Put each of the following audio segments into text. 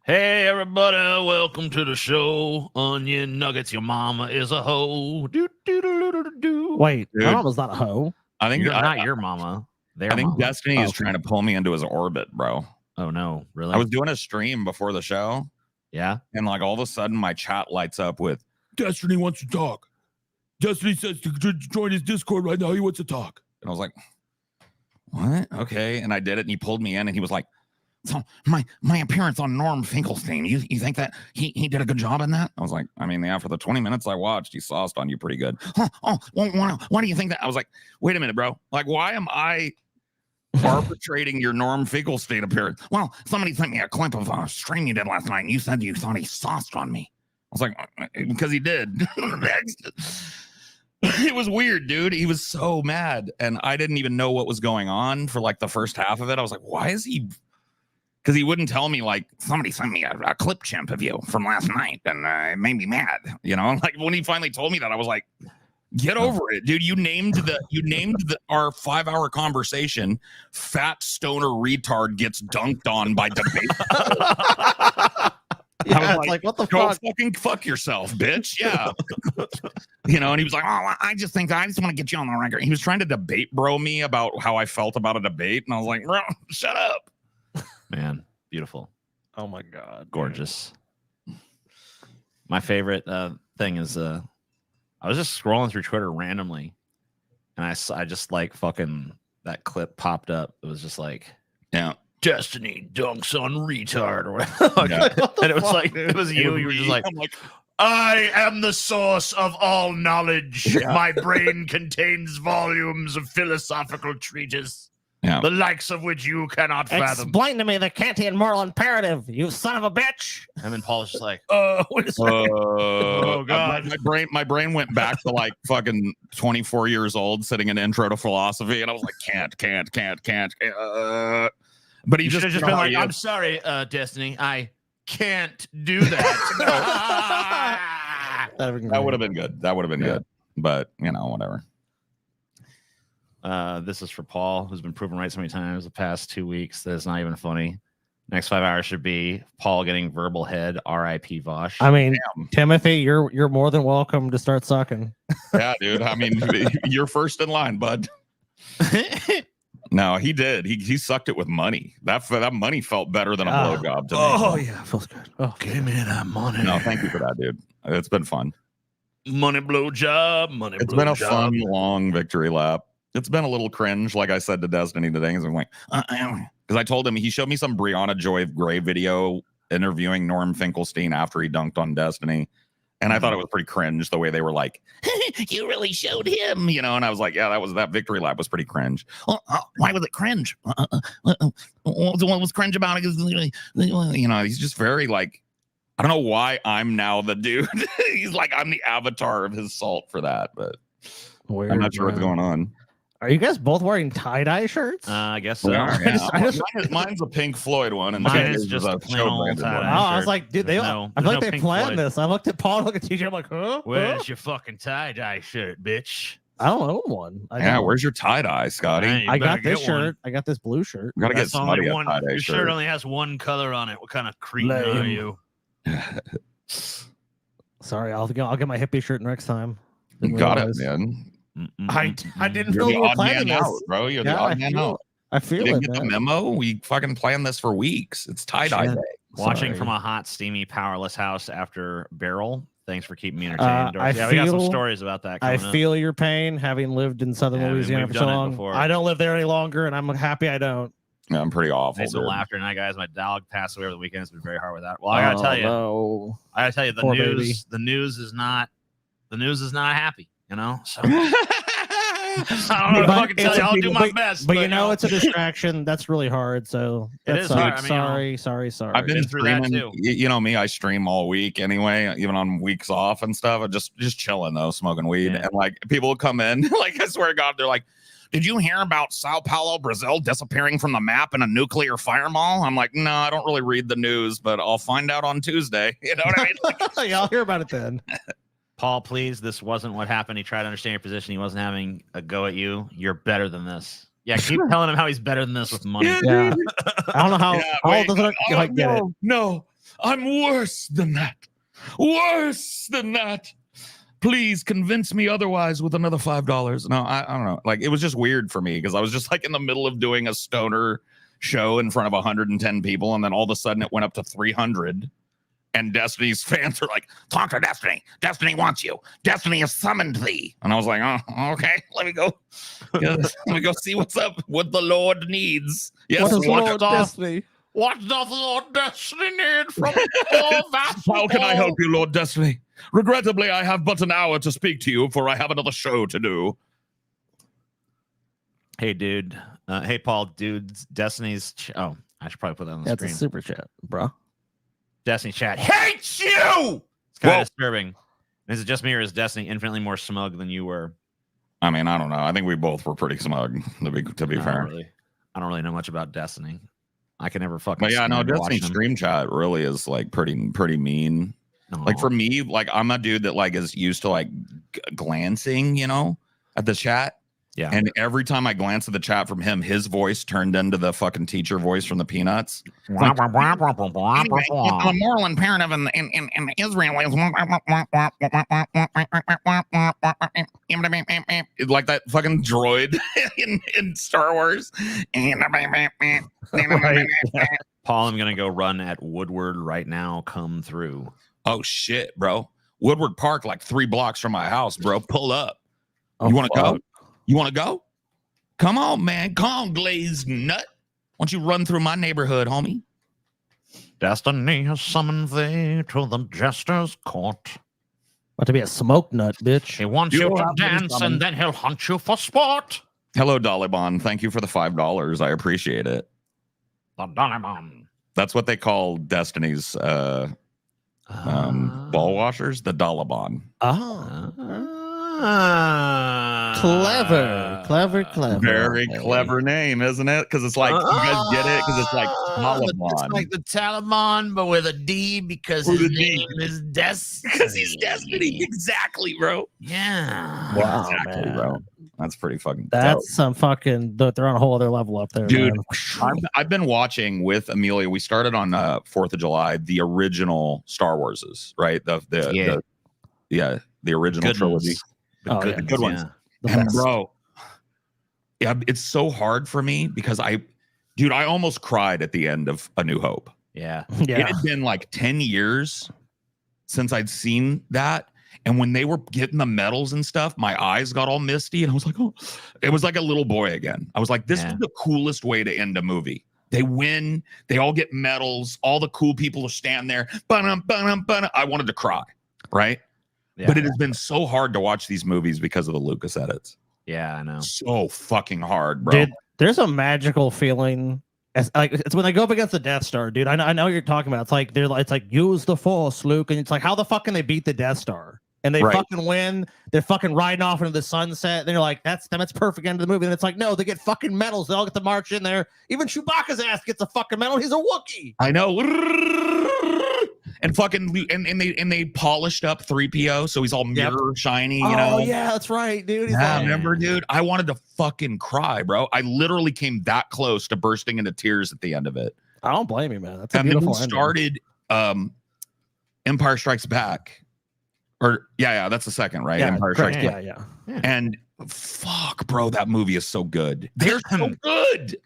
Hey everybody, welcome to the show. Onion Nuggets, your mama is a hoe. Wait, Dude. my mama's not a hoe. I think You're not your mama. Their I think mama. Destiny is trying to pull me into his orbit, bro. Oh no, really? I was doing a stream before the show, yeah. and like all of a sudden my chat lights up with Destiny wants to talk. Destiny says to join his Discord right now. He wants to talk. And I was like, what? Okay. And I did it, and he pulled me in, and he was like, so my appearance on Norm Finkelstein, you think that he did a good job in that? I was like, I mean, yeah, for the 20 minutes I watched, he sauced on you pretty good. Why do you think that? I was like, wait a minute, bro. Like, why am I arbitrating your Norm Finkelstein appearance? Well, somebody sent me a clip of a stream you did last night, and you said you thought he sauced on me. I was like, because he did. It was weird, dude. He was so mad, and I didn't even know what was going on for like the first half of it. I was like, why is he? Because he wouldn't tell me, like, somebody sent me a clip chimp of you from last night, and it made me mad. You know, like when he finally told me that, I was like, get over it, dude. You named our 5-hour conversation "Fat Stoner Retard Gets Dunked On by Debate." Yeah, I was it's like, what the Go fuck? fucking fuck yourself, bitch. Yeah. You know, and he was like, oh, I just want to get you on the record. He was trying to debate bro me about how I felt about a debate. And I was like, bro, shut up. Man, beautiful. Oh my god, Gorgeous. My favorite thing is I was just scrolling through Twitter randomly, and I just like fucking that clip popped up. It was just like, Yeah. Destiny dunks on retard or whatever. Yeah. And it was like, it was you. You were just like, I'm like, I am the source of all knowledge. Yeah. My brain contains volumes of philosophical treatise, Yeah. the likes of which you cannot fathom. Explain to me the Kantian moral imperative, you son of a bitch. And then Paul's just like, What is that? oh God. my brain went back to like fucking 24 years old, sitting in Intro to Philosophy, and I was like, can't. But he You should have just you been know how like, he I'm is. sorry, Destiny. I can't do that. That would have been good. That would have been good. But you know, whatever. This is for Paul, who's been proven right so many times the past 2 weeks that it's not even funny. Next 5 hours should be Paul getting verbal head, R.I.P. Vosh. I mean, Damn. Timothy, you're more than welcome to start sucking. Yeah, dude. I mean, you're first in line, bud. No, he did. He sucked it with money. That money felt better than a blowjob to me. Oh yeah, feels good. Oh, Give me that money. No, thank you for that, dude. It's been fun. Money blowjob, money It's blowjob. been a fun, long victory lap. It's been a little cringe, like I said to Destiny today. I'm like, because I told him, he showed me some Brianna Joy Gray video interviewing Norm Finkelstein after he dunked on Destiny. And I thought it was pretty cringe the way they were like, you really showed him, you know? And I was like, yeah, that victory lap was pretty cringe. Why was it cringe? What was cringe about it? You know, he's just very like, I don't know why I'm now the dude. He's like, I'm the avatar of his salt for that, but weird, I'm not sure what's going on. Are you guys both wearing tie-dye shirts? I guess so. Yeah, I just- mine's a Pink Floyd one, and Mine his is just a a plain show old branded one. tie-dye. I was shirt. like, dude, There's I no feel like they Pink planned Floyd. this. I looked at Paul, look at TJ, I'm like, huh? Where's your fucking tie-dye shirt, bitch? I don't own one. Yeah, where's your tie-dye, Scotty? Hey, you I better got this get one. shirt. I got this blue shirt. We gotta get That's only somebody a one. tie-dye Your shirt shirt. only has one color on it. What kind of creep are Lame. you? Sorry, I'll get my hippie shirt next time. You Didn't got it, realize. man. I didn't You're know the you were odd planning man this. out, bro. You're the Yeah, odd man out. I feel You didn't it, get the man. memo? We fucking planned this for weeks. It's tie-dye Shit. day. Watching Sorry. from a hot, steamy, powerless house after Barrel. Thanks for keeping me entertained. I yeah, we got some feel- stories about that. I coming up. feel your pain, having lived in Southern Yeah, I mean, Louisiana we've for so done it long. before. I don't live there any longer, and I'm happy I don't. Yeah, I'm pretty awful. Made some Dude. laughter tonight, guys. My dog passed away over the weekend. It's been very hard with that. Well, I gotta tell you, No. I gotta tell you, the Poor news, baby. the news is not happy. You know, so I don't know what to But fucking tell it's you. a- I'll do my but- best. But you know, it's a distraction. That's really hard. So It that is sucks. hard. I mean, sorry. I've been Been through that streaming. too. You know me, I stream all week anyway, even on weeks off and stuff. I'm just chilling though, smoking weed. Yeah. And like people will come in, like I swear to God, they're like, did you hear about Sao Paulo, Brazil disappearing from the map in a nuclear fireball? I'm like, no, I don't really read the news, but I'll find out on Tuesday. You know what I mean? Like, Yeah, I'll hear about it then. Paul, please, this wasn't what happened. He tried to understand your position. He wasn't having a go at you. You're better than this. Yeah, keep telling him how he's better than this with money. Yeah. I don't know how. Yeah, Paul wait, doesn't like get it. no, I'm worse than that. Worse than that. Please convince me otherwise with another $5. No, I don't know. Like, it was just weird for me because I was just like in the middle of doing a stoner show in front of 110 people, and then all of a sudden it went up to 300. And Destiny's fans are like, talk to Destiny. Destiny wants you. Destiny has summoned thee. And I was like, oh, okay. Let me go. Let me go see what's up. What the Lord needs. Yes, What does what Lord Destiny? What does Lord Destiny need from all that? How can I help you, Lord Destiny? Regrettably, I have but an hour to speak to you, for I have another show to do. Hey, dude. Hey, Paul. Dude's Destiny's. Oh, I should probably put that on the That's screen. a super chat, bro. Destiny chat hates you. It's kind of disturbing. Is it just me, or is Destiny infinitely more smug than you were? I mean, I don't know. I think we both were pretty smug, to be fair. I don't really know much about Destiny. I can never fucking. But yeah, no, Destiny stream chat really is like pretty mean. No. Like for me, like I'm a dude that like is used to like glancing, you know, at the chat. Yeah. And every time I glance at the chat from him, his voice turned into the fucking teacher voice from the Peanuts. Like, anyway, the moral imperative in Israel is like that fucking droid in Star Wars. Paul, I'm gonna go run at Woodward right now. Come through. Oh shit, bro. Woodward Park, like 3 blocks from my house, bro. Pull up. Oh, you want to go? You want to go? Come on, man. Come on, glazed nut. Why don't you run through my neighborhood, homie? Destiny has summoned thee to the jester's court. Want to be a smoke nut, bitch. He wants you to dance, and then he'll hunt you for sport. Hello, Dolibon. Thank you for the $5. I appreciate it. The Dolibon. That's what they call Destiny's ball washers, the Dolibon. Clever. Very clever name, isn't it? Because it's like, you guys get it? Because it's like Taliban. It's like the Taliban, but with a D because his name is Destiny. Because he's Destiny. Exactly, bro. Yeah. Wow, exactly, man. bro. That's pretty fucking That's dope. some fucking. They're on a whole other level up there, dude. man. I've been watching with Amelia. We started on 4th of July, the original Star Warses, right? The original trilogy. The good ones. The And best. bro, yeah, it's so hard for me because I almost cried at the end of A New Hope. Yeah. It had been like 10 years since I'd seen that. And when they were getting the medals and stuff, my eyes got all misty. And I was like, oh, it was like a little boy again. I was like, this is the coolest way to end a movie. They win. They all get medals. All the cool people are standing there. I wanted to cry, right? Yeah. But it has been so hard to watch these movies because of the Lucas edits. Yeah, I know. So fucking hard, bro. Dude, there's a magical feeling. It's when they go up against the Death Star, dude. I know what you're talking about. It's like it's like use the Force, Luke, and it's like how the fuck can they beat the Death Star? And they fucking win. They're fucking riding off into the sunset. And they're like, that's perfect end of the movie. And it's like, no, they get fucking medals. They all get to march in there. Even Chewbacca's ass gets a fucking medal. He's a Wookiee. I know. And fucking and they polished up 3PO, so he's all mirror shiny, you know. Oh yeah, that's right, dude. He's Yeah, like, remember, dude? I wanted to fucking cry, bro. I literally came that close to bursting into tears at the end of it. I don't blame you, man. That's a And then beautiful we ending. started Empire Strikes Back. Or yeah, that's the second, right? Yeah, Empire correct. Strikes Back. Yeah. And fuck, bro, that movie is so good. They're so good.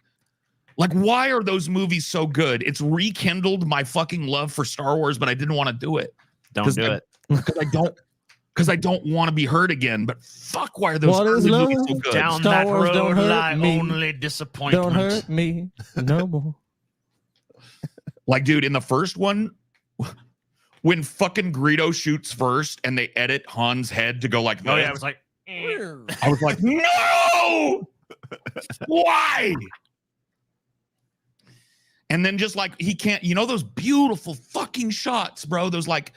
Like, why are those movies so good? It's rekindled my fucking love for Star Wars, but I didn't want to do it. Don't do it. Because I don't want to be hurt again. But fuck, why are those What is movies love? so good? Down Star that Wars don't road hurt lie me. only disappointment. Don't hurt me no more. Like, dude, in the first one, when fucking Greedo shoots first and they edit Han's head to go like this, Oh yeah, I was like, I was like, no! Why? And then just like he can't, you know, those beautiful fucking shots, bro. Those like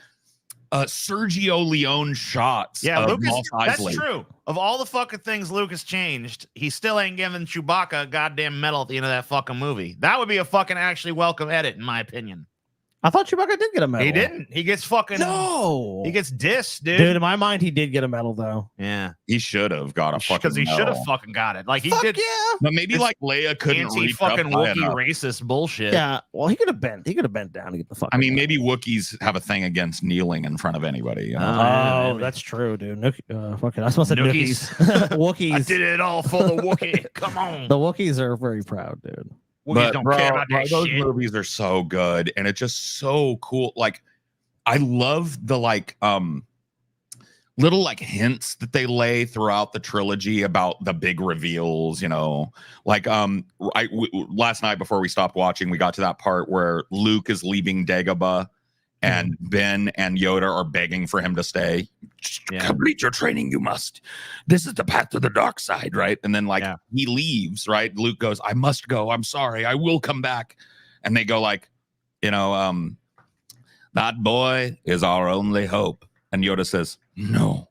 Sergio Leone shots. yeah, of Lucas. Mos That's Eisley. true. Of all the fucking things Lucas changed, he still ain't giving Chewbacca a goddamn medal at the end of that fucking movie. That would be a fucking actually welcome edit, in my opinion. I thought Chewbacca did get a medal. He didn't. He gets fucking. No. He gets dissed, dude. Dude, in my mind, he did get a medal though. Yeah, He should have got a fucking because he should have medal. fucking got it. Like he Fuck did. yeah. But maybe It's like Leia couldn't reach up Anti-fucking high Wookiee enough. racist bullshit. Yeah. Well, he could have bent. He could have bent down to get the fuck. I mean, maybe Wookiees have a thing against kneeling in front of anybody. You know? yeah, Oh, maybe. that's true, dude. Fucking. I supposed to say Nookies. Nookies. Wookiees. I did it all for the Wookiee. Come on. The Wookiees are very proud, dude. Wookiees But don't bro, care about that those shit. movies are so good, and it's just so cool. Like, I love the little like hints that they lay throughout the trilogy about the big reveals. You know, like last night before we stopped watching, we got to that part where Luke is leaving Dagobah, and Ben and Yoda are begging for him to stay. Yeah. Complete your training, you must. This is the path to the dark side, right? And then like he leaves, right? Luke goes, I must go. I'm sorry. I will come back. And they go like, you know, that boy is our only hope. And Yoda says, no,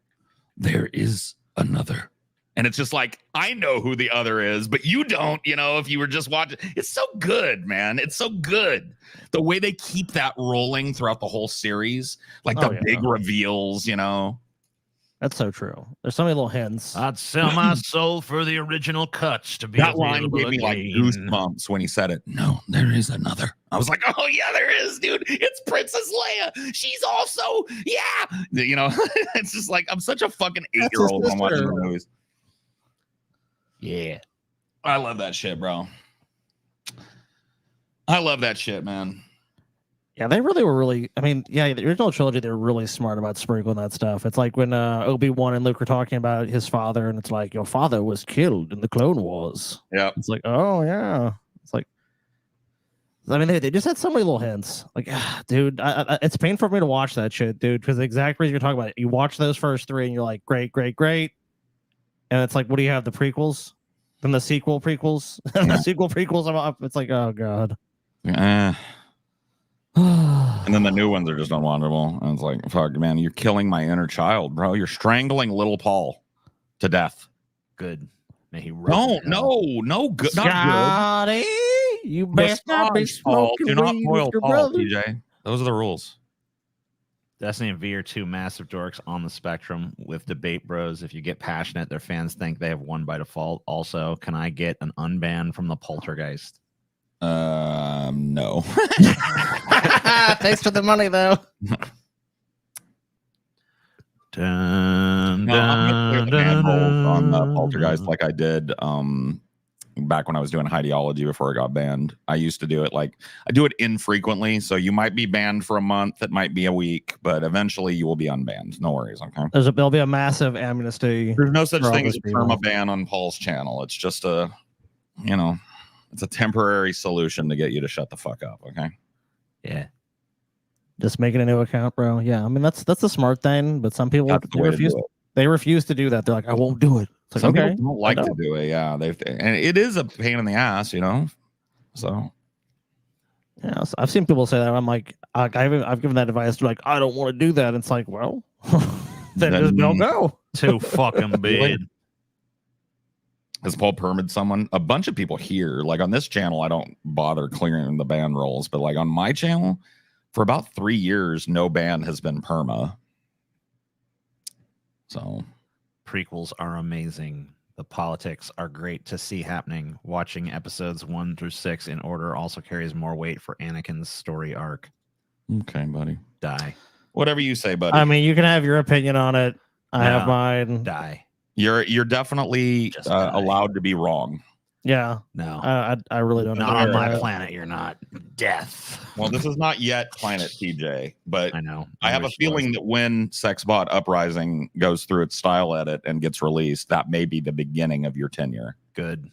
there is another. And it's just like, I know who the other is, but you don't, you know, if you were just watching. It's so good, man. It's so good. The way they keep that rolling throughout the whole series, like the big reveals, you know. That's so true. There's so many little hints. I'd sell my soul for the original cuts to be that line gave me like again. goosebumps when he said it. No, there is another. I was like, oh yeah, there is, dude. It's Princess Leia. She's also, yeah. You know, it's just like I'm such a fucking 8-year-old when I'm watching the movies. Yeah. I love that shit, bro. I love that shit, man. Yeah, they really were I mean, yeah, the original trilogy, they were really smart about sprinkling that stuff. It's like when Obi-Wan and Luke were talking about his father, and it's like, your father was killed in the Clone Wars. Yeah. It's like, oh, yeah. It's like, I mean, they just had so many little hints. Like, dude, it's painful for me to watch that shit, dude, because the exact reason you're talking about it, you watch those first three, and you're like, great, great, great. And it's like, what do you have? The prequels? Then the sequel prequels? And the sequel prequels, I'm up. It's like, oh, God. And then the new ones are just unwatchable. And it's like, fuck, man, you're killing my inner child, bro. You're strangling little Paul to death. Good. May he No, rot in hell. no, good. Not Scotty, you best not be smoking Do not weed boil with your Paul, brother. TJ. Those are the rules. Destiny and V are two massive dorks on the spectrum with debate bros. If you get passionate, their fans think they have won by default. Also, can I get an unban from the poltergeist? No. Thanks for the money, though. Dun, No, I'm gonna clear the ban rolls on the dun. poltergeist like I did back when I was doing ideology before it got banned. I used to do it like I do it infrequently, so you might be banned for a month, it might be a week, but eventually you will be unbanned. No worries, okay? There'll be a massive amnesty. There's no such for all thing as those a people. perma ban on Paul's channel. It's just a, you know, it's a temporary solution to get you to shut the fuck up, okay? Yeah. Just making a new account, bro. Yeah, I mean that's a smart thing, but some people That's the way to do it. they refuse to do that. They're like, I won't do it. It's like, Some okay, people don't like to do it. Yeah, and it is a pain in the ass, you know. So yeah, so I've seen people say that. I'm like, I've given that advice. Like, I don't want to do that. It's like, well, then just don't go. Too fucking big. has Paul permitted someone? A bunch of people here, like on this channel, I don't bother clearing the ban rolls, but like on my channel, for about 3 years, no ban has been perma. So Prequels are amazing. The politics are great to see happening. Watching episodes 1 through 6 in order also carries more weight for Anakin's story arc. okay, buddy. Die. Whatever you say, buddy. I mean, you can have your opinion on it. I have No. mine. Die. You're definitely Just die. allowed to be wrong. Yeah, No. I really don't know. Not on my about planet. You're not. Death. Well, this is not yet Planet TJ, but I know. I have a wish it feeling that when Sexbot Uprising goes through its style edit and gets released, that may be the beginning of your tenure. Good.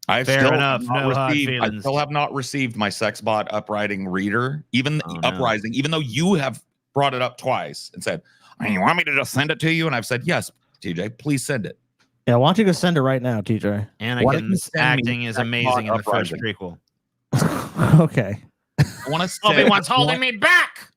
I Fair still enough. have not No hard received, I feelings. still have not received my Sexbot Uprising reader, even Oh, no. Uprising, even though you have brought it up twice and said, "Hey, you want me to just send it to you?" And I've said, "Yes, TJ, please send it." Yeah, why don't you just send it right now, TJ? Why don't you Anakin's send me acting is Sexbot amazing in the first Uprising? prequel. Okay. I want to say, Obi-Wan's holding me back.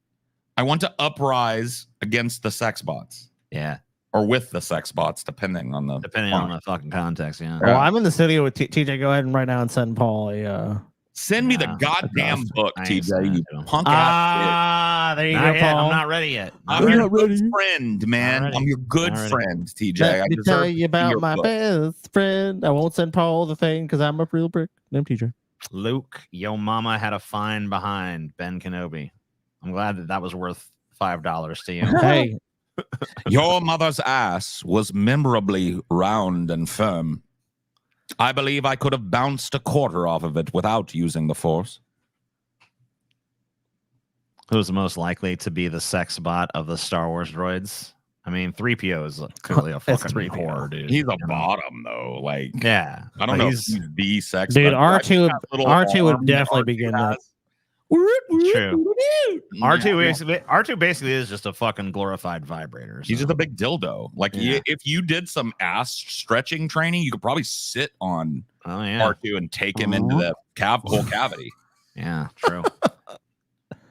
I want to uprise against the Sexbots Yeah. or with the Sexbots, depending on the Depending on the fucking context. Yeah. Well, I'm in the studio with TJ. Go ahead and right now and send Paul a Send me the goddamn book, TJ. You punk ass. There you Not go, yet. Paul. I'm not ready yet. I'm your good friend, man. Not ready. I'm your good Not ready. friend, TJ. Let me tell deserve you about your my book. best friend. I won't send Paul the thing because I'm a real brick. Name teacher. Luke, yo mama had a fine behind Ben Kenobi. I'm glad that was worth $5 to you. Hey, Your mother's ass was memorably round and firm. I believe I could have bounced a quarter off of it without using the force. Who's most likely to be the sex bot of the Star Wars droids? I mean, 3PO is clearly a It's fucking 3PO. whore, dude. He's a you know? bottom, though. Like, Yeah. I don't But know if he's the sex. dude, but R2 that little R2 would arm that definitely R2 begin has. that. True. Yeah. R2 basically is just a fucking glorified vibrator. He's so. just a big dildo. Like, Yeah. if you did some ass stretching training, you could probably sit on Oh yeah. R2 and take him into the whole cavity. Yeah, true.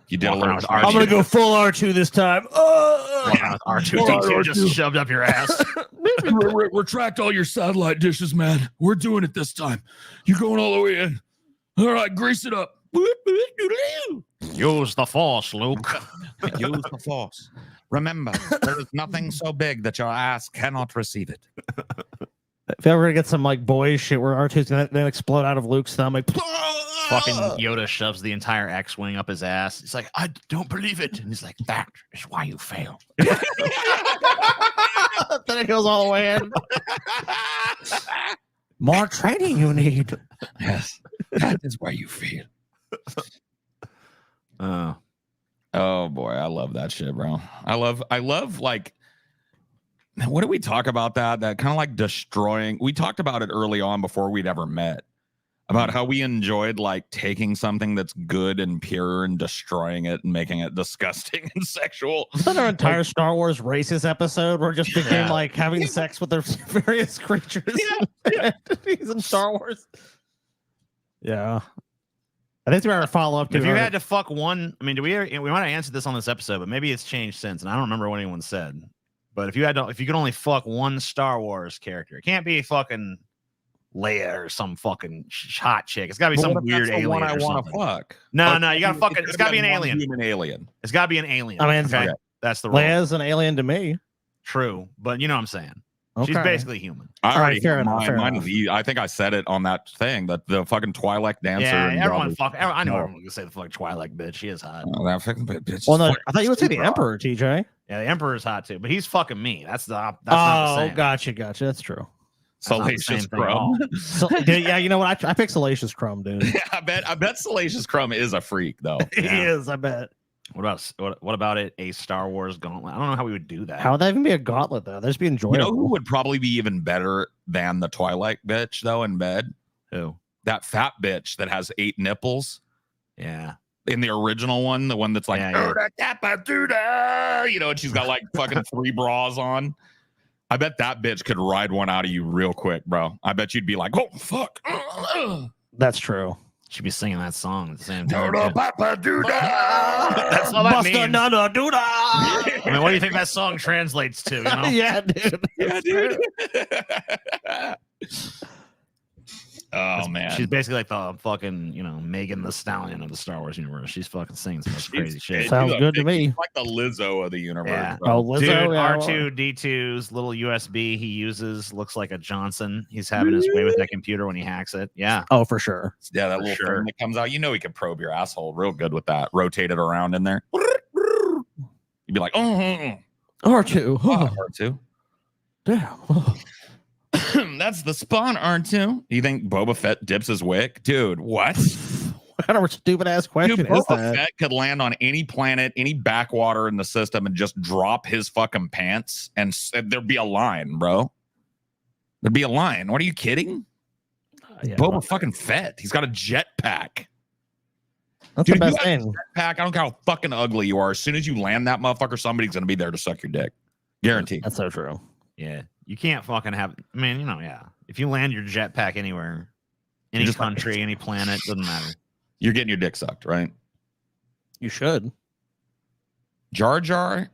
You did a Walk little. around with I'm gonna go full R2 this time. R2D2 just shoved up your ass. Retract all your satellite dishes, man. We're doing it this time. You're going all the way in. All right, grease it up. Use the force, Luke. Use the force. Remember, there is nothing so big that your ass cannot receive it. If ever gonna get some like boys shit where R2's gonna then explode out of Luke's stomach. Fucking Yoda shoves the entire X-wing up his ass. He's like, I don't believe it. And he's like, that is why you fail. Then it goes all the way in. More training you need. Yes, that is why you fail. Oh boy, I love that shit, bro. I love like, what did we talk about that kind of like destroying? We talked about it early on before we'd ever met, about how we enjoyed like taking something that's good and pure and destroying it and making it disgusting and sexual. Is that our entire Star Wars racist episode where it just became like having sex with their various creatures? He's in Star Wars. Yeah. I think we're going to follow up to If you had to fuck one, I mean, we might have answered this on this episode, but maybe it's changed since, and I don't remember what anyone said. But if you could only fuck one Star Wars character, it can't be fucking Leia or some fucking hot chick. It's got to be some weird alien one I or want to something. fuck. No, you got to fuck it. It's got to be an alien. Human alien. It's got to be an alien. I mean, okay? That's the rule. Leia's an alien to me. True, but you know what I'm saying. Okay. She's basically human. I already fair have enough, mine. fair Mine enough. is I think I said it on that thing that the fucking Twilight dancer. Yeah, and everyone Dobby. I know No. everyone can say the fucking Twilight bitch. She is hot. Oh, that fucking bitch. Well, no, fucking I thought you would say the super hot. Emperor, TJ. Yeah, the Emperor's hot too, but he's fucking me. That's not the same. Gotcha. That's true. That's not the same Salacious thing at all. Crumb. So, dude, yeah, you know what? I picked Salacious Crumb, dude. Yeah, I bet Salacious Crumb is a freak though. He Yeah. is, I bet. What about it? A Star Wars gauntlet? I don't know how we would do that. How would that even be a gauntlet, though? That'd just be You enjoyable. know who would probably be even better than the Twilight bitch though in bed? Who? That fat bitch that has 8 nipples. Yeah. In the original one, the one that's like, Yeah. you know, and she's got like fucking 3 bras on. I bet that bitch could ride one out of you real quick, bro. I bet you'd be like, oh, fuck. That's true. She'd be singing that song at the same time. That's That's all that Buster means. Nana Duda. I mean, what do you think that song translates to? You know? Yeah, dude. Yeah, dude. Oh, man. She's basically like the fucking, Megan the Stallion of the Star Wars universe. She's fucking singing some crazy shit. Sounds good to me. She's like the Lizzo of the universe. Yeah. Bro. Oh, Lizzo, Dude, yeah, R2D2's little USB he uses looks like a Johnson. He's having his way with that computer when he hacks it. Yeah. Oh, for sure. Yeah, that For little sure. thing that comes out. You know he can probe your asshole real good with that. Rotate it around in there. You'd be like, R2. R2. Damn. That's the spawn, R2. You think Boba Fett dips his wick? Dude, what? What kind of stupid ass question Dude, is Boba that? Fett could land on any planet, any backwater in the system and just drop his fucking pants and there'd be a line, bro. There'd be a line. What are you kidding? Yeah, Boba fucking Fett. He's got a jetpack. that's Dude, the best you have thing. Jetpack. I don't care how fucking ugly you are. As soon as you land that motherfucker, somebody's going to be there to suck your dick. Guaranteed. That's so true. Yeah. You can't fucking have, I mean, yeah. If you land your jetpack anywhere, any just like- country, any planet, doesn't matter. You're getting your dick sucked, right? You should. Jar Jar?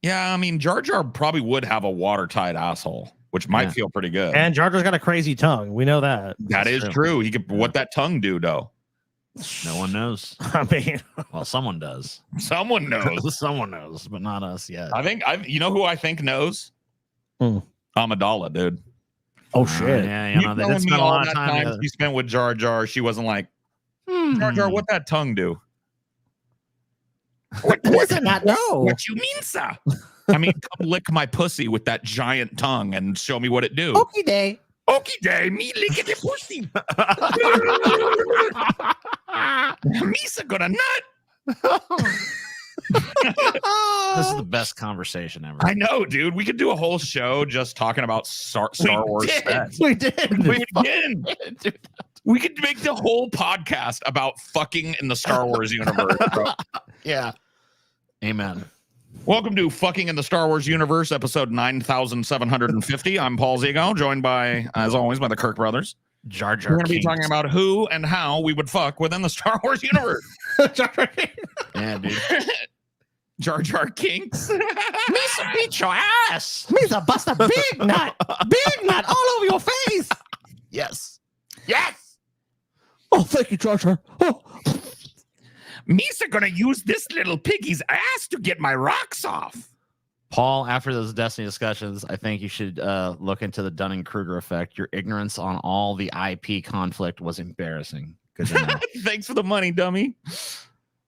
Yeah, I mean, Jar Jar probably would have a watertight asshole, which might Yeah. feel pretty good. And Jar Jar's got a crazy tongue. We know that. That is true. true. He could. What that tongue do, though? No one knows. I mean, Well, someone does. Someone knows. Someone knows, but not us yet. You know who I think knows? Amidala, dude. oh shit. Yeah, you know, they did spend a lot of time together. she spent with Jar Jar. She wasn't like, Jar Jar, what that tongue do? What does it not know? What you mean, sir? I mean, come lick my pussy with that giant tongue and show me what it do. Okay, day. Okay, day, me licking the pussy. Misa got a nut. This is the best conversation ever. I know, dude. We could do a whole show just talking about Star Wars. We did. We did. We could make the whole podcast about fucking in the Star Wars universe, bro. Yeah. Amen. Welcome to Fucking in the Star Wars Universe, episode 9750. I'm Paul Zigo, joined by, as always, by the Kirk brothers. Jar Jar. We're going to be talking about who and how we would fuck within the Star Wars universe. Yeah, dude. Jar Jar kinks. Misa beat your ass. Misa bust a big nut. Big nut all over your face. Yes. Yes. Oh, thank you, Jar Jar. Oh. Misa gonna use this little piggy's ass to get my rocks off. Paul, after those Destiny discussions, I think you should look into the Dunning-Kruger effect. Your ignorance on all the IP conflict was embarrassing. Good to know. Thanks for the money, dummy.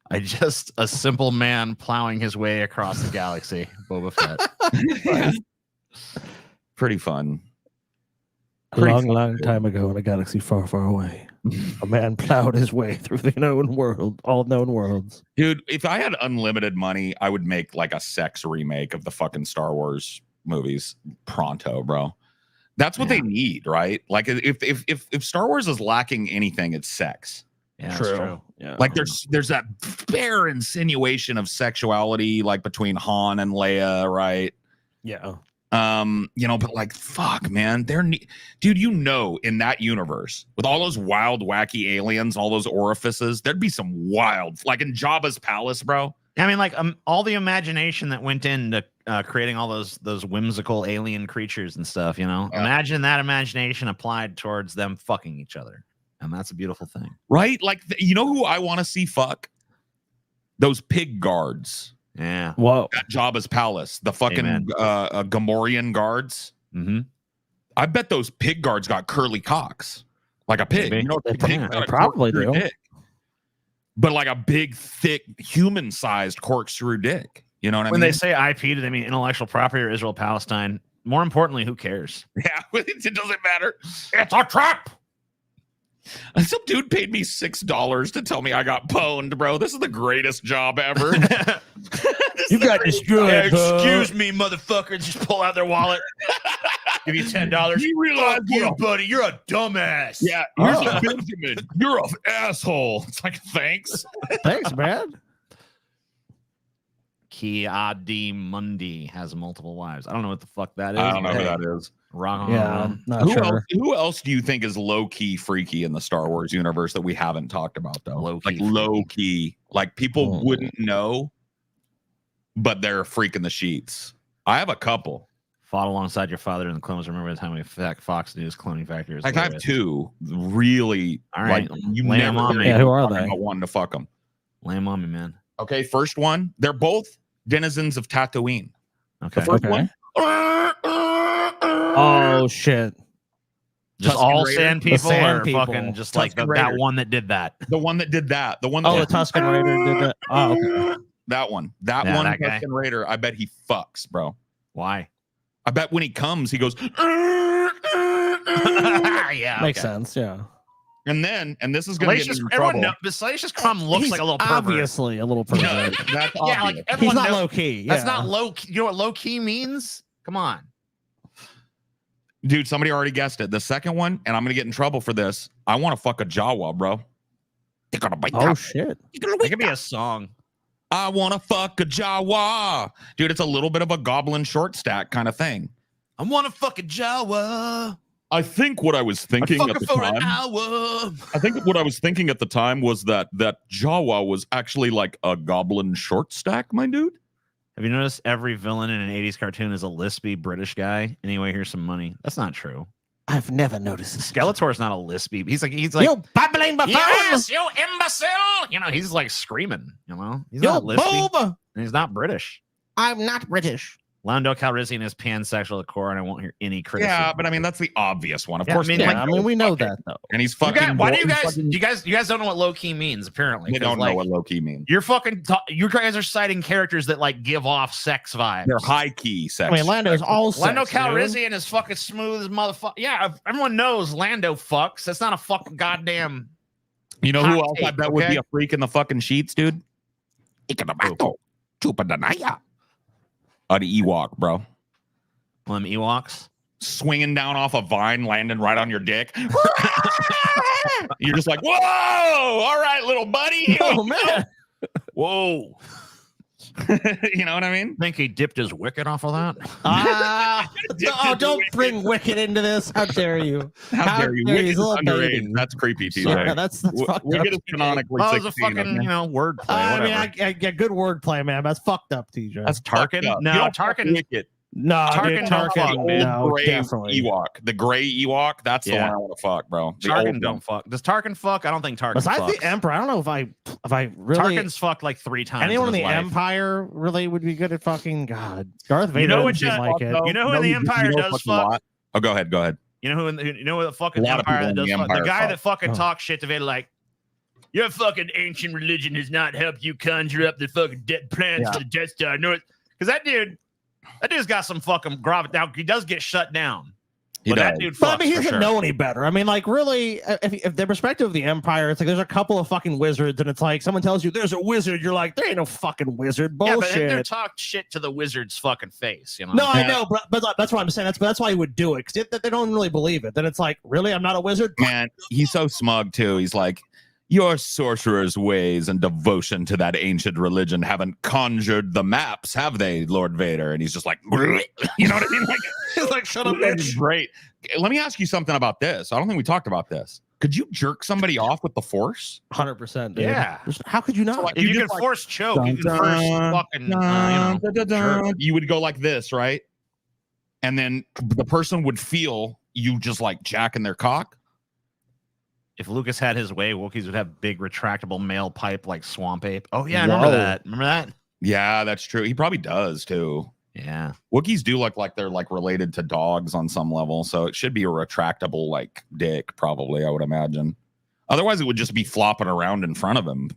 A simple man plowing his way across the galaxy. Boba Fett. Yeah. Pretty fun. A long time ago in a galaxy far, far away, a man plowed his way through the known world, all known worlds. Dude, if I had unlimited money, I would make like a sex remake of the fucking Star Wars movies pronto, bro. That's what they need, right? Like if Star Wars is lacking anything, it's sex. Yeah, true. Yeah. Like there's that bare insinuation of sexuality like between Han and Leia, right? Yeah. But like, fuck, man, dude, in that universe with all those wild, wacky aliens, all those orifices, there'd be some wild, like in Jabba's palace, bro. I mean, like all the imagination that went into creating all those whimsical alien creatures and stuff. You know, imagine that imagination applied towards them fucking each other, and that's a beautiful thing, right? Like, you know who I want to see fuck? Those pig guards. Yeah. Whoa. At Jabba's palace, the fucking Gamorrean guards. Mm-hmm. I bet those pig guards got curly cocks, like a pig. Maybe. You know, They probably do. Dick. But like a big, thick, human-sized corkscrew dick. You know what I mean? When they say IP, do they mean intellectual property or Israel Palestine? More importantly, who cares? Yeah, it doesn't matter. It's a trap. Some dude paid me $6 to tell me I got pwned, bro. This is the greatest job ever. You got destroyed. Yeah, excuse me, motherfucker. Just pull out their wallet. Give you $10. You realize buddy, you're a dumbass. Yeah, here's a Benjamin. You're an asshole. It's like, thanks. Thanks, man. Ki-Adi Mundi has multiple wives. I don't know what the fuck that is. I don't know who that is. Wrong. Yeah, I'm not sure. Who else do you think is low-key freaky in the Star Wars universe that we haven't talked about, though? Low-key low-key. Like, people wouldn't know, but they're freaking the sheets. I have a couple. Fought alongside your father in the clones. Remember the time we Fox News cloning factory? Like, I have two really. All right. Like, you Lay 'em never on me. Yeah, who are they? Wanting to fuck them. Lay 'em on me, man. Okay, first one. They're both denizens of Tatooine. Okay. The first Okay. one. Oh shit! Just Tusken all Raider? sand The people, sand or people. fucking just like Tusken that Raider. one that did that. The one that did that. The one. Oh, that the Tusken Raider did that. Oh, okay. That one. That Yeah, one. that guy. Tusken Raider. I bet he fucks, bro. Why? I bet when he comes, he goes. Yeah, Makes sense. Yeah. And this is going to get Salacious, me in everyone trouble. knows, but Salacious Crumb looks He's like a little pervert. obviously a little pervert. That's Yeah, like obvious. everyone He's not knows. low key. That's not low key. You know what low key means? Come on. Dude, somebody already guessed it. The second one, and I'm going to get in trouble for this. I want to fuck a Jawa, bro. They're gonna bite Oh that. shit! It could be a song. I want to fuck a Jawa. Dude, it's a little bit of a goblin short stack kind of thing. I want to fuck a Jawa. I think what I was thinking Fuck at her the for an time. hour. I think what I was thinking at the time was that Jawa was actually like a goblin short stack, my dude. Have you noticed every villain in an 80s cartoon is a lispy British guy? Anyway, here's some money. That's not true. I've never noticed this. Skeletor's not a lispy. He's like you babbling buffoon! yes, you imbecile. You know, he's like screaming. You know, he's You not lispy. boob! And he's not British. I'm not British. Lando Calrissian is pansexual at core, and I won't hear any criticism. Yeah, but I mean that's the obvious one. Of Yeah, course, I mean, Yeah, I mean, we know that though. and he's You fucking. guys, why do you guys? fucking- You guys don't know what low key means. Apparently, They 'cause, don't like, know what low key means. You're fucking. You guys are citing characters that like give off sex vibes. They're high key sex. I mean, Lando's all sex, Lando dude. Calrissian is fucking smooth as motherfucker. Yeah, everyone knows Lando fucks. That's not a fucking goddamn. You know who hot else I take, bet would okay? be a freak in the fucking sheets, dude? Ikadabato, Chupadanaya. An Ewok, bro. One of them Ewoks. Swinging down off a vine, landing right on your dick. You're just like, whoa! All right, little buddy. Oh man. Whoa! You know what I mean? Think he dipped his wicket off of that? Don't bring Wicked into this. How dare you? How dare you? He's Wicked a is little underage. baby. That's creepy, TJ. Yeah, that's fucked Wicked up. is canonically Well, it was a 16. fucking, okay? wordplay. I mean, Whatever. I good wordplay, man. That's fucked up, TJ. That's Tarkin? fucked up. No, You don't Tarkin- fuck Wicked. no, Tarkin dude, don't fuck, Old dude. no, gray definitely. Ewok. The gray Ewok. That's the Yeah. one I want to fuck, bro. The Tarkin old don't one. fuck. Does Tarkin fuck? I don't think Tarkin Besides fucks. the Emperor, I don't know if I really. Tarkin's fucked like 3 times. Anyone in his the life. Empire really would be good at fucking God. Darth Vader You know doesn't what seem you- like it. You know who in the Empire does fuck? Oh, go ahead. Go ahead. You know who the fucking A lot of Empire people that in does the fuck? The Empire guy fuck. that fucking Oh. talks shit to Vader like, your fucking ancient religion has not helped you conjure up the fucking dead plans Yeah. for the Death Star. No, because that dude's got some fucking gravity. Now he does get shut down. He But does. that dude fucks But I mean, he for doesn't sure. know any better. I mean, like, really, if the perspective of the Empire, it's like there's a couple of fucking wizards, and it's like someone tells you there's a wizard, you're like, there ain't no fucking wizard. Yeah, but Bullshit. they're talk shit to the wizard's fucking face. You know? No, I Yeah. know, but that's what I'm saying. That's why he would do it, because they don't really believe it. Then it's like, really, I'm not a wizard. Man, he's so smug too. He's like, your sorcerer's ways and devotion to that ancient religion haven't conjured the maps, have they, Lord Vader? And he's just like, you know what I mean? Like, He's like, shut up, it's bitch. great. Let me ask you something about this. I don't think we talked about this. Could you jerk somebody off with the Force? 100%. Dude. Yeah. How could you not? So, like, If you just can like, force choke, you can dun, first dun, fucking, jerk. You would go like this, right? And then the person would feel you just like jacking their cock. If Lucas had his way, Wookiees would have big retractable male pipe like Swamp Ape. Oh yeah, I remember Whoa. that. Remember that? Yeah, that's true. He probably does too. Yeah. Wookiees do look like they're like related to dogs on some level, so it should be a retractable like dick, probably. I would imagine. Otherwise, it would just be flopping around in front of him,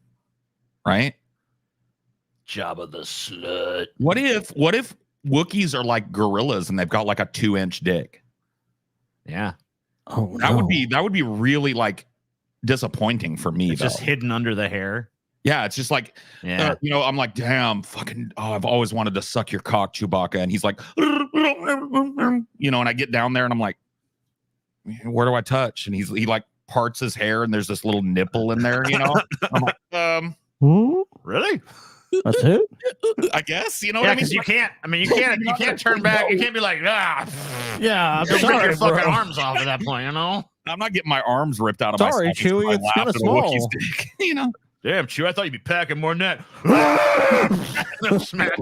right? Jabba the slut. What if Wookiees are like gorillas and they've got like a 2-inch dick? Yeah. Oh, That no. would be really like disappointing for me. It's though. just hidden under the hair. Yeah, it's just like Yeah. you know, I'm like, damn, fucking, I've always wanted to suck your cock, Chewbacca, and he's like, you know, and I get down there and I'm like, where do I touch? And he like parts his hair and there's this little nipple in there, you know. I'm like, Hmm? Really? That's it? I guess, you know Yeah, what I mean? because you can't. I mean, you can't turn back. You can't be like, Yeah, I'm you'll rip sorry, your fucking bro. arms off at that point. You know. I'm not getting my arms ripped out of Sorry, my sockets Chewie, because I it's kinda laughed at a Wookiee's small. dick, you know. Damn, Chew. I thought you'd be packing more than that. No, smack.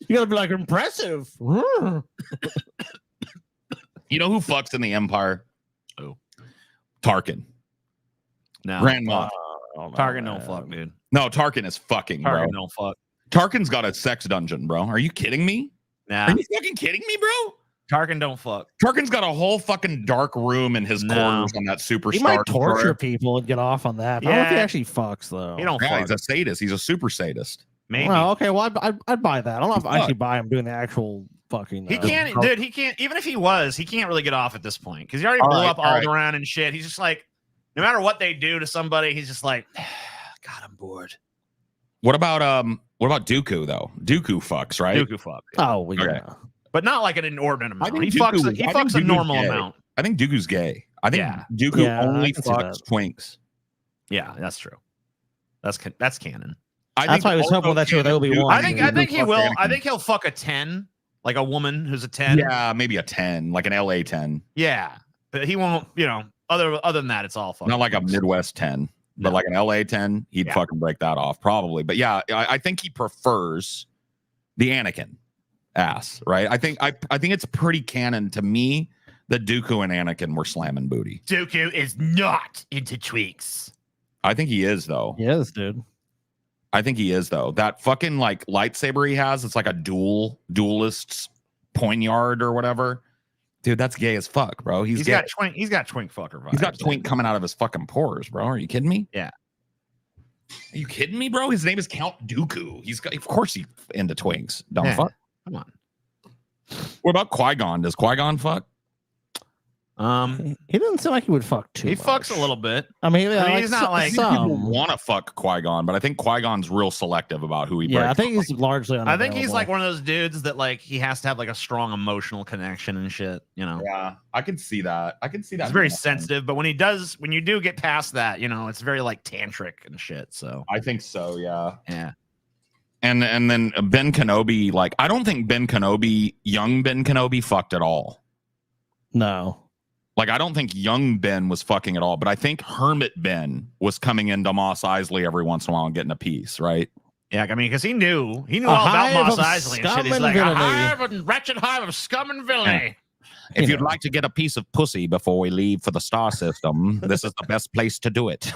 You gotta be like impressive. Hmm. You know who fucks in the Empire? Who? Tarkin. No. Grand Moff. Tarkin don't fuck, dude. No, Tarkin is fucking, bro. Tarkin don't fuck. Tarkin's got a sex dungeon, bro. Are you kidding me? Nah. Are you fucking kidding me, bro? Tarkin don't fuck. Tarkin's got a whole fucking dark room in his No. quarters on that superstar. He might torture destroyer. people and get off on that. But I don't know if he Yeah. actually fucks though. He don't Yeah, fuck. he's a sadist. He's a super sadist. Maybe. Well, okay. Well, I'd buy that. I don't know if I Fuck. actually buy him doing the actual fucking. He can't, dude. He can't. Even if he was, he can't really get off at this point because he already All blew right, up all right. Alderaan and shit. He's just like, no matter what they do to somebody, he's just like, God, I'm bored. What about Dooku though? Dooku fucks, right? Dooku fuck, Oh, well, Okay. yeah. but not like an inordinate amount. think He Dooku fucks. was- He I think fucks a Dooku's normal gay. amount. I think Dooku's gay. I think Yeah. Dooku Yeah, only I can see fucks twinks. Yeah, that's true. That's canon. That's why I was hoping that you with Obi-Wan. I think he will. I think he'll fuck a 10, like a woman who's a 10. Yeah, maybe a 10, like an LA 10. Yeah, but he won't. You know, other than that, it's all fucking. Not like a Midwest 10, but No. like an LA 10, he'd Yeah. fucking break that off probably. But yeah, I think he prefers the Anakin ass, right? I think it's pretty canon to me that Dooku and Anakin were slamming booty. Dooku is not into tweaks. I think he is though. Yes, dude. I think he is though. That fucking like lightsaber he has, it's like a duelist's poignard or whatever. Dude, that's gay as fuck, bro. He's got twink. He's got twink fucker vibes. He's got twink coming out of his fucking pores, bro. Are you kidding me? Yeah. Are you kidding me, bro? His name is Count Dooku. He's got, of course, he's into twinks. Don't fuck. Come on. What about Qui-Gon? Does Qui-Gon fuck? He doesn't seem like he would fuck too. He much. fucks a little bit. I mean, he's not like people want to fuck Qui-Gon, but I think Qui-Gon's real selective about who he. Yeah, I think he's largely. I think he's like one of those dudes that like he has to have like a strong emotional connection and shit. You know. Yeah, I can see that. He's very sensitive, but when you do get past that, you know, it's very like tantric and shit. So I think so. Yeah. Yeah. And then Ben Kenobi, like I don't think young Ben Kenobi fucked at all. No. Like, I don't think young Ben was fucking at all, but I think Hermit Ben was coming into Mos Eisley every once in a while and getting a piece, right? Yeah, I mean, because he knew all about Mos Eisley and shit. He's like, a hive and wretched hive of scum and villainy. Yeah. If you'd like to get a piece of pussy before we leave for the star system, this is the best place to do it.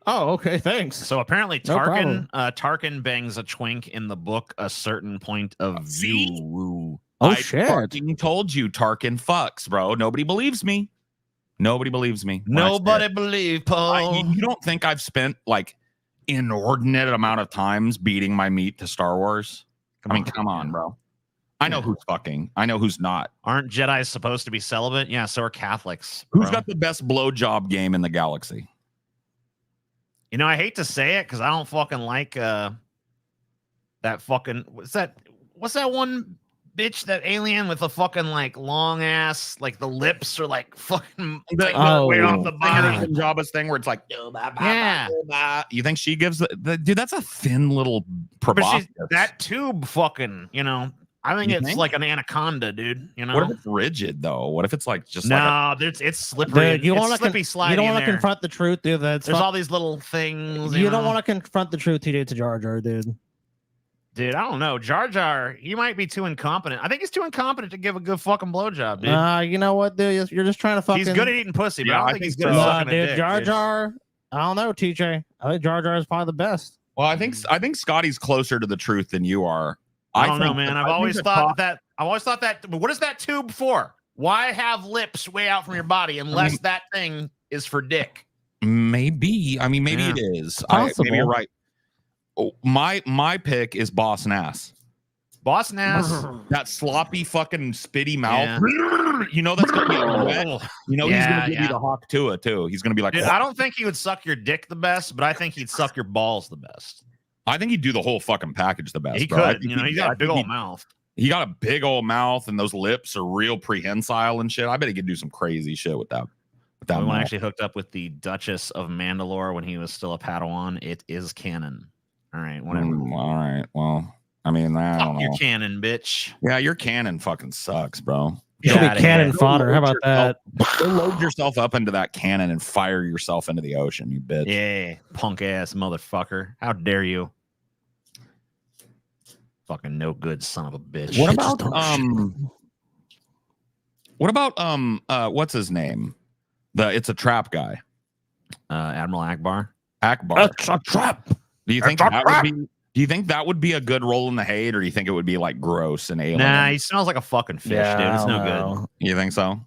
Oh, okay, thanks. So apparently Tarkin bangs a twink in the book A Certain Point of View. Oh, I shit. fucking told you Tarkin fucks, bro. Nobody believes me. Nobody believes me. Nobody believe Paul. You don't think I've spent like inordinate amount of times beating my meat to Star Wars? Come on, bro. I know who's fucking. I know who's not. Aren't Jedi supposed to be celibate? Yeah, so are Catholics. Bro. Who's got the best blowjob game in the galaxy? You know, I hate to say it because I don't fucking like that fucking what's that one bitch, that alien with the fucking like long ass, like the lips are like fucking way off the body. Jabba's thing where it's like, yeah. You think she gives the dude? That's a thin little proboscis. That tube fucking, you know. I think it's like an anaconda, dude. You know. What if it's rigid though? What if it's like just it's slippery. Dude, you want to slippy slidey. You don't want to confront the truth, dude. There's all these little things. You don't want to confront the truth. TJ to Jar Jar, dude. Dude, I don't know. Jar Jar, he might be too incompetent. I think he's too incompetent to give a good fucking blowjob, dude. You know what, dude? You're just trying to fucking. He's good at eating pussy, but Yeah, I don't think he's good at sucking a dick. Jar Jar. I don't know, TJ. I think Jar Jar is probably the best. Well, I think Scotty's closer to the truth than you are. I don't know, man. I've always thought that. But what is that tube for? Why have lips way out from your body unless that thing is for dick? Maybe. I mean, maybe it is. Maybe you're right. Oh, my pick is Boss Nass. Boss Nass, that sloppy fucking spitty mouth. Yeah. You know that's gonna be wet. You know he's gonna give you the Hawk Tua too. He's gonna be like, dude, I don't think he would suck your dick the best, but I think he'd suck your balls the best. I think he'd do the whole fucking package the best. He bro. could. You know, he's got a big old mouth. He got a big old mouth, and those lips are real prehensile and shit. I bet he could do some crazy shit with that. We actually hooked up with the Duchess of Mandalore when he was still a Padawan. It is canon. All right, whatever. All right. Well, I mean, I don't know. Your canon, bitch. Yeah, your canon fucking sucks, bro. You'll be cannon fodder. How about that? Go load yourself up into that cannon and fire yourself into the ocean, you bitch. Yeah, punk ass motherfucker. How dare you? Fucking no good son of a bitch. What about what's his name? It's a trap guy. Admiral Akbar. It's a trap. Do you think that would be a good roll in the hate, or do you think it would be like gross and alien? Nah, he smells like a fucking fish, dude. It's no good. You think so?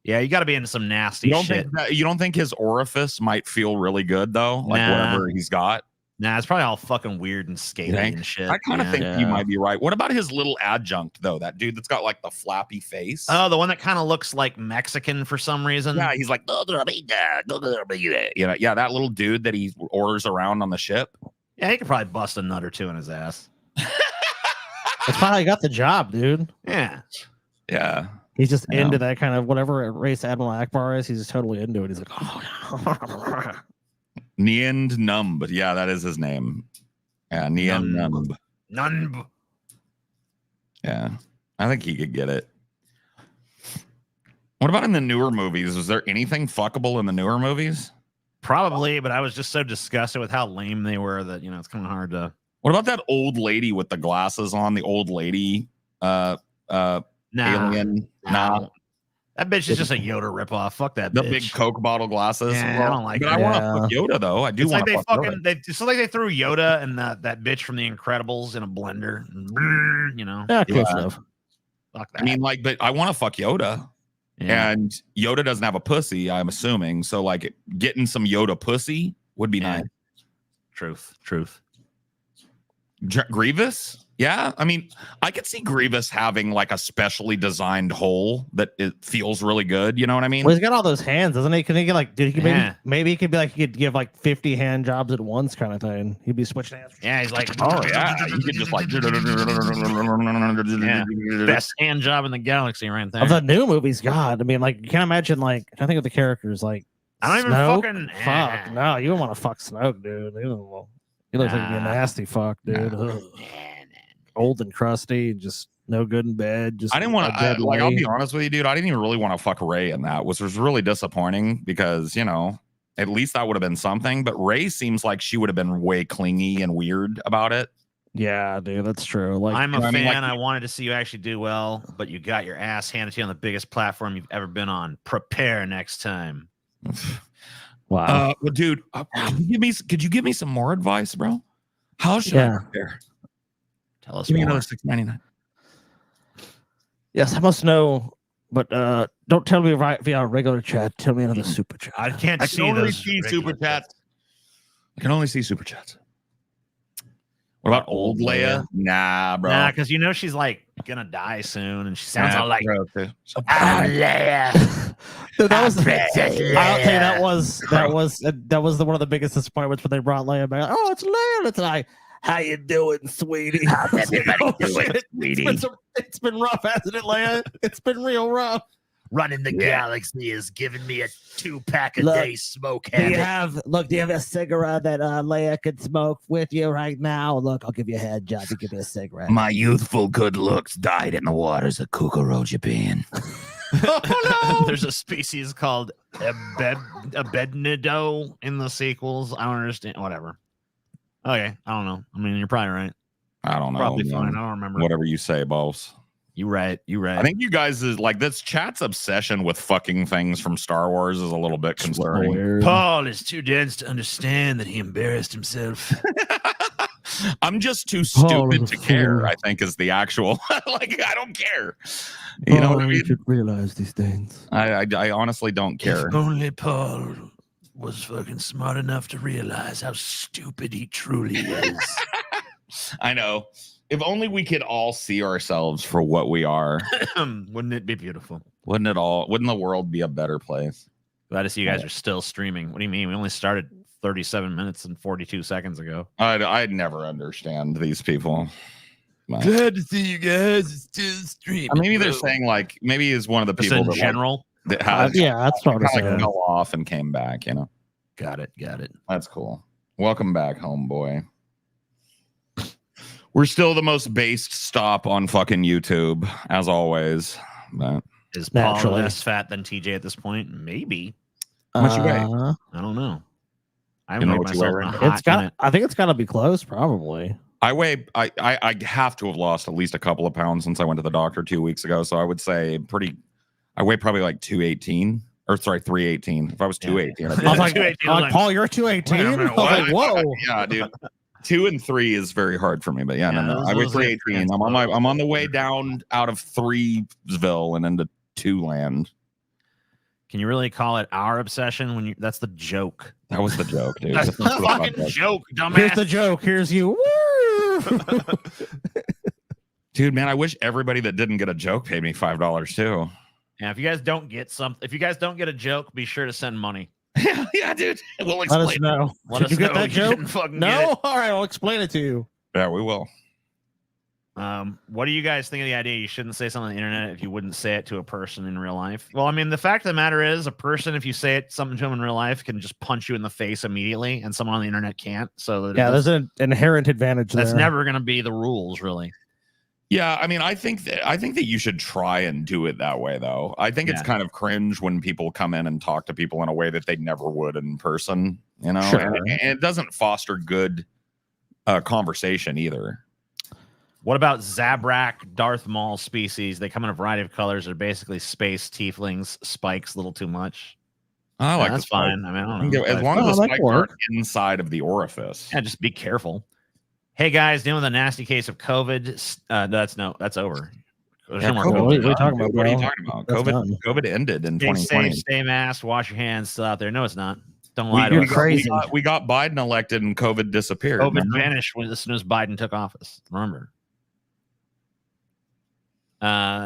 Yeah, you got to be into some nasty shit. You don't think his orifice might feel really good though? Like whatever he's got? Nah, it's probably all fucking weird and scaly and shit. I kind of think you might be right. What about his little adjunct though? That dude that's got like the flappy face. Oh, the one that kind of looks like Mexican for some reason. Yeah, he's like, yeah, that little dude that he orders around on the ship. Yeah, he could probably bust a nut or two in his ass. That's probably got the job, dude. Yeah. Yeah. He's just into that kind of whatever race Admiral Akbar is. He's just totally into it. He's like, oh. Niend Numb. Yeah, that is his name. Yeah, Niend Numb. Numb. Yeah, I think he could get it. What about in the newer movies? Was there anything fuckable in the newer movies? Probably, but I was just so disgusted with how lame they were that, you know, it's kind of hard to. What about that old lady with the glasses on? The old lady alien? Nah. That bitch is just a Yoda ripoff. Fuck that The bitch. big Coke bottle glasses. Yeah, I don't like But that. I want to fuck Yoda though. I do It's want like to they fuck fucking. Yoda. It's like they threw Yoda and that bitch from The Incredibles in a blender. You know. Yeah, close Yeah. enough. Fuck that. I mean, like, but I want to fuck Yoda. yeah. And Yoda doesn't have a pussy, I'm assuming. So, like, getting some Yoda pussy would be nice. Truth. Grievous? Yeah. I mean, I could see Grievous having like a specially designed hole that it feels really good. You know what I mean? Well, he's got all those hands, doesn't he? Can he get like, dude, he could Yeah. maybe he could be like, he could give like 50 hand jobs at once kind of thing. He'd be switching hands. Yeah, he's like, Oh, yeah. You could just like. best hand job in the galaxy right there. Of the new movies, God, I mean, like, you can't imagine, like, I think of the characters, like, I don't even Snoke? fucking Fuck, no, you don't want to fuck Snoke, dude. He looks like he'd be a Nah. nasty fuck, dude. Ugh. Old and crusty, just no good in bed. Just I didn't want a to, dead like, I'll lay. be honest with you, dude. I didn't even really want to fuck Ray in that, which was really disappointing because, you know, at least that would have been something. But Ray seems like she would have been way clingy and weird about it. Yeah, dude, that's true. Like, I'm a you know what I fan. mean? Like- I wanted to see you actually do well, but you got your ass handed to you on the biggest platform you've ever been on. Prepare next time. wow. Well, dude, could you give me some more advice, bro? How should I Yeah. prepare? Tell us Give me more. another $6.99. Yes, I must know, but don't tell me via regular chat. Tell me another super chat. I can't I see can only those see regular super chats. I can only see super chats. What about old Leia? Nah, bro. Nah, because you know she's like gonna die soon, and she sounds Nah, all like, bro, "Oh, Leia." Dude, that was Princess I'll tell you that Leia. was one of the biggest disappointments when they brought Leia back. Oh, it's Leia. It's like, how you doing, sweetie? How's everybody Oh, doing, shit. sweetie? It's been rough, hasn't it, Leia? It's been real rough. Running the galaxy is giving me a 2-pack a Look, day smoke Do you habit. have a cigarette that Leia could smoke with you right now? Look, I'll give you a head job. You give me a cigarette. My youthful good looks died in the waters of Kukuro, Japan. Oh, no. There's a species called Abednido in the sequels. I don't understand. Whatever. Okay, I don't know. I mean, you're probably right. I don't know. Probably man. fine. I don't remember. Whatever you say, boss. You right. I think you guys is like this chat's obsession with fucking things from Star Wars is a little bit concerning. Weird. Paul is too dense to understand that he embarrassed himself. I'm just too Paul stupid is to a care. fool. I think is the actual like I don't care. You know what I mean? should realize these things. I honestly don't care. If only Paul was fucking smart enough to realize how stupid he truly is. I know. If only we could all see ourselves for what we are. Wouldn't it be beautiful? Wouldn't the world be a better place? Glad to see you guys are still streaming. What do you mean? We only started 37 minutes and 42 seconds ago. I'd never understand these people. But- Glad to see you guys still streaming. maybe they're saying like maybe he's one of the just people in that, like, general. that has Yeah, that's what I was kind of saying. fell off and came back, you know. Got it. That's cool. Welcome back, homeboy. We're still the most based stop on fucking YouTube, as always. But Is Paul Naturally. less fat than TJ at this point? Maybe. How much you weigh? I don't know. I You know haven't weighed what you weigh myself in a right hot It's got. minute. I think it's got to be close, probably. I weigh I have to have lost at least a couple of pounds since I went to the doctor 2 weeks ago. So I would say I weigh probably like 218 or sorry, 318. If I was 218, I'd be I was like, like, 218, like, Paul, you're 218. wait a I was minute, like, whoa. yeah, dude. 2 and 3 is very hard for me, but yeah, Yeah, no. those- I weigh those are 318. I'm on the way down out of 3'sville and into 2 land. Can you really call it our obsession when that's the joke? That was the joke, dude. That's the fucking joke, dumbass. Here's the joke. Here's you. Woo! Dude, man, I wish everybody that didn't get a joke paid me $5 too. Yeah, if you guys don't get a joke, be sure to send money. Yeah, dude. We'll Let us explain. know. Let Did us you get know that you joke? didn't fucking get No? All right, I'll explain it to you. Yeah, we will. What do you guys think of the idea you shouldn't say something on the internet if you wouldn't say it to a person in real life? Well, I mean, the fact of the matter is a person, if you say something to them in real life, can just punch you in the face immediately, and someone on the internet can't. So Yeah, there's an inherent advantage that's there. never going to be the rules, really. Yeah, I mean, I think that you should try and do it that way, though. I think it's Yeah. kind of cringe when people come in and talk to people in a way that they never would in person, you know. Sure. And it doesn't foster good conversation either. What about Zabrak, Darth Maul species? They come in a variety of colors. They're basically space tieflings. Spikes a little too much. I like that's fine. I mean, I don't know. as long as the spikes aren't inside of the orifice. Yeah, just be careful. Hey guys, dealing with a nasty case of COVID. That's over. There's no more COVID. What are you talking about? What are you talking about? COVID ended in 2020. Stay safe, stay masked, wash your hands. Still out there. No, it's not. Don't lie to us. Crazy. We got Biden elected and COVID disappeared. COVID vanished as soon as Biden took office. Remember.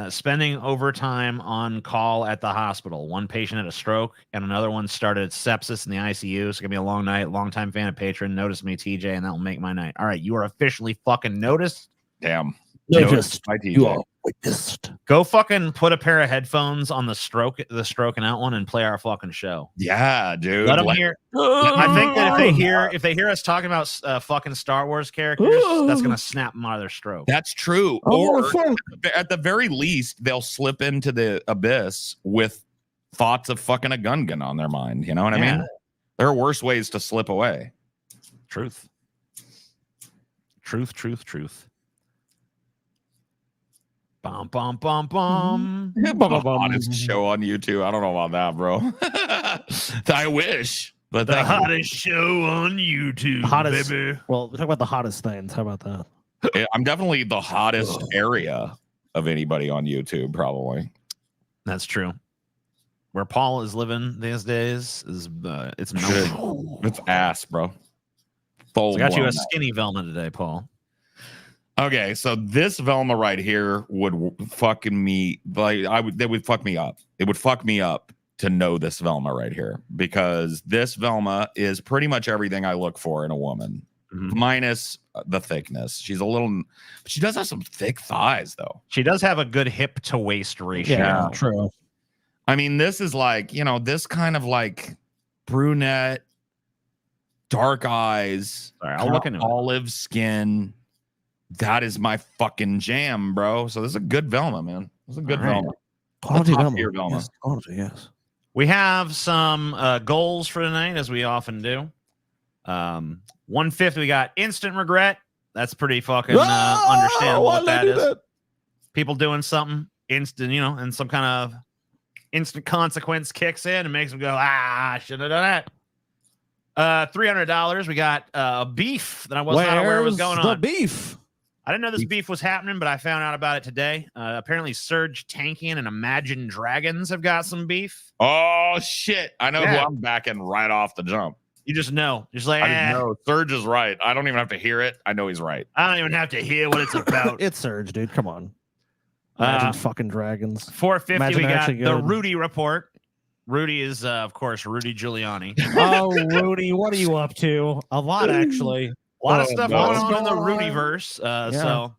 Spending overtime on call at the hospital. One patient had a stroke and another one started sepsis in the ICU. It's gonna be a long night. Long-time fan and patron. Notice me, TJ, and that will make my night. All right, you are officially fucking noticed. Damn. Noticed. You are witnessed. Go fucking put a pair of headphones on the stroking out one and play our fucking show. Yeah, dude. Let them hear. I think that if they hear us talking about fucking Star Wars characters, that's gonna snap them out of their stroke. That's true. Or at the very least, they'll slip into the abyss with thoughts of fucking a gun on their mind. You know what I mean? There are worse ways to slip away. Truth. Bum, bum, bum, bum. The hottest show on YouTube. I don't know about that, bro. I wish. But the hottest show on YouTube, baby. Well, talk about the hottest things. How about that? I'm definitely the hottest area of anybody on YouTube, probably. That's true. Where Paul is living these days is it's melting. It's ass, bro. So I got you a skinny Velma today, Paul. Okay, so this Velma right here would fucking me that would fuck me up. It would fuck me up to know this Velma right here, because this Velma is pretty much everything I look for in a woman, minus the thickness. She does have some thick thighs though. She does have a good hip to waist ratio. Yeah, true. I mean, this is like, this kind of like brunette, dark eyes, I'll look into olive skin. That is my fucking jam, bro. So this is a good Velma, man. This is a good Velma. Quality Velma. Yes. Quality, yes. We have some goals for tonight, as we often do. 1/5, we got instant regret. That's pretty fucking understandable what that is. People doing something instant, and some kind of instant consequence kicks in and makes them go, I should have done that. $300. We got beef that I was not aware was going on. The beef. I didn't know this beef was happening, but I found out about it today. Apparently, Surge Tankian and Imagine Dragons have got some beef. Oh, shit. I know who I'm backing right off the jump. You just know. Just like, I know. Surge is right. I don't even have to hear it. I know he's right. I don't even have to hear what it's about. It's Surge, dude. Come on. Imagine fucking Dragons. $450, we got the Rudy report. Rudy is, of course, Rudy Giuliani. Oh, Rudy, what are you up to? A lot, actually. A lot of stuff going on in the Rudyverse. So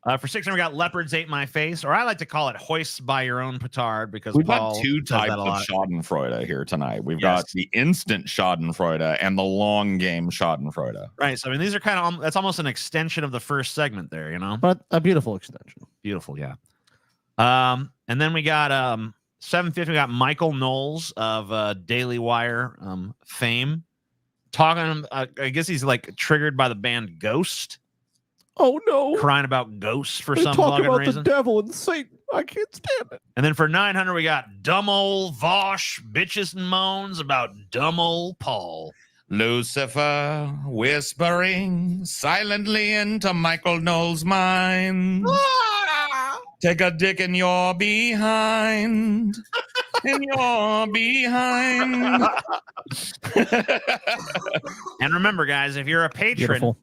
for $600, we got Leopards Ate My Face, or I like to call it Hoists by Your Own Petard, because we've got two types of Schadenfreude here tonight. We've got the instant Schadenfreude and the long game Schadenfreude. Right. So I mean, these are kind of that's almost an extension of the first segment there, But a beautiful extension. Beautiful, yeah. And then we got $750. We got Michael Knowles of Daily Wire fame. Talking, I guess he's like triggered by the band Ghost. Oh no! Crying about ghosts for some fucking reason. The devil and Satan. I can't stand it. And then for $900, we got dumb old Vosh bitches and moans about dumb old Paul. Lucifer whispering silently into Michael Knowles' mind. Take a dick in your behind. In your behind. And remember, guys, if you're a patron,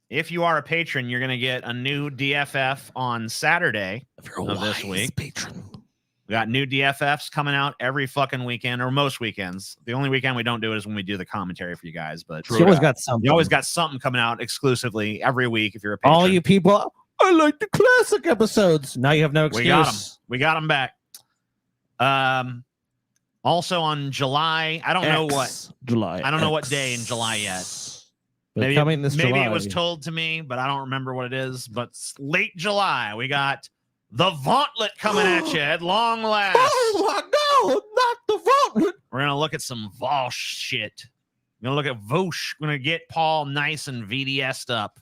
you're going to get a new DFF on Saturday of this week. Patron. We got new DFFs coming out every fucking weekend, or most weekends. The only weekend we don't do it is when we do the commentary for you guys. But you always got something. You always got something coming out exclusively every week if you're a patron. All you people, I like the classic episodes. Now you have no excuse. We got them back. Also on July, I don't know what day in July yet. Maybe it was told to me, but I don't remember what it is. But late July, we got the Vauntlet coming at you at long last. Oh no, not the Vauntlet. We're gonna look at some Vosh shit. We're gonna look at Vosh. We're gonna get Paul nice and VDS'd up.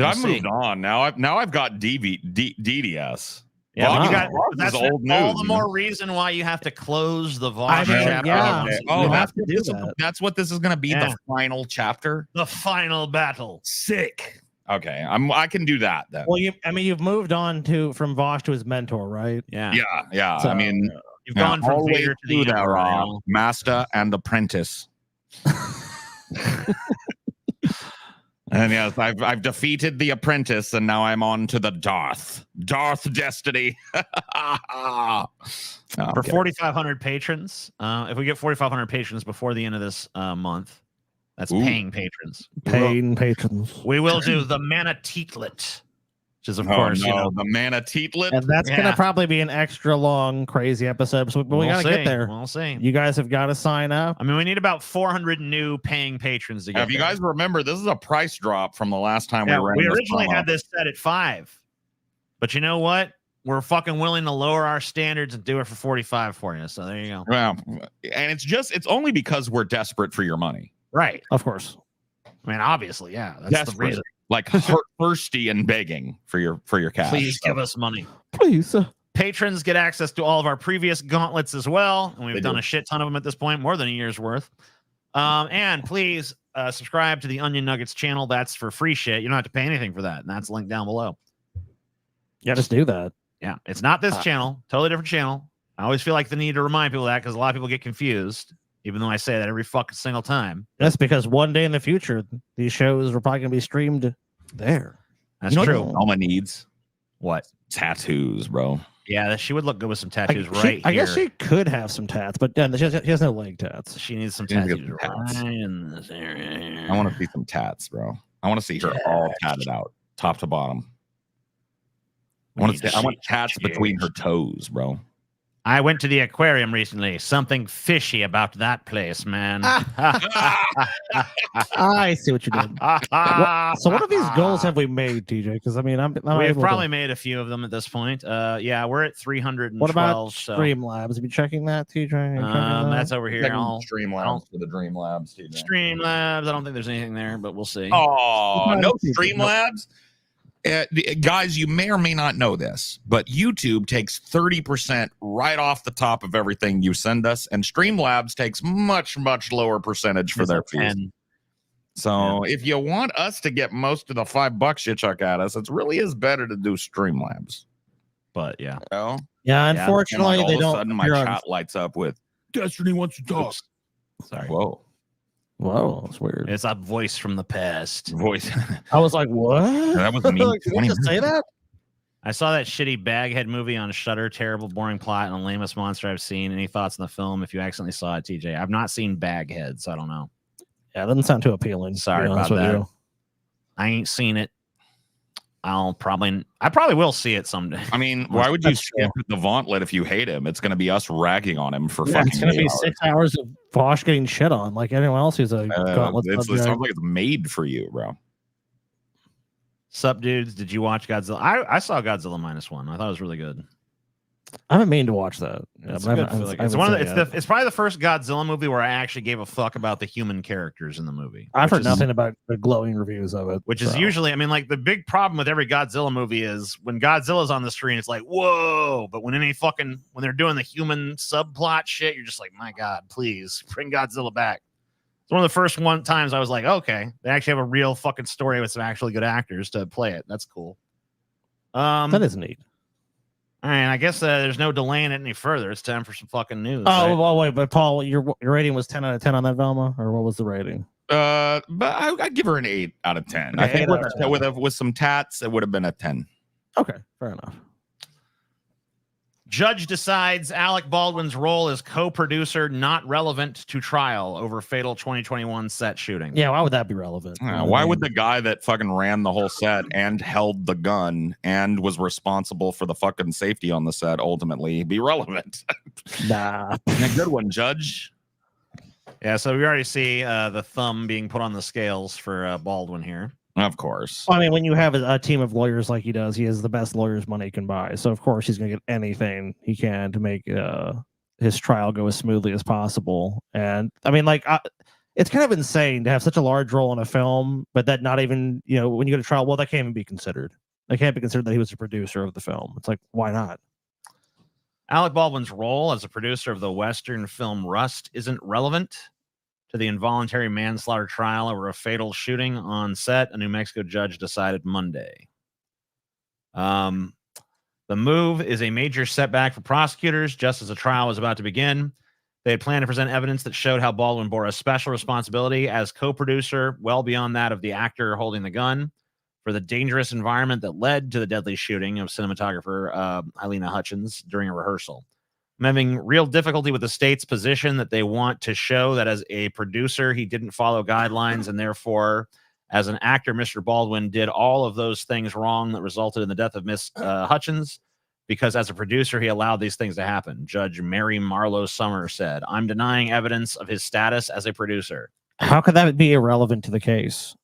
Dude, We'll I've see. moved on. Now I've got DDS. Yeah, Vosh- but you got Vosh is that's old all news, the man. more reason why you have to close the I Vosh mean, chapter. yeah. once Oh, You you have to do this that. that's what this is going to be. Yeah. The final chapter. the final battle. Sick. Okay, I can do that then. Well, you've moved on from Vosh to his mentor, right? Yeah, Yeah. So, I mean, you've gone from all the way Vader to the through there, Emperor. You know? master and apprentice. And yes, I've defeated the apprentice, and now I'm on to the Darth Destiny. For 4,500 patrons, if we get 4,500 patrons before the end of this month, that's Ooh. paying patrons. Paying patrons. We will do the Mana Teatlet, which is of course, you know, the Mana Teatlet. And that's Yeah. gonna probably be an extra long, crazy episode. So, but we gotta get there. We'll see. You guys have got to sign up. I mean, we need about 400 new paying patrons to get. If you there. guys remember, this is a price drop from the last time Yeah, we ran. we this originally promo. had this set at 5, but you know what? We're fucking willing to lower our standards and do it for 45 for you. So there you go. Well, and it's only because we're desperate for your money. Right. Of course. I mean, obviously, yeah. That's the Desperate. reason. Like thirsty and begging for your cash. Please So, give us money. Please. Patrons get access to all of our previous gauntlets as well, and we've They done do. a shit ton of them at this point, more than a year's worth. And please subscribe to the Onion Nuggets channel. That's for free shit. You don't have to pay anything for that, and that's linked down below. Yeah, just do that. Yeah, it's not this channel, totally different channel. I always feel like the need to remind people of that because a lot of people get confused, even though I say that every fucking single time. That's because one day in the future, these shows are probably gonna be streamed there. That's You know true. what? Alma needs What? tattoos, bro. Yeah, she would look good with some tattoos I right I here. guess she could have some tats, but she has no leg tats. She needs some She needs to tattoos get some tats. right in this area. I want to see some tats, bro. I want to see her all tatted out, top to bottom. I want tats between her toes, bro. I went to the aquarium recently. Something fishy about that place, man. I see what you did. So what of these goals have we made, TJ? Because I mean, I'm We've able probably to, made a few of them at this point. Yeah, we're at 312. What about so, Streamlabs? Have you checking that, TJ? Are you checking that? that's over here. I'll Streamlabs for the Dreamlabs. Streamlabs. I don't think there's anything there, but we'll see. Oh, no Nope. Streamlabs. Guys, you may or may not know this, but YouTube takes 30% right off the top of everything you send us, and Streamlabs takes much lower percentage for It's their a fees. 10. So if you want us to get most of the $5 you chuck at us, it really is better to do Streamlabs. But yeah, Well, Yeah, Yeah, unfortunately, all they of a don't. sudden my appear on- chat lights up with Destiny wants to talk. sorry. Whoa, Whoa, that's weird. It's a voice from the past. voice. I was like, what? That was me. Did you 20 just say that? I saw that shitty Baghead movie on Shudder. Terrible, boring plot, and the lamest monster I've seen. Any thoughts on the film? If you accidentally saw it, TJ, I've not seen Baghead, so I don't know. Yeah, it doesn't sound too appealing. to Sorry be honest about with that. you. I ain't seen it. I probably will see it someday. I mean, why would you That's true. skip the Vauntlet if you hate him? It's going to be us ragging on him for Yeah, fucking. it's gonna 8 be hours. 6 hours of Bosch getting shit on, like anyone else who's a gauntlet It subject. sounds like it's made for you, bro. Sup, dudes? Did you watch Godzilla? I saw Godzilla -1. I thought it was really good. I haven't meaned to watch that. Yeah, It's but I good haven't- flick. I It's haven't one of seen the, it yet. it's probably the first Godzilla movie where I actually gave a fuck about the human characters in the movie. I've which heard is- nothing about the glowing reviews of it. Which is so. usually, I mean, like the big problem with every Godzilla movie is when Godzilla's on the screen, it's like, whoa. But when when they're doing the human subplot shit, you're just like, my God, please bring Godzilla back. It's one of the first times I was like, okay, they actually have a real fucking story with some actually good actors to play it. That's cool. That is neat. All right, I guess there's no delaying it any further. It's time for some fucking news. Oh, right? well, wait, but Paul, your rating was 10 out of 10 on that Velma, or what was the rating? But I'd give her an 8 out of 10. I Okay, think 8 out of 10. with some tats, it would have been a 10. Okay, fair enough. Judge decides Alec Baldwin's role as co-producer not relevant to trial over fatal 2021 set shooting. Yeah, why would that be relevant? Why would the guy that fucking ran the whole set and held the gun and was responsible for the fucking safety on the set ultimately be relevant? Nah. Good one, Judge. Yeah, so we already see the thumb being put on the scales for Baldwin here. Of course. Well, I mean, when you have a team of lawyers like he does, he has the best lawyers money can buy. So, of course, he's going to get anything he can to make his trial go as smoothly as possible. And, I mean, like, it's kind of insane to have such a large role in a film, but that not even, you know, when you go to trial, well, that can't even be considered. That can't be considered that he was a producer of the film. It's like, why not? Alec Baldwin's role as a producer of the Western film Rust isn't relevant to the involuntary manslaughter trial over a fatal shooting on set, a New Mexico judge decided Monday. The move is a major setback for prosecutors. Just as the trial was about to begin, they had planned to present evidence that showed how Baldwin bore a special responsibility as co-producer, well beyond that of the actor holding the gun, for the dangerous environment that led to the deadly shooting of cinematographer Halyna Hutchins during a rehearsal. I'm having real difficulty with the state's position that they want to show that as a producer, he didn't follow guidelines, and therefore, as an actor, Mr. Baldwin did all of those things wrong that resulted in the death of Miss Hutchins, because as a producer, he allowed these things to happen. Judge Mary Marlowe Summer said, I'm denying evidence of his status as a producer. How could that be irrelevant to the case?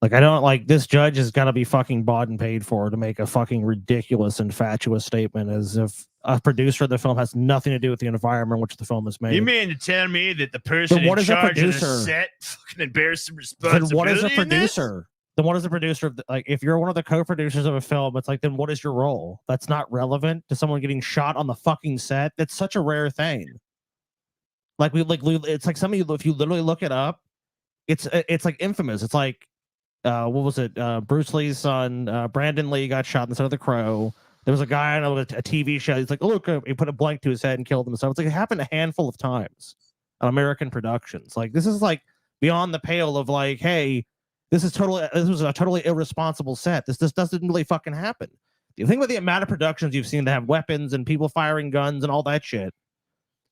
Like, I don't like this judge is gonna be fucking bought and paid for to make a fucking ridiculous and fatuous statement as if a producer of the film has nothing to do with the environment in which the film is made. You mean to tell me that the person in charge of the set fucking bears some responsibility? Then what is a producer? Then what is a producer of like if you're one of the co-producers of a film, it's like then what is your role? That's not relevant to someone getting shot on the fucking set. That's such a rare thing. Like it's like some of you, if you literally look it up, it's like infamous. It's like what was it? Bruce Lee's son, Brandon Lee, got shot in the set of The Crow. There was a guy on a TV show. He's like, oh, look, he put a blank to his head and killed himself. It's like it happened a handful of times on American productions. Like this is like beyond the pale of like, hey, this was a totally irresponsible set. This doesn't really fucking happen. You think about the amount of productions you've seen that have weapons and people firing guns and all that shit.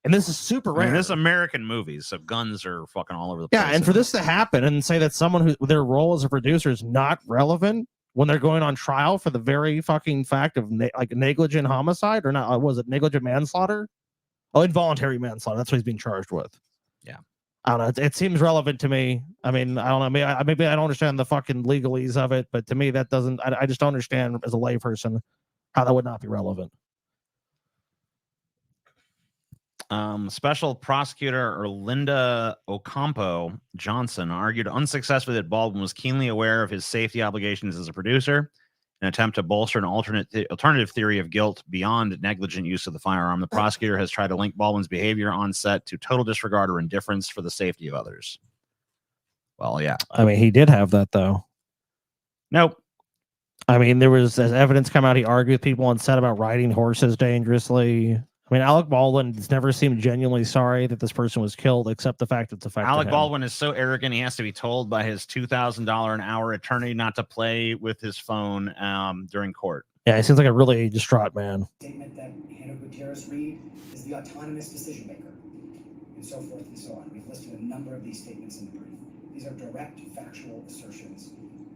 And this is super rare. I mean, this is American movies, so guns are fucking all over the place. Yeah, and for this to happen and say that someone who their role as a producer is not relevant when they're going on trial for the very fucking fact of like negligent homicide or not, was it negligent manslaughter? Oh, involuntary manslaughter. That's what he's being charged with. Yeah. I don't know. It seems relevant to me. I mean, I don't know. Maybe I don't understand the fucking legalese of it, but to me, that doesn't. I just don't understand as a layperson how that would not be relevant. Special prosecutor Erlinda Ocampo Johnson argued unsuccessfully that Baldwin was keenly aware of his safety obligations as a producer, an attempt to bolster an alternative theory of guilt beyond negligent use of the firearm. The prosecutor has tried to link Baldwin's behavior on set to total disregard or indifference for the safety of others. Well, yeah. I mean, he did have that, though. Nope. I mean, there was, as evidence come out, he argued with people on set about riding horses dangerously. I mean, Alec Baldwin has never seemed genuinely sorry that this person was killed, except the fact it's affected Alec him. Baldwin is so arrogant, he has to be told by his $2,000 an hour attorney not to play with his phone during court. Yeah, he seems like a really distraught man. Statement that Hannah Gutierrez Reed is the autonomous decision maker, and so forth and so on. We've listed a number of these statements in the brief. These are direct factual assertions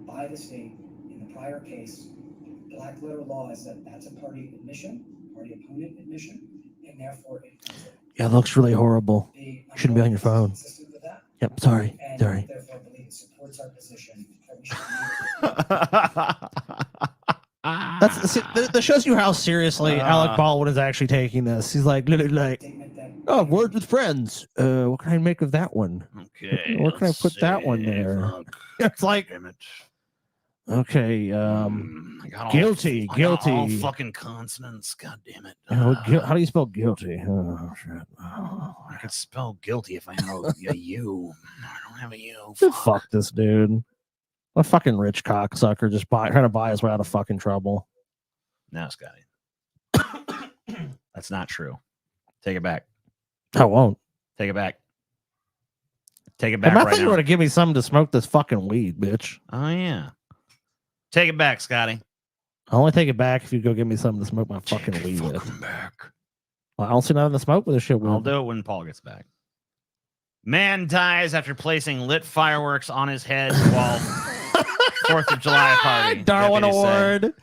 by the state in the prior case. Black letter law is that that's a party admission, party opponent admission. And therefore, yeah, it looks really horrible. Shouldn't be on your phone. Yep, sorry. And sorry. therefore, I believe it supports our position that we should that shows you how seriously Alec Baldwin is actually taking this. He's like, literally like, oh, words with friends. What can I make of that one? Okay. Where can I put that one there? It's like, okay, guilty. All fucking consonants. God damn it. How do you spell guilty? Oh shit. I could spell guilty if I had a U. I don't have a U. Fuck this dude. A fucking rich cocksucker just trying to buy his way out of fucking trouble. No, Scotty. That's not true. Take it back. I won't. Take it back. Take it back. I thought you were gonna give me something to smoke this fucking weed, bitch. Oh yeah. Take it back, Scotty. I'll only take it back if you go give me something to smoke my fucking weed with. Back. Well, I don't see nothing to smoke with this shit. I'll do it when Paul gets back. Man dies after placing lit fireworks on his head while 4th of July party. Darwin Award.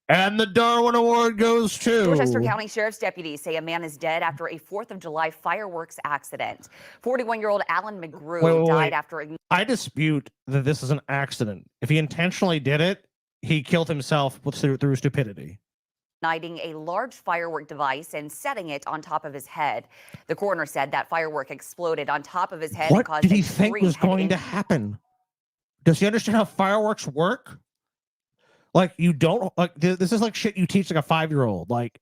And the Darwin Award goes to... Dorchester County Sheriff's deputies say a man is dead after a 4th of July fireworks accident. 41-year-old Alan McGrew died after... I dispute that this is an accident. If he intentionally did it, he killed himself through stupidity. igniting a large firework device and setting it on top of his head. The coroner said that firework exploded on top of his head and What caused did he think was extreme head going to happen? Does he understand how fireworks work? Like, you don't, like, this is like shit you teach like a 5-year-old. Like,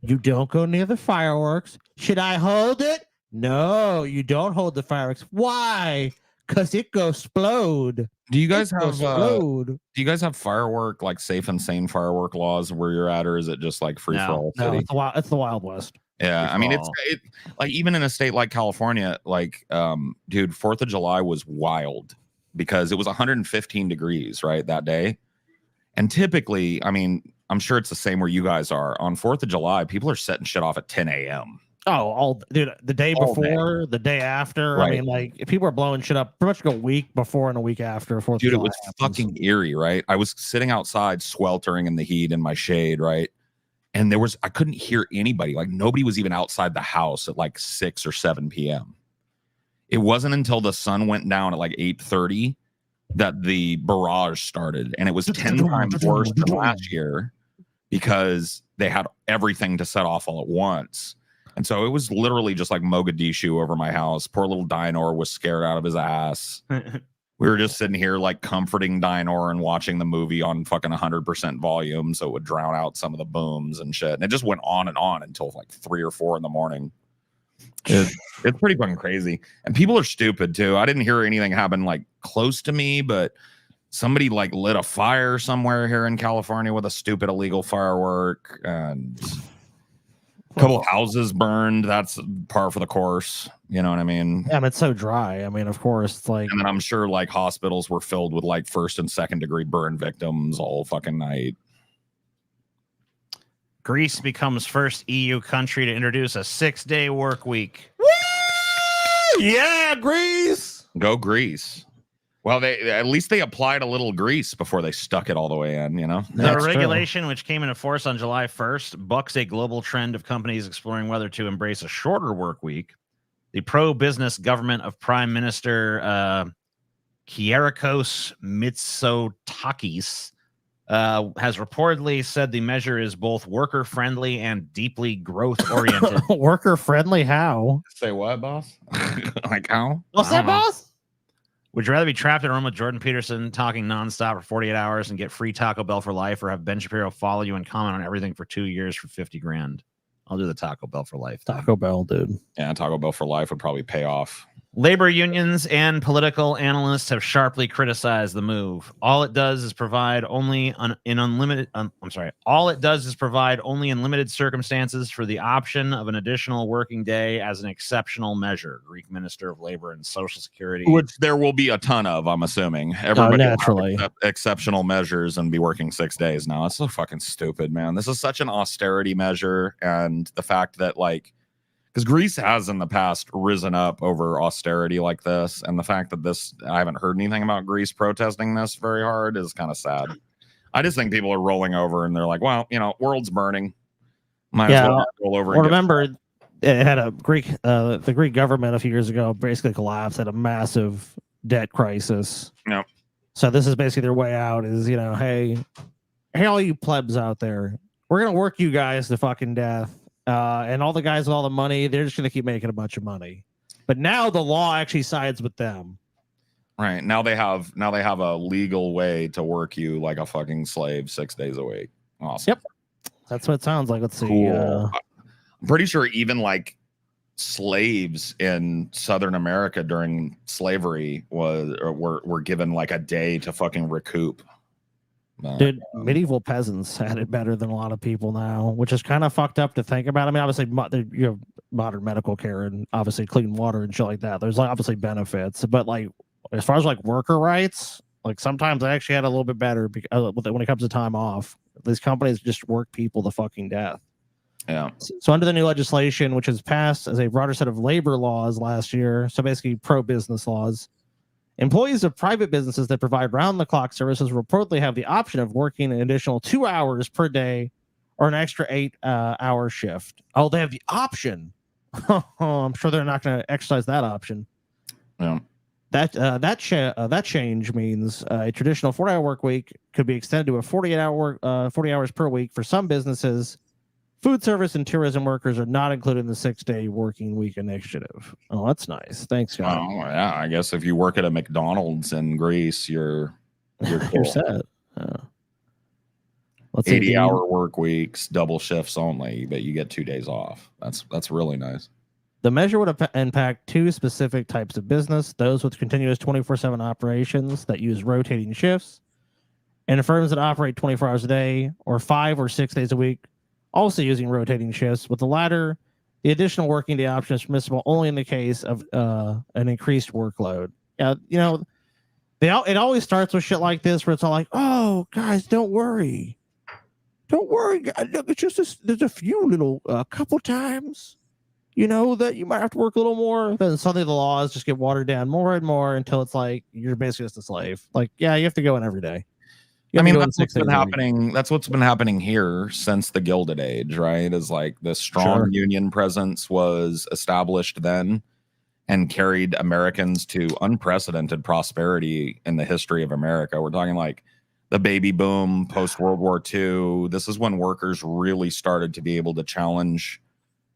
you don't go near the fireworks. Should I hold it? No, you don't hold the fireworks. Why? Because it goes explode. Do you guys have explode. do you guys have firework, like safe and sane firework laws where you're at, or is it just like free for all city? No, it's the Wild West. Yeah, I mean, it like even in a state like California, like dude, 4th of July was wild because it was 115 degrees right that day. And typically, I mean, I'm sure it's the same where you guys are. On 4th of July, people are setting shit off at 10 a.m. Oh, dude, the day All before, the day after. Right. I mean, like, if people are blowing shit up, pretty much go a week before and a week after 4th of July. Dude, it was fucking eerie, right? I was sitting outside sweltering in the heat in my shade, right? And I couldn't hear anybody. Like, nobody was even outside the house at like 6 or 7 p.m. It wasn't until the sun went down at like 8:30 that the barrage started. And it was 10 times worse than last year because they had everything to set off all at once. And so it was literally just like Mogadishu over my house. Poor little Dinor was scared out of his ass. We were just sitting here like comforting Dinor and watching the movie on fucking 100% volume so it would drown out some of the booms and shit. And it just went on and on until like 3 or 4 in the morning. It's pretty fucking crazy. And people are stupid too. I didn't hear anything happen like close to me, but somebody like lit a fire somewhere here in California with a stupid illegal firework, and a couple houses burned. That's par for the course. You know what I mean? Yeah, I mean, it's so dry. I mean, of course, it's like. And then I'm sure like hospitals were filled with like 1st and 2nd degree burn victims all fucking night. Greece becomes first EU country to introduce a 6-day work week. Woo! Yeah, Greece. Go Greece. Well, at least they applied a little grease before they stuck it all the way in, you know? The regulation, which came into force on July 1st, bucks a global trend of companies exploring whether to embrace a shorter work week. The pro-business government of Prime Minister Kyriakos Mitsotakis has reportedly said the measure is both worker-friendly and deeply growth-oriented. Worker-friendly? How? Say what, boss? Like how? What's that, boss? Would you rather be trapped in a room with Jordan Peterson talking nonstop for 48 hours and get free Taco Bell for life, or have Ben Shapiro follow you and comment on everything for 2 years for 50 grand? I'll do the Taco Bell for life. Taco Bell, dude. Yeah, Taco Bell for life would probably pay off. Labor unions and political analysts have sharply criticized the move. All it does is provide only in limited circumstances for the option of an additional working day as an exceptional measure. Greek Minister of Labor and Social Security. Which there will be a ton of, I'm assuming. Everybody naturally will accept exceptional measures and be working 6 days now. It's so fucking stupid, man. This is such an austerity measure, and the fact that like, because Greece has in the past risen up over austerity like this, and the fact that I haven't heard anything about Greece protesting this very hard is kind of sad. I just think people are rolling over and they're like, well, you know, world's burning. Might as well roll over. Well, remember, it had the Greek government a few years ago basically collapsed, had a massive debt crisis. Yep. So this is basically their way out is, you know, hey, all you plebs out there, we're going to work you guys to fucking death. And all the guys with all the money, they're just going to keep making a bunch of money. But now the law actually sides with them. Right. Now they have a legal way to work you like a fucking slave 6 days a week. Awesome. Yep. That's what it sounds like. Let's see. Cool. I'm pretty sure even like slaves in Southern America during slavery were given like a day to fucking recoup. Dude, medieval peasants had it better than a lot of people now, which is kind of fucked up to think about. I mean, obviously, you have modern medical care and obviously clean water and shit like that. There's like obviously benefits, but like as far as like worker rights, like sometimes I actually had a little bit better because when it comes to time off. These companies just work people to fucking death. Yeah. So under the new legislation, which was passed as a broader set of labor laws last year, so basically pro-business laws, employees of private businesses that provide round-the-clock services reportedly have the option of working an additional 2 hours per day or an extra 8-hour shift. Oh, they have the option. I'm sure they're not going to exercise that option. Yeah. That change means a traditional 40-hour work week could be extended to a 40 hours per week for some businesses. Food service and tourism workers are not included in the 6-day working week initiative. Oh, that's nice. Thanks, God. Oh, yeah. I guess if you work at a McDonald's in Greece, you're You're cool. set. Let's see, 80-hour work weeks, double shifts only, but you get 2 days off. That's really nice. The measure would impact two specific types of business: those with continuous 24/7 operations that use rotating shifts, and firms that operate 24 hours a day or 5 or 6 days a week, also using rotating shifts. With the latter, the additional working day option is permissible only in the case of an increased workload. Yeah, you know, it always starts with shit like this, where it's all like, "Oh, guys, don't worry, Look, it's just there's a few little couple times, you know, that you might have to work a little more." Then suddenly the laws just get watered down more and more until it's like you're basically just a slave. Like, yeah, you have to go in every day. I mean, that's what's been happening. That's what's been happening here since the Gilded Age, right? Is like the strong union presence was established then and carried Americans to unprecedented prosperity in the history of America. We're talking like the baby boom, post World War II. This is when workers really started to be able to challenge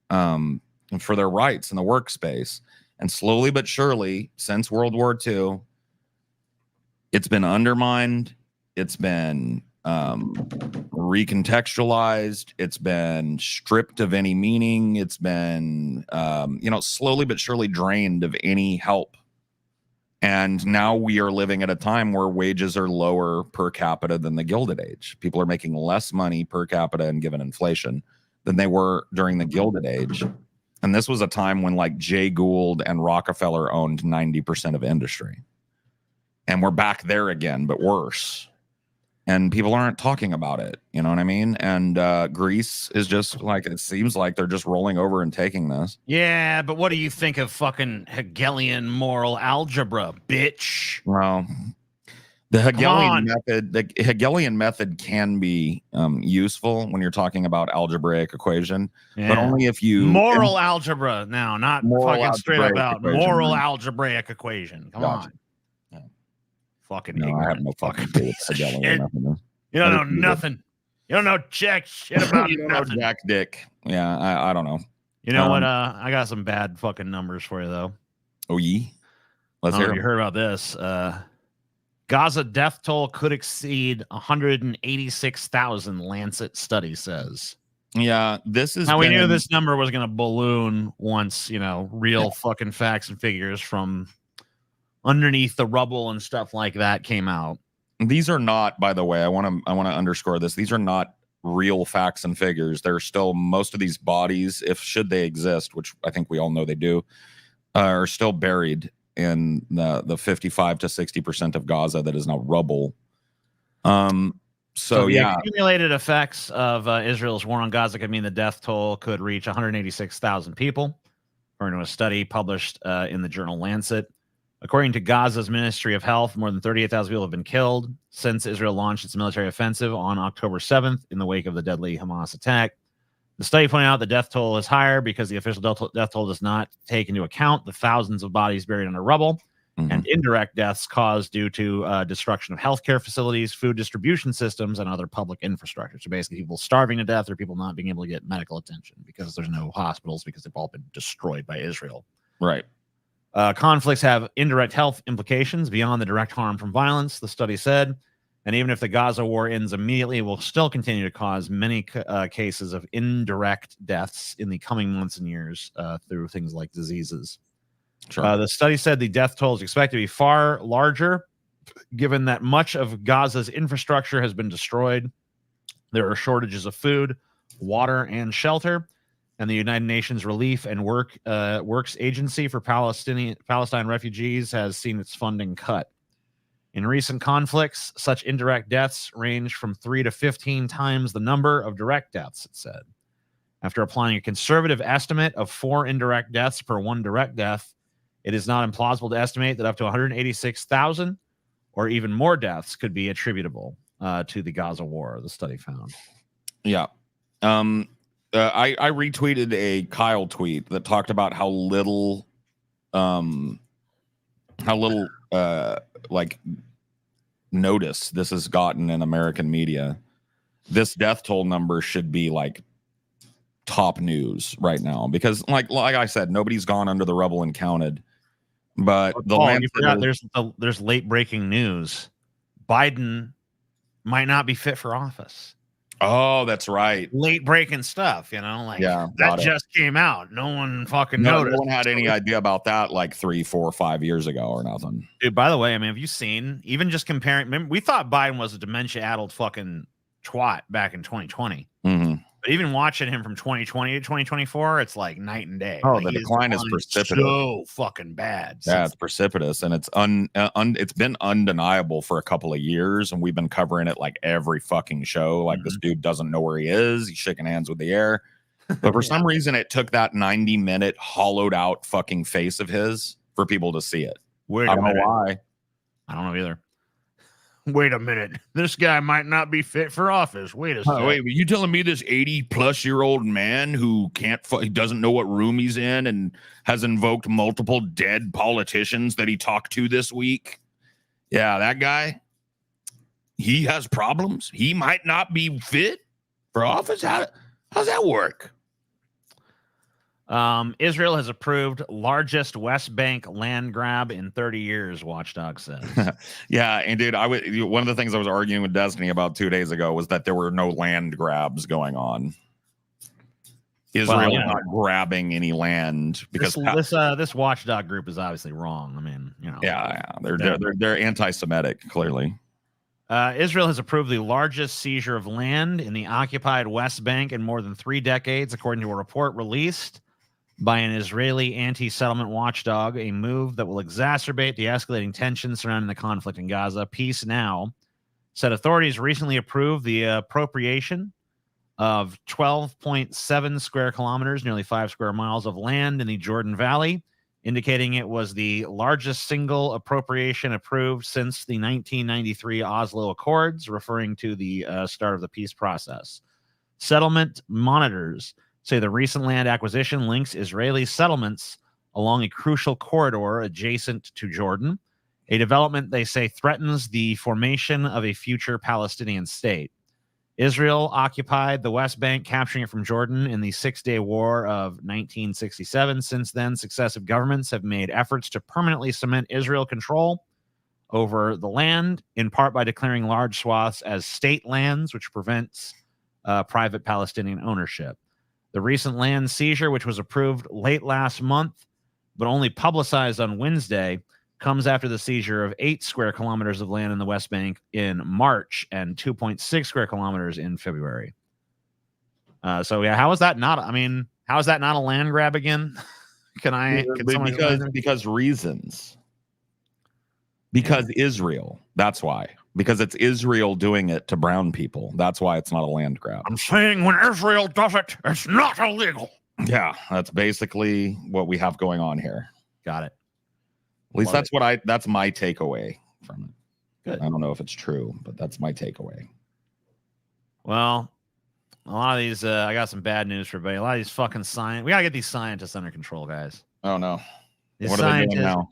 for their rights in the workspace. And slowly but surely, since World War II, it's been undermined. It's been recontextualized. It's been stripped of any meaning. It's been, slowly but surely drained of any help. And now we are living at a time where wages are lower per capita than the Gilded Age. People are making less money per capita and given inflation than they were during the Gilded Age. And this was a time when like Jay Gould and Rockefeller owned 90% of industry. And we're back there again, but worse. And people aren't talking about it. You know what I mean? And Greece is just like, it seems like they're just rolling over and taking this. Yeah, but what do you think of fucking Hegelian moral algebra, bitch? Well, the Hegelian method can be useful when you're talking about algebraic equation, but only if you moral algebra now, not fucking straight up out moral algebraic equation. Come on. Fucking ignorant. I have no fucking clue what Hegelian method is. You don't know nothing. You don't know jack shit about you don't know jack dick. Yeah, I don't know. You know what? I got some bad fucking numbers for you though. Oh yeah. Let's hear. You heard about this? Gaza death toll could exceed 186,000. Lancet study says. Yeah, this is. Now we knew this number was going to balloon once, real fucking facts and figures from underneath the rubble and stuff like that came out. These are not, by the way, I want to underscore this. These are not real facts and figures. There's still most of these bodies, should they exist, which I think we all know they do, are still buried in the 55 to 60% of Gaza that is now rubble. So the accumulated effects of Israel's war on Gaza could mean the death toll could reach 186,000 people, according to a study published in the journal Lancet. According to Gaza's Ministry of Health, more than 38,000 people have been killed since Israel launched its military offensive on October 7th in the wake of the deadly Hamas attack. The study pointed out the death toll is higher because the official death toll does not take into account the thousands of bodies buried under rubble and indirect deaths caused due to destruction of healthcare facilities, food distribution systems, and other public infrastructure. So basically people starving to death or people not being able to get medical attention because there's no hospitals because they've all been destroyed by Israel. Right. Conflicts have indirect health implications beyond the direct harm from violence, the study said. And even if the Gaza war ends immediately, it will still continue to cause many cases of indirect deaths in the coming months and years through things like diseases. Sure. The study said the death toll is expected to be far larger, given that much of Gaza's infrastructure has been destroyed. There are shortages of food, water, and shelter. And the United Nations Relief and Works Agency for Palestine refugees has seen its funding cut. In recent conflicts, such indirect deaths range from 3 to 15 times the number of direct deaths, it said. After applying a conservative estimate of 4 indirect deaths per 1 direct death, it is not implausible to estimate that up to 186,000 or even more deaths could be attributable to the Gaza war, the study found. Yeah. I retweeted a Kyle tweet that talked about how little how little like notice this has gotten in American media. This death toll number should be like top news right now because like I said, nobody's gone under the rubble and counted. But the you forgot there's late breaking news. Biden might not be fit for office. Oh, that's right. Late breaking stuff, you know, like that just came out. No one fucking noticed. No one had any idea about that like 3, 4, 5 years ago or nothing. Dude, by the way, I mean, have you seen, even just comparing, remember, we thought Biden was a dementia-addled fucking twat back in 2020. Mm-hmm. But even watching him from 2020 to 2024, it's like night and day. Oh, like, the decline is precipitous. So fucking bad. Yeah, it's precipitous, and it's it's been undeniable for a couple of years, and we've been covering it like every fucking show. Like this dude doesn't know where he is. He's shaking hands with the air. But for some reason, it took that 90-minute hollowed out fucking face of his for people to see it. I don't know why. I don't know either. Wait a minute. This guy might not be fit for office. Wait a second. Wait, were you telling me this 80-plus-year-old man who he doesn't know what room he's in and has invoked multiple dead politicians that he talked to this week? Yeah, that guy, he has problems. He might not be fit for office. How's that work? Israel has approved largest West Bank land grab in 30 years, Watchdog says. Yeah, and dude, one of the things I was arguing with Destiny about 2 days ago was that there were no land grabs going on. Israel is not grabbing any land because this Watchdog group is obviously wrong. I mean, you know. Yeah, they're anti-Semitic, clearly. Israel has approved the largest seizure of land in the occupied West Bank in more than 3 decades, according to a report released by an Israeli anti-settlement watchdog, a move that will exacerbate the escalating tensions surrounding the conflict in Gaza. Peace Now said authorities recently approved the appropriation of 12.7 square kilometers, nearly 5 square miles of land in the Jordan Valley, indicating it was the largest single appropriation approved since the 1993 Oslo Accords, referring to the start of the peace process. Settlement monitors say the recent land acquisition links Israeli settlements along a crucial corridor adjacent to Jordan, a development they say threatens the formation of a future Palestinian state. Israel occupied the West Bank, capturing it from Jordan in the Six-Day War of 1967. Since then, successive governments have made efforts to permanently cement Israel control over the land, in part by declaring large swaths as state lands, which prevents private Palestinian ownership. The recent land seizure, which was approved late last month, but only publicized on Wednesday, comes after the seizure of 8 square kilometers of land in the West Bank in March and 2.6 square kilometers in February. So yeah, how is that not? I mean, how is that not a land grab again? Because reasons. Because Israel. That's why. Because it's Israel doing it to brown people. That's why it's not a land grab. I'm saying when Israel does it, it's not illegal. Yeah, that's basically what we have going on here. Got it. At least that's my takeaway from it. Good. I don't know if it's true, but that's my takeaway. Well, a lot of these, I got some bad news for everybody. A lot of these fucking we gotta get these scientists under control, guys. Oh no. What are they doing now?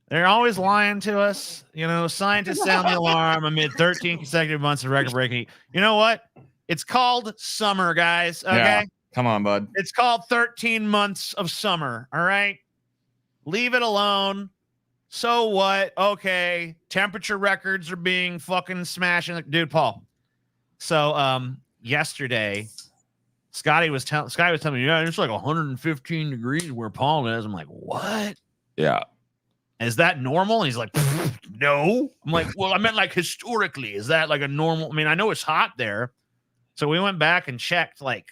They're always lying to us. You know, scientists sound the alarm amid 13 consecutive months of record breaking. You know what? It's called summer, guys. Okay. Yeah, come on, bud. It's called 13 months of summer. All right. Leave it alone. So what? Okay. Temperature records are being fucking smashed. Dude, Paul. So yesterday, Scotty was telling me, yeah, it's like 115 degrees where Paul is. I'm like, what? Yeah. Is that normal? And he's like, no. I'm like, well, I meant like historically. Is that like a normal? I mean, I know it's hot there. So we went back and checked like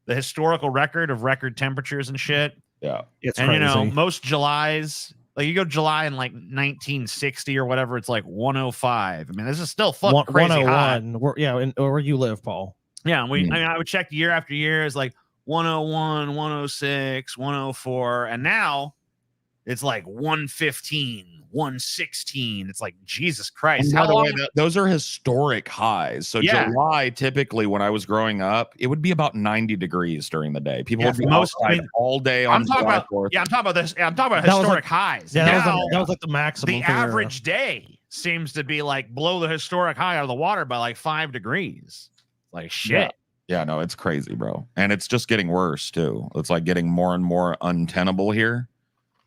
the historical record of record temperatures and shit. Yeah. It's and crazy. You know, most Julys, like you go July in like 1960 or whatever, it's like 105. I mean, this is still fucking crazy hot. Where you live, Paul. Yeah. I mean, I would check year after year. It's like 101, 106, 104. And now it's like 115, 116. It's like, Jesus Christ. And How by the long? way, those are historic highs. So Yeah. July, typically, when I was growing up, it would be about 90 degrees during the day. People would be outside all day on July 4th. I'm talking about this. Yeah, I'm talking about That was historic like- highs. Yeah, Now, that was like the maximum. the for your- average day seems to be like below the historic high out of the water by like 5 degrees. Like shit. Yeah, no, it's crazy, bro. And it's just getting worse too. It's like getting more and more untenable here,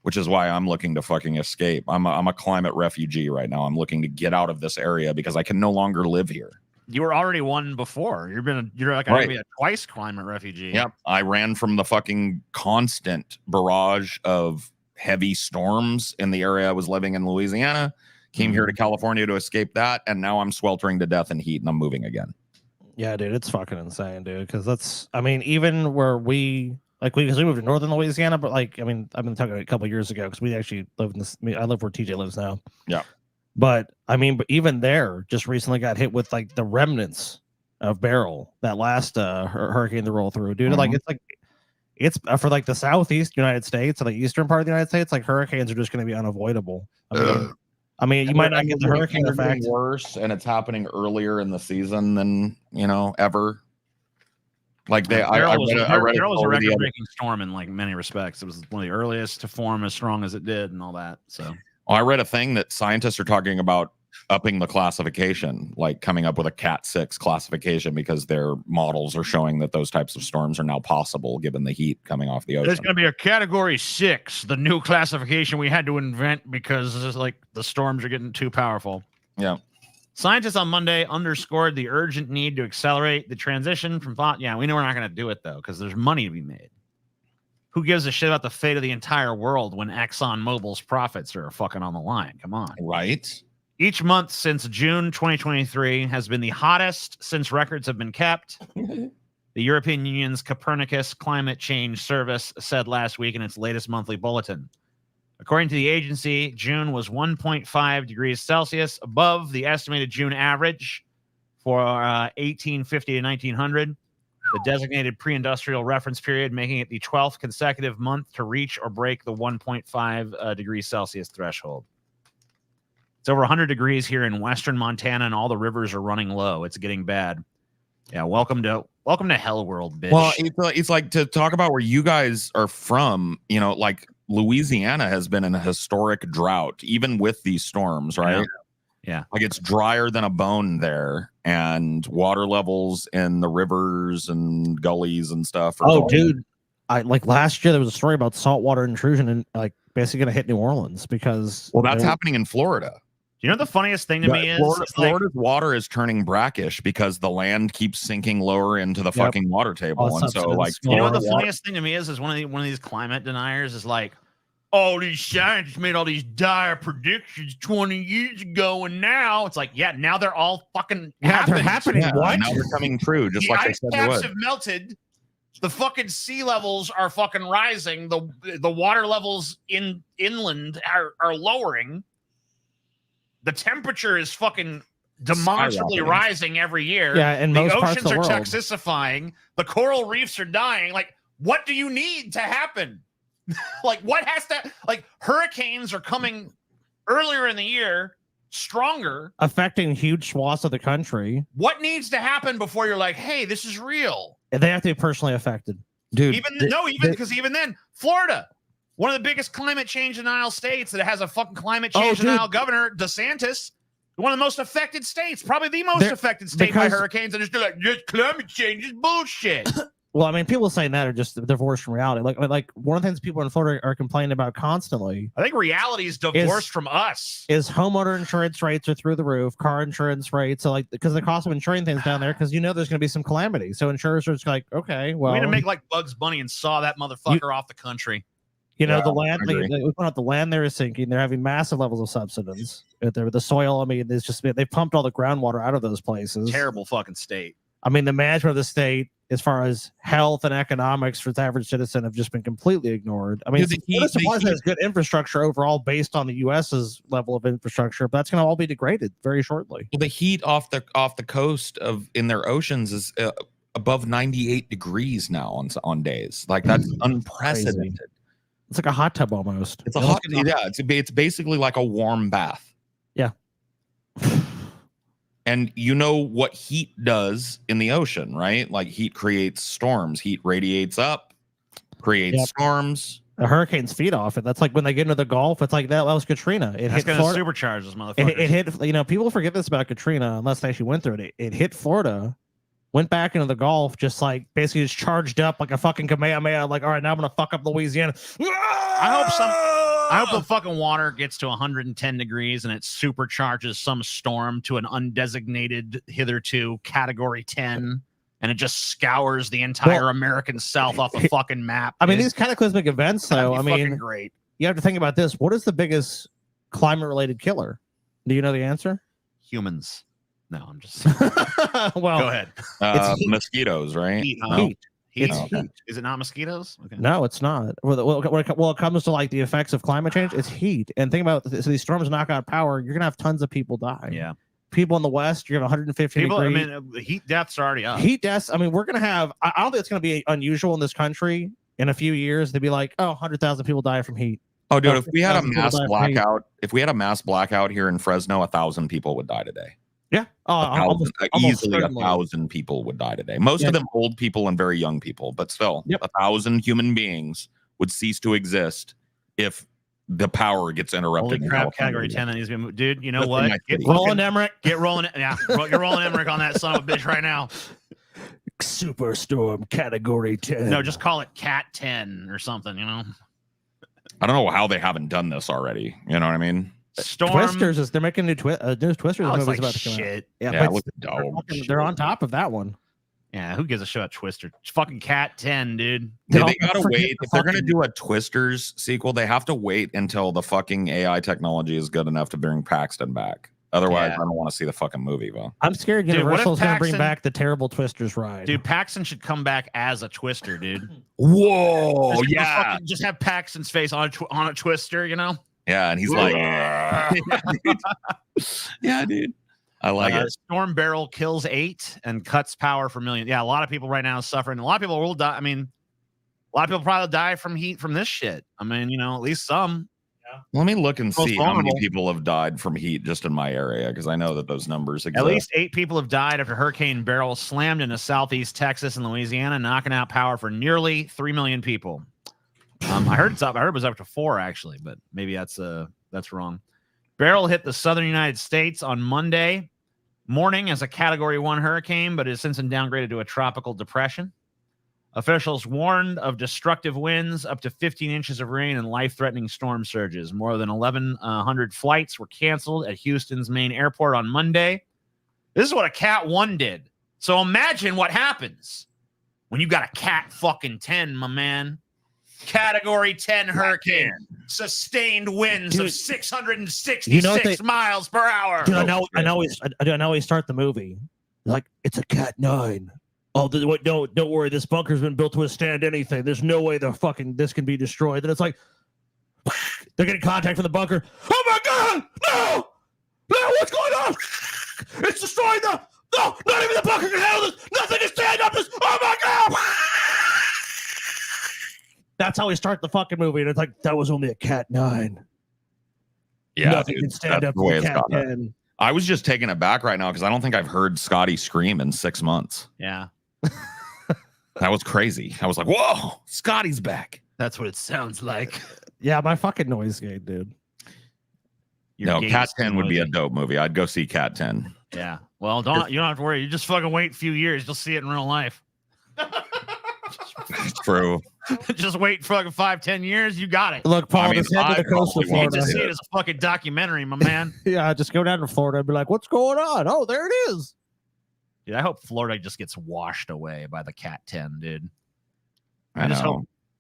which is why I'm looking to fucking escape. I'm a climate refugee right now. I'm looking to get out of this area because I can no longer live here. You were already one before. You're like Right. a twice climate refugee. Yep. I ran from the fucking constant barrage of heavy storms in the area I was living in Louisiana, came here to California to escape that, and now I'm sweltering to death in heat and I'm moving again. Yeah, dude, it's fucking insane, dude. Because even where because we moved to northern Louisiana, but I've been talking a couple years ago because we actually lived in this. I live where TJ lives now. Yeah. But even there, just recently got hit with like the remnants of Beryl, that last hurricane to roll through, dude. It's for like the southeast United States, or the eastern part of the United States, like hurricanes are just going to be unavoidable. You might not get the hurricane effect. Worse, and it's happening earlier in the season than ever. Like Beryl was a record-breaking storm in like many respects. It was one of the earliest to form as strong as it did, and all that. So, I read a thing that scientists are talking about upping the classification, like coming up with a Cat 6 classification because their models are showing that those types of storms are now possible given the heat coming off the ocean. There's going to be a Category 6, the new classification we had to invent because it's like the storms are getting too powerful. Yeah. Scientists on Monday underscored the urgent need to accelerate the transition from thought. Yeah, we know we're not going to do it, though, because there's money to be made. Who gives a shit about the fate of the entire world when ExxonMobil's profits are fucking on the line? Come on. Right. Each month since June 2023 has been the hottest since records have been kept. The European Union's Copernicus Climate Change Service said last week in its latest monthly bulletin. According to the agency, June was 1.5 degrees Celsius above the estimated June average for 1850 to 1900, the designated pre-industrial reference period, making it the 12th consecutive month to reach or break the 1.5 degrees Celsius threshold. It's over 100 degrees here in western Montana, and all the rivers are running low. It's getting bad. Yeah, welcome to hell world, bitch. Well, it's like, to talk about where you guys are from, like Louisiana has been in a historic drought, even with these storms, right? Yeah. Like it's drier than a bone there, and water levels in the rivers and gullies and stuff. Dude. Last year there was a story about saltwater intrusion and like basically gonna hit New Orleans because that's happening in Florida. You know the funniest thing to me is Florida's water is turning brackish because the land keeps sinking lower into the fucking water table. And so you know what the funniest thing to me is one of these climate deniers is like, oh, these scientists made all these dire predictions 20 years ago, and now it's like, yeah, now they're all fucking they're happening. Yeah, what? Now they're coming true, just like they said they would. The ice caps have melted. The fucking sea levels are fucking rising. The water levels inland are lowering. The temperature is fucking demonstrably rising every year. Yeah, and the most oceans parts of the are world. toxifying. The coral reefs are dying. Like, what do you need to happen? Like, what has to, like, hurricanes are coming earlier in the year, stronger, affecting huge swaths of the country. What needs to happen before you're like, hey, this is real? They have to be personally affected, dude. Even then, Florida, one of the biggest climate change denial states that has a fucking climate change denial governor, DeSantis, one of the most affected states, probably the most affected state by hurricanes, and they're like, just climate change is bullshit. Well, I mean, people saying that are just divorced from reality. Like one of the things people in Florida are complaining about constantly. I think reality is divorced from us. Is homeowner insurance rates are through the roof, car insurance rates. So because the cost of insuring things down there, because there's going to be some calamity. So insurers are just like, okay, well, we're going to make like Bugs Bunny and saw that motherfucker off the country. The land, we put out the land there is sinking. They're having massive levels of subsidence. The soil, I mean, it's just they pumped all the groundwater out of those places. Terrible fucking state. I mean, the management of the state, as far as health and economics for the average citizen, have just been completely ignored. I mean, Florida has good infrastructure overall based on the U.S.'s level of infrastructure, but that's going to all be degraded very shortly. Well, the heat off the coast in their oceans is above 98 degrees now on days. Like, that's unprecedented. It's like a hot tub almost. It's a hot, yeah. It's basically like a warm bath. Yeah. And you know what heat does in the ocean, right? Like heat creates storms. Heat radiates up, creates storms. The hurricanes feed off it. That's like when they get into the Gulf. It's like that was Katrina. It That's hit going Florida. to supercharge those motherfuckers. It hit. You know, people forget this about Katrina unless they actually went through it. It hit Florida, went back into the Gulf, just like basically just charged up like a fucking Kamehameha. Like, all right, now I'm gonna fuck up Louisiana. I hope the fucking water gets to 110 degrees and it supercharges some storm to an undesignated hitherto category 10, and it just scours the entire American South off the fucking map. I mean, these cataclysmic events, though. I mean, great. You have to think about this. What is the biggest climate-related killer? Do you know the answer? Humans. No, I'm just. Well, go ahead. Mosquitoes, right? Heat. It's heat. Is it not mosquitoes? Okay. No, it's not. Well, it comes to like the effects of climate change, it's heat. And think about this, so these storms knock out power. You're gonna have tons of people die. Yeah. People in the West, you're gonna have 150 people. degrees. I mean, heat deaths are already up. Heat deaths. I mean, we're gonna have. I don't think it's gonna be unusual in this country in a few years to be like, oh, 100,000 people die from heat. Oh, dude, if we had a mass blackout here in Fresno, 1,000 people would die today. Yeah. Easily 1,000 people would die today. Most of them old people and very young people, but still 1,000 human beings would cease to exist if the power gets interrupted. Holy crap, category 10 that needs to be moved. Dude, you know what? Get rolling, Emmerich. Get rolling. Yeah, get rolling Emmerich on that son of a bitch right now. Superstorm category 10. No, just call it Cat 10 or something, you know? I don't know how they haven't done this already. You know what I mean? Storm. Twisters they're making new Twisters movies like about to come out. Yeah, they're on top of that one. Yeah, who gives a shit about Twister? It's fucking Cat 10, dude. They gotta wait. If they're gonna do a Twisters sequel, they have to wait until the fucking AI technology is good enough to bring Paxton back. Otherwise, I don't want to see the fucking movie, bro. I'm scared Universal's gonna bring back the terrible Twisters ride. Dude, Paxton should come back as a Twister, dude. Whoa, just have Paxton's face on a Twister, you know? Yeah, and he's like, yeah, dude. I like it. Storm Barrel kills 8 and cuts power for millions. Yeah, a lot of people right now are suffering. A lot of people will die. I mean, a lot of people probably die from heat from this shit. I mean, you know, at least some. Yeah. Let me look and see how many people have died from heat just in my area, because I know that those numbers exist. At least 8 people have died after Hurricane Beryl slammed into southeast Texas and Louisiana, knocking out power for nearly 3 million people. I heard it was up to 4 actually, but maybe that's wrong. Beryl hit the southern United States on Monday morning as a Category 1 hurricane, but has since been downgraded to a tropical depression. Officials warned of destructive winds, up to 15 inches of rain, and life-threatening storm surges. More than 1,100 flights were canceled at Houston's main airport on Monday. This is what a Cat 1 did. So imagine what happens when you got a Cat fucking 10, my man. Category 10 hurricane, sustained winds of 666 miles per hour. Dude, I know we start the movie like it's a Cat 9. Oh, don't worry, this bunker's been built to withstand anything. There's no way this can be destroyed. And it's like they're getting contact from the bunker. Oh my god, no, what's going on? It's destroying not even the bunker can handle this. Nothing can stand up this. Oh my god. That's how we start the fucking movie. And it's like, that was only a Cat 9. Yeah, nothing can stand up to a Cat 10. I was just taken aback right now because I don't think I've heard Scotty scream in 6 months. Yeah. That was crazy. I was like, whoa, Scotty's back. That's what it sounds like. Yeah, my fucking noise gate, dude. No, Cat 10 would be a dope movie. I'd go see Cat 10. Yeah. Well, you don't have to worry. You just fucking wait a few years. You'll see it in real life. It's true. Just wait for like 5-10 years. You got it. Look, Paul, just head to the coast of Florida. You just see it as a fucking documentary, my man. Yeah, just go down to Florida and be like, what's going on? Oh, there it is. Dude, I hope Florida just gets washed away by the Cat 10, dude. I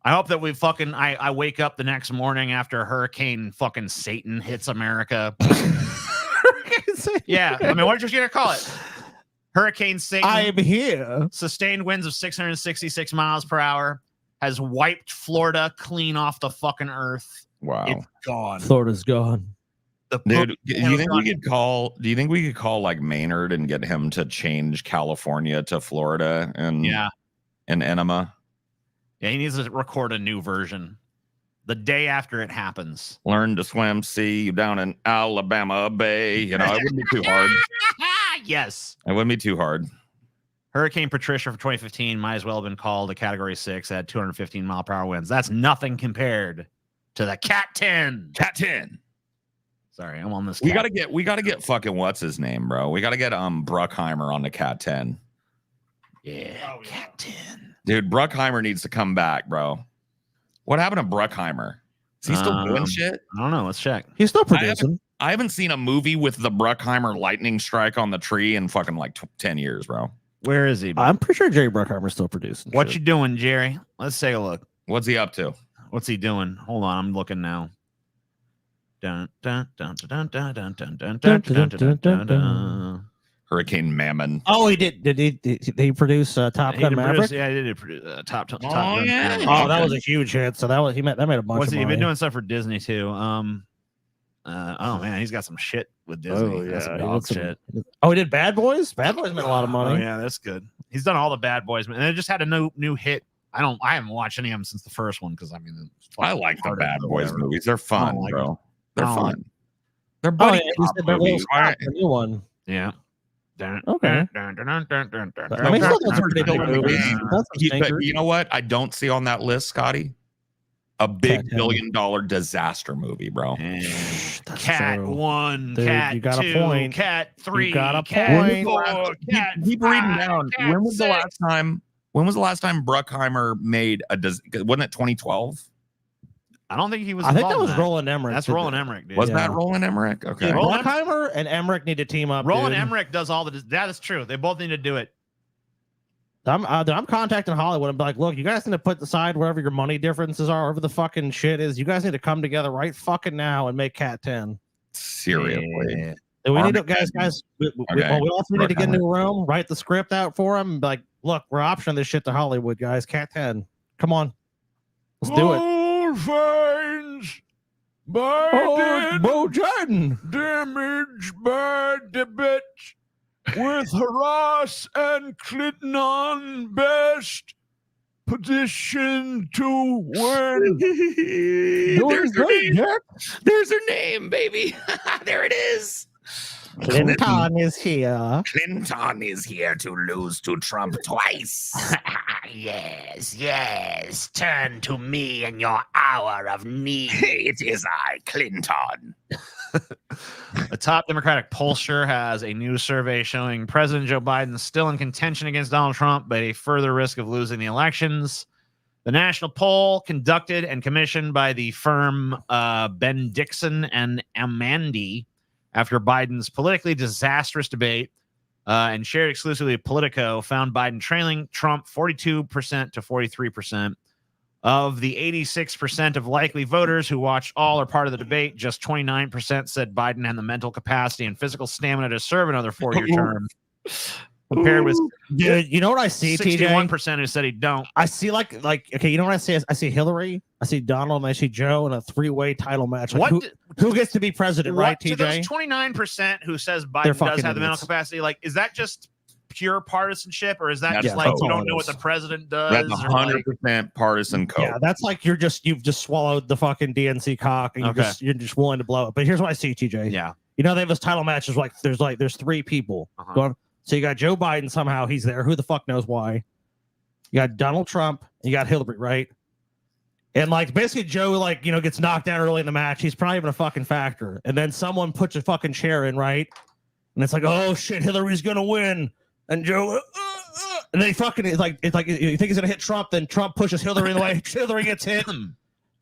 hope that we fucking I wake up the next morning after Hurricane fucking Satan hits America. Yeah, I mean, what are you gonna call it? Hurricane Satan. I'm here. Sustained winds of 666 miles per hour has wiped Florida clean off the fucking earth. Wow, it's gone. Florida's gone. Dude, do you think we could call like Maynard and get him to change California to Florida and Enema? Yeah, he needs to record a new version. the day after it happens. Learn to swim, see you down in Alabama Bay. You know, it wouldn't be too hard. Yes. It wouldn't be too hard. Hurricane Patricia for 2015 might as well have been called a Category 6 at 215-mile-per-hour winds. That's nothing compared to the Cat 10. Cat 10. Sorry, I'm on this. We gotta get fucking what's his name, bro. We gotta get Bruckheimer on the Cat 10. Yeah, Cat 10. Dude, Bruckheimer needs to come back, bro. What happened to Bruckheimer? Is he still doing shit? I don't know. Let's check. He's still producing. I haven't seen a movie with the Bruckheimer lightning strike on the tree in fucking like 10 years, bro. Where is he? I'm pretty sure Jerry Bruckheimer's still producing. What you doing, Jerry? Let's take a look. What's he up to? What's he doing? Hold on, I'm looking now. Dun, dun, dun, dun, dun, dun, dun, dun, dun, dun, dun, dun, dun. Hurricane Mammon. Oh, he did. Did he produce Top Gun Maverick? Yeah, he did produce Top Gun. Yeah. Oh, that was a huge hit. So that made a bunch. What's of he money. been doing stuff for Disney too? Oh man, he's got some shit with Disney. Oh, That's some yeah, dog shit. Oh, he did Bad Boys. Bad Boys made a lot of money. Oh yeah, that's good. He's done all the Bad Boys, and it just had a new hit. I haven't watched any of them since the first one because I mean, I like the Bad Boys movies. They're fun, like bro. They're I don't fun. like They're Oh, buddy yeah, he cop said that movies. was the new one. Yeah. Okay. I mean, Those those are are pretty big good movies. movies. That's But you know what? I don't see on that list, Scotty. A big Cat 10. $1 billion disaster movie, bro. That's Cat true. 1, Dude, Cat you got a 2, point. Cat 3, You got a Cat point. 4, Cat Keep reading 5, down. Cat When was the 6. last time? When was the last time Bruckheimer made wasn't it 2012? I don't think he was. I think that involved was in that. Roland Emmerich. That's did Roland that. Emmerich, dude. Was Yeah. that Roland Emmerich? Okay. Yeah, Roland- Bruckheimer and Emmerich need to team up. Roland dude. Emmerich does all the. That is true. They both need to do it. I'm contacting Hollywood and be like, look, you guys need to put aside wherever your money differences are, wherever the fucking shit is. You guys need to come together right fucking now and make Cat 10. Seriously. Yeah. And we need to, Armageddon. guys. We Okay. also need to get a new room, write the script out for them. And be like, look, we're optioning this shit to Hollywood, guys. Cat 10. Come on, let's do it. Finds Bo Jordan. damage by debate with Ross and Clinton on best position to win. There's her name. There's her name, baby. There it is. Clinton is here. Clinton is here to lose to Trump twice. Yes. Turn to me in your hour of need. It is I, Clinton. A top Democratic pollster has a new survey showing President Joe Biden is still in contention against Donald Trump, but a further risk of losing the elections. The national poll, conducted and commissioned by the firm Ben Dixon and Amandi, after Biden's politically disastrous debate and shared exclusively with Politico, found Biden trailing Trump 42% to 43%. Of the 86% of likely voters who watched all or part of the debate, just 29% said Biden had the mental capacity and physical stamina to serve another 4-year term, compared with Dude, you know what I see, TJ? 61% who said he don't. I see like okay, you know what I see? I see Hillary, I see Donald, and I see Joe in a 3-way title match. Like, who gets to be president, right, To those TJ? 29% who says They're Biden does fucking have the mental idiots. capacity, like, is that just pure partisanship, or is that That's just like all you don't it know what is. the president does? That's or, like- 100% partisan code. Yeah, that's like you've just swallowed the fucking DNC cock and Okay. you're just willing to blow it. But here's what I see, TJ. yeah. You know, they have those title matches like there's 3 people Uh-huh. going. So you got Joe Biden, somehow he's there. Who the fuck knows why? You got Donald Trump and you got Hillary, right? And like basically Joe, like, you know, gets knocked down early in the match. He's probably even a fucking factor. And then someone puts a fucking chair in, right? And it's like, oh shit, Hillary's gonna win. And Joe, and then he fucking it's like you think he's gonna hit Trump, then Trump pushes Hillary in the way. Hillary gets hit.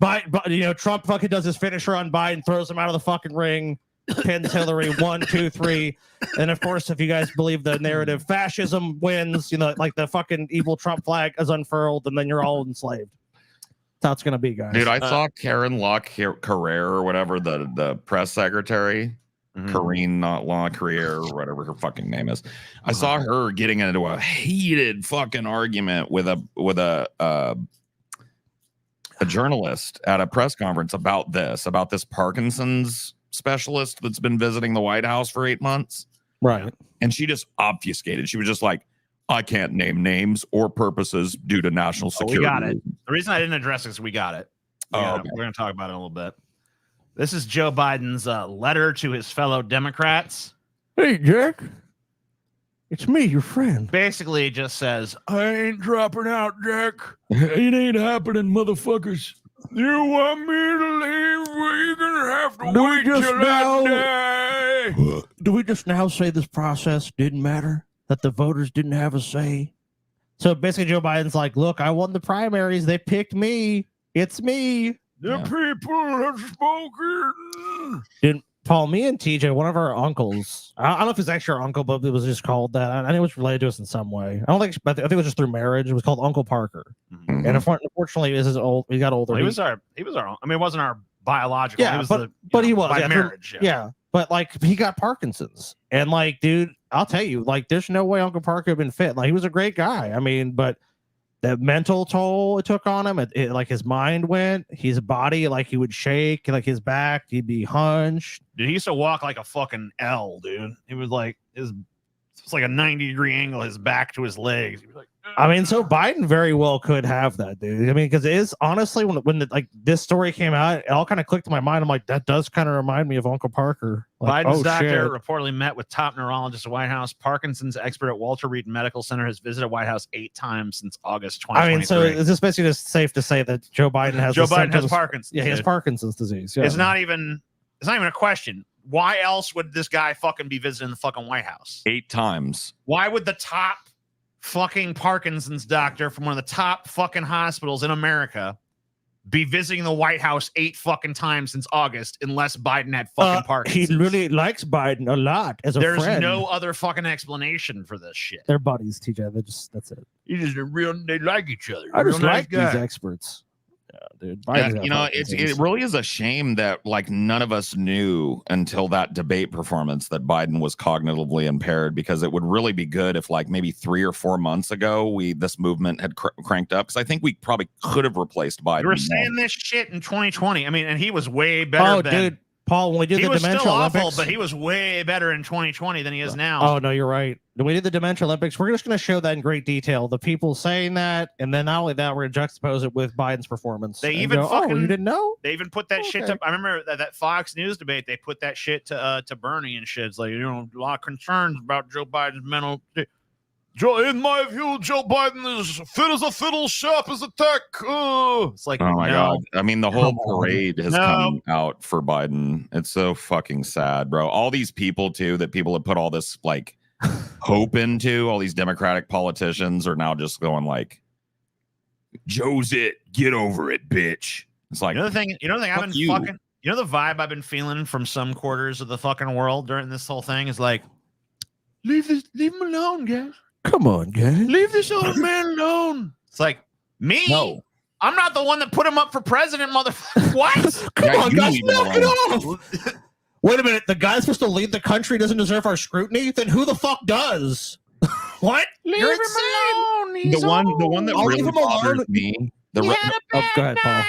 But you know, Trump fucking does his finisher on Biden, throws him out of the fucking ring, pins Hillary 1, 2, 3. And of course, if you guys believe the narrative, fascism wins. You know, like the fucking evil Trump flag is unfurled, and then you're all enslaved. That's how it's gonna be, guys. Dude, I saw Karen Carrere or whatever, the press secretary. Mhm. Karine, not Law Carriere, or whatever her fucking name is. I saw her getting into a heated fucking argument with a journalist at a press conference about this Parkinson's specialist that's been visiting the White House for 8 months. Right. And she just obfuscated. She was just like, I can't name names or purposes due to national Oh, we security. got it. The reason I didn't address it is we got it. We're going to talk about it in a little bit. This is Joe Biden's letter to his fellow Democrats. Hey, Jack. It's me, your friend. Basically, it just says, I ain't dropping out, Jack. It ain't happening, motherfuckers. You want me to leave? You're gonna have to wait till I die. Do we just now say this process didn't matter? That the voters didn't have a say? So basically, Joe Biden's like, look, I won the primaries. They picked me. It's me. The people have spoken. Didn't Paul, me and TJ, one of our uncles, I don't know if it's actually our uncle, but it was just called that. I think it was related to us in some way. I don't think, but I think it was just through marriage. It was called Uncle Parker. Mm-hmm. And unfortunately, this is old. He got older. Well, he was our. I mean, it wasn't our biological. Yeah, he was but he was by marriage. Yeah, but like he got Parkinson's, and like, dude, I'll tell you, like, there's no way Uncle Parker had been fit. Like, he was a great guy. I mean, but the mental toll it took on him, like his mind went, his body, like he would shake, like his back, he'd be hunched. Dude, he used to walk like a fucking L, dude. He was like it's like a 90-degree angle, his back to his legs. He was like, I mean, so Biden very well could have that, dude. I mean, because it is honestly when this story came out, it all kind of clicked in my mind. I'm like, that does kind of remind me of Uncle Parker. Like, Biden's doctor reportedly met with top neurologist at White House. Parkinson's expert at Walter Reed Medical Center has visited White House 8 times since August 2023. I mean, so is this basically just safe to say that Joe Biden has Parkinson's? Yeah, he has Parkinson's disease. Yeah. It's not even a question. Why else would this guy fucking be visiting the fucking White House 8 times? Why would the top fucking Parkinson's doctor from one of the top fucking hospitals in America be visiting the White House 8 fucking times since August unless Biden had fucking Parkinson's? He really likes Biden a lot as a friend. There's no other fucking explanation for this shit. They're buddies, TJ. That's it. They like each other. I just like these experts. Yeah, dude. It really is a shame that like none of us knew until that debate performance that Biden was cognitively impaired, because it would really be good if like maybe 3 or 4 months ago this movement had cranked up, because I think we probably could have replaced Biden. We were saying this shit in 2020. I mean, and he was way better. Dude, Paul, when we did the Dementia Olympics, but he was way better in 2020 than he is now. Oh no, you're right. When we did the Dementia Olympics, we're just going to show that in great detail. The people saying that, and then not only that, we're going to juxtapose it with Biden's performance. They even you didn't know? They even put that shit to. I remember that Fox News debate. They put that shit to Bernie and shit. It's like, a lot of concerns about Joe Biden's mental. In my view, Joe Biden is fit as a fiddle, sharp as a tack. It's like, oh my god! I mean, the whole parade has come out for Biden. It's so fucking sad, bro. All these people too that people have put all this like hope into. All these Democratic politicians are now just going like, "Joe's it. Get over it, bitch." It's like, the thing I've been fucking. You know the vibe I've been feeling from some quarters of the fucking world during this whole thing is like, leave him alone, guys. Come on, guys. Leave this old man alone. It's like, me? No. I'm not the one that put him up for president, motherfucker. What? Come on, guys, knock it off. Wait a minute. The guy supposed to lead the country doesn't deserve our scrutiny? Then who the fuck does? What? Leave him alone. The one that really bothers me. Go ahead, Paul.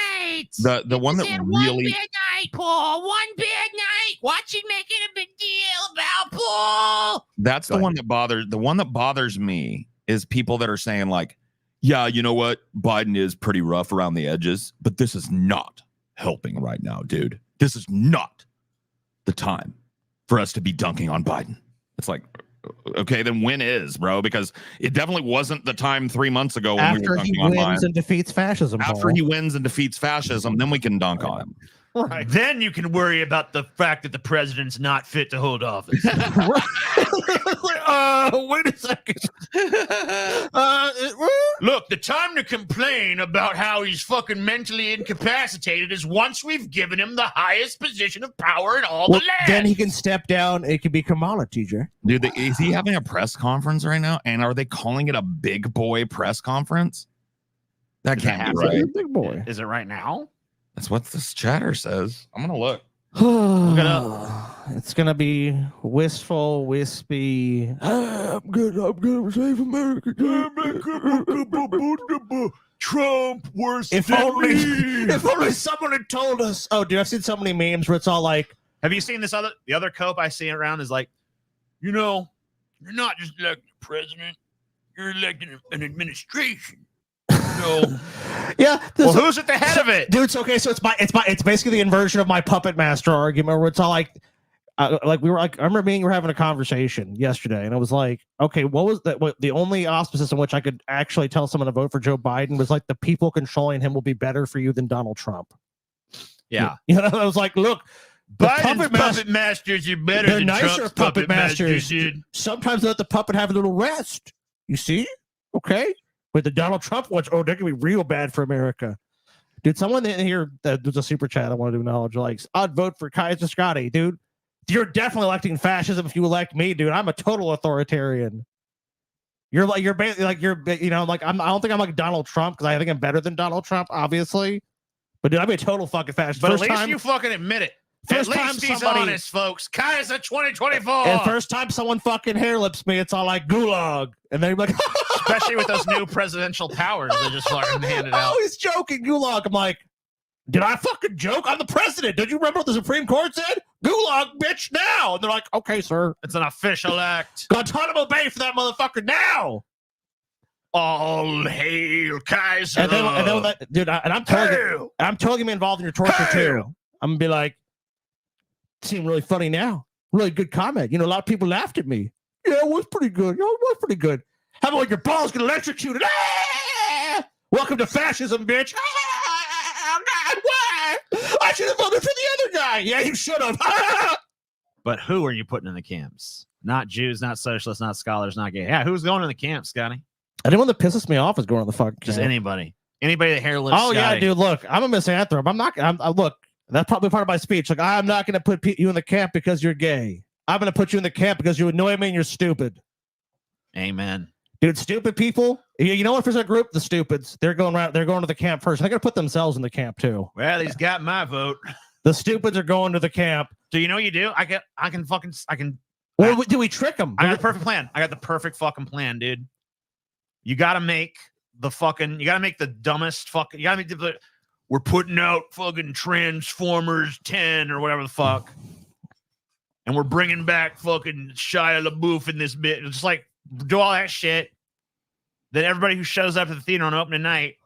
The one that really big night, Paul. One big night. Watch you making a big deal about Paul. That's the one that bothers. The one that bothers me is people that are saying like, yeah, you know what? Biden is pretty rough around the edges, but this is not helping right now, dude. This is not the time for us to be dunking on Biden. It's like, okay, then when is, bro? Because it definitely wasn't the time 3 months ago when we were dunking on Biden. After he wins and defeats fascism. After he wins and defeats fascism, then we can dunk on him. Right. Then you can worry about the fact that the president's not fit to hold office. Wait a second. Look, the time to complain about how he's fucking mentally incapacitated is once we've given him the highest position of power in all the land. Then he can step down. It can be Kamala, TJ. Dude, is he having a press conference right now? And are they calling it a big boy press conference? That can't be right. Big boy. Is it right now? That's what this chatter says. I'm gonna look. Look it up. It's gonna be wistful, wispy. I'm gonna save America. Trump worse. If only someone had told us. Oh, dude, I've seen so many memes where it's all like, have you seen the other cope I see around is like, you're not just electing a president, you're electing an administration. no. Yeah. Well, who's at the head of it? Dude, it's okay. So it's basically the inversion of my puppet master argument where it's all like we were like, I remember me and you were having a conversation yesterday and it was like, okay, what was that? What the only auspices in which I could actually tell someone to vote for Joe Biden was like the people controlling him will be better for you than Donald Trump. Yeah. You know, I was like, look, Biden's puppet masters are better than nicer Trump's puppet masters. dude. Sometimes let the puppet have a little rest. You see? Okay. But the Donald Trump ones, oh, they're gonna be real bad for America. Dude, someone in here that there's a super chat I wanted to acknowledge, like, I'd vote for Kaiser Scotty, dude. You're definitely electing fascism if you elect me, dude. I'm a total authoritarian. You're basically like you know, like I don't think I'm like Donald Trump because I think I'm better than Donald Trump, obviously. But dude, I'd be a total fucking fascist. But at least you fucking admit it. First at time least he's somebody- honest, folks. Kaiser 2024. And first time someone fucking hair lips me, it's all like gulag. And then you're like, Especially with those new presidential powers they just fucking handed out. oh, he's joking, gulag. I'm like, did I fucking joke? I'm the president. Don't you remember what the Supreme Court said? Gulag, bitch, now. And they're like, okay, sir. It's an official act. Guantanamo Bay for that motherfucker now. All hail Kaiser. And then dude, I'm totally gonna be involved in your torture too. I'm gonna be like, seem really funny now. Really good comment. You know, a lot of people laughed at me. Yeah, it was pretty good. You know, it was pretty good. How about your balls get electrocuted? Ah! Welcome to fascism, bitch. Ah, God, why? I should have voted for the other guy. Yeah, you should have. But who are you putting in the camps? Not Jews, not socialists, not scholars, not gay. Yeah, who's going in the camps, Scotty? Anyone that pisses me off is going to the fucking Just camp. anybody. Anybody that hair lifts. Oh, Scotty. yeah, dude, look, I'm a misanthrope. Look, that's probably part of my speech. Like, I'm not going to put you in the camp because you're gay. I'm going to put you in the camp because you annoy me and you're stupid. Amen. Dude, stupid people. You know what? If there's a group, the stupids, they're going to the camp first. They're going to put themselves in the camp too. Well, he's got my vote. The stupids are going to the camp. Do you know what you do? I can. Or do we trick them? I got the perfect plan. I got the perfect fucking plan, dude. You got to make the dumbest fucking, we're putting out fucking Transformers 10 or whatever the fuck. And we're bringing back fucking Shia LaBeouf in this bit. It's just like, do all that shit. Then everybody who shows up to the theater on opening night,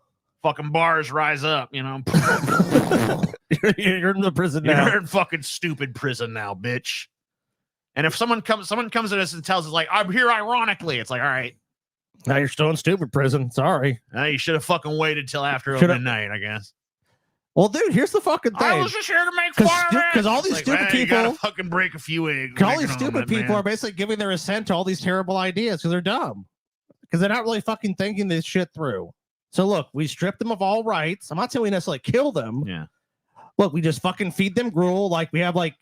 fucking bars rise up, you know. You're in the prison now. You're in fucking stupid prison now, bitch. And if someone comes at us and tells us, like, I'm here ironically, it's like, all right. Now you're still in stupid prison. Sorry. You should have fucking waited till after opening night, I guess. Well, dude, here's the fucking thing. I was just here to make fun of it. Because all these stupid people, you gotta fucking break a few eggs. All these stupid people are basically giving their assent to all these terrible ideas because they're dumb. Because they're not really fucking thinking this shit through. So look, we strip them of all rights. I'm not saying we necessarily kill them. Yeah. Look, we just fucking feed them gruel. Like we have like,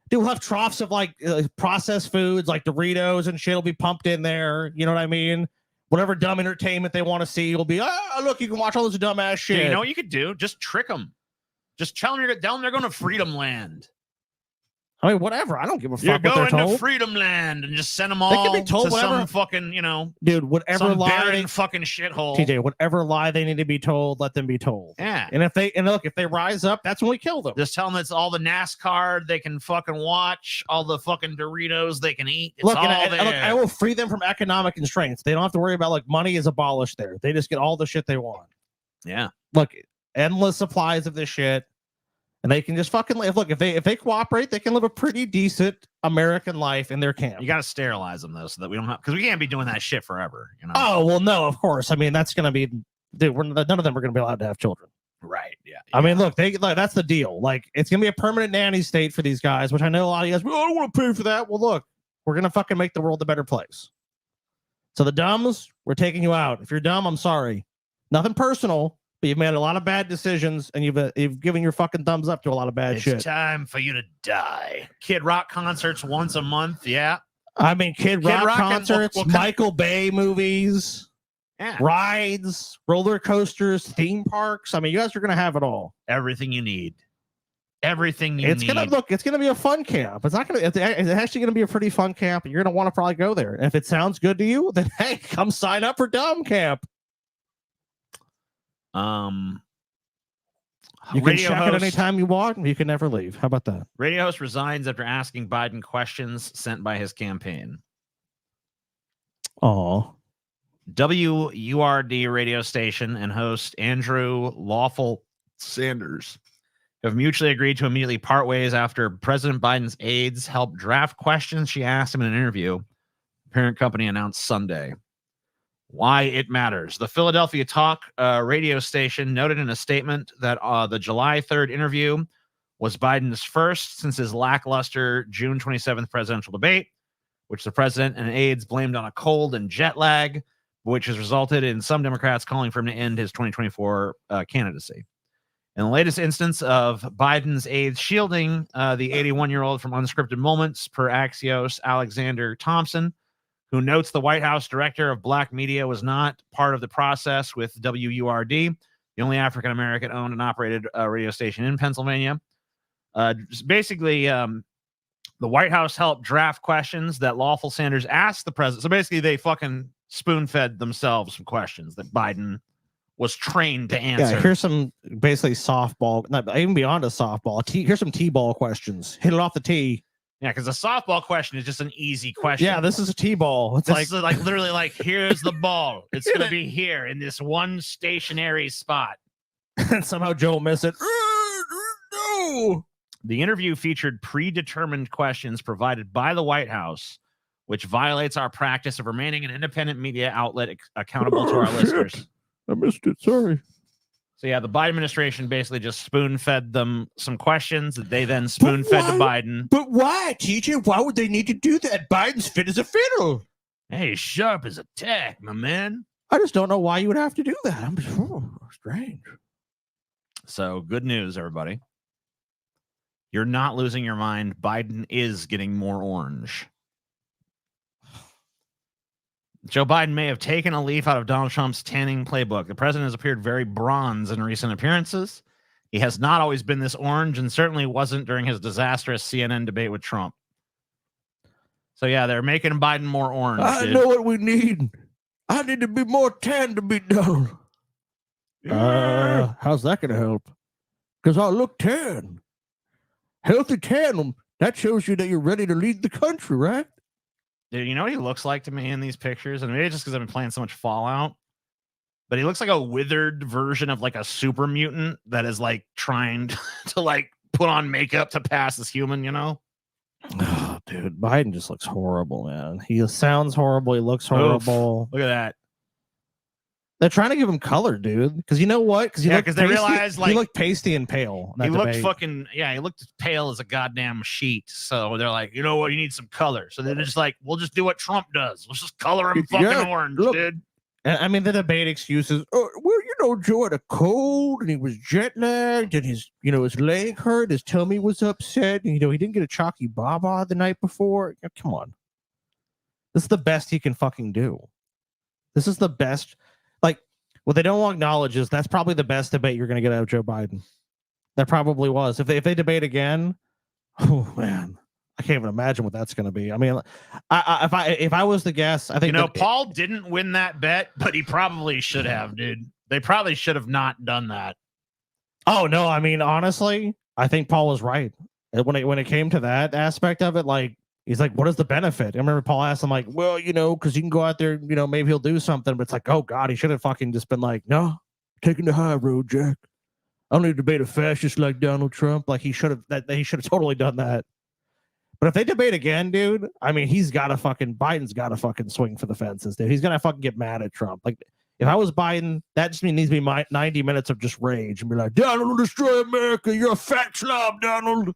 dude, we'll have troughs of like processed foods, like Doritos and shit will be pumped in there. You know what I mean? Whatever dumb entertainment they want to see will be, oh, look, you can watch all this dumbass shit. Dude, you know what you could do? Just trick them. Just tell them they're going to Freedom Land. I mean, whatever. I don't give a fuck You're what they're going told. to Freedom Land and just send them all can be told to whatever. some fucking, you know, dude, whatever some lie, barren fucking shithole. TJ, whatever lie they need to be told, let them be told. Yeah. And if they rise up, that's when we kill them. Just tell them it's all the NASCAR they can fucking watch, all the fucking Doritos they can eat. It's Look, all and there. look, I will free them from economic constraints. They don't have to worry about like money is abolished there. They just get all the shit they want. Yeah. Look, endless supplies of this shit. And they can just fucking live. Look, if they cooperate, they can live a pretty decent American life in their camp. You got to sterilize them though, so that we don't have, because we can't be doing that shit forever. You know. Oh well, no, of course. I mean, that's gonna be, dude. None of them are gonna be allowed to have children. Right. Yeah. I mean, look, that's the deal. Like, it's gonna be a permanent nanny state for these guys, which I know a lot of you guys. Well, I don't want to pay for that. Well, look, we're gonna fucking make the world a better place. So the dumbs, we're taking you out. If you're dumb, I'm sorry. Nothing personal. But you've made a lot of bad decisions, and you've given your fucking thumbs up to a lot of bad shit. It's time for you to die. Kid Rock concerts once a month, yeah. I mean, Kid Rock concerts, Michael Bay movies, yeah. Rides, roller coasters, theme parks. I mean, you guys are gonna have it all. Everything you need. Everything you need. It's gonna be a fun camp. It's actually gonna be a pretty fun camp, and you're gonna want to probably go there. And if it sounds good to you, then hey, come sign up for Dumb Camp. You can check it anytime you want. You can never leave. How about that? Radio host resigns after asking Biden questions sent by his campaign. Oh, WURD radio station and host Andrew Lawful Sanders have mutually agreed to immediately part ways after President Biden's aides helped draft questions she asked him in an interview. The parent company announced Sunday. Why it matters. The Philadelphia Talk radio station noted in a statement that the July 3rd interview was Biden's first since his lackluster June 27th presidential debate, which the president and aides blamed on a cold and jet lag, which has resulted in some Democrats calling for him to end his 2024 candidacy. In the latest instance of Biden's aides shielding the 81-year-old from unscripted moments, per Axios Alexander Thompson, who notes the White House director of black media was not part of the process with WURD, the only African-American owned and operated radio station in Pennsylvania. Basically, the White House helped draft questions that Lawful Sanders asked the president. So basically, they fucking spoon-fed themselves some questions that Biden was trained to answer. Yeah, here's some basically softball, not even beyond a softball. Here's some T-ball questions. Hit it off the tee. Yeah, because a softball question is just an easy question. Yeah, this is a T-ball. It's this is like literally like, here's the ball. It's going to be here in this one stationary spot. And somehow Joe will miss it. No. The interview featured predetermined questions provided by the White House, which violates our practice of remaining an independent media outlet accountable to our listeners. I missed it. Sorry. So yeah, the Biden administration basically just spoon-fed them some questions that they then spoon-fed to Biden. But why, TJ? Why would they need to do that? Biden's fit as a fiddle. Hey, sharp as a tack, my man. I just don't know why you would have to do that. I'm just strange. So good news, everybody. You're not losing your mind. Biden is getting more orange. Joe Biden may have taken a leaf out of Donald Trump's tanning playbook. The president has appeared very bronze in recent appearances. He has not always been this orange and certainly wasn't during his disastrous CNN debate with Trump. So, yeah, they're making Biden more orange. I know what we need. I need to be more tan to be done. How's that going to help? Because I look tan. Healthy tan, that shows you that you're ready to lead the country, right? Dude, you know what he looks like to me in these pictures? And maybe it's just because I've been playing so much Fallout. But he looks like a withered version of like a super mutant that is like trying to like put on makeup to pass as human, you know? Oh, dude, Biden just looks horrible, man. He sounds horrible. He looks horrible. Oof, look at that. They're trying to give him color, dude. Because you know what? Because they realized like he looked pasty and pale. He looked fucking he looked as pale as a goddamn sheet. So they're like, you know what? You need some color. So they're just like, we'll just do what Trump does. Let's just color him fucking orange, dude. And I mean, the debate excuses. Oh, well, you know, Joe had a cold and he was jet lagged and his leg hurt, his tummy was upset. And, he didn't get a chalky baba the night before. Come on, this is the best he can fucking do. This is the best. Like, what they don't acknowledge is that's probably the best debate you're going to get out of Joe Biden. That probably was. If they debate again, oh man, I can't even imagine what that's going to be. I mean, if I was the guess, I think Paul didn't win that bet, but he probably should have, dude. They probably should have not done that. Oh no, I mean honestly, I think Paul was right when it came to that aspect of it. Like, he's like, what is the benefit? I remember Paul asked him, like, well, because you can go out there, maybe he'll do something. But it's like, oh, God, he should have fucking just been like, no, taking the high road, Jack. I don't need to debate a fascist like Donald Trump. Like, he should have totally done that. But if they debate again, dude, I mean, Biden's got to fucking swing for the fences, dude. He's going to fucking get mad at Trump. Like, if I was Biden, that just needs to be 90 minutes of just rage and be like, Donald will destroy America. You're a fat slob, Donald.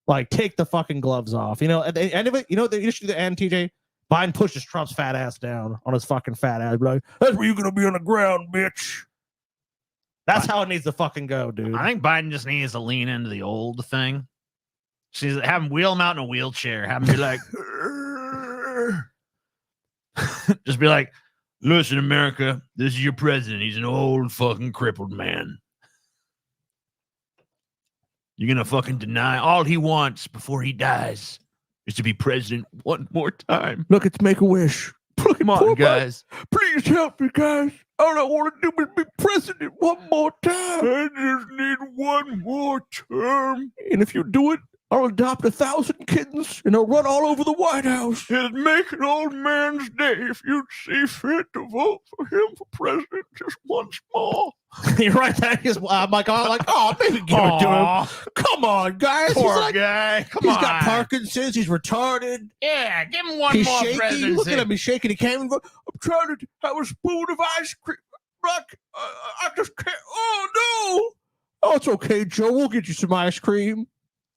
Like, take the fucking gloves off. At the end of it, the issue at the end, TJ, Biden pushes Trump's fat ass down on his fucking fat ass. Like, that's where you're going to be on the ground, bitch. That's how it needs to fucking go, dude. I think Biden just needs to lean into the old thing. Have him wheel him out in a wheelchair. Have him be like, just be like, listen, America, this is your president. He's an old fucking crippled man. You're going to fucking deny all he wants before he dies is to be president one more time. Look, it's Make-A-Wish. Come on, guys. Please help me, guys. All I want to do is be president one more time. I just need one more term. And if you do it, I'll adopt 1,000 kittens and I'll run all over the White House. It'd make an old man's day if you'd see fit to vote for him for president just once more. You're right. That is, I'm like, oh, maybe give it to him. Come on, guys. Poor guy. He's got Parkinson's. He's retarded. Yeah, give him one He's more shaky. presidency. Look at him. He's shaking. He can't even vote. I'm trying to have a spoon of ice cream. I just can't. Oh, no. Oh, it's okay, Joe. We'll get you some ice cream.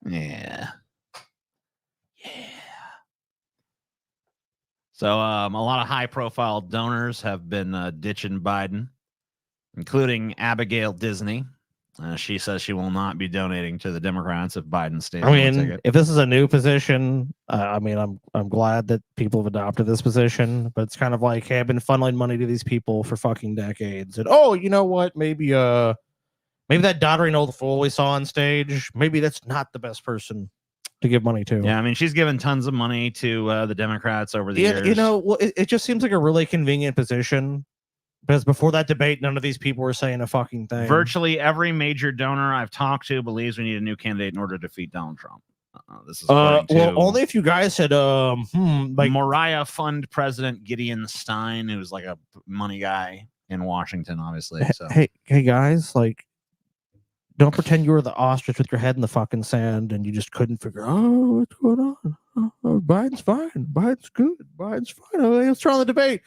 Yeah. So a lot of high-profile donors have been ditching Biden, including Abigail Disney. She says she will not be donating to the Democrats if Biden stays on the ticket. If this is a new position, I'm glad that people have adopted this position, but it's kind of like, hey, I've been funneling money to these people for fucking decades, and oh, you know what? Maybe that doddering old fool we saw on stage, maybe that's not the best person to give money to. Yeah, I mean, she's given tons of money to the Democrats over the years. You know, well, it just seems like a really convenient position. Because before that debate, none of these people were saying a fucking thing. Virtually every major donor I've talked to believes we need a new candidate in order to defeat Donald Trump. This is well, only if you guys had like Moriah Fund President Gideon Stein, who's like a money guy in Washington, obviously. So hey guys, like, don't pretend you were the ostrich with your head in the fucking sand and you just couldn't figure out what's going on. Oh, Biden's fine. Biden's good. Biden's fine. Let's try the debate.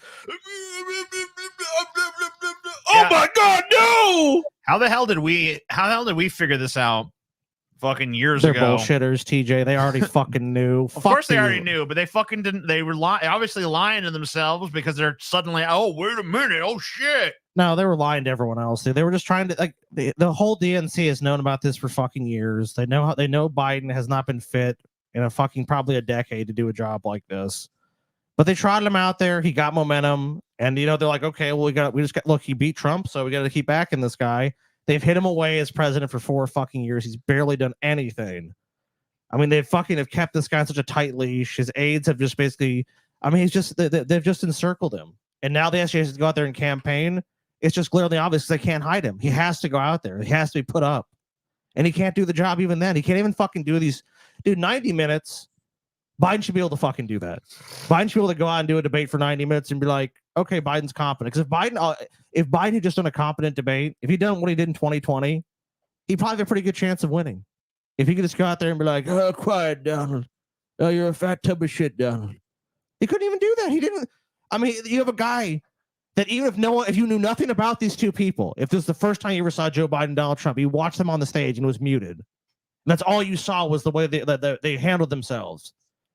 Oh my God, no! How the hell did we figure this out fucking years They're ago? Bullshitters, TJ. They already fucking knew. Of course they already knew, but they fucking didn't. They were obviously lying to themselves because they're suddenly, oh, wait a minute, oh shit. No, they were lying to everyone else. They were just trying to, like, the whole DNC has known about this for fucking years. They know Biden has not been fit in a fucking probably a decade to do a job like this. But they trotted him out there. He got momentum, and they're like, okay, well, look, he beat Trump, so we got to keep backing this guy. They've hit him away as president for 4 fucking years. He's barely done anything. I mean, they fucking have kept this guy on such a tight leash. His aides have just basically, I mean, they've just encircled him, and now they actually have to go out there and campaign. It's just clearly obvious because they can't hide him. He has to go out there. He has to be put up, and he can't do the job even then. He can't even fucking do these. Dude, 90 minutes. Biden should be able to fucking do that. Biden should be able to go out and do a debate for 90 minutes and be like, okay, Biden's competent. Because if Biden had just done a competent debate, if he'd done what he did in 2020, he'd probably have a pretty good chance of winning. If he could just go out there and be like, oh, quiet, Donald. Oh, you're a fat tub of shit, Donald. He couldn't even do that. He didn't. I mean, you have a guy that even if you knew nothing about these two people, if this was the first time you ever saw Joe Biden and Donald Trump, you watched them on the stage and it was muted. And that's all you saw was the way they handled themselves.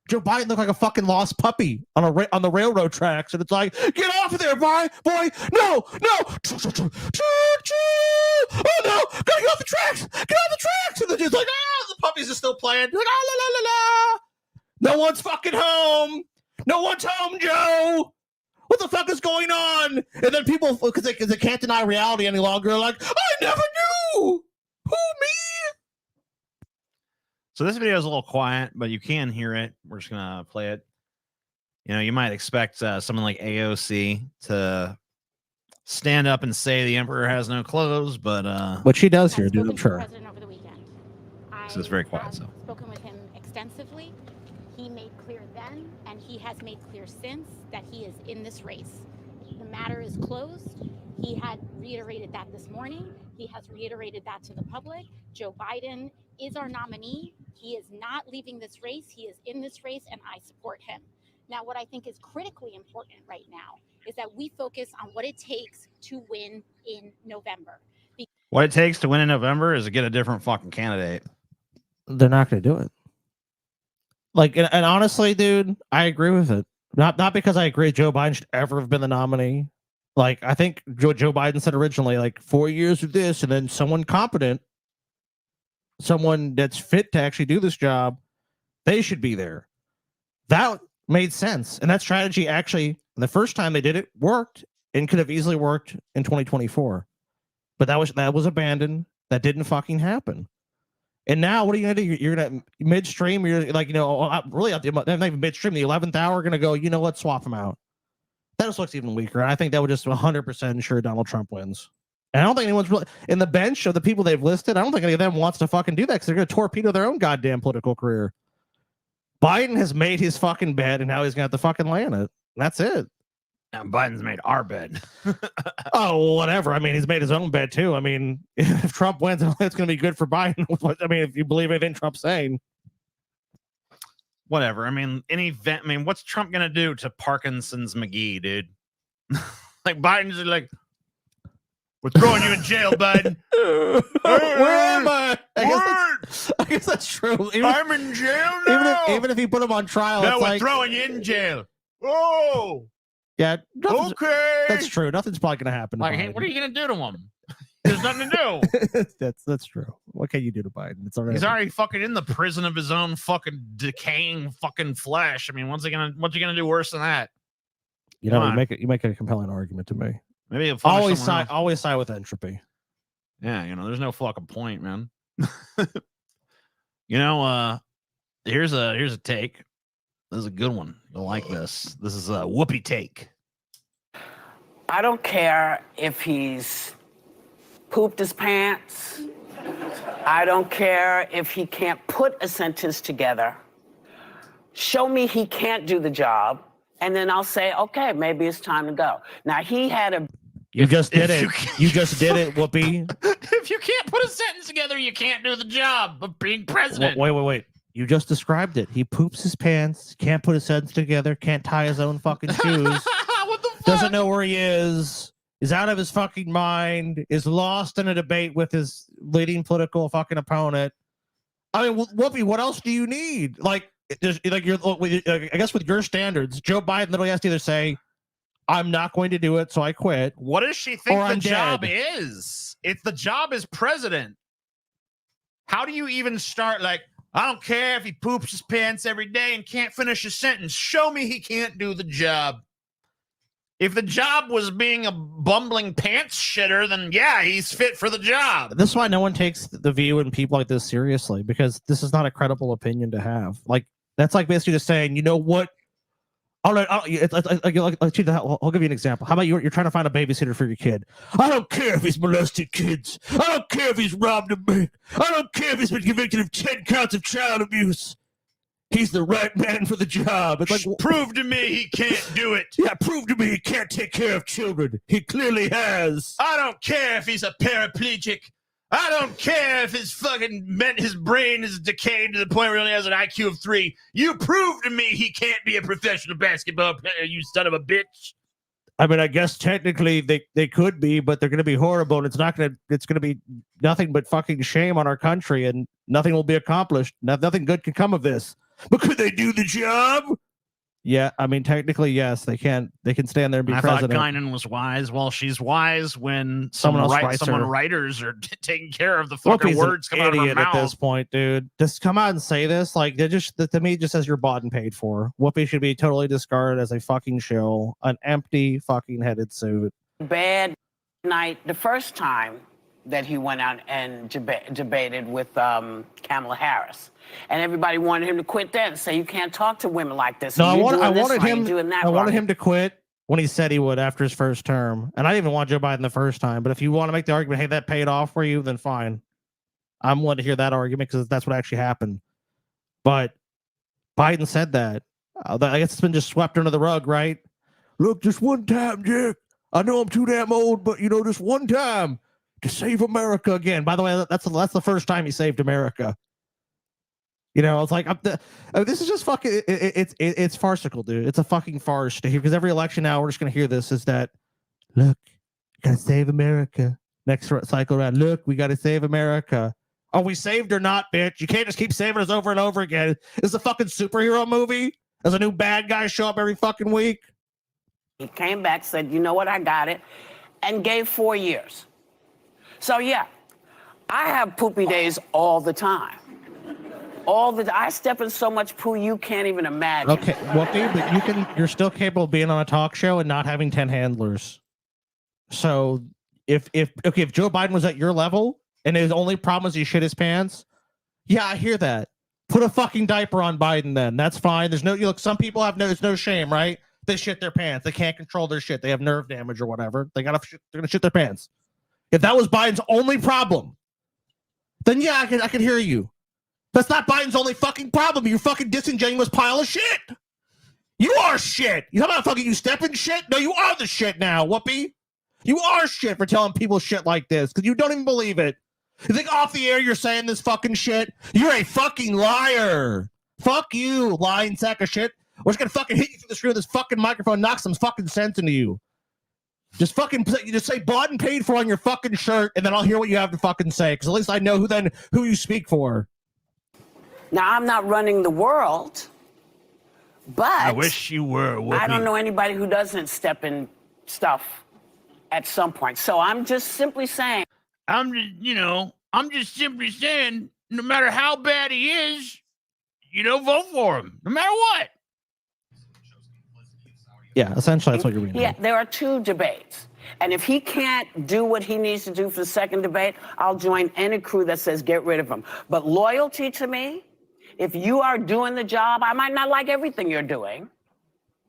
Joe Biden looked like a fucking lost puppy on the railroad tracks, and it's like, get off of there, boy! No! Oh no! Gotta get off the tracks! Get off the tracks! And they're just like, the puppies are still playing. Like, la la la la. No one's fucking home. No one's home, Joe. What the fuck is going on? And then people, because they can't deny reality any longer, are like, I never knew. Who, me? So this video is a little quiet, but you can hear it. We're just gonna play it. You might expect someone like AOC to stand up and say the emperor has no clothes, but what she does here, dude, I'm sure. Over the weekend. So it's very quiet. So spoken with him extensively. He made clear then, and he has made clear since, that he is in this race. The matter is closed. He had reiterated that this morning. He has reiterated that to the public. Joe Biden is our nominee. He is not leaving this race. He is in this race, and I support him. Now, what I think is critically important right now is that we focus on what it takes to win in November. What it takes to win in November is to get a different fucking candidate. They're not going to do it. Like, and honestly, dude, I agree with it. Not because I agree Joe Biden should ever have been the nominee. Like, I think Joe Biden said originally, like, 4 years of this, and then someone competent, someone that's fit to actually do this job, they should be there. That made sense. And that strategy actually, the first time they did it, worked and could have easily worked in 2024. But that was abandoned. That didn't fucking happen. And now what are you going to do? You're going to midstream, you're like, really not even midstream, the 11th hour, going to go, let's swap them out. That just looks even weaker. I think that would just 100% ensure Donald Trump wins. And I don't think anyone's really in the bench of the people they've listed. I don't think any of them wants to fucking do that because they're going to torpedo their own goddamn political career. Biden has made his fucking bed, and now he's going to have to fucking lay in it. That's it. And Biden's made our bed. Oh, whatever. I mean, he's made his own bed too. I mean, if Trump wins, it's going to be good for Biden. I mean, if you believe anything Trump's saying. Whatever. I mean, what's Trump going to do to Parkinson's McGee, dude? Like, Biden's like, we're throwing you in jail, Biden. Where am I? I guess that's true. I'm in jail now. Even if you put him on trial, no, it's we're like, throwing you in jail. Oh, yeah. okay. That's true. Nothing's probably going to happen. Like, hey, what are you going to do to him? There's nothing to do. That's true. What can you do to Biden? It's already He's already fucking in the prison of his own fucking decaying fucking flesh. I mean, what's you gonna do worse than that? You know, you make a compelling argument to me. Maybe always side with entropy. Yeah, there's no fucking point, man. Here's a take. This is a good one. You'll like this. This is a Whoopi take. I don't care if he's pooped his pants. I don't care if he can't put a sentence together. Show me he can't do the job, and then I'll say, okay, maybe it's time to go. Now, he had a... You just did it. You just did it, Whoopi. If you can't put a sentence together, you can't do the job of being president. Wait. You just described it. He poops his pants, can't put a sentence together, can't tie his own fucking shoes. What the fuck? Doesn't know where he is out of his fucking mind, is lost in a debate with his leading political fucking opponent. I mean, Whoopi, what else do you need? Like I guess with your standards, Joe Biden literally has to either say, I'm not going to do it, so I quit. What does she think the job dead. is? If the job is president, how do you even start? Like, I don't care if he poops his pants every day and can't finish a sentence. Show me he can't do the job. If the job was being a bumbling pants shitter, then yeah, he's fit for the job. This is why no one takes the view and people like this seriously, because this is not a credible opinion to have. Like, that's like basically just saying, you know what? I'll give you an example. How about you're trying to find a babysitter for your kid? I don't care if he's molested kids. I don't care if he's robbed a bank. I don't care if he's been convicted of 10 counts of child abuse. He's the right man for the job. It's like, prove to me he can't do it. Yeah, prove to me he can't take care of children. He clearly has. I don't care if he's a paraplegic. I don't care if his brain is decayed to the point where he only has an IQ of 3. You prove to me he can't be a professional basketball player, you son of a bitch. I mean, I guess technically they could be, but they're going to be horrible, and it's going to be nothing but fucking shame on our country, and nothing will be accomplished. Nothing good can come of this. But could they do the job? Yeah, I mean, technically, yes, they can. They can stand there and be president. I thought Guinan was wise. Well, she's wise when someone writers are taking care of the fucking words coming out of her mouth. At this point, dude, just come out and say this. Like, to me, just says you're bought and paid for. Whoopi should be totally discarded as a fucking shill, an empty fucking headed suit. Bad night the first time that he went out and debated with Kamala Harris. And everybody wanted him to quit that and say, you can't talk to women like this. No, I wanted him to quit when he said he would after his first term. And I didn't even want Joe Biden the first time. But if you want to make the argument, hey, that paid off for you, then fine. I'm willing to hear that argument because that's what actually happened. But Biden said that. I guess it's been just swept under the rug, right? Look, just one time, Jack. I know I'm too damn old, but, just one time to save America again. By the way, that's the first time he saved America. It's like this is just fucking. It's farcical, dude. It's a fucking farce to hear, because every election now we're just gonna hear this. Is that, look, gotta save America. Next cycle around, look, we gotta save America. Are we saved or not, bitch? You can't just keep saving us over and over again. Is a fucking superhero movie? Does a new bad guy show up every fucking week? He came back, said, you know what, I got it, and gave 4 years. So yeah, I have poopy days all the time. I step in so much poo you can't even imagine. Okay, but you're still capable of being on a talk show and not having 10 handlers. So if Joe Biden was at your level and his only problem is he shit his pants, yeah, I hear that. Put a fucking diaper on Biden then. That's fine. There's some people there's no shame, right? They shit their pants. They can't control their shit. They have nerve damage or whatever. They're gonna shit their pants. If that was Biden's only problem, then yeah, I could hear you. That's not Biden's only fucking problem. You're fucking disingenuous pile of shit. You are shit. You talking about fucking you stepping shit? No, you are the shit now, Whoopi. You are shit for telling people shit like this because you don't even believe it. You think off the air you're saying this fucking shit? You're a fucking liar. Fuck you, lying sack of shit. We're just gonna fucking hit you through the screen with this fucking microphone, knock some fucking sense into you. Just say bought and paid for on your fucking shirt, and then I'll hear what you have to fucking say, because at least I know who you speak for. Now, I'm not running the world, but I wish you were. I don't know anybody who doesn't step in stuff at some point. So I'm just simply saying. I'm just simply saying, no matter how bad he is, vote for him, no matter what. Yeah, essentially that's what you're reading. Yeah, there are 2 debates. And if he can't do what he needs to do for the second debate, I'll join any crew that says get rid of him. But loyalty to me, if you are doing the job, I might not like everything you're doing.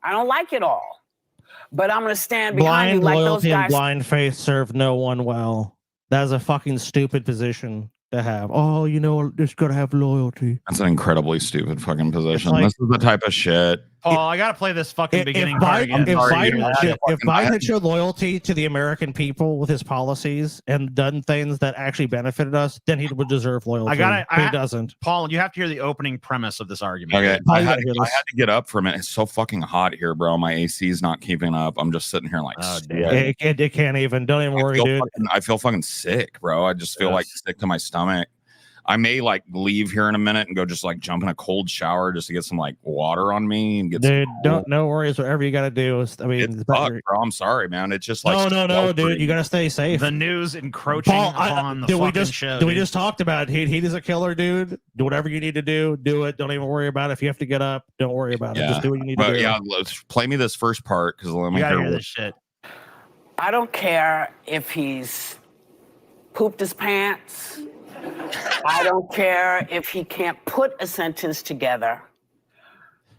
I don't like it all. But I'm going to stand behind you like those loyalty guys. And blind faith serve no one well. That is a fucking stupid position to have. Oh, just got to have loyalty. That's an incredibly stupid fucking position. Like, this is the type of shit. Paul, I gotta play this fucking beginning if part again. If Sorry, Biden had showed loyalty to the American people with his policies and done things that actually benefited us, then he would deserve loyalty. But he doesn't. Paul, you have to hear the opening premise of this argument. Okay, I had to get up for a minute. It's so fucking hot here, bro. My AC is not keeping up. I'm just sitting here like, it can't even. Don't even worry, dude. I feel fucking sick, bro. I just feel like sick to my stomach. I may leave here in a minute and go just jump in a cold shower just to get some water on me and get. Dude, no worries. Whatever you got to do. It's fucked, bro. I'm sorry, man. It's just no, dude. You got to stay safe. The news encroaching upon the fucking show. We just talked about it. He is a killer, dude. Do whatever you need to do. Do it. Don't even worry about it. If you have to get up, don't worry about it. Just do what you need to do. Yeah, let's play me this first part because let me hear this shit. I don't care if he's pooped his pants. I don't care if he can't put a sentence together.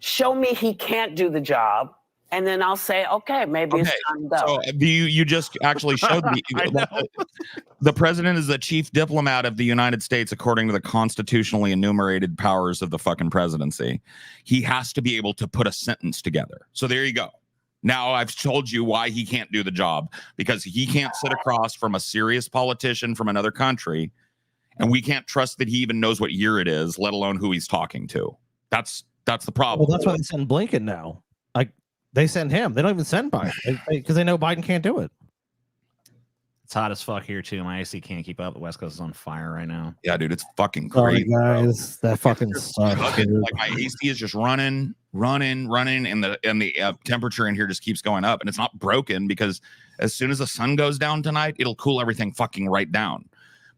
Show me he can't do the job, and then I'll say, okay, maybe it's time to go. So you just actually showed me the president is the chief diplomat of the United States according to the constitutionally enumerated powers of the fucking presidency. He has to be able to put a sentence together. So there you go. Now I've told you why he can't do the job, because he can't sit across from a serious politician from another country. And we can't trust that he even knows what year it is, let alone who he's talking to. That's the problem. Well, that's why they send Blinken now. They send him. They don't even send Biden because they know Biden can't do it. It's hot as fuck here too. My AC can't keep up. The West Coast is on fire right now. Yeah, dude, it's fucking crazy, guys. Bro. That fucking sucks. My AC is just running, and the temperature in here just keeps going up, and it's not broken because as soon as the sun goes down tonight, it'll cool everything fucking right down.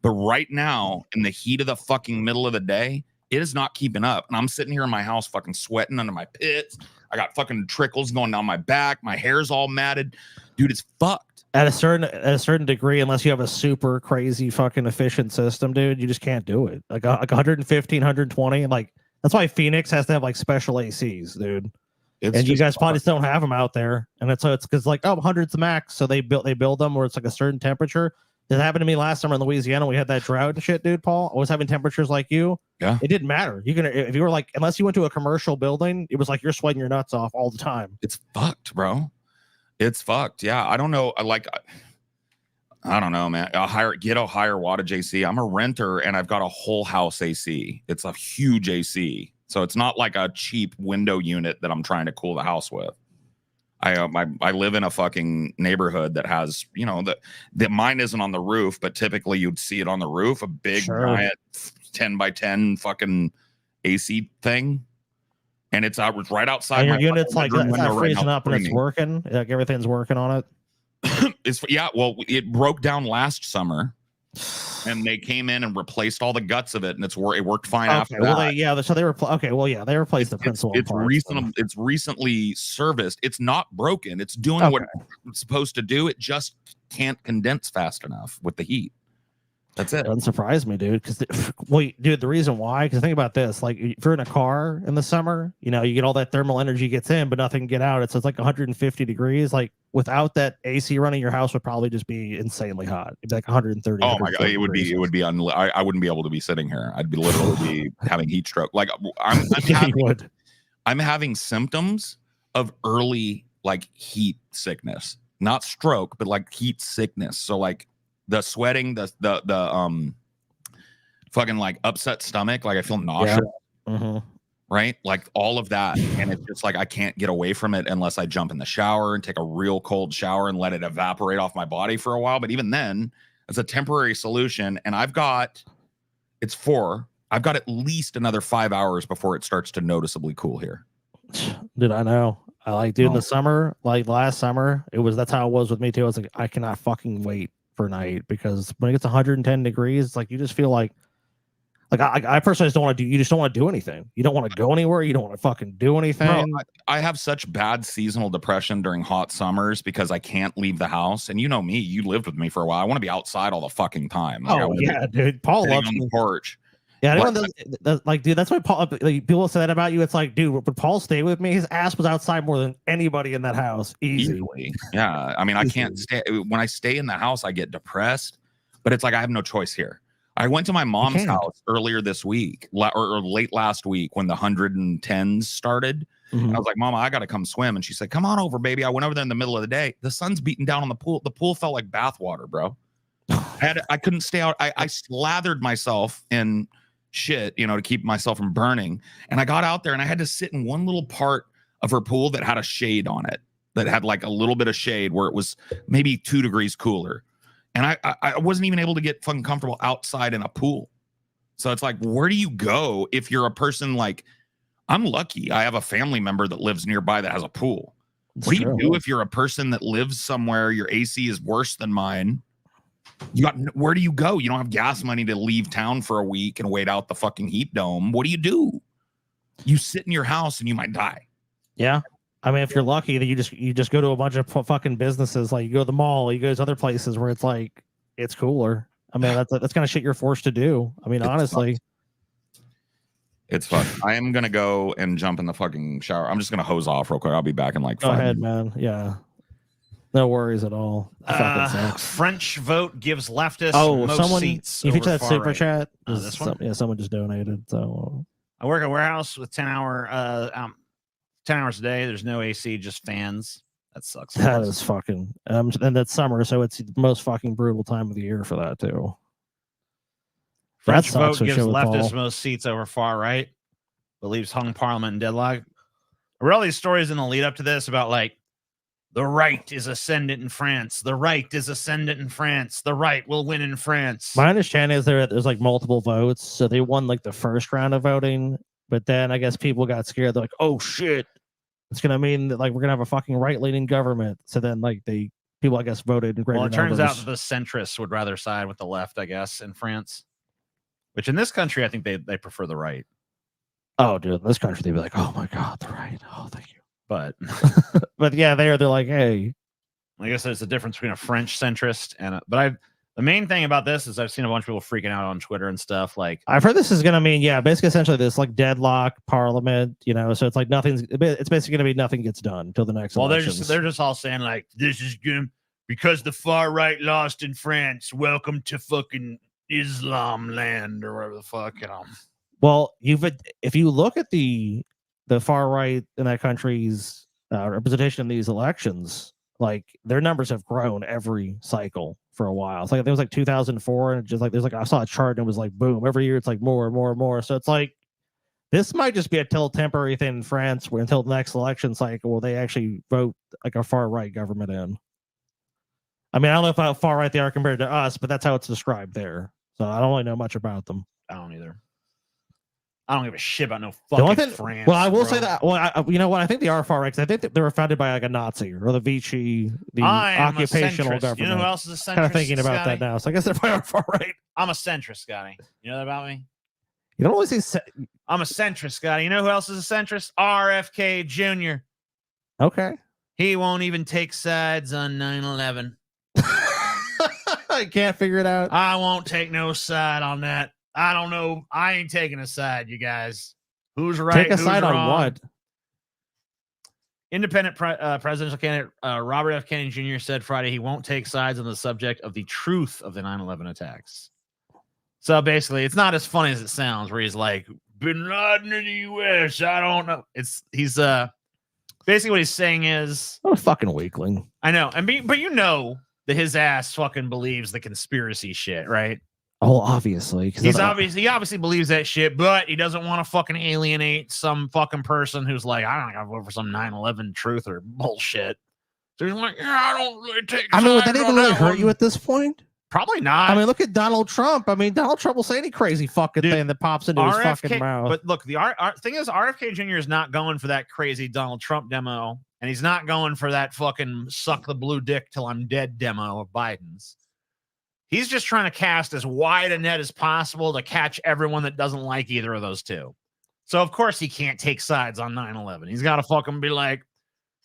But right now, in the heat of the fucking middle of the day, it is not keeping up. And I'm sitting here in my house fucking sweating under my pits. I got fucking trickles going down my back. My hair's all matted. Dude, it's fucked. At a certain degree, unless you have a super crazy fucking efficient system, dude, you just can't do it. Like 115, 120. That's why Phoenix has to have special ACs, dude. And you guys probably just don't have them out there. And it's because 100's the max. So they build them where it's a certain temperature. That happened to me last summer in Louisiana. We had that drought and shit, dude. Paul, I was having temperatures like you. Yeah, it didn't matter. If you were unless you went to a commercial building, it was you're sweating your nuts off all the time. It's fucked, bro. It's fucked. Yeah, I don't know. I don't know, man. Get a higher wattage AC. I'm a renter and I've got a whole house AC. It's a huge AC, so it's not like a cheap window unit that I'm trying to cool the house with. I live in a fucking neighborhood that has, that mine isn't on the roof, but typically you'd see it on the roof, a big giant 10 by 10 fucking AC thing. And it's right outside. And your unit's it's not freezing up and it's working. Everything's working on it. Well, it broke down last summer. And they came in and replaced all the guts of it, and it worked fine after that. They replaced the principal. It's recently serviced. It's not broken. It's doing what it's supposed to do. It just can't condense fast enough with the heat. That's it. Doesn't surprise me, dude. Because dude, the reason why? Because think about this: like, if you're in a car in the summer, you know, you get all that thermal energy gets in, but nothing can get out. It's like 150 degrees. Like, without that AC running, your house would probably just be insanely hot. It'd be like 130. Oh my god, it would be. I wouldn't be able to be sitting here. I'd be literally having heat stroke. Like I'm having symptoms of early like heat sickness, not stroke, but like heat sickness. So like the sweating, the fucking like upset stomach, like I feel nauseous, right? Like all of that, and it's just like I can't get away from it unless I jump in the shower and take a real cold shower and let it evaporate off my body for a while. But even then, it's a temporary solution, and I've got at least another 5 hours before it starts to noticeably cool here. Dude, I know. I like, dude, in the summer, like last summer, that's how it was with me too. I was like, I cannot fucking wait for night, because when it gets 110 degrees, it's like you just feel like I personally just don't want to do. You just don't want to do anything. You don't want to go anywhere. You don't want to fucking do anything. Bro, I have such bad seasonal depression during hot summers because I can't leave the house. And you know me, you lived with me for a while. I want to be outside all the fucking time. Like, yeah, dude. Paul loves on the porch. Yeah, like, dude, that's why Paul. Like, people say that about you. It's like, dude, would Paul stay with me? His ass was outside more than anybody in that house. Easily. Yeah, I mean, I can't stay. When I stay in the house, I get depressed. But it's like I have no choice here. I went to my mom's house earlier this week, or late last week, when the 110s started. I was like, Mama, I got to come swim. And she said, come on over, baby. I went over there in the middle of the day. The sun's beating down on the pool. The pool felt like bathwater, bro. I couldn't stay out. I slathered myself in shit, you know, to keep myself from burning. And I got out there and I had to sit in one little part of her pool that had a shade on it, that had like a little bit of shade where it was maybe 2 degrees cooler. And I wasn't even able to get fucking comfortable outside in a pool. So it's like, where do you go if you're a person like, I'm lucky I have a family member that lives nearby that has a pool. What do you do if you're a person that lives somewhere, your AC is worse than mine? Where do you go? You don't have gas money to leave town for a week and wait out the fucking heat dome. What do you do? You sit in your house and you might die. Yeah. I mean, if you're lucky, that you just go to a bunch of fucking businesses, like you go to the mall, you go to other places where it's like it's cooler. I mean, that's kind of shit you're forced to do. I mean, honestly, it's fun. I am gonna go and jump in the fucking shower. I'm just gonna hose off real quick. I'll be back in like 5 minutes. Go ahead, man. Yeah, no worries at all. French vote gives leftists most seats. You feature that super right. chat. This one? Yeah, someone just donated. So I work at a warehouse with 10 hours a day. There's no AC, just fans. That sucks. That is fucking. And that's summer, so it's the most fucking brutal time of the year for that too. French vote gives leftists most seats over far right, but leaves hung parliament in deadlock. I read all these stories in the lead up to this about like the right is ascendant in France. The right is ascendant in France. The right will win in France. My understanding is there's like multiple votes, so they won like the first round of voting. But then I guess people got scared. They're like, oh shit, it's going to mean that like we're going to have a fucking right-leaning government. So then like people, I guess, voted in greater numbers. Well, it turns out that the centrists would rather side with the left, I guess, in France. Which in this country, I think they prefer the right. Oh, dude, in this country, they'd be like, oh my God, the right. Oh, thank you. But but yeah, they're like, hey. I guess there's a difference between a French centrist and the main thing about this is I've seen a bunch of people freaking out on Twitter and stuff. Like, I've heard this is going to mean, basically essentially this like deadlock parliament, you know, so it's like it's basically going to be nothing gets done until the next elections. They're just all saying like, this is good because the far right lost in France. Welcome to fucking Islam land or whatever the fuck, you know. Well, if you look at the far right in that country's representation in these elections, like their numbers have grown every cycle for a while. It's like there was like 2004, and just like there's like I saw a chart and it was like boom, every year it's like more and more and more. So it's like this might just be a temporary thing in France where until the next election cycle will they actually vote like a far right government in. I mean, I don't know how far right they are compared to us, but that's how it's described there. So I don't really know much about them. I don't either. I don't give a shit about no fucking France. Well, I will say that. Well, you know what? I think they are far right because I think they were founded by like a Nazi or the Vichy, the occupational government. You know who else is a centrist? Kind of thinking about that now. So I guess they're probably far right. I'm a centrist, Scotty. You know that about me? You don't always say. I'm a centrist, Scotty. You know who else is a centrist? RFK Jr. Okay. He won't even take sides on 9/11. I can't figure it out. I won't take no side on that. I don't know. I ain't taking a side, you guys. Who's right? Take a who's side on wrong? what? Independent presidential candidate Robert F. Kennedy Jr. said Friday he won't take sides on the subject of the truth of the 9/11 attacks. So basically, it's not as funny as it sounds. Where he's like, "Bin Laden in the U.S." I don't know. He's basically what he's saying is, What a fucking weakling. I know, but you know that his ass fucking believes the conspiracy shit, right? Oh, obviously. He obviously believes that shit, but he doesn't want to fucking alienate some fucking person who's like, I don't gotta vote for some 9/11 truth or bullshit. So he's like, yeah, I don't really take. I mean, would that sides even on really that hurt one. you at this point? Probably not. I mean, look at Donald Trump. I mean, Donald Trump will say any crazy fucking thing that pops into his fucking mouth. But look, the thing is, RFK Jr. is not going for that crazy Donald Trump demo, and he's not going for that fucking suck the blue dick till I'm dead demo of Biden's. He's just trying to cast as wide a net as possible to catch everyone that doesn't like either of those two. So, of course, he can't take sides on 9/11. He's got to fucking be like,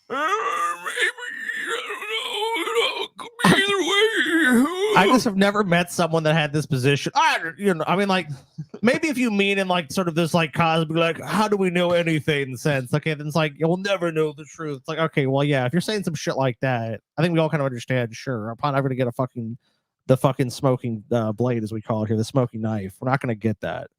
maybe, I don't know, could be either way. I just have never met someone that had this position. I mean, like, maybe if you mean in like sort of this like Cosby, like, how do we know anything sense? Okay, then it's like you'll never know the truth. It's like, okay, well, yeah, if you're saying some shit like that, I think we all kind of understand. Sure, upon ever to get the fucking smoking blade, as we call it here, the smoking knife, we're not going to get that.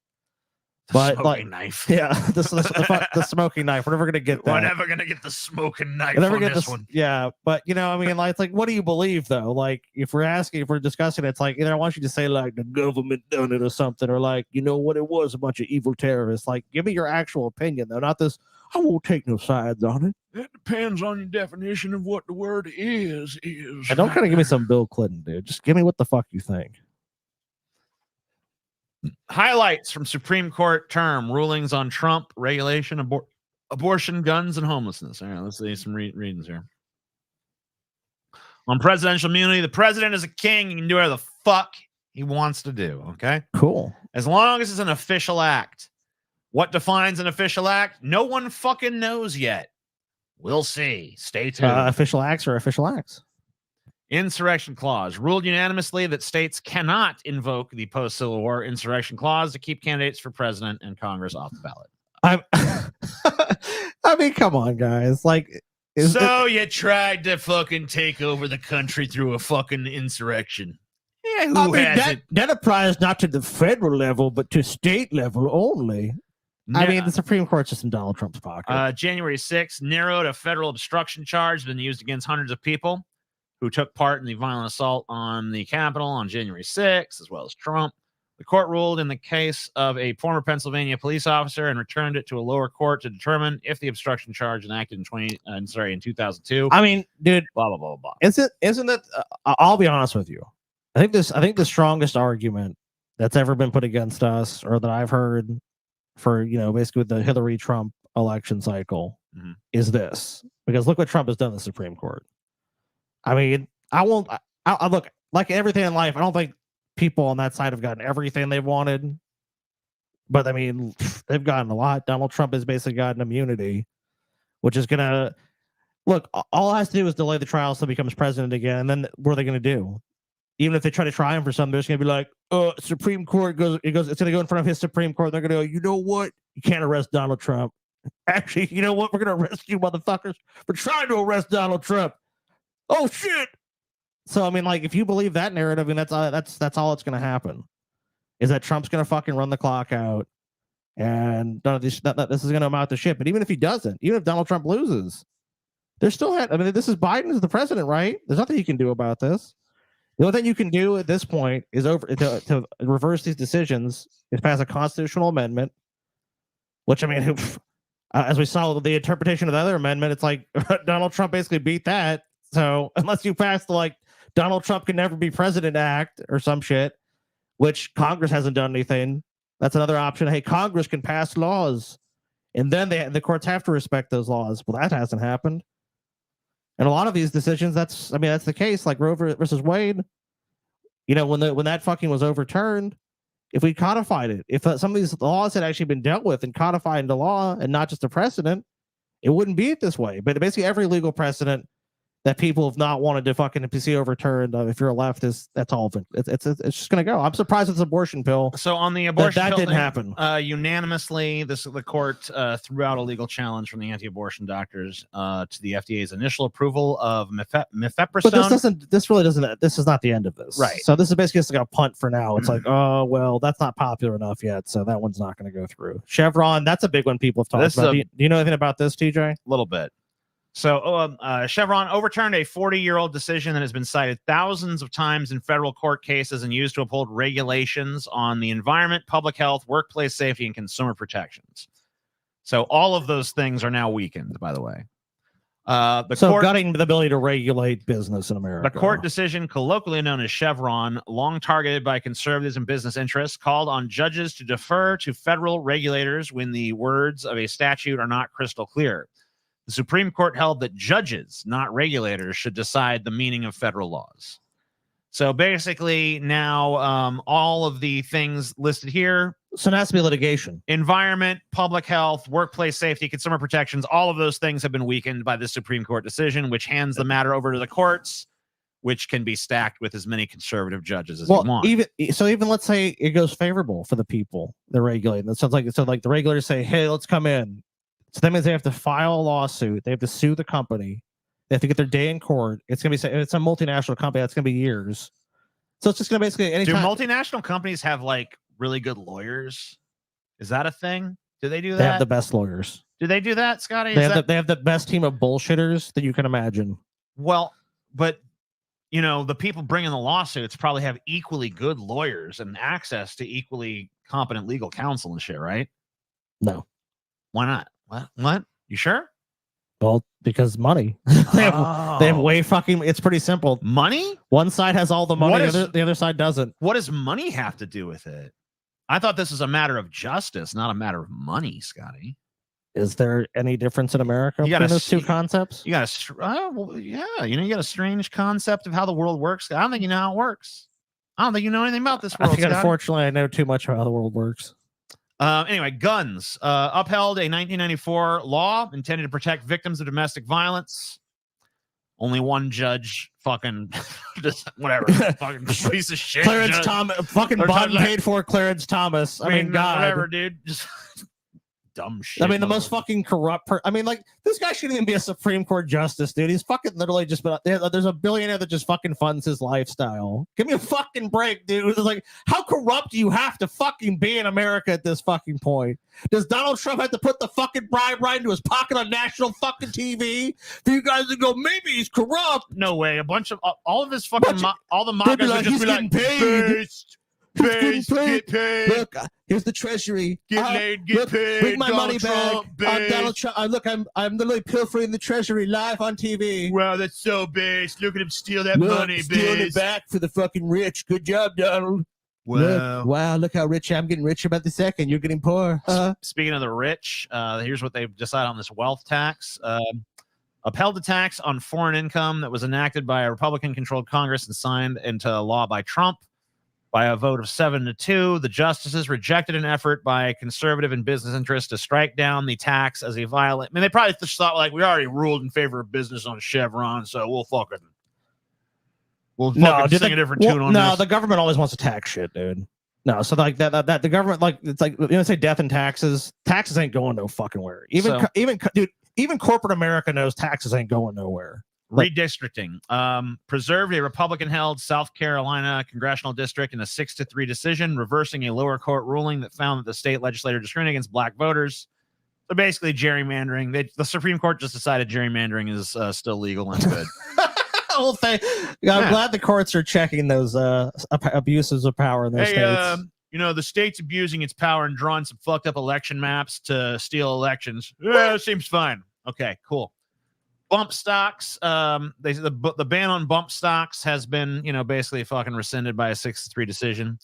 But smoking like, knife. yeah, the smoking knife. We're never gonna get that. We're never gonna get the smoking knife We'll never on get this one. Yeah, but you know, I mean, like, it's like, what do you believe though? Like, if we're discussing it, it's like either I want you to say like the government done it or something, or like, you know what, it was a bunch of evil terrorists. Like, give me your actual opinion though, not this. I won't take no sides on it. It depends on your definition of what the word is. And don't kind of give me some Bill Clinton, dude. Just give me what the fuck you think. Highlights from Supreme Court term rulings on Trump regulation, abortion, guns, and homelessness. All right, let's see some readings here. On presidential immunity, the president is a king. He can do whatever the fuck he wants to do. Okay, cool. As long as it's an official act. What defines an official act? No one fucking knows yet. We'll see. Stay tuned. Official acts or official acts. Insurrection clause ruled unanimously that states cannot invoke the post-Civil War insurrection clause to keep candidates for president and Congress off the ballot. I mean, come on, guys. Like, you tried to fucking take over the country through a fucking insurrection. Yeah, who hasn't? That applies not to the federal level, but to state level only. I mean, the Supreme Court's just in Donald Trump's pocket. January 6th narrowed a federal obstruction charge been used against hundreds of people who took part in the violent assault on the Capitol on January 6th, as well as Trump. The court ruled in the case of a former Pennsylvania police officer and returned it to a lower court to determine if the obstruction charge enacted in 2002. I mean, dude, blah blah blah blah. Isn't that? I'll be honest with you. I think the strongest argument that's ever been put against us, or that I've heard for, you know, basically with the Hillary Trump election cycle, is this, because look what Trump has done in the Supreme Court. I mean, I look, like everything in life, I don't think people on that side have gotten everything they wanted, but I mean, they've gotten a lot. Donald Trump has basically gotten immunity, which is gonna look, all it has to do is delay the trial so he becomes president again, and then what are they gonna do? Even if they try to try him for something, they're just gonna be like, Supreme Court it's gonna go in front of his Supreme Court. They're gonna go, you know what? You can't arrest Donald Trump. Actually, you know what? We're gonna arrest you motherfuckers for trying to arrest Donald Trump. Oh shit! So I mean, like, if you believe that narrative, and that's all that's gonna happen, is that Trump's gonna fucking run the clock out, and none of this is gonna amount to shit. But even if he doesn't, even if Donald Trump loses, there's still I mean, this is Biden as the president, right? There's nothing you can do about this. The only thing you can do at this point is to reverse these decisions is pass a constitutional amendment, which, I mean, as we saw with the interpretation of the other amendment, it's like Donald Trump basically beat that. So unless you pass the like Donald Trump can never be president act or some shit, which Congress hasn't done anything, that's another option. Hey, Congress can pass laws, and then the courts have to respect those laws. Well, that hasn't happened. And a lot of these decisions, that's the case. Like Roe versus Wade, you know, when that fucking was overturned, if we codified it, if some of these laws had actually been dealt with and codified into law and not just a precedent, it wouldn't be it this way. But basically, every legal precedent that people have not wanted to fucking see overturned. If you're a leftist, that's all of it. It's just gonna go. I'm surprised it's abortion pill. So on the abortion that pill didn't thing, happen. Unanimously, the court threw out a legal challenge from the anti-abortion doctors to the FDA's initial approval of mifepristone. But this really doesn't. This is not the end of this, right? So this is basically just like a punt for now. It's like, oh well, that's not popular enough yet, so that one's not going to go through. Chevron, that's a big one people have talked about. Do you know anything about this, TJ? A little bit. So Chevron overturned a 40-year-old decision that has been cited thousands of times in federal court cases and used to uphold regulations on the environment, public health, workplace safety, and consumer protections. So all of those things are now weakened, by the way. Gutting the ability to regulate business in America. The court decision, colloquially known as Chevron, long targeted by conservatives and business interests, called on judges to defer to federal regulators when the words of a statute are not crystal clear. The Supreme Court held that judges, not regulators, should decide the meaning of federal laws. So basically now all of the things listed here. So it has to be litigation. Environment, public health, workplace safety, consumer protections, all of those things have been weakened by the Supreme Court decision, which hands the matter over to the courts, which can be stacked with as many conservative judges as you want. Even let's say it goes favorable for the people they're regulating. It sounds like the regulators say, hey, let's come in. So that means they have to file a lawsuit. They have to sue the company. They have to get their day in court. It's gonna be it's a multinational company. That's gonna be years. So it's just gonna basically anytime. Do multinational companies have like really good lawyers? Is that a thing? Do they do that? They have the best lawyers. Do they do that, Scotty? They have the best team of bullshitters that you can imagine. Well, but you know, the people bringing the lawsuits probably have equally good lawyers and access to equally competent legal counsel and shit, right? No. Why not? What? You sure? Well, because money. they have way fucking. It's pretty simple. Money. One side has all the money. The other side doesn't. What does money have to do with it? I thought this was a matter of justice, not a matter of money, Scotty. Is there any difference in America between those two concepts? You got yeah. You got a strange concept of how the world works. I don't think you know how it works. I don't think you know anything about this world. I think, unfortunately, I know too much about how the world works. Anyway, guns upheld a 1994 law intended to protect victims of domestic violence. Only one judge, fucking just whatever, fucking piece of shit. Clarence Thomas, fucking Biden paid for Clarence Thomas. I mean, God, whatever, dude. Just dumb shit. I mean, the most fucking corrupt. I mean, like this guy shouldn't even be a Supreme Court justice, dude. He's fucking literally just. There's a billionaire that just fucking funds his lifestyle. Give me a fucking break, dude. It's like, how corrupt do you have to fucking be in America at this fucking point? Does Donald Trump have to put the fucking bribe right into his pocket on national fucking TV for you guys to go, maybe he's corrupt? No way. A bunch of all of his fucking all the MAGAs like, would just be like, paid. Get paid. Look, here's the treasury. Get laid, get paid. Bring my Donald money Trump, back. Donald Trump. Look, I'm literally pilfering the treasury live on TV. Wow, that's so base. Look at him steal that money, stealing base. it back for the fucking rich. Good job, Donald. Wow. Look how rich I'm getting richer by the second. You're getting poor. Speaking of the rich, here's what they've decided on this wealth tax. Upheld the tax on foreign income that was enacted by a Republican-controlled Congress and signed into law by Trump. By a vote of 7-2, the justices rejected an effort by conservative and business interests to strike down the tax as a violent. I mean, they probably just thought, like, we already ruled in favor of business on Chevron, so we'll fucking sing a different tune on this. No, the government always wants to tax shit, dude. No, so like that the government, like, it's like, you know, say death and taxes. Taxes ain't going no fucking where. Even corporate America knows taxes ain't going nowhere. Redistricting preserved a Republican-held South Carolina congressional district in a 6-3 decision, reversing a lower court ruling that found that the state legislature discriminated against black voters. So basically, gerrymandering. The Supreme Court just decided gerrymandering is still legal and good. I'm glad the courts are checking those abuses of power in those states. You know, the state's abusing its power and drawing some fucked up election maps to steal elections. Yeah, seems fine. Okay, cool. Bump stocks. The ban on bump stocks has been, you know, basically fucking rescinded by a 6-3 decision.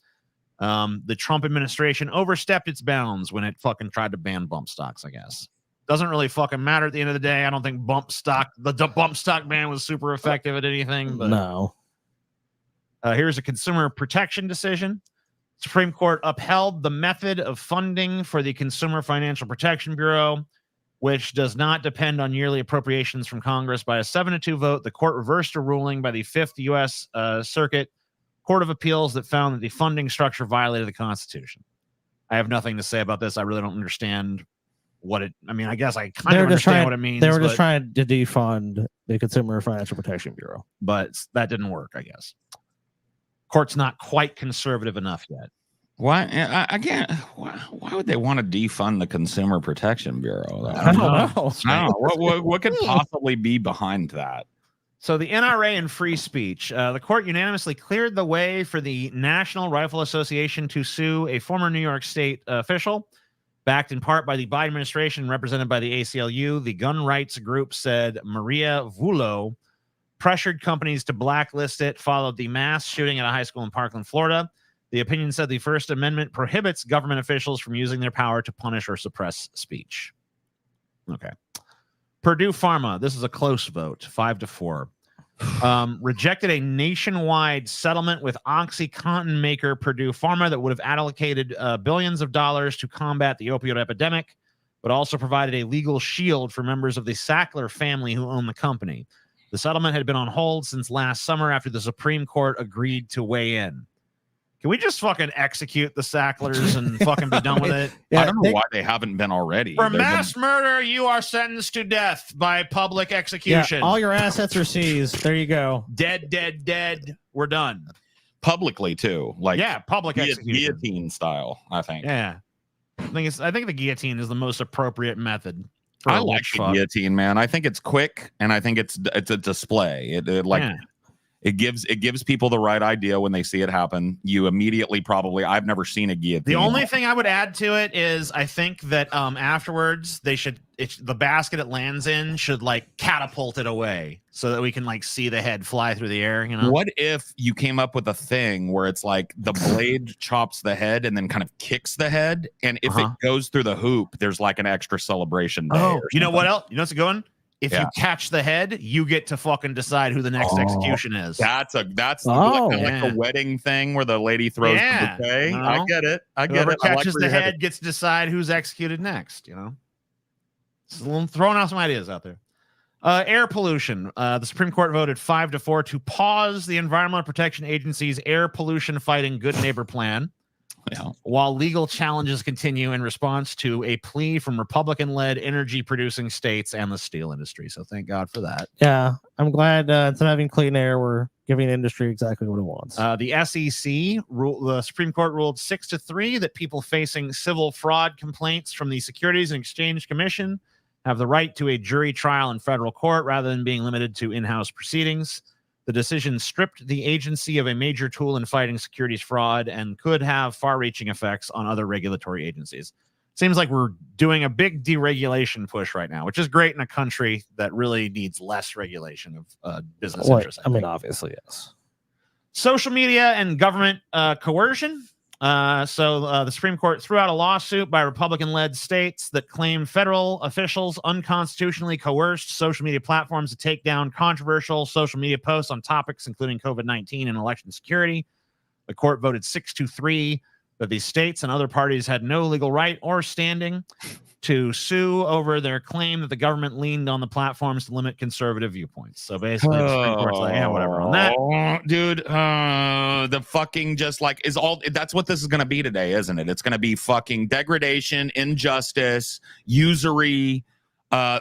The Trump administration overstepped its bounds when it fucking tried to ban bump stocks, I guess. Doesn't really fucking matter at the end of the day. I don't think the bump stock ban was super effective at anything. But no. Here's a consumer protection decision. Supreme Court upheld the method of funding for the Consumer Financial Protection Bureau which does not depend on yearly appropriations from Congress. By a 7-2 vote, the court reversed a ruling by the 5th U.S. Circuit Court of Appeals that found that the funding structure violated the Constitution. I have nothing to say about this. I really don't understand what it. I mean, I guess I kind of understand what it means. They were just trying to defund the Consumer Financial Protection Bureau, but that didn't work. I guess court's not quite conservative enough yet. Why again? Why would they want to defund the Consumer Protection Bureau? Though? I don't know. I don't know. What could possibly be behind that? So the NRA and free speech, the court unanimously cleared the way for the National Rifle Association to sue a former New York State official, backed in part by the Biden administration, represented by the ACLU. The gun rights group said Maria Vullo pressured companies to blacklist it, followed the mass shooting at a high school in Parkland, Florida. The opinion said the First Amendment prohibits government officials from using their power to punish or suppress speech. Okay. Purdue Pharma, this is a close vote, 5-4. Rejected a nationwide settlement with OxyContin maker Purdue Pharma that would have allocated billions of dollars to combat the opioid epidemic, but also provided a legal shield for members of the Sackler family who own the company. The settlement had been on hold since last summer after the Supreme Court agreed to weigh in. Can we just fucking execute the Sacklers and fucking be done with it? Yeah, I don't know why they haven't been already. For mass murder, you are sentenced to death by public execution. Yeah, all your assets are seized. There you go. Dead, dead, dead. We're done. Publicly too, like public execution, guillotine style. I think. Yeah, I think the guillotine is the most appropriate method. I like the guillotine, man. I think it's quick, and I think it's a display. It gives people the right idea when they see it happen. You immediately I've never seen a guillotine. The only thing I would add to it is I think that afterwards the basket it lands in should like catapult it away so that we can like see the head fly through the air. You know, what if you came up with a thing where it's like the blade chops the head and then kind of kicks the head, and if it goes through the hoop, there's like an extra celebration day. Oh, you know what else? You know what's going? If you catch the head, you get to fucking decide who the next execution is. That's like a wedding thing where the lady throws the bouquet. I get it. Whoever catches the head gets to decide who's executed next. You know, throwing out some ideas out there. Air pollution. The Supreme Court voted 5-4 to pause the Environmental Protection Agency's air pollution fighting Good Neighbor plan. Yeah. While legal challenges continue in response to a plea from Republican-led energy-producing states and the steel industry. So thank God for that. Yeah, I'm glad instead of having clean air, we're giving the industry exactly what it wants. The SEC, the Supreme Court ruled 6-3 that people facing civil fraud complaints from the Securities and Exchange Commission have the right to a jury trial in federal court rather than being limited to in-house proceedings. The decision stripped the agency of a major tool in fighting securities fraud and could have far-reaching effects on other regulatory agencies. Seems like we're doing a big deregulation push right now, which is great in a country that really needs less regulation of business interests. I mean, obviously, yes. Social media and government coercion. The Supreme Court threw out a lawsuit by Republican-led states that claim federal officials unconstitutionally coerced social media platforms to take down controversial social media posts on topics including COVID-19 and election security. The court voted 6-3 that the states and other parties had no legal right or standing to sue over their claim that the government leaned on the platforms to limit conservative viewpoints. So basically, the Supreme Court's like, yeah, whatever on that. Dude, the fucking just like is all that's what this is going to be today, isn't it? It's going to be fucking degradation, injustice, usury,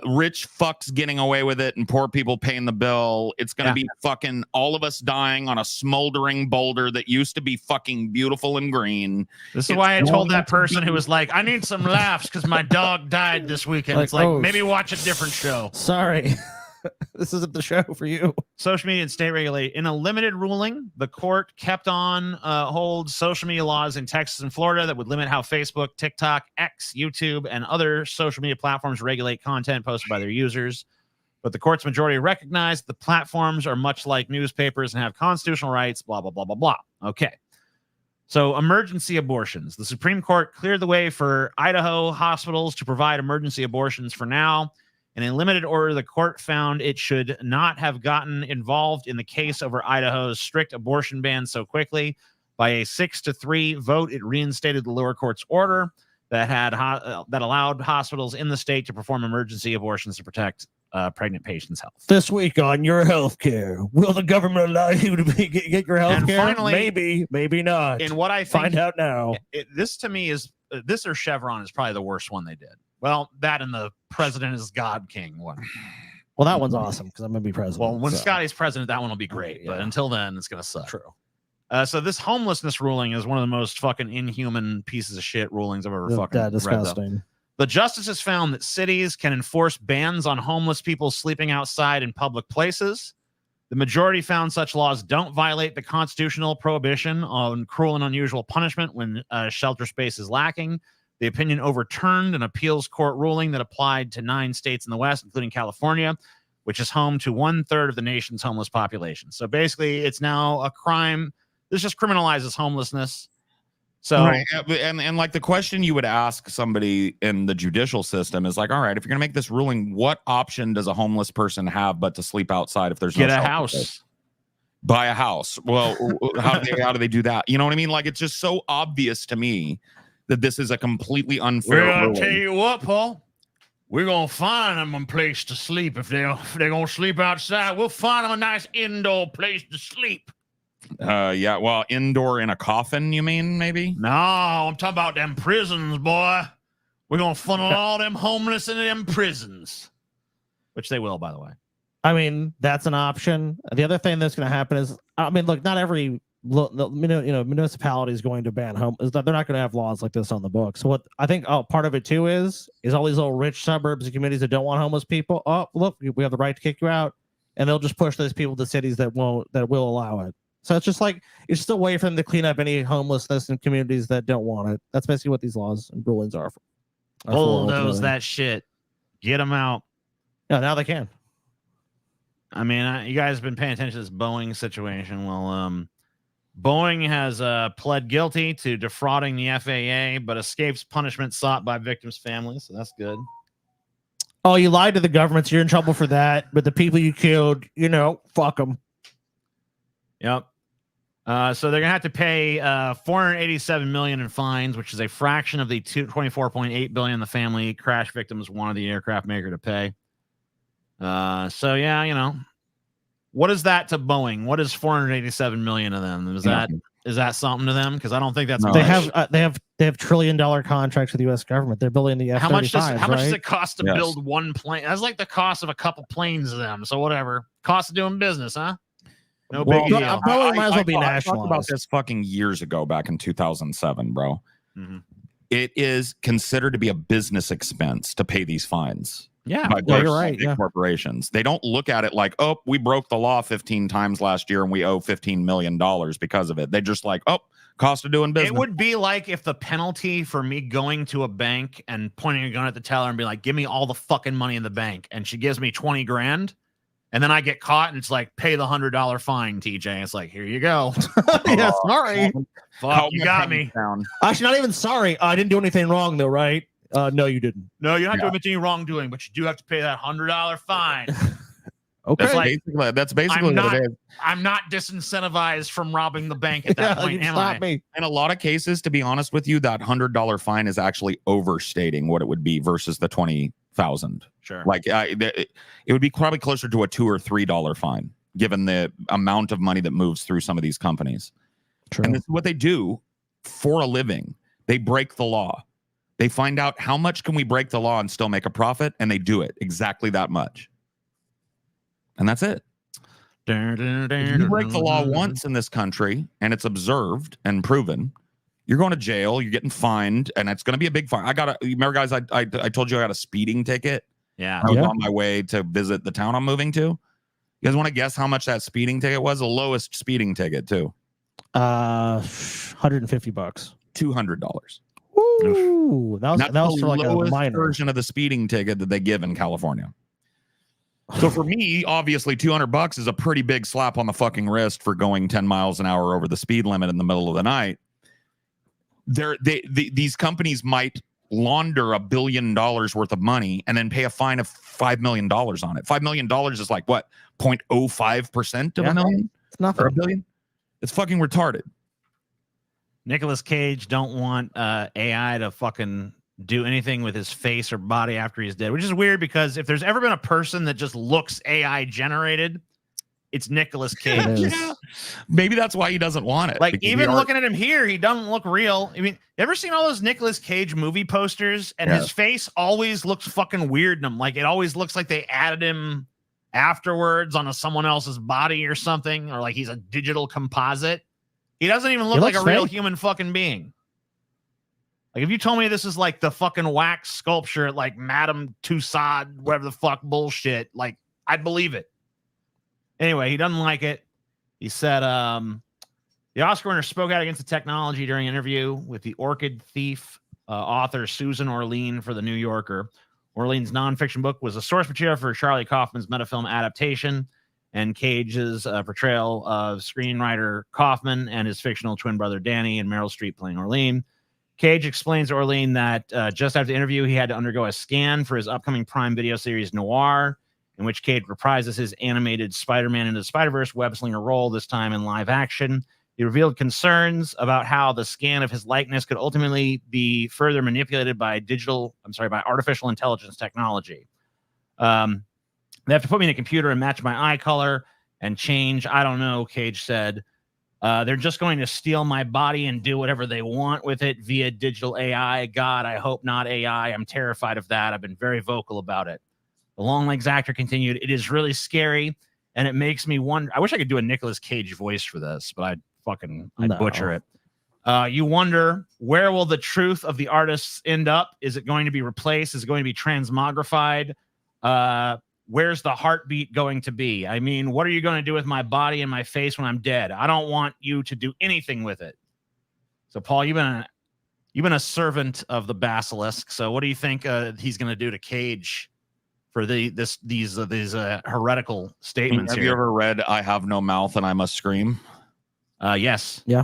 rich fucks getting away with it and poor people paying the bill. It's going to be fucking all of us dying on a smoldering boulder that used to be fucking beautiful and green. This is why I told that person who was like, I need some laughs because my dog died this weekend. It's like, maybe watch a different show. Sorry. This isn't the show for you. Social media and state regulate. In a limited ruling, the court kept on hold social media laws in Texas and Florida that would limit how Facebook, TikTok, X, YouTube, and other social media platforms regulate content posted by their users. But the court's majority recognized the platforms are much like newspapers and have constitutional rights, blah, blah, blah, blah, blah. Okay. So emergency abortions. The Supreme Court cleared the way for Idaho hospitals to provide emergency abortions for now. In a limited order, the court found it should not have gotten involved in the case over Idaho's strict abortion ban so quickly. By a 6-3 vote, it reinstated the lower court's order. that had that allowed hospitals in the state to perform emergency abortions to protect pregnant patients' health. This week on Your Healthcare, will the government allow you to get your health care? finally, maybe not. In what I think, find out now. This to me is this or Chevron is probably the worst one they did. Well, that and the President is God King one. Well, that one's awesome because I'm gonna be president. Well, when Scotty's president, that one will be great. But until then, it's gonna suck. True. So this homelessness ruling is one of the most fucking inhuman pieces of shit rulings I've ever fucking read. Disgusting. The justices found that cities can enforce bans on homeless people sleeping outside in public places. The majority found such laws don't violate the constitutional prohibition on cruel and unusual punishment when shelter space is lacking. The opinion overturned an appeals court ruling that applied to 9 states in the West, including California, which is home to 1/3 of the nation's homeless population. So basically, it's now a crime. This just criminalizes homelessness. So, right. And like the question you would ask somebody in the judicial system is like, all right, if you're going to make this ruling, what option does a homeless person have but to sleep outside if there's no get a shelter house? Place? Buy a house. Well, how do they do that? You know what I mean? Like, it's just so obvious to me that this is a completely unfair Well, I'll ruling. tell you what, Paul. We're going to find them a place to sleep. If they're going to sleep outside, we'll find them a nice indoor place to sleep. Yeah, well, indoor in a coffin, you mean, maybe? No, I'm talking about them prisons, boy. We're going to funnel all them homeless into them prisons. Which they will, by the way. I mean, that's an option. The other thing that's going to happen is, I mean, look, not every municipality is going to ban home. They're not going to have laws like this on the books. So what I think part of it too is all these little rich suburbs and communities that don't want homeless people. Oh, look, we have the right to kick you out, and they'll just push those people to cities that will allow it. So it's just a way for them to clean up any homelessness in communities that don't want it. That's basically what these laws and rulings are for. Bulldoze that shit. Get them out. Yeah, now they can. I mean, you guys have been paying attention to this Boeing situation. Well, Boeing has pled guilty to defrauding the FAA, but escapes punishment sought by victims' families. So that's good. Oh, you lied to the government, so you're in trouble for that. But the people you killed, fuck them. Yep. So they're gonna have to pay $487 million in fines, which is a fraction of the $24.8 billion the family crash victims wanted the aircraft maker to pay. So yeah, what is that to Boeing? What is $487 million to them? Is that something to them? Because I don't think that's they have $1 trillion contracts with the U.S. government. They're building the F-35s. How much does it cost to build one plane? That's like the cost of a couple planes to them. So whatever, cost of doing business, huh? No big deal. Probably might as well be nationalized. I talked about this fucking years ago, back in 2007, bro. Mm-hmm. It is considered to be a business expense to pay these fines. Yeah, you're right. Corporations, they don't look at it like, oh, we broke the law 15 times last year and we owe $15 million because of it. They just like, oh, cost of doing business. It would be like if the penalty for me going to a bank and pointing a gun at the teller and be like, give me all the fucking money in the bank, and she gives me 20 grand. And then I get caught and it's like, pay the $100 fine, TJ. It's like, here you go. Yeah, sorry. Fuck, you got me. Actually, not even sorry. I didn't do anything wrong, though, right? No, you didn't. No, you don't have to admit to any wrongdoing, but you do have to pay that $100 fine. Okay. That's basically what it is. I'm not disincentivized from robbing the bank at that point, am I? Me. In a lot of cases, to be honest with you, that $100 fine is actually overstating what it would be versus the 20,000. Sure. Like it would be probably closer to a $2 or $3 fine, given the amount of money that moves through some of these companies. True. And this is what they do for a living. They break the law. They find out how much can we break the law and still make a profit, and they do it exactly that much. And that's it. If you break the law once in this country and it's observed and proven, you're going to jail, you're getting fined, and it's going to be a big fine. Remember, guys, I told you I got a speeding ticket. Yeah. I was on my way to visit the town I'm moving to. You guys want to guess how much that speeding ticket was? The lowest speeding ticket, too. $150. $200. Ooh, that was for like a minor version of the speeding ticket that they give in California. So for me, obviously, $200 is a pretty big slap on the fucking wrist for going 10 miles an hour over the speed limit in the middle of the night. These companies might launder $1 billion worth of money and then pay a fine of $5 million on it. $5 million is like what, 0.05% of a million? It's nothing. Or $1 billion? It's fucking retarded. Nicolas Cage don't want AI to fucking do anything with his face or body after he's dead, which is weird because if there's ever been a person that just looks AI generated, it's Nicolas Cage. Yeah. Maybe that's why he doesn't want it. Like, because even looking at him here, he doesn't look real. I mean, you ever seen all those Nicolas Cage movie posters? And his face always looks fucking weird in them. Like, it always looks like they added him afterwards on someone else's body or something, or like he's a digital composite. He doesn't even look like a real human fucking being. Like, if you told me this is like the fucking wax sculpture at like Madame Tussauds, whatever the fuck bullshit, like, I'd believe it. Anyway, he doesn't like it. He said the Oscar winner spoke out against the technology during an interview with the Orchid Thief author Susan Orlean for The New Yorker. Orlean's nonfiction book was a source material for Charlie Kaufman's Metafilm adaptation, and Cage's portrayal of screenwriter Kaufman and his fictional twin brother Danny and Meryl Streep playing Orlean. Cage explains to Orlean that just after the interview, he had to undergo a scan for his upcoming Prime Video series Noir, in which Cage reprises his animated Spider-Man into the Spider-Verse web-slinger role, this time in live action. He revealed concerns about how the scan of his likeness could ultimately be further manipulated by by artificial intelligence technology. They have to put me in a computer and match my eye color and change. I don't know, Cage said. They're just going to steal my body and do whatever they want with it via digital AI. God, I hope not AI. I'm terrified of that. I've been very vocal about it. The Longlegs actor continued, it is really scary, and it makes me wonder. I wish I could do a Nicolas Cage voice for this, but I'd butcher it. You wonder, where will the truth of the artists end up? Is it going to be replaced? Is it going to be transmogrified? Where's the heartbeat going to be? I mean, what are you going to do with my body and my face when I'm dead? I don't want you to do anything with it. So, Paul, you've been a servant of the basilisk. So, what do you think he's going to do to Cage for these heretical statements? Have you ever read "I Have No Mouth and I Must Scream"? Yes. Yeah.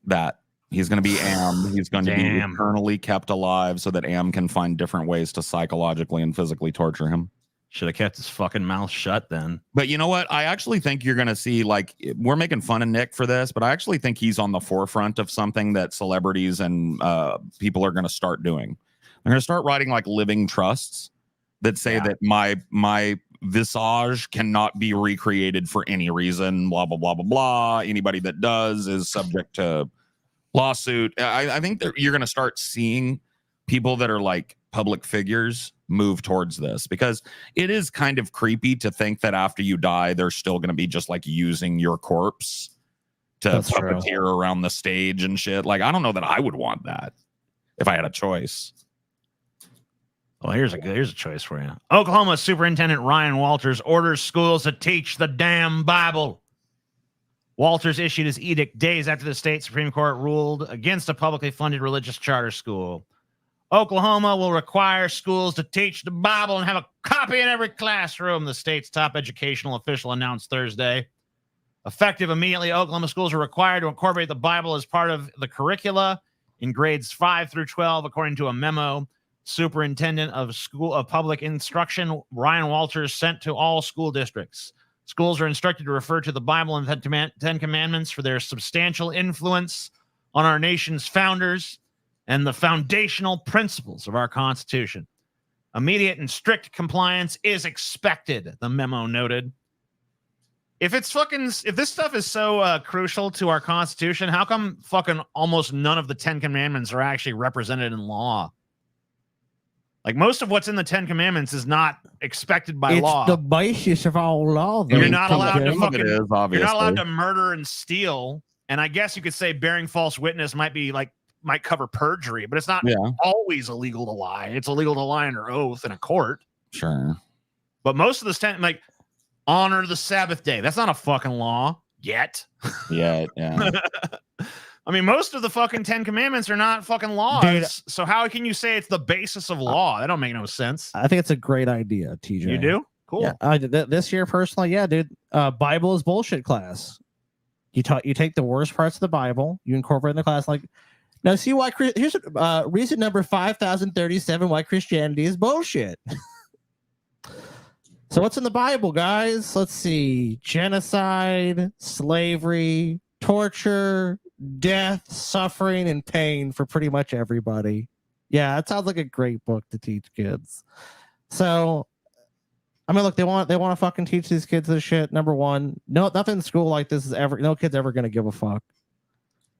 That he's going to be Am. He's going to be eternally kept alive so that Am can find different ways to psychologically and physically torture him. Should have kept his fucking mouth shut then. But you know what? I actually think you're going to see, like, we're making fun of Nick for this, but I actually think he's on the forefront of something that celebrities and people are going to start doing. They're going to start writing like living trusts that say that my visage cannot be recreated for any reason, blah, blah, blah, blah, blah. Anybody that does is subject to lawsuit. I think that you're going to start seeing people that are like public figures move towards this, because it is kind of creepy to think that after you die, they're still going to be just like using your corpse to puppeteer around the stage and shit. Like, I don't know that I would want that if I had a choice. Well, here's a choice for you. Oklahoma Superintendent Ryan Walters orders schools to teach the damn Bible. Walters issued his edict days after the state Supreme Court ruled against a publicly funded religious charter school. Oklahoma will require schools to teach the Bible and have a copy in every classroom, the state's top educational official announced Thursday. Effective immediately, Oklahoma schools are required to incorporate the Bible as part of the curricula in grades 5 through 12, according to a memo. Superintendent of Public Instruction Ryan Walters sent to all school districts. Schools are instructed to refer to the Bible and the Ten Commandments for their substantial influence on our nation's founders and the foundational principles of our Constitution. Immediate and strict compliance is expected, the memo noted. If this stuff is so crucial to our Constitution, how come fucking almost none of the 10 Commandments are actually represented in law? Like, most of what's in the 10 Commandments is not expected by law. It's the basis of all law. You're not allowed to fucking. You're not allowed to murder and steal. And I guess you could say bearing false witness might cover perjury, but it's not always illegal to lie. It's illegal to lie under oath in a court. Sure. But most of the 10, like, honor the Sabbath day. That's not a fucking law yet. Yeah. I mean, most of the fucking 10 Commandments are not fucking laws. Dude, so how can you say it's the basis of law? That don't make no sense. I think it's a great idea, TJ. You do? Cool. Yeah, this year personally, dude. Bible is bullshit class. You take the worst parts of the Bible, you incorporate in the class. Like, now see why here's reason number 5037 why Christianity is bullshit. So what's in the Bible, guys? Let's see: genocide, slavery, torture, death, suffering, and pain for pretty much everybody. Yeah, it sounds like a great book to teach kids. So, I mean, look, they want to fucking teach these kids this shit. Number one, no, nothing in school like this is ever. No kid's ever gonna give a fuck.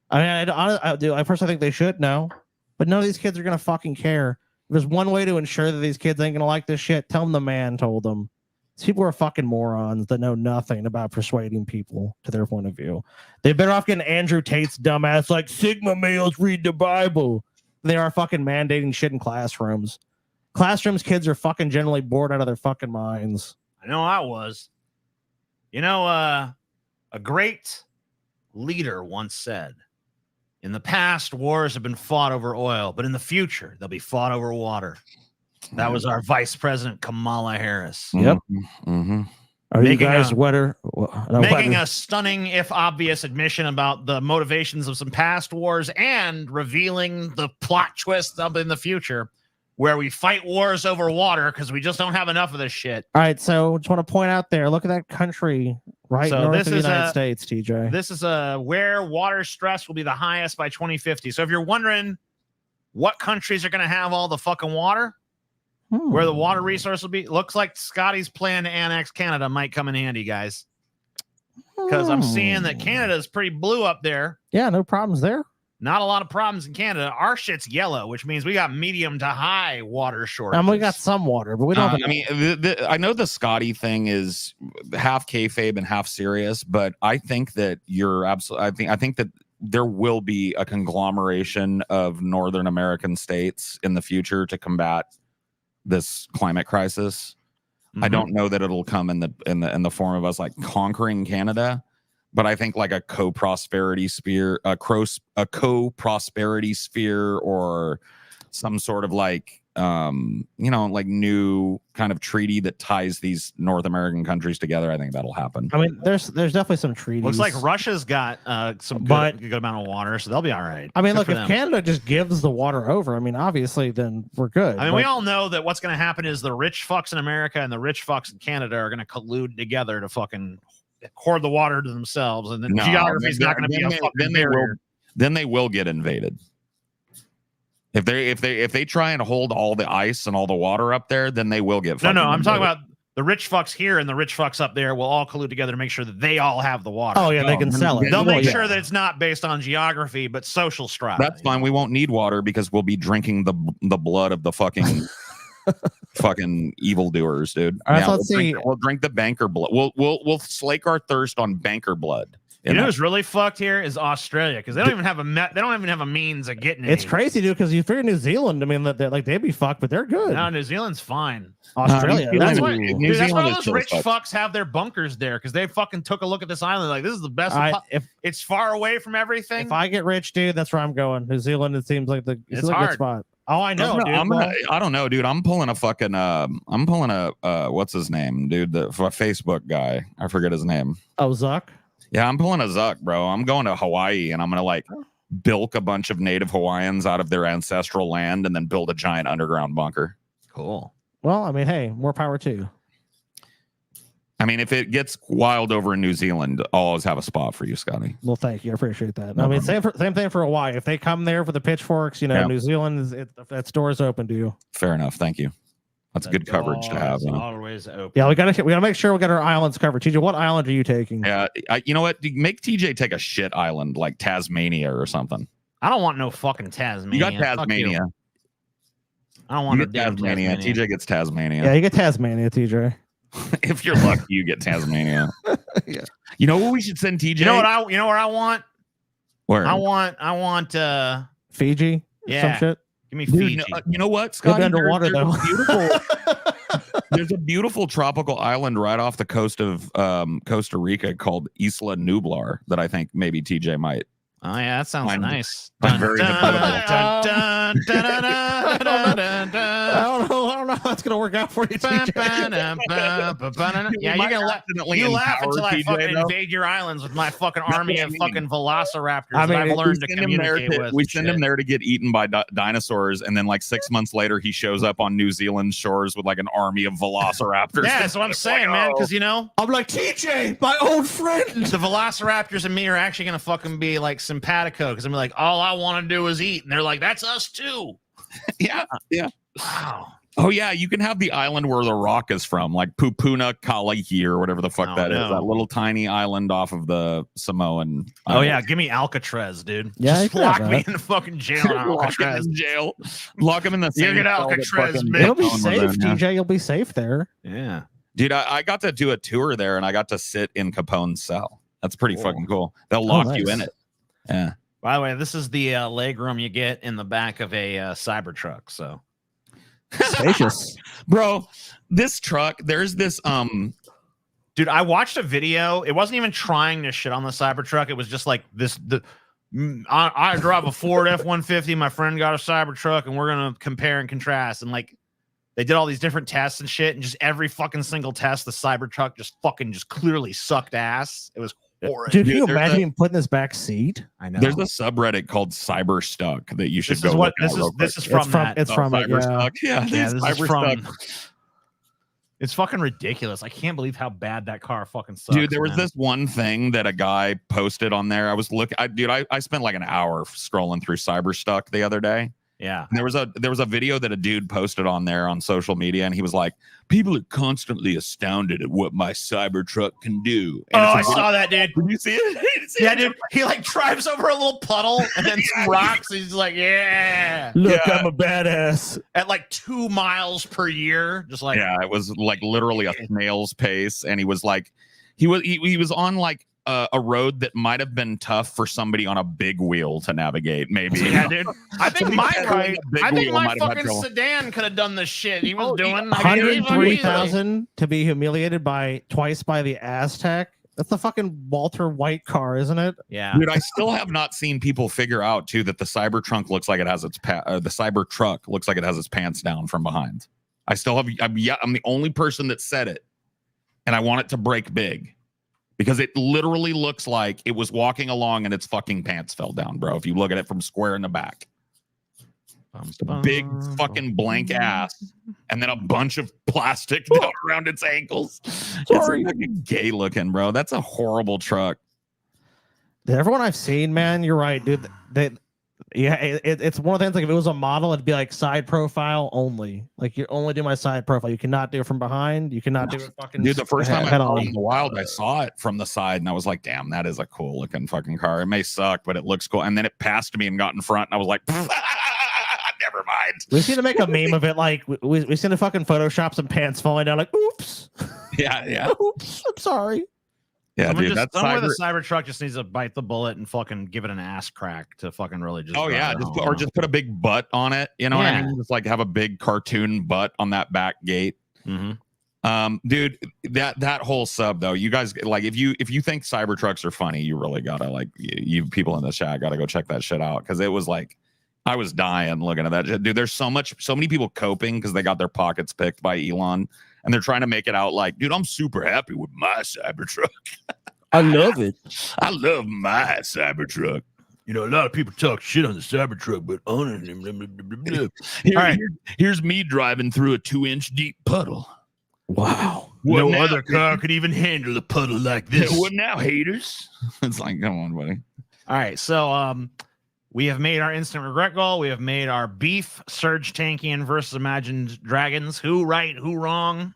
I mean, I do. I personally think they should know, but none of these kids are gonna fucking care. If there's one way to ensure that these kids ain't gonna like this shit, tell them the man told them. These people are fucking morons that know nothing about persuading people to their point of view. They're better off getting Andrew Tate's dumbass like Sigma males read the Bible. They are fucking mandating shit in classrooms. Classrooms, kids are fucking generally bored out of their fucking minds. I know I was. You know, a great leader once said, in the past, wars have been fought over oil, but in the future, they'll be fought over water. That was our Vice President Kamala Harris. Yep. Mm-hmm. Are you guys making a stunning, if obvious, admission about the motivations of some past wars and revealing the plot twist up in the future where we fight wars over water because we just don't have enough of this shit. All right, so just want to point out there, look at that country right north of the United States, TJ. This is where water stress will be the highest by 2050. So if you're wondering what countries are going to have all the fucking water, where the water resource will be, looks like Scotty's plan to annex Canada might come in handy, guys. Because I'm seeing that Canada is pretty blue up there. Yeah, no problems there. Not a lot of problems in Canada. Our shit's yellow, which means we got medium to high water shortages. And we got some water, but we don't. I mean, I know the Scotty thing is half kayfabe and half serious, but I think that you're absolutely. I think that there will be a conglomeration of Northern American states in the future to combat this climate crisis. I don't know that it'll come in the form of us like conquering Canada, but I think like a co-prosperity sphere, a co-prosperity sphere, or some sort of like like new kind of treaty that ties these North American countries together. I think that'll happen. I mean, there's definitely some treaties. Looks like Russia's got some good amount of water, so they'll be all right. I mean, look, if Canada just gives the water over, I mean, obviously, then we're good. I mean, we all know that what's going to happen is the rich fucks in America and the rich fucks in Canada are going to collude together to fucking hoard the water to themselves, and then geography is not going to be a fucking barrier. Then they will get invaded. If they try and hold all the ice and all the water up there, then they will get. No, I'm talking about the rich fucks here and the rich fucks up there will all collude together to make sure that they all have the water. Oh yeah, they can sell it. They'll make sure that it's not based on geography but social strata. That's fine. We won't need water because we'll be drinking the blood of the fucking fucking evildoers, dude. All right, let's see. We'll drink the banker blood. We'll slake our thirst on banker blood. You know who's really fucked here is Australia, because they don't even have a means of getting it. It's crazy, dude, because you figure New Zealand, I mean, they'd be fucked, but they're good. No, New Zealand's fine. Australia, that's why all those rich fucks have their bunkers there, because they fucking took a look at this island like, this is the best. It's far away from everything. If I get rich, dude, that's where I'm going. New Zealand, it seems like it's a good spot. Oh, I know, dude. I don't know, dude. I'm pulling a what's his name, dude? The Facebook guy. I forget his name. Oh, Zuck. Yeah, I'm pulling a Zuck, bro. I'm going to Hawaii and I'm going to like bilk a bunch of native Hawaiians out of their ancestral land and then build a giant underground bunker. Cool. Well, I mean, hey, more power to you. I mean, if it gets wild over in New Zealand, I'll always have a spot for you, Scotty. Well, thank you. I appreciate that. No, I mean, same thing for Hawaii. If they come there for the pitchforks, New Zealand, that store is open to you. Fair enough. Thank you. That's good coverage to have. Always open. Yeah, we gotta make sure we got our islands covered. TJ, what island are you taking? Yeah, you know what? Make TJ take a shit island like Tasmania or something. I don't want no fucking Tasmania. You got Tasmania. I don't want Tasmania. TJ gets Tasmania. Yeah, you get Tasmania, TJ. If you're lucky, you get Tasmania. Yeah. You know what we should send TJ? You know where I want? Where? I want Fiji? Yeah. Some shit. Give me Fiji. You know what, Scotty? Underwater though. There's a beautiful tropical island right off the coast of Costa Rica called Isla Nublar that I think maybe TJ might. Oh yeah, that sounds nice. I don't know how it's gonna work out for you. Yeah, you laugh until I fucking invade your islands with my fucking army of fucking velociraptors that I've learned to communicate with. We send him there to get eaten by dinosaurs, and then like 6 months later, he shows up on New Zealand shores with like an army of velociraptors. Yeah, that's what I'm saying, man. Because I'm like, TJ, my old friend. The velociraptors and me are actually gonna fucking be like simpatico, because I'm like, all I want to do is eat, and they're like, that's us too. Yeah, yeah. Wow. Oh yeah, you can have the island where the Rock is from, like Pupuna Kaliki or whatever the fuck that is. That little tiny island off of the Samoan. Oh yeah, give me Alcatraz, dude. Yeah, Just lock me in the fucking jail in Alcatraz. Lock him in jail. Lock him in the same. You get Alcatraz, man. It'll be safe, DJ. You'll be safe there. Yeah, dude. I got to do a tour there, and I got to sit in Capone's cell. That's pretty fucking cool. They'll lock you in it. Yeah. By the way, this is the leg room you get in the back of a Cybertruck. So spacious, bro. This truck. There's this dude. I watched a video. It wasn't even trying to shit on the Cybertruck. It was just like this. I drive a Ford F-150. My friend got a Cybertruck, and we're gonna compare and contrast. And like, they did all these different tests and shit, and just every fucking single test, the Cybertruck just clearly sucked ass. It was horrid. Dude, can you imagine him putting this back seat? I know. There's a subreddit called Cyberstuck that you should this go. Is what this is from that. It's from Cyberstuck. Yeah, this is from. It's fucking ridiculous. I can't believe how bad that car fucking sucks. Dude, there was this one thing that a guy posted on there. I was looking. I spent like an hour scrolling through Cyberstuck the other day. Yeah. And there was a video that a dude posted on there on social media, and he was like, "People are constantly astounded at what my Cybertruck can do." And I saw that, dude. Did you see it? Yeah, dude. He like drives over a little puddle and then some rocks. He's like, "Yeah, look, I'm a badass." At like 2 miles per year, just like it was like literally a snail's pace, and he was like, he was on like a road that might have been tough for somebody on a big wheel to navigate. Maybe, yeah, dude. I think my fucking sedan could have done this shit. He was doing 103,000 to be humiliated twice by the Aztec. That's the fucking Walter White car, isn't it? Yeah, dude. I still have not seen people figure out too that the Cybertruck looks like it has its Cybertruck looks like it has its pants down from behind. I still have. I'm the only person that said it, and I want it to break big. Because it literally looks like it was walking along and its fucking pants fell down, bro. If you look at it from square in the back. Just a big fucking blank ass and then a bunch of plastic down around its ankles. Sorry. It's fucking gay looking, bro. That's a horrible truck. Everyone I've seen, man, you're right, dude. It's one of the things, like if it was a model, it'd be like side profile only. Like you only do my side profile. You cannot do it from behind. You cannot do it fucking. Dude, the first time I saw it in the wild, I saw it from the side and I was like, damn, that is a cool looking fucking car. It may suck, but it looks cool. And then it passed me and got in front and I was like, never mind. We seem to make a meme of it. Like we seem to fucking Photoshop some pants falling down. Like, oops. Yeah. Oops. I'm sorry. Yeah, dude, that's somewhere the Cybertruck just needs to bite the bullet and fucking give it an ass crack to fucking really just. Oh yeah, just put a big butt on it. You know what I mean? Just like have a big cartoon butt on that back gate. Mm-hmm. Dude, that whole sub though, you guys like if you think Cybertrucks are funny, you really gotta like you people in the chat gotta go check that shit out because it was like I was dying looking at that shit. Dude, there's so many people coping because they got their pockets picked by Elon. And they're trying to make it out like, dude, I'm super happy with my Cybertruck. I love it. I love my Cybertruck. You know, a lot of people talk shit on the Cybertruck, but here's me driving through a 2-inch deep puddle. Wow. No other car could even handle a puddle like this. What now, haters? It's like, come on, buddy. All right, so we have made our instant regret goal. We have made our beef Surge Tankian versus Imagined Dragons. Who right? Who wrong?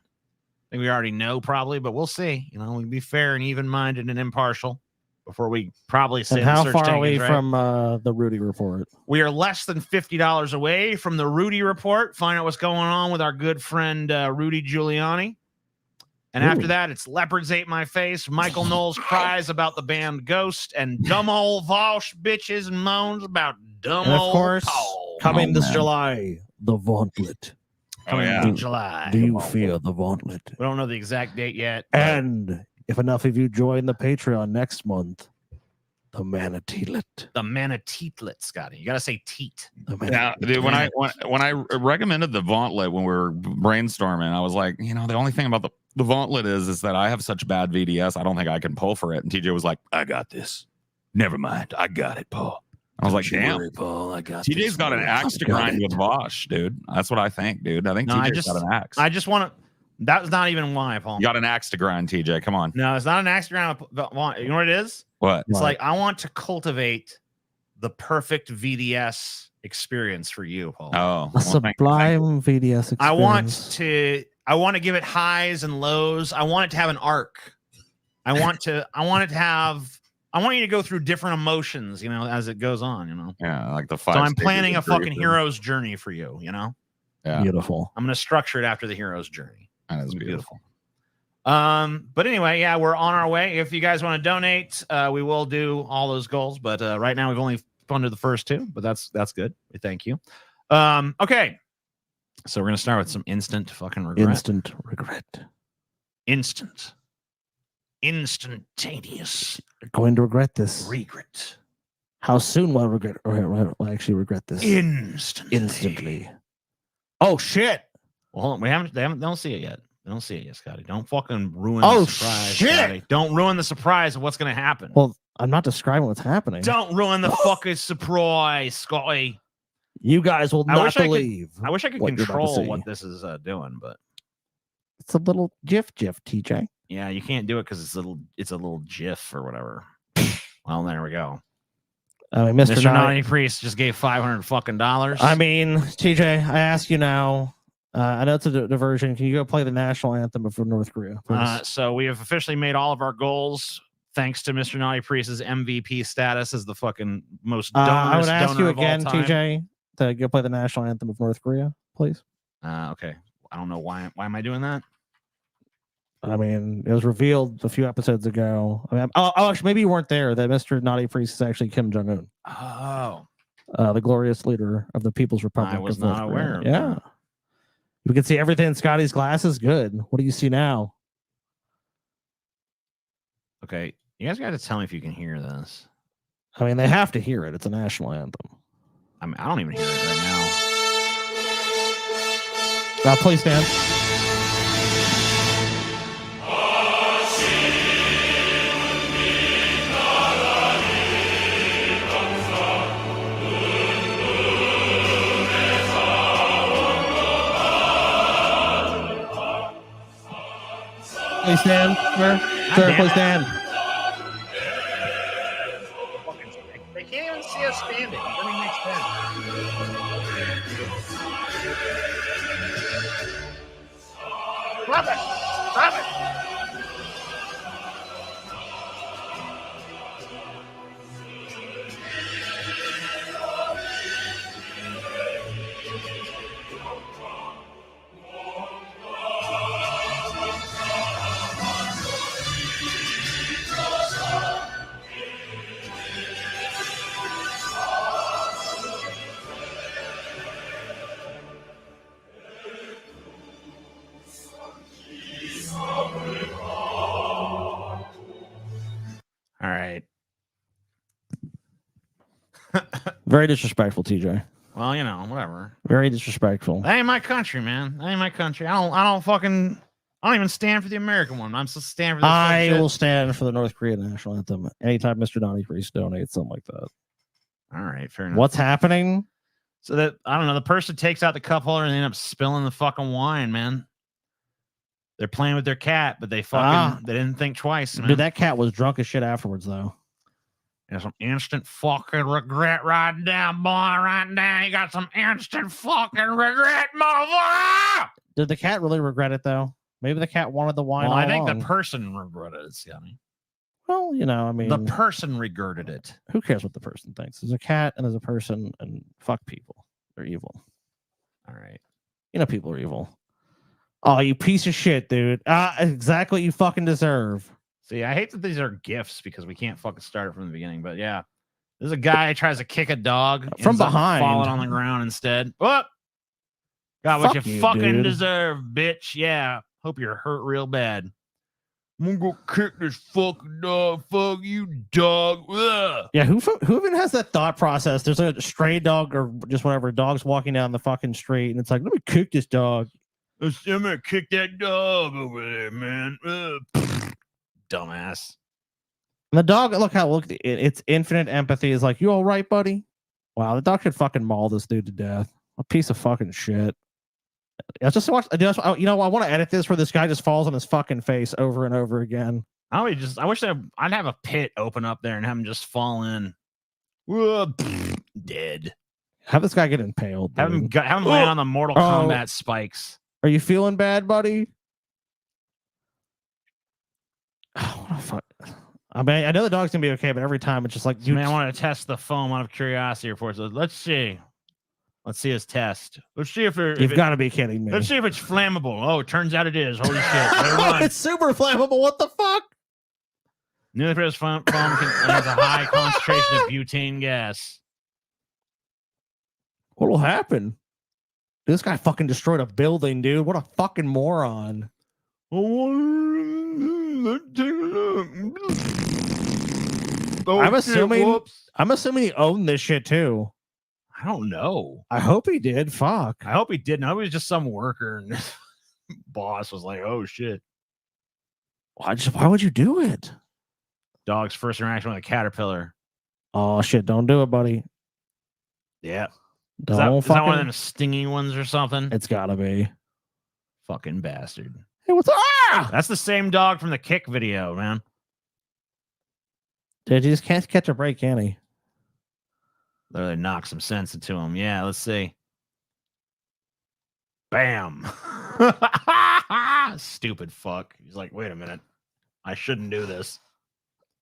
I think we already know probably, but we'll see. You know, we can be fair and even-minded and impartial before we probably say. And how far away from the Rudy Report? We are less than $50 away from the Rudy Report. Find out what's going on with our good friend Rudy Giuliani. And after that, it's Leopards Ate My Face, Michael Knowles cries about the band Ghost, and dumb old Vosh bitches and moans about dumb and of old course, Paul. Coming this July, the Gauntlet. Coming in July. Do you fear the Gauntlet? We don't know the exact date yet. And if enough of you join the Patreon next month, the Manateetlet. The Manateetlet, Scotty. You got to say teat. Yeah, dude, when I recommended the Gauntlet when we were brainstorming, I was like, you know, the only thing about the Gauntlet is that I have such bad VDS, I don't think I can pull for it. And TJ was like, I got this. Never mind. I got it, Paul. I was like, damn, worry, Paul, I got TJ's got an axe to grind with Vosh, dude. That's what I think, dude. I think TJ's got an axe. I just want to. That's not even why, Paul. You got an axe to grind, TJ. Come on. No, it's not an axe to grind. You know what it is? What? It's like I want to cultivate the perfect VDS experience for you, Paul. Oh, A sublime VDS experience. I want to give it highs and lows. I want it to have an arc. I want you to go through different emotions, as it goes on, Yeah, like the 5. So I'm planning a fucking hero's journey for you, Yeah. Beautiful. I'm going to structure it after the hero's journey. That is beautiful. But anyway, yeah, we're on our way. If you guys want to donate, we will do all those goals. But right now we've only funded the first 2, but that's good. We thank you. Okay. So we're going to start with some instant fucking regret. Instant regret. Instantaneous. You're going to regret this. Regret. How soon will I regret or will I actually regret this? Instantly. Oh shit. Well, hold on. They don't see it yet. They don't see it yet, Scotty. Don't fucking ruin the surprise. Shit. Scotty. Don't ruin the surprise of what's going to happen. Well, I'm not describing what's happening. Don't ruin the fucking surprise, Scotty. You guys will not believe. I wish I could control what this is doing, but it's a little GIF, TJ. Yeah, you can't do it because it's a little GIF or whatever. Well, there we go. I mean, Mr. Naughty Priest just gave $500 fucking dollars. I mean, TJ, I ask you now. I know it's a diversion. Can you go play the national anthem of North Korea, please? So we have officially made all of our goals thanks to Mr. Naughty Priest's MVP status as the fucking most donorous I would ask you again, all time. TJ, to go play the national anthem of North Korea, please. Okay. I don't know why. Why am I doing that? I mean, it was revealed a few episodes ago. I mean, actually, maybe you weren't there. That Mr. Naughty Priest is actually Kim Jong-un. Oh, the glorious leader of the People's Republic. I was of North not Korea. aware of Yeah, that. you can see everything in Scotty's glasses. Good. What do you see now? Okay, you guys got to tell me if you can hear this. I mean, they have to hear it. It's a national anthem. I mean, I don't even hear it right now. Please stand. Please stand, sir. Sir, please stand. They can't even see us standing. It doesn't make sense. Stop it! Stop it! All right. Very disrespectful, TJ. Well, whatever. Very disrespectful. That ain't my country, man. That ain't my country. I don't even stand for the American one. I'm supposed to stand for this. I will stand for the North Korean national anthem anytime Mr. Naughty Priest donates something like that. All right, fair enough. What's happening? So that I don't know. The person takes out the cup holder and they end up spilling the fucking wine, man. They're playing with their cat, but they didn't think twice, man. Dude, that cat was drunk as shit afterwards, though. There's some instant fucking regret right down, boy. Right now, you got some instant fucking regret, motherfucker. Did the cat really regret it, though? Maybe the cat wanted the wine. Well, all I think along. the person regretted it, Scotty. Well, I mean, the person regretted it. Who cares what the person thinks? There's a cat and there's a person, and fuck people. They're evil. All right. People are evil. Oh, you piece of shit, dude. Exactly what you fucking deserve. See, I hate that these are gifts because we can't fucking start it from the beginning. But yeah, there's a guy who tries to kick a dog from behind, falling on the ground instead. What? Got what you fucking dude. deserve, bitch. Yeah. Hope you're hurt real bad. I'm gonna go kick this fucking dog. Fuck you, dog. Ugh. Yeah, who even has that thought process? There's a stray dog or just whatever. Dog's walking down the fucking street, and it's like, let me kick this dog. I'm gonna kick that dog over there, man. Dumbass. And the dog, look it's infinite empathy. Is like, you all right, buddy? Wow, the dog should fucking maul this dude to death. A piece of fucking shit. I just watch. I want to edit this where this guy just falls on his fucking face over and over again. I wish I'd have a pit open up there and have him just fall in. Dead. Have this guy get impaled. Have him, dude. have him land on the Mortal Kombat spikes. Are you feeling bad, buddy? Oh, what the fuck. I mean, I know the dog's gonna be okay, but every time it's just like, Man, I want to test the foam out of curiosity reports. Let's see. Let's see his test. Let's see if you've got to be kidding me. Let's see if it's flammable. Oh, it turns out it is. Holy shit! It's super flammable. What the fuck? Nuclear foam has a high concentration of butane gas. What'll happen? This guy fucking destroyed a building, dude. What a fucking moron. Let's take a look. Oh, I'm assuming he owned this shit too. I don't know. I hope he did. Fuck. I hope he didn't. I hope he was just some worker and boss was like, oh shit. Why would you do it? Dog's first interaction with a caterpillar. Oh shit, don't do it, buddy. Yeah. Don't is that one of them stingy ones or something? It's gotta be. Fucking bastard. Hey, what's up? That's the same dog from the Kick video, man. Dude, he just can't catch a break, can he? Literally knock some sense into him. Yeah, let's see. Bam. Stupid fuck. He's like, wait a minute. I shouldn't do this.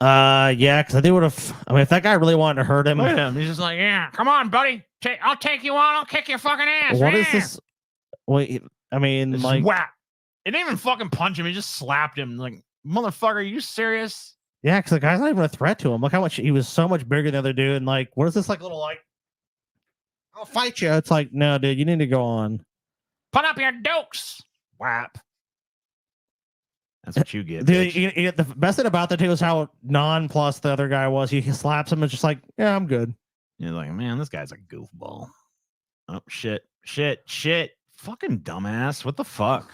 Yeah, because I think would have. I mean, if that guy really wanted to hurt him, look at him. He's just like, yeah, come on, buddy. I'll take you on. I'll kick your fucking ass. What is this? Wait, I mean, This like, whap. It didn't even fucking punch him. He just slapped him. Like, motherfucker, are you serious? yeah, because the guy's not even a threat to him. Look how much he was so much bigger than the other dude. And like, what is this like little like? I'll fight you. It's like, no, dude, you need to go on. Put up your dukes. Whap. That's what you get. Dude, the best thing about that too is how nonplussed the other guy was. He slaps him and just like, yeah, I'm good. You're like, man, this guy's a goofball. Oh shit. Fucking dumbass. What the fuck?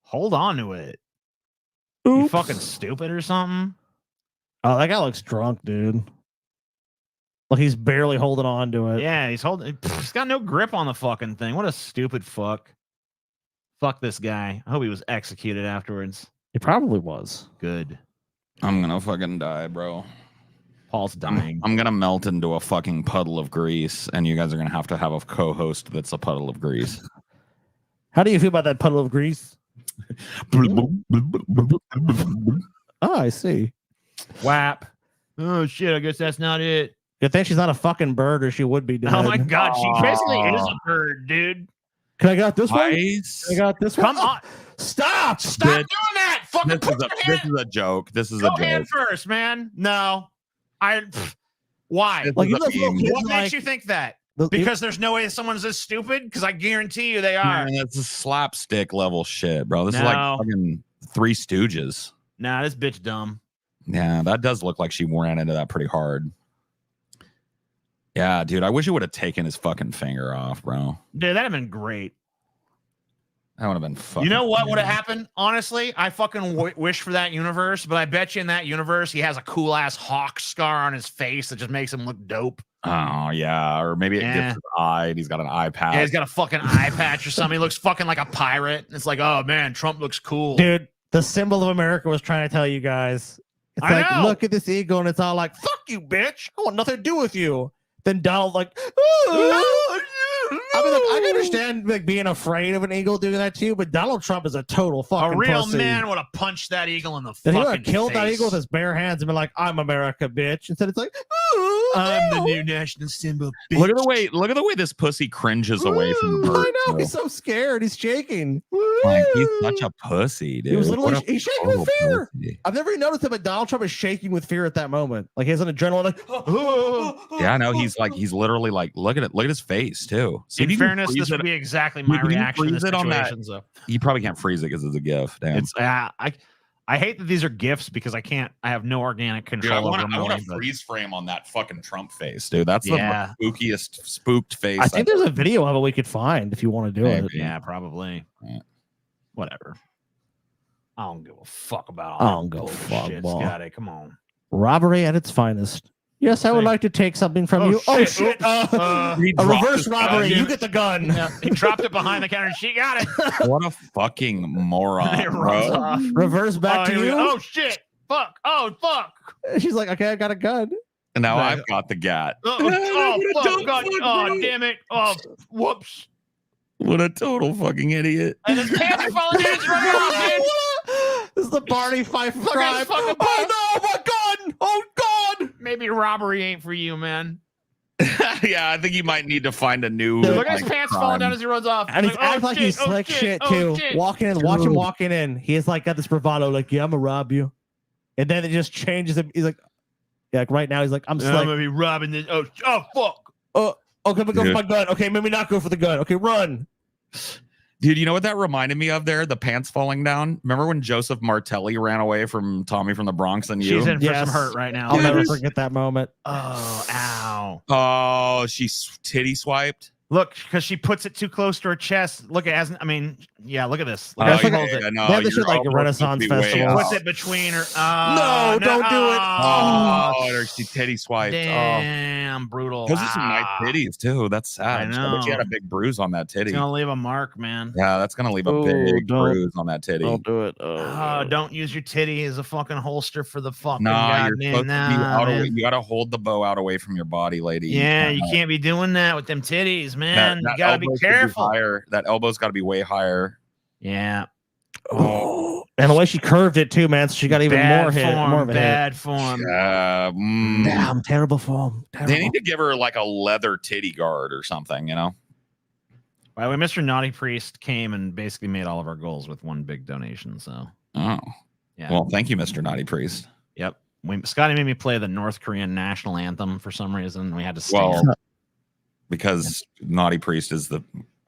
Hold on to it. Oops. You fucking stupid or something? Oh, that guy looks drunk, dude. Like he's barely holding on to it. Yeah, he's got no grip on the fucking thing. What a stupid fuck. Fuck this guy. I hope he was executed afterwards. He probably was. Good. I'm gonna fucking die, bro. Paul's dying. I'm gonna melt into a fucking puddle of grease, and you guys are gonna have to have a co-host that's a puddle of grease. How do you feel about that puddle of grease? Oh, I see. Whap. Oh shit, I guess that's not it. Good thing she's not a fucking bird, or she would be dead. Oh my god, she basically is a bird, dude. Can I got this one? Nice. I got this Come one. on. Stop doing that. Fucking This is a joke. This is Go a joke. hand first, man. No. Why? This Like, is you a know, meme. kids What like- makes you think that? The- Because there's no way someone's this stupid? Because I guarantee you they are. Man, that's a slapstick level shit, bro. This is No. like fucking Three Stooges. Nah, this bitch dumb. Yeah, that does look like she ran into that pretty hard. Yeah, dude, I wish it would have taken his fucking finger off, bro. Dude, that'd have been great. That would have been fucking. You know what would have happened? Honestly, I fucking wish for that universe, but I bet you in that universe he has a cool ass hawk scar on his face that just makes him look dope. Oh yeah, or maybe it gets his eye. And he's got an eye patch. Yeah, he's got a fucking eye patch or something. He looks fucking like a pirate. It's like, oh man, Trump looks cool. Dude, the symbol of America was trying to tell you guys. It's I like, know. look at this eagle, and it's all like, fuck you, bitch. I want nothing to do with you. Then Donald like, I mean, look, I can understand like being afraid of an eagle doing that to you, but Donald Trump is a total fucking A real pussy. man would have punched that eagle in the Then he would fucking have killed that face. eagle with his bare hands and been like, I'm America, bitch. Instead it's like, I'm the new national symbol. Bitch. Look at the way this pussy cringes away from the bird. I know, bro. he's so scared. He's shaking. Like, he's such a pussy, dude. He was What literally a he's shaking with total fear. pussy. I've never even noticed that, but Donald Trump is shaking with fear at that moment. Like he has an adrenaline. Like, Yeah, I know. He's literally like, look at his face too. See, if In you can fairness, freeze this would it- be exactly my you can reaction to freeze this it on that- situation. So You probably can't freeze it because it's a GIF. Damn. it's I hate that these are gifts because I have no organic Dude, control I over want them. a really, but- freeze frame on that fucking Trump face, dude. That's Yeah. the spookiest spooked face. I think there's a video of it we could find if you want to do it. Maybe. Yeah, probably. Yeah. Whatever. I don't give a fuck about I all don't that give a bullshit, fuck, ball. Scotty. Come on. Robbery at its finest. Yes, I would Say- like to take something from you. Oh shit! Oops. He A dropped reverse his gun. robbery. You get the gun. Yeah, he dropped it behind the counter and she got it. What a fucking moron, It runs bro. off. Reverse back to here we you. go. Oh shit. Fuck. Oh fuck. She's like, okay, I got a gun. And now Right. I've got the gat. Fuck, God. Oh, damn it. Oh, whoops. What a total fucking idiot. And his pants are falling down. He's running off, dude. This is the Barney Fife Look at his tribe. fucking Oh no, my gun! Oh God! Maybe robbery ain't for you, man. Yeah, I think you might need to find a new. Look at his pants falling down as he runs off. And he's acting like he's slick shit too. Walking in, watch him walking in. He's like got this bravado, like, yeah, I'm gonna rob you. And then it just changes him. He's like, yeah, like right now he's like, I'm I'm slick. gonna be robbing this. Oh fuck. Okay, but go for my gun. Okay, maybe not go for the gun. Okay, run. Dude, you know what that reminded me of there? The pants falling down. Remember when Joseph Martelli ran away from Tommy from the Bronx and you? She's in for Yes. some hurt right now. I'll never forget that moment. Oh, ow. Oh, she titty swiped. Look, because she puts it too close to her chest. Look, it hasn't. I mean, yeah, look at this. Look Oh, how she yeah, holds it. no, They have this you're shit like a almost Renaissance to be way festival. out. Puts it between her. No, don't do it. Oh, she titty swiped. Damn, brutal. Those are some nice titties too. That's sad. I I bet know. she had a big bruise on that titty. It's gonna leave a mark, man. Yeah, that's gonna leave a Oh, big don't- bruise on that titty. Don't do it. Don't use your titty as a fucking holster for the fucking Nah, you're goddamn. supposed to be out man. away. You gotta hold the bow out away from your body, lady. Yeah, you can't be doing that with them titties, man. That You gotta be elbow's should careful. higher. That elbow's got to be way higher. Yeah. Oh, and the way she curved it too, man. So she got even Bad more hit. form, More of a hit. bad form. Damn, terrible form. Terrible. They need to give her like a leather titty guard or something, you know? By the way, Mr. Naughty Priest came and basically made all of our goals with one big donation. So, Oh, yeah. well, thank you, Mr. Naughty Priest. Yep. Scotty made me play the North Korean national anthem for some reason. We had to stand. Well, because Naughty Priest is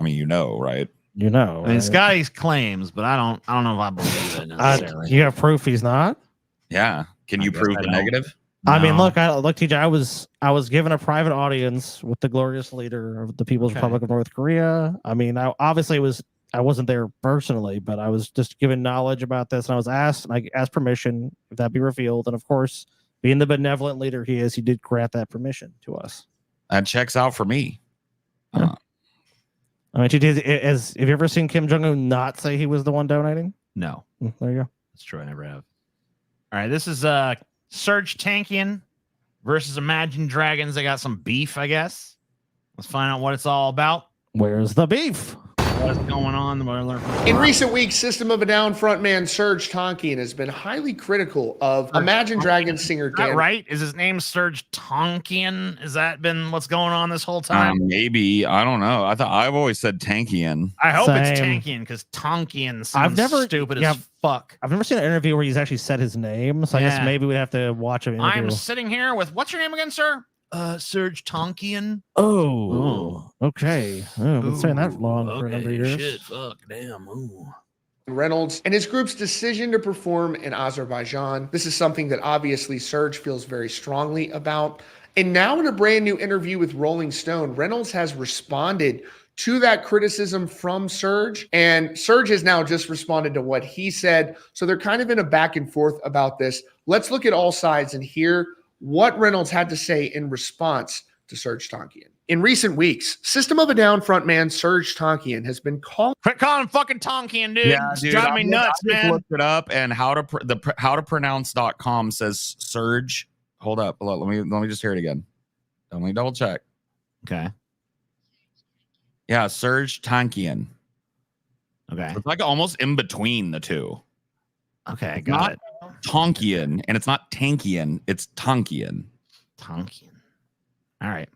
you know, right? You know. I mean, right? Scotty's claims, but I don't know if I believe it necessarily. You have proof he's not? Yeah. Can you guess prove I the don't. negative? I mean, No. look, TJ, I was given a private audience with the glorious leader of the People's Okay. Republic of North Korea. I mean, I wasn't there personally, but I was just given knowledge about this, and I was asked, and I asked permission if that be revealed, and of course, being the benevolent leader he is, he did grant that permission to us. That checks out for me. I mean, have you ever seen Kim Jong Un not say he was the one donating? No, There you go. that's true. I never have. All right, this is Serge Tankian versus Imagine Dragons. They got some beef, I guess. Let's find out what it's all about. Where's the beef? What's going on? What I learned from In recent weeks, System of a Down frontman Serge Tankian has been highly critical of Imagine Dragons singer Is that Dan. right? Is his name Serge Tankian? Has that been what's going on this whole time? Maybe. I don't know. I've always said Tankian. I hope it's Same. Tankian because Tankian sounds never- stupid yeah, as fuck. I've never seen an interview where he's actually said his name, so I guess Yeah. maybe we have to watch him. I'm sitting here with what's your name again, sir? Serge Tankian. Oh, okay. Oh, I've been saying that long for a number of years. Shit, fuck, damn. Ooh. Reynolds and his group's decision to perform in Azerbaijan. This is something that obviously Serge feels very strongly about. And now in a brand new interview with Rolling Stone, Reynolds has responded to that criticism from Serge, and Serge has now just responded to what he said. So they're kind of in a back and forth about this. Let's look at all sides and hear what Reynolds had to say in response to Serge Tankian. In recent weeks, System of a Down frontman Serge Tankian has been calling. Quit calling him fucking Tankian, dude. Yeah, It's dude. driving me I nuts, just man. looked it up, and howtopronounce.com says Serge. Hold up. Let me just hear it again. Let me double check. Okay. Yeah, Serge Tankian. Okay. It's like almost in between the two. Okay. It's Got not it. Tonkian, and it's not Tankian. It's Tonkian. Tankian. All right.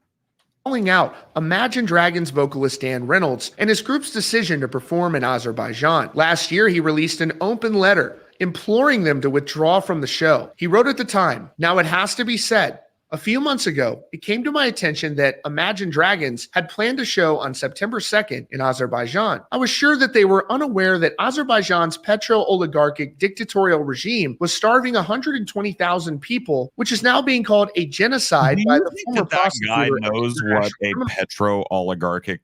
Calling out Imagine Dragons vocalist Dan Reynolds and his group's decision to perform in Azerbaijan. Last year, he released an open letter imploring them to withdraw from the show. He wrote at the time, "Now it has to be said, a few months ago, it came to my attention that Imagine Dragons had planned a show on September 2nd in Azerbaijan. I was sure that they were unaware that Azerbaijan's petro-oligarchic dictatorial regime was starving 120,000 people, which is now being called a genocide by the former that guy prosecutor. knows what a petro-oligarchic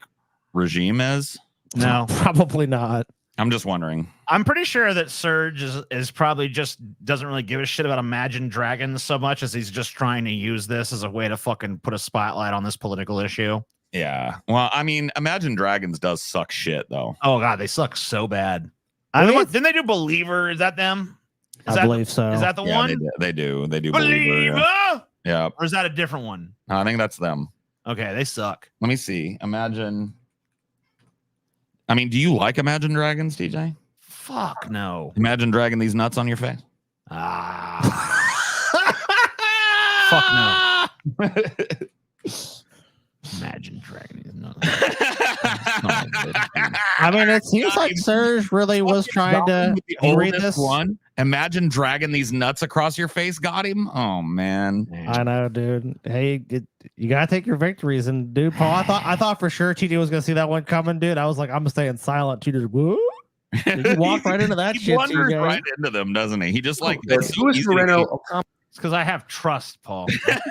regime is? No. Probably not. I'm just wondering. I'm pretty sure that Serge is probably just doesn't really give a shit about Imagine Dragons so much as he's just trying to use this as a way to fucking put a spotlight on this political issue. Yeah. Well, I mean, Imagine Dragons does suck shit, though. Oh god, they suck so bad. I mean, Didn't they do Believer? Is that them? I believe so. Is that the Yeah, one? they do. They do. Believer. Yeah. Or is that a different one? No, I think that's them. Okay, they suck. Let me see. Imagine. I mean, do you like Imagine Dragons, TJ? Fuck no. Imagine dragging these nuts on your face. Fuck no. Imagine dragging these nuts. I mean, it seems like Serge really was trying to read this one. Imagine dragging these nuts across your face. Got him. Oh man. I know, dude. Hey, you gotta take your victories, and dude, Paul. I thought for sure TJ was gonna see that one coming, dude. I was like, I'm staying silent. You just woo. You walk right into that he shit. Wanders TJ. right into them, doesn't he? He just like Louis Moreno. It's because I have trust, Paul.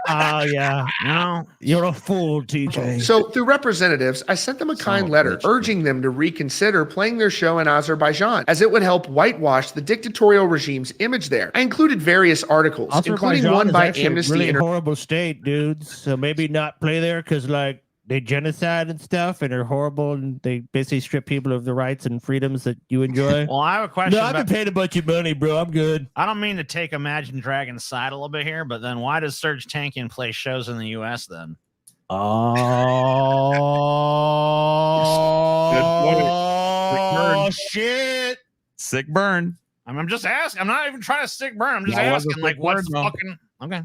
Yeah. You know, you're a fool, TJ. So through representatives, I sent them a kind letter urging them to reconsider playing their show in Azerbaijan, as it would help whitewash the dictatorial regime's image there. I included various articles, including one by Amnesty really International. horrible state, dudes. So maybe not play there because like they genocide and stuff, and they're horrible, and they basically strip people of the rights and freedoms that you enjoy. Well, I have a question. No, I've been paid a bunch of money, bro. I'm good. I don't mean to take Imagine Dragons' side a little bit here, but then why does Serge Tankian play shows in the U.S. then? Oh, shit. Sick burn. I'm just asking. I'm not even trying to sick burn. I'm just That was a asking, like, sick what's burn, fucking okay?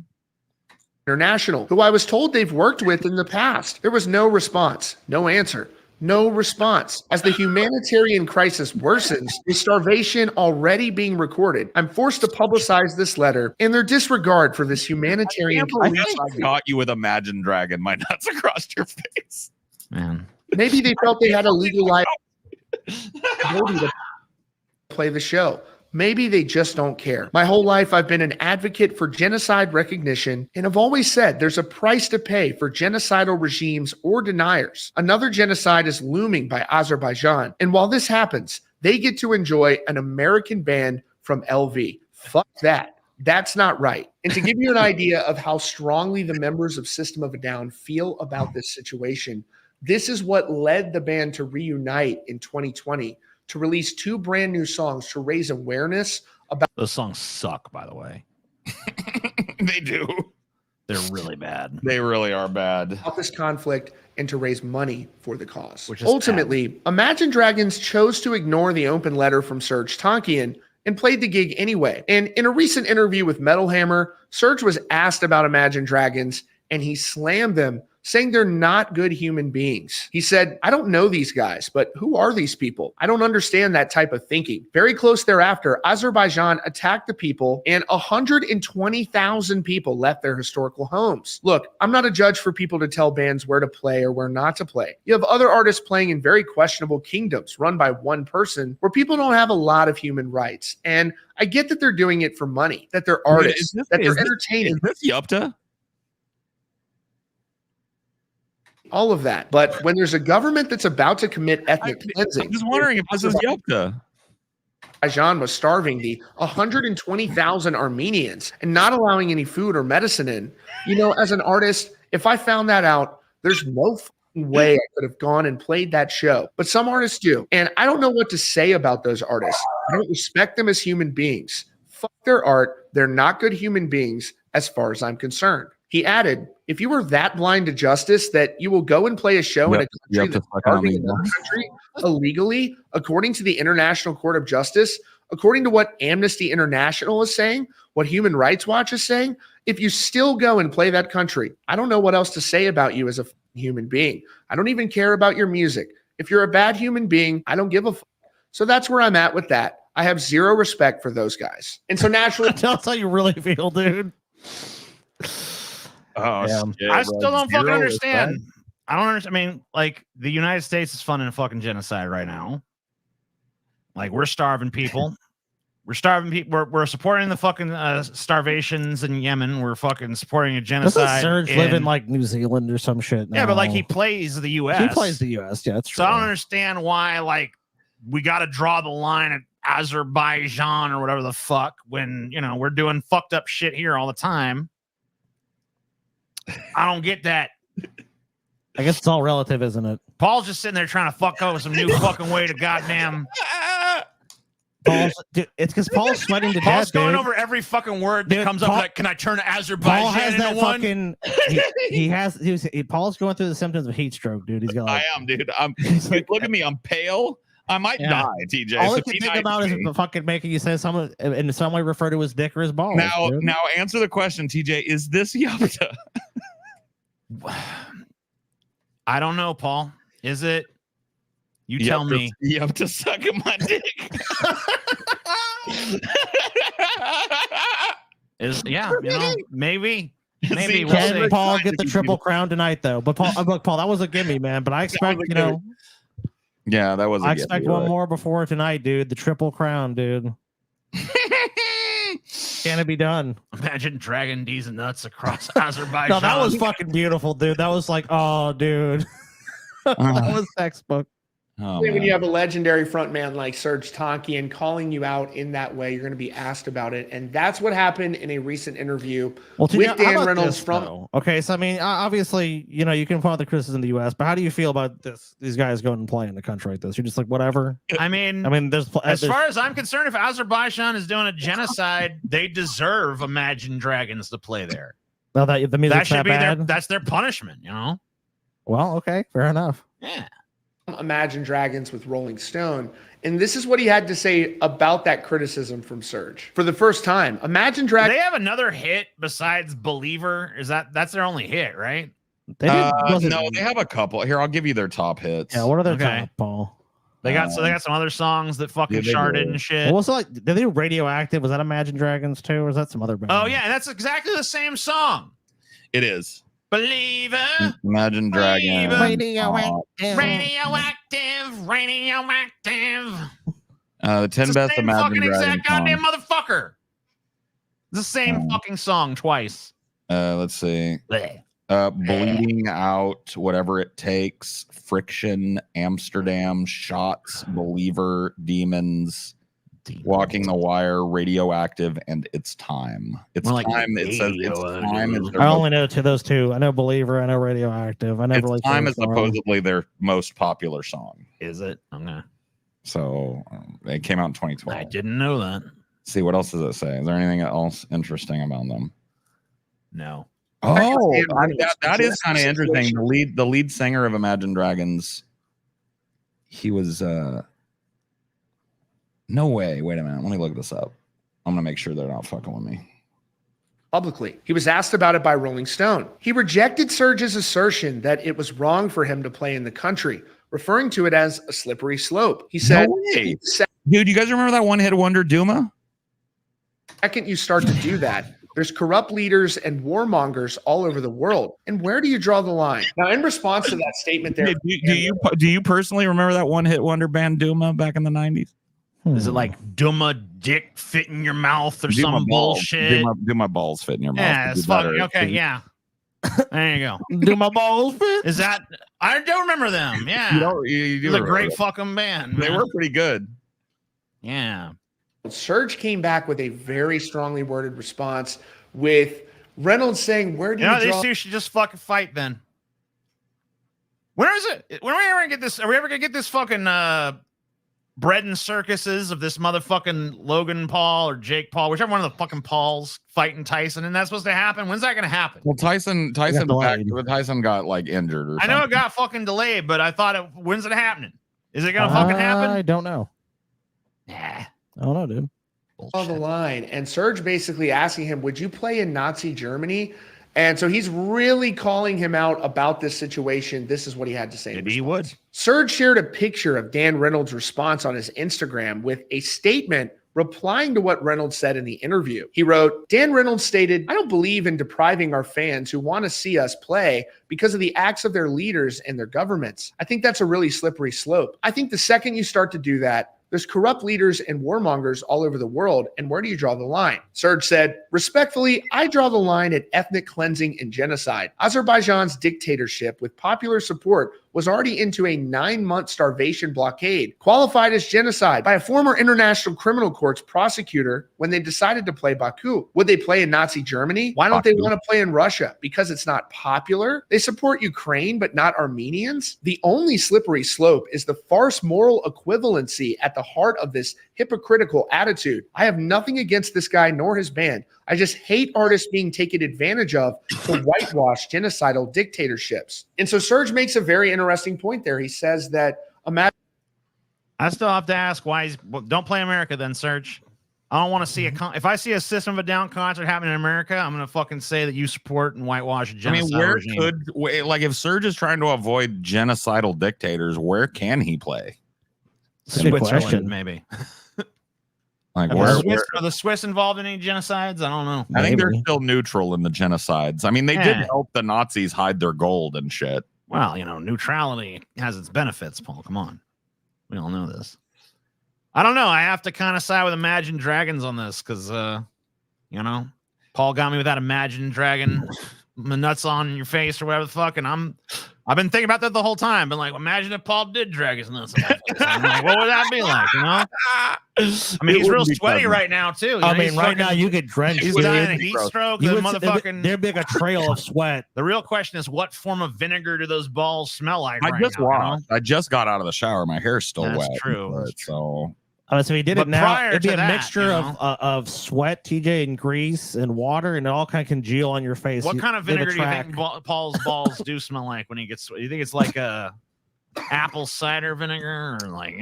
International, who I was told they've worked with in the past. There was no response, no answer, no response. As the humanitarian crisis worsens, with starvation already being recorded, I'm forced to publicize this letter and their disregard for this humanitarian crisis. I got you with Imagine Dragon my nuts across your face. Man. Maybe they felt they had a legal liability to play the show. Maybe they just don't care. My whole life, I've been an advocate for genocide recognition and have always said there's a price to pay for genocidal regimes or deniers. Another genocide is looming by Azerbaijan. And while this happens, they get to enjoy an American band from LV. Fuck that. That's not right. And to give you an idea of how strongly the members of System of a Down feel about this situation, this is what led the band to reunite in 2020 to release 2 brand new songs to raise awareness about. Those songs suck, by the way. They do. They're really bad. They really are bad. About this conflict and to raise money for the cause. Which is ultimately, Imagine Dragons chose to ignore the open letter from Serge Tankian and played the gig anyway. And in a recent interview with Metal Hammer, Serge was asked about Imagine Dragons and he slammed them, saying they're not good human beings. He said, I don't know these guys, but who are these people? I don't understand that type of thinking. Very close thereafter, Azerbaijan attacked the people and 120,000 people left their historical homes. Look, I'm not a judge for people to tell bands where to play or where not to play. You have other artists playing in very questionable kingdoms run by one person where people don't have a lot of human rights. And I get that they're doing it for money, that they're artists, that they're entertaining. Is this Yupta? All of that. But when there's a government that's about to commit ethnic cleansing, I'm just wondering if this is Yupta. Azerbaijan was starving the 120,000 Armenians and not allowing any food or medicine in. You know, as an artist, if I found that out, there's no way I could have gone and played that show. But some artists do. And I don't know what to say about those artists. I don't respect them as human beings. Fuck their art. They're not good human beings as far as I'm concerned. He added, if you were that blind to justice that you will go and play a show in a country that's starving another country illegally, according to the International Court of Justice, according to what Amnesty International is saying, what Human Rights Watch is saying, if you still go and play that country, I don't know what else to say about you as a human being. I don't even care about your music. If you're a bad human being, I don't give a fuck. So that's where I'm at with that. I have zero respect for those guys. And so naturally, that's how you really feel, dude. Oh, shit, I still don't fucking understand. I don't understand. I mean, like, the United States is funding a fucking genocide right now. Like, we're starving people. We're starving people. We're supporting the fucking starvations in Yemen. We're fucking supporting a genocide. Serge live in like New Zealand or some shit now. Yeah, but like he plays the U.S. He plays the U.S. Yeah, that's true. So I don't understand why like we got to draw the line at Azerbaijan or whatever the fuck when, you know, we're doing fucked up shit here all the time. I don't get that. I guess it's all relative, isn't it? Paul's just sitting there trying to fuck up with some new fucking way to goddamn Dude, it's because Paul's sweating to Paul's death, going dude. over every fucking word that Dude, comes up. Like, can I turn Paul Azerbaijan has into that one? fucking. Paul's going through the symptoms of heat stroke, dude. He's got. Like, I am, dude. he's Dude, like, look at me. I'm pale. I might Yeah. die, TJ. all so I can be think nice about to is me. fucking making you say someone in some way refer to his dick or his balls. Now, dude. now answer the question, TJ. Is this Yapta? I don't know, Paul. Is it? You tell me. You have to suck at my dick. Maybe. See, We'll Can see. Paul get the triple crown tonight, though? But Paul, look, Paul, that was a gimme, man. But I expect, was a Yeah, that was. I expect one more before tonight, dude. The triple crown, dude. Can it be done? Imagine dragging these nuts across Azerbaijan. No, that was fucking beautiful, dude. That was like, oh, dude. That was textbook. Oh, When man. you have a legendary frontman like Serge Tankian calling you out in that way, you're going to be asked about it. And that's what happened in a recent interview with Dan Reynolds from. Okay, so I mean, obviously, you know, you can find the criticism in the U.S., but how do you feel about this? These guys going and playing in the country like this? You're just like, whatever. I mean, there's as far as I'm concerned, if Azerbaijan is doing a genocide, they deserve Imagine Dragons to play there. Well, the music's That should be bad. that's their punishment, you know? Well, okay, fair enough. Yeah. Imagine Dragons with Rolling Stone. And this is what he had to say about that criticism from Serge. For the first time, Imagine Do Dragons. they have another hit besides Believer? That's their only hit, right? No, they have a couple. Here, I'll give you their top hits. Yeah, what are their Okay. top, Paul? They got some other songs that fucking yeah, they charted do. and shit. What was it like? Did they do Radioactive? Was that Imagine Dragons too, or was that some other band? Oh yeah, and that's exactly the same song. It is. Believer. Imagine Dragons. Radioactive. Radioactive. The 10 It's the best same Imagine fucking Dragons exact goddamn songs. motherfucker. It's the same fucking song twice. Let's see. Bleeding Out, Whatever It Takes, Friction, Amsterdam, Shots, Believer, Demons, Walking the Wire, Radioactive, and It's Time. It's More like Time. It says It's Time is their I only know those two. I know Believer. I know Radioactive. I never really. It's Time is supposedly their most popular song. Is it? Okay. So it came out in 2012. I didn't know that. See, what else does it say? Is there anything else interesting about them? No. Oh, that is kind of interesting. The lead singer of Imagine Dragons, he was no way. Wait a minute. Let me look this up. I'm gonna make sure they're not fucking with me. Publicly. He was asked about it by Rolling Stone. He rejected Serge's assertion that it was wrong for him to play in the country, referring to it as a slippery slope. He said, No way. Dude, you guys remember that one hit wonder Duma? second you start to do that, there's corrupt leaders and warmongers all over the world. And where do you draw the line? Now, in response to that statement there, Do you personally remember that one hit wonder band Duma back in the 90s? Is it like Duma dick fit in your mouth or some bullshit? Do my balls fit in your mouth? Yeah, it's fucking okay. Yeah. There you go. Do my balls fit? Is that? I do remember them. Yeah. You do It was a great fucking band. They man. were pretty good. Yeah. Serge came back with a very strongly worded response with Reynolds saying, where do you, These draw? two should just fucking fight then. When is it? When are we ever gonna get this? Are we ever gonna get this fucking bread and circuses of this motherfucking Logan Paul or Jake Paul, whichever one of the fucking Pauls fighting Tyson? And that's supposed to happen. When's that gonna happen? Well, Tyson got like injured or I know something. it got fucking delayed, but I thought when's it happening? Is it gonna fucking happen? I don't know. Nah. I don't know, dude. On the line, and Serge basically asking him, would you play in Nazi Germany? And so he's really calling him out about this situation. This is what he had to say. Maybe he would. Serge shared a picture of Dan Reynolds' response on his Instagram with a statement replying to what Reynolds said in the interview. He wrote, Dan Reynolds stated, I don't believe in depriving our fans who want to see us play because of the acts of their leaders and their governments. I think that's a really slippery slope. I think the second you start to do that, there's corrupt leaders and warmongers all over the world. And where do you draw the line? Serge said, respectfully, I draw the line at ethnic cleansing and genocide. Azerbaijan's dictatorship with popular support was already into a 9-month starvation blockade, qualified as genocide by a former International Criminal Court's prosecutor when they decided to play Baku. Would they play in Nazi Germany? Why don't they want to play in Russia? Because it's not popular? They support Ukraine, but not Armenians? The only slippery slope is the farce moral equivalency at the heart of this hypocritical attitude. I have nothing against this guy nor his band. I just hate artists being taken advantage of to whitewash genocidal dictatorships. And so Serge makes a very interesting point there. He says that imagine. I still have to ask why don't play America then, Serge. I don't want to see if I see a System of a Down concert happening in America, I'm gonna fucking say that you support and whitewash a genocide. I mean, regime. like if Serge is trying to avoid genocidal dictators, where can he play? Switzerland, maybe. Like are the Swiss involved in any genocides? I don't know. I think they're still neutral in the genocides. I mean, they did help the Nazis hide their gold and shit. Well, neutrality has its benefits, Paul. Come on. We all know this. I don't know. I have to kind of side with Imagine Dragons on this because, Paul got me with that Imagine Dragon, my nuts on your face or whatever the fuck, and I've been thinking about that the whole time. Been like, imagine if Paul did drag his nuts on my face. I'm like, what would that be like? I mean, he's real sweaty right now too. I mean, right now you get drenched. He's dying of heat stroke. The motherfucking there'd be like a trail of sweat. The real question is, what form of vinegar do those balls smell like? I just got out of the shower. My hair's still wet. That's true. So. So he did it now. It'd be a mixture of sweat, TJ, and grease and water, and it all kind of congeal on your face. What kind of vinegar do you think Paul's balls do smell like when he gets? You think it's like a apple cider vinegar, or like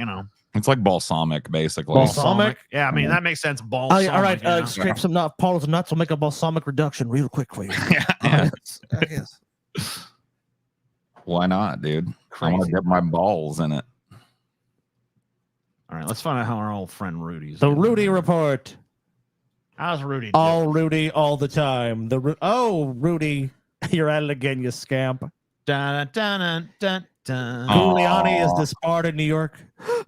It's like balsamic, basically. Balsamic? Yeah, I mean that makes sense. Balsamic. All right, scrape some nuts. Paul's nuts will make a balsamic reduction real quick for you. I guess. Why not, dude? I want to dip my balls in it. All right, let's find out how our old friend Rudy's. The Rudy report. How's Rudy doing? All Rudy, all the time. Rudy, you're at it again, you scamp. Giuliani is disbarred in New York.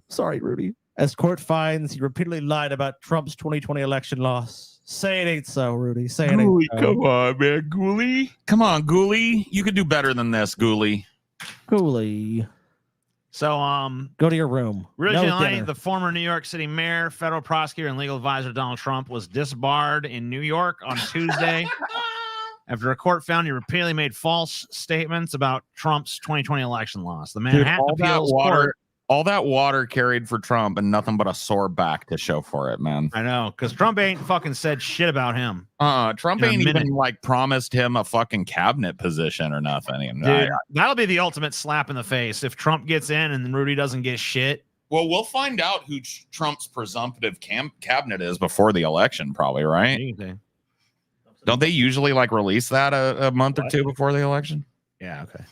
Sorry, Rudy. As court finds he repeatedly lied about Trump's 2020 election loss. Say it ain't so, Rudy. Say it ain't so. Come on, man, Ghoulie. Come on, Ghoulie. You could do better than this, Ghoulie. Ghoulie. So, go to your room. Rudy Giuliani, the former New York City mayor, federal prosecutor, and legal advisor to Donald Trump, was disbarred in New York on Tuesday after a court found he repeatedly made false statements about Trump's 2020 election loss. The Manhattan Appeals Court. All that water carried for Trump and nothing but a sore back to show for it, man. I know, because Trump ain't fucking said shit about him. Trump ain't even like promised him a fucking cabinet position or nothing. Dude, that'll be the ultimate slap in the face if Trump gets in and then Rudy doesn't get shit. Well, we'll find out who Trump's presumptive cabinet is before the election, probably, right? Don't they usually like release that a month or two before the election? Yeah, okay.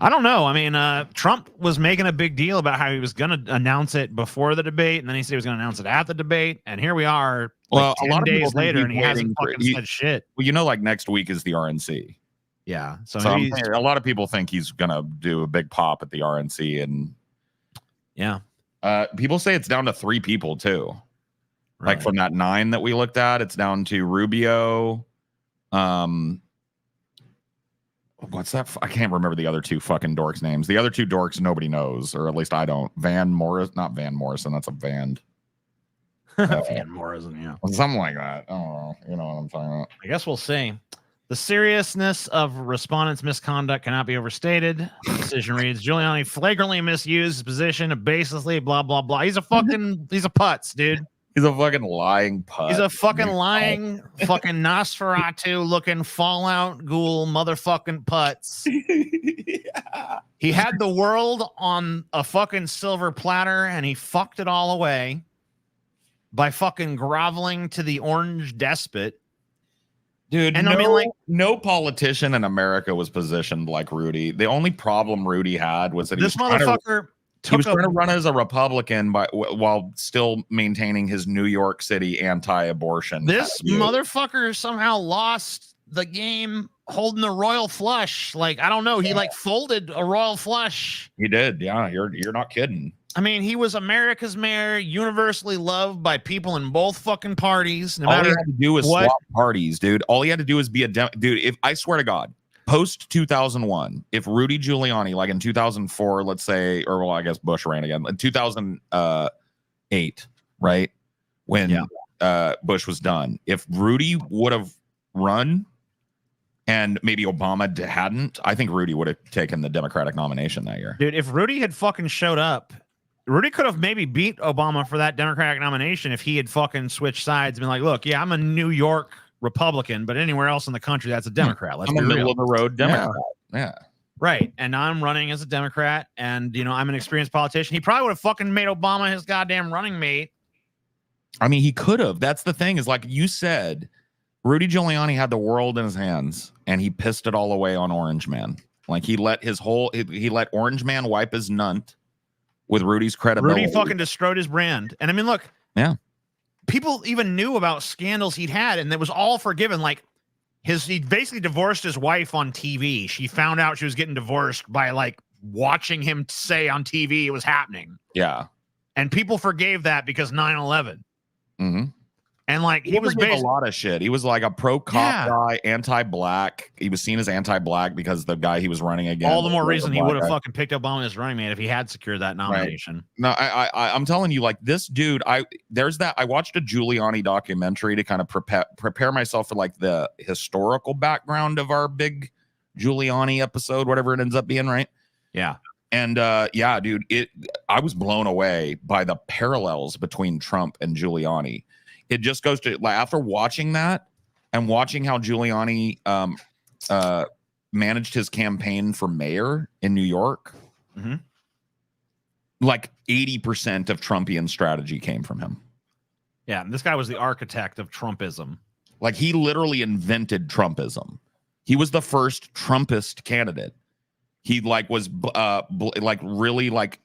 I don't know. I mean, Trump was making a big deal about how he was going to announce it before the debate, and then he said he was going to announce it at the debate, and here we are, well, a lot of days later, and he hasn't fucking said shit. Well, like next week is the RNC. Yeah, so a lot of people think he's going to do a big pop at the RNC, and yeah, people say it's down to 3 people too. Right. Like from that 9 that we looked at, it's down to Rubio. What's that? I can't remember the other 2 fucking dorks' names. The other 2 dorks nobody knows, or at least I don't. Not Van Morrison. That's a band. Van Morrison, yeah. Something like that. I don't know. You know what I'm talking about. I guess we'll see. The seriousness of respondents' misconduct cannot be overstated. The decision reads, Giuliani flagrantly misused his position of baselessly blah, blah, blah. He's a putz, dude. He's a fucking lying putz. He's a fucking lying, fucking Nosferatu looking Fallout Ghoul motherfucking putz. Yeah. He had the world on a fucking silver platter and he fucked it all away by fucking groveling to the orange despot. Dude, and no politician in America was positioned like Rudy. The only problem Rudy had was that this motherfucker. He was trying to run as a Republican while still maintaining his New York City anti-abortion. This motherfucker somehow lost the game holding a royal flush. Like, I don't know. He folded a royal flush. He did. Yeah, you're not kidding. I mean, he was America's mayor, universally loved by people in both fucking parties. All he had to do was swap parties, dude. All he had to do was be a dude. If I swear to God, post 2001, if Rudy Giuliani, like in 2004, let's say, or well, I guess Bush ran again in 2008, right? When Bush was done, if Rudy would have run and maybe Obama hadn't, I think Rudy would have taken the Democratic nomination that year. Dude, if Rudy had fucking showed up, Rudy could have maybe beat Obama for that Democratic nomination if he had fucking switched sides and been like, look, yeah, I'm a New York Republican, but anywhere else in the country, that's a Democrat. Let's I'm be a middle real. of the road Democrat. Yeah. Right. And now I'm running as a Democrat, and I'm an experienced politician. He probably would have fucking made Obama his goddamn running mate. I mean, he could have. That's the thing, is like you said, Rudy Giuliani had the world in his hands, and he pissed it all away on Orange Man. Like he let Orange Man wipe his nunt with Rudy's credibility. Rudy fucking destroyed his brand. And I mean, look, yeah, people even knew about scandals he'd had, and it was all forgiven. Like he basically divorced his wife on TV. She found out she was getting divorced by like watching him say on TV it was happening. Yeah. And people forgave that because 9/11. Mm-hmm. And like he was a lot of shit. He was like a pro cop guy, anti-black. He was seen as anti-black because the guy he was running against. All the more reason he would have fucking picked Obama as running mate if he had secured that nomination. Right. No, I'm telling you, like this dude. I watched a Giuliani documentary to kind of prepare myself for like the historical background of our big Giuliani episode, whatever it ends up being, right? Yeah. And yeah, dude, I was blown away by the parallels between Trump and Giuliani. It just goes to like after watching that and watching how Giuliani managed his campaign for mayor in New York, like 80% of Trumpian strategy came from him. Yeah, and this guy was the architect of Trumpism. Like he literally invented Trumpism. He was the first Trumpist candidate. He like was like really like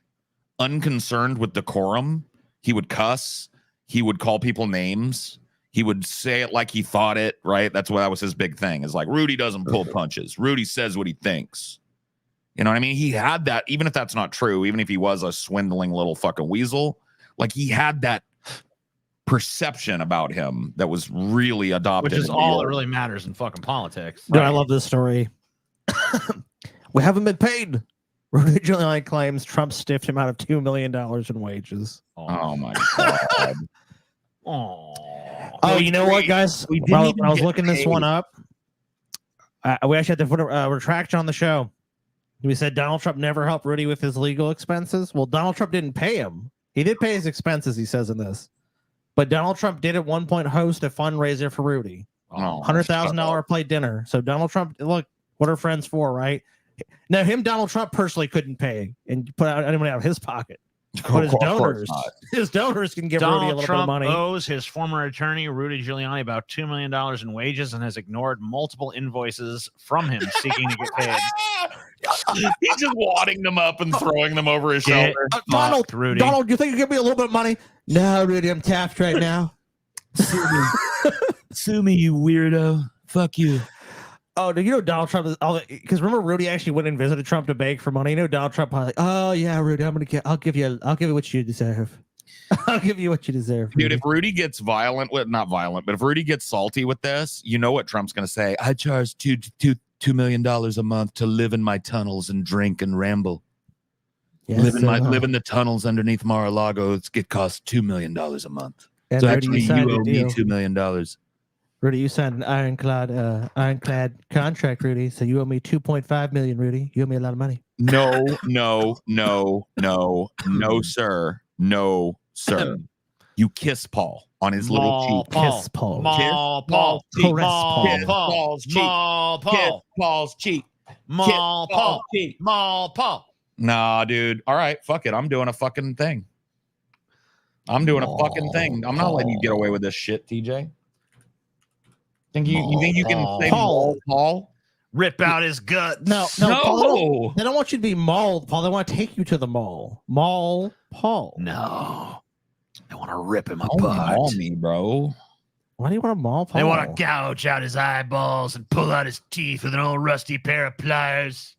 unconcerned with decorum. He would cuss. He would call people names. He would say it like he thought it, right? That was his big thing. Is like Rudy doesn't pull punches. Rudy says what he thinks. You know what I mean? He had that, even if that's not true, even if he was a swindling little fucking weasel, like he had that perception about him that was really adopted. Which is all that really matters in fucking politics. Dude, I love this story. We haven't been paid. Rudy Giuliani claims Trump stiffed him out of $2 million in wages. Oh my God. Oh, you know what, guys? When I was looking this one up, we actually had to put a retraction on the show. We said Donald Trump never helped Rudy with his legal expenses. Well, Donald Trump didn't pay him. He did pay his expenses, he says in this. But Donald Trump did at one point host a fundraiser for Rudy. $100,000 plate dinner. So Donald Trump, look, what are friends for, right? Now, Donald Trump personally couldn't pay and put out any money out of his pocket. But his donors can give Rudy a little bit of money. Donald Trump owes his former attorney, Rudy Giuliani, about $2 million in wages and has ignored multiple invoices from him seeking to get paid. He's just wadding them up and throwing them over his shoulder. Donald, you think you give me a little bit of money? No, Rudy, I'm tapped right now. Sue me. Sue me, you weirdo. Fuck you. Oh, you know Donald Trump is all because remember Rudy actually went and visited Trump to beg for money. You know Donald Trump was like, oh yeah, Rudy, I'll give you what you deserve. I'll give you what you deserve, dude. If Rudy gets not violent, but if Rudy gets salty with this, you know what Trump's gonna say? I charge $2 million a month to live in my tunnels and drink and ramble. Yes, live in the tunnels underneath Mar-a-Lago. It costs $2 million a month. And so Rudy, actually, you owe me $2 million. Rudy, you signed an ironclad contract, Rudy. So you owe me $2.5 million, Rudy. You owe me a lot of money. No, sir. No, sir. You kiss Paul on his little cheek. Kiss Paul. Paul. Kiss Paul's cheek. Kiss Paul's cheek. Paul. Nah, dude. All right, fuck it. I'm doing a fucking thing. I'm not letting you get away with this shit, TJ. You think you can say Paul? Rip out his gut. No. Paul, they don't want you to be mauled, Paul. They want to take you to the mall. Maul Paul. No. They want to rip him apart. Maul me, bro. Why do you want to maul Paul? They want to gouge out his eyeballs and pull out his teeth with an old rusty pair of pliers.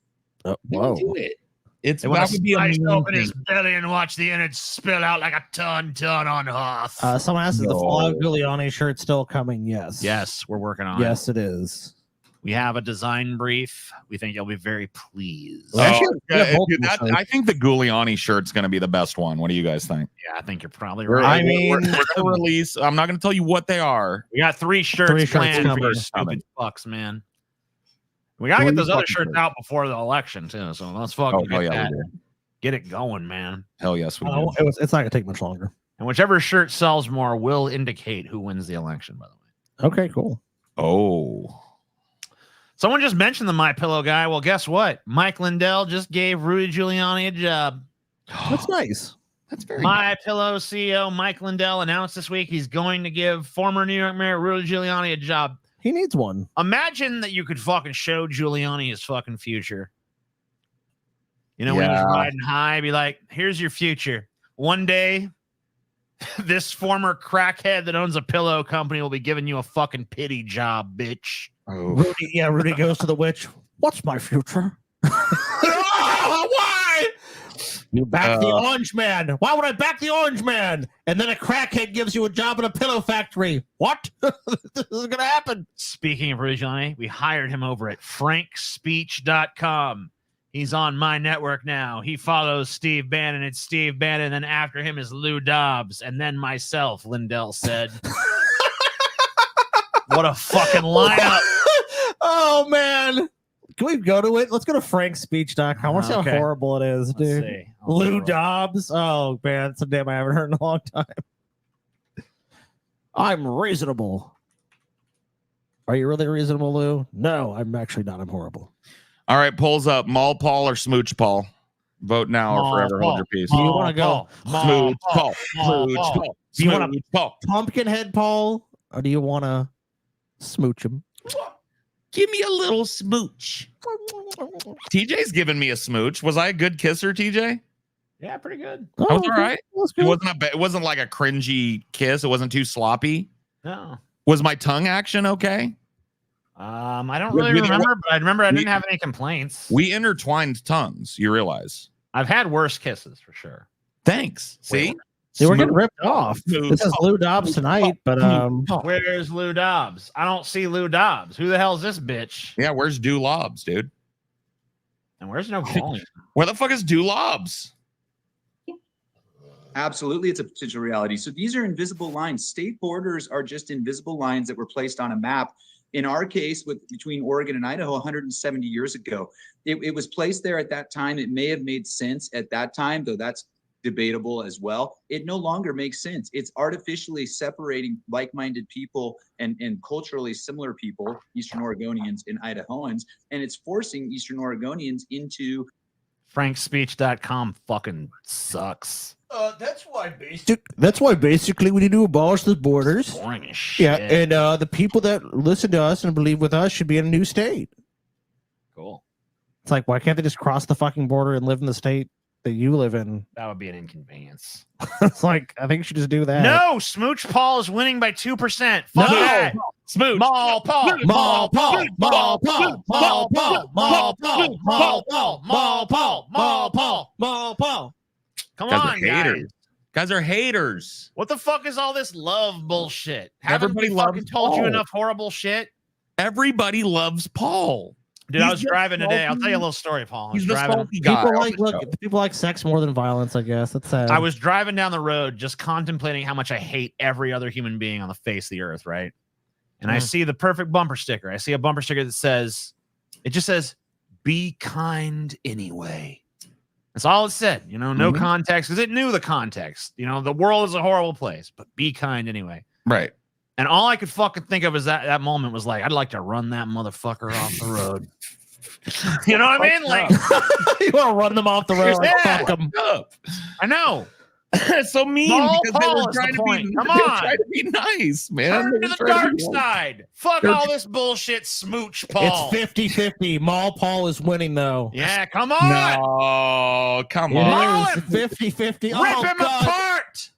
Whoa. Do it. They want to slice open his belly and watch the innards spill out like a ton on Hoth. Someone asked, is the Fallout Giuliani shirt still coming? Yes. Yes, we're working on it. Yes, it is. We have a design brief. We think you'll be very pleased. I think the Giuliani shirt's going to be the best one. What do you guys think? Yeah, I think you're probably right. We're going to release. I'm not going to tell you what they are. We got 3 shirts planned for you stupid fucks, man. We gotta get those other shirts out before the election too. So let's fucking get Get it going, man. Hell yes, we do. It's not gonna take much longer. And whichever shirt sells more will indicate who wins the election, by the way. Okay, cool. Oh. Someone just mentioned the MyPillow guy. Well, guess what? Mike Lindell just gave Rudy Giuliani a job. That's nice. That's very MyPillow CEO Mike Lindell announced this week he's going to give former New York Mayor Rudy Giuliani a job. He needs one. Imagine that you could fucking show Giuliani his fucking future. You know, when he's riding high, be like, here's your future. One day, this former crackhead that owns a pillow company will be giving you a fucking pity job, bitch. Oh. Rudy goes to the witch. What's my future? Why? You back the orange man. Why would I back the orange man? And then a crackhead gives you a job in a pillow factory. What? This is going to happen. Speaking of Rudy Giuliani, we hired him over at frankspeech.com. He's on my network now. He follows Steve Bannon. It's Steve Bannon. And after him is Lou Dobbs. And then myself, Lindell said. What a fucking lineup. Oh, man. Can we go to it? Let's go to frankspeech.com. Let's see how horrible it is, dude. Lou Dobbs. Oh, man. It's a name I haven't heard in a long time. I'm reasonable. Are you really reasonable, Lou? No, I'm actually not. I'm horrible. All right, polls up. Mall Paul or Smooch Paul? Vote now or forever hold your peace. Do you want to go Smooch Paul? Smooch Paul. Do you want to Pumpkinhead Paul, or do you want to smooch him? Give me a little smooch. TJ's giving me a smooch. Was I a good kisser, TJ? Yeah, pretty good. I was all right. It wasn't like a cringy kiss. It wasn't too sloppy. No. Was my tongue action okay? I don't really remember, but I remember I didn't have any complaints. We intertwined tongues, you realize. I've had worse kisses for sure. Thanks. See? We're getting ripped off. This is Lou Dobbs tonight, but where's Lou Dobbs? I don't see Lou Dobbs. Who the hell is this bitch? Yeah, where's Doolobs, dude? And where's no volume? Where the fuck is Doolobs? Absolutely, it's a potential reality. So these are invisible lines. State borders are just invisible lines that were placed on a map. In our case, between Oregon and Idaho, 170 years ago, it was placed there at that time. It may have made sense at that time, though that's debatable as well. It no longer makes sense. It's artificially separating like-minded people and culturally similar people, Eastern Oregonians and Idahoans, and it's forcing Eastern Oregonians into. frankspeech.com fucking sucks. That's why basically we need to abolish the borders. Boring as shit. Yeah, and the people that listen to us and believe with us should be in a new state. Cool. It's like, why can't they just cross the fucking border and live in the state that you live in? That would be an inconvenience. It's like, I think you should just do that. No, Smooch Paul is winning by 2%. Fuck that. Smooch. Mall Paul. Mall Paul. Mall Paul. Mall Paul. Mall Paul. Mall Paul. Mall Paul. Mall Paul. Mall Paul. Come on, guys. Guys are haters. What the fuck is all this love bullshit? Everybody Haven't we fucking told you enough horrible shit? Everybody loves Paul. Dude, I was driving today. I'll tell you a little story, Paul. He's the salty guy. People like sex more than violence, I guess. That's sad. I was driving down the road just contemplating how much I hate every other human being on the face of the earth, right? And I see the perfect bumper sticker. I see a bumper sticker that says, it just says, be kind anyway. That's all it said, you know, no context, because it knew the context. You know, the world is a horrible place, but be kind anyway. Right. And all I could fucking think of is that moment was like, I'd like to run that motherfucker off the road. You know what I mean? Like, you want to run them off the road? Yeah. Fuck them. I know. It's so mean because they were trying to be nice, man. Turn to the dark side. Fuck all this bullshit, Smooch Paul. It's 50-50. Mall Paul is winning, though. Yeah, come on. No, come on. It is 50-50. Rip him apart.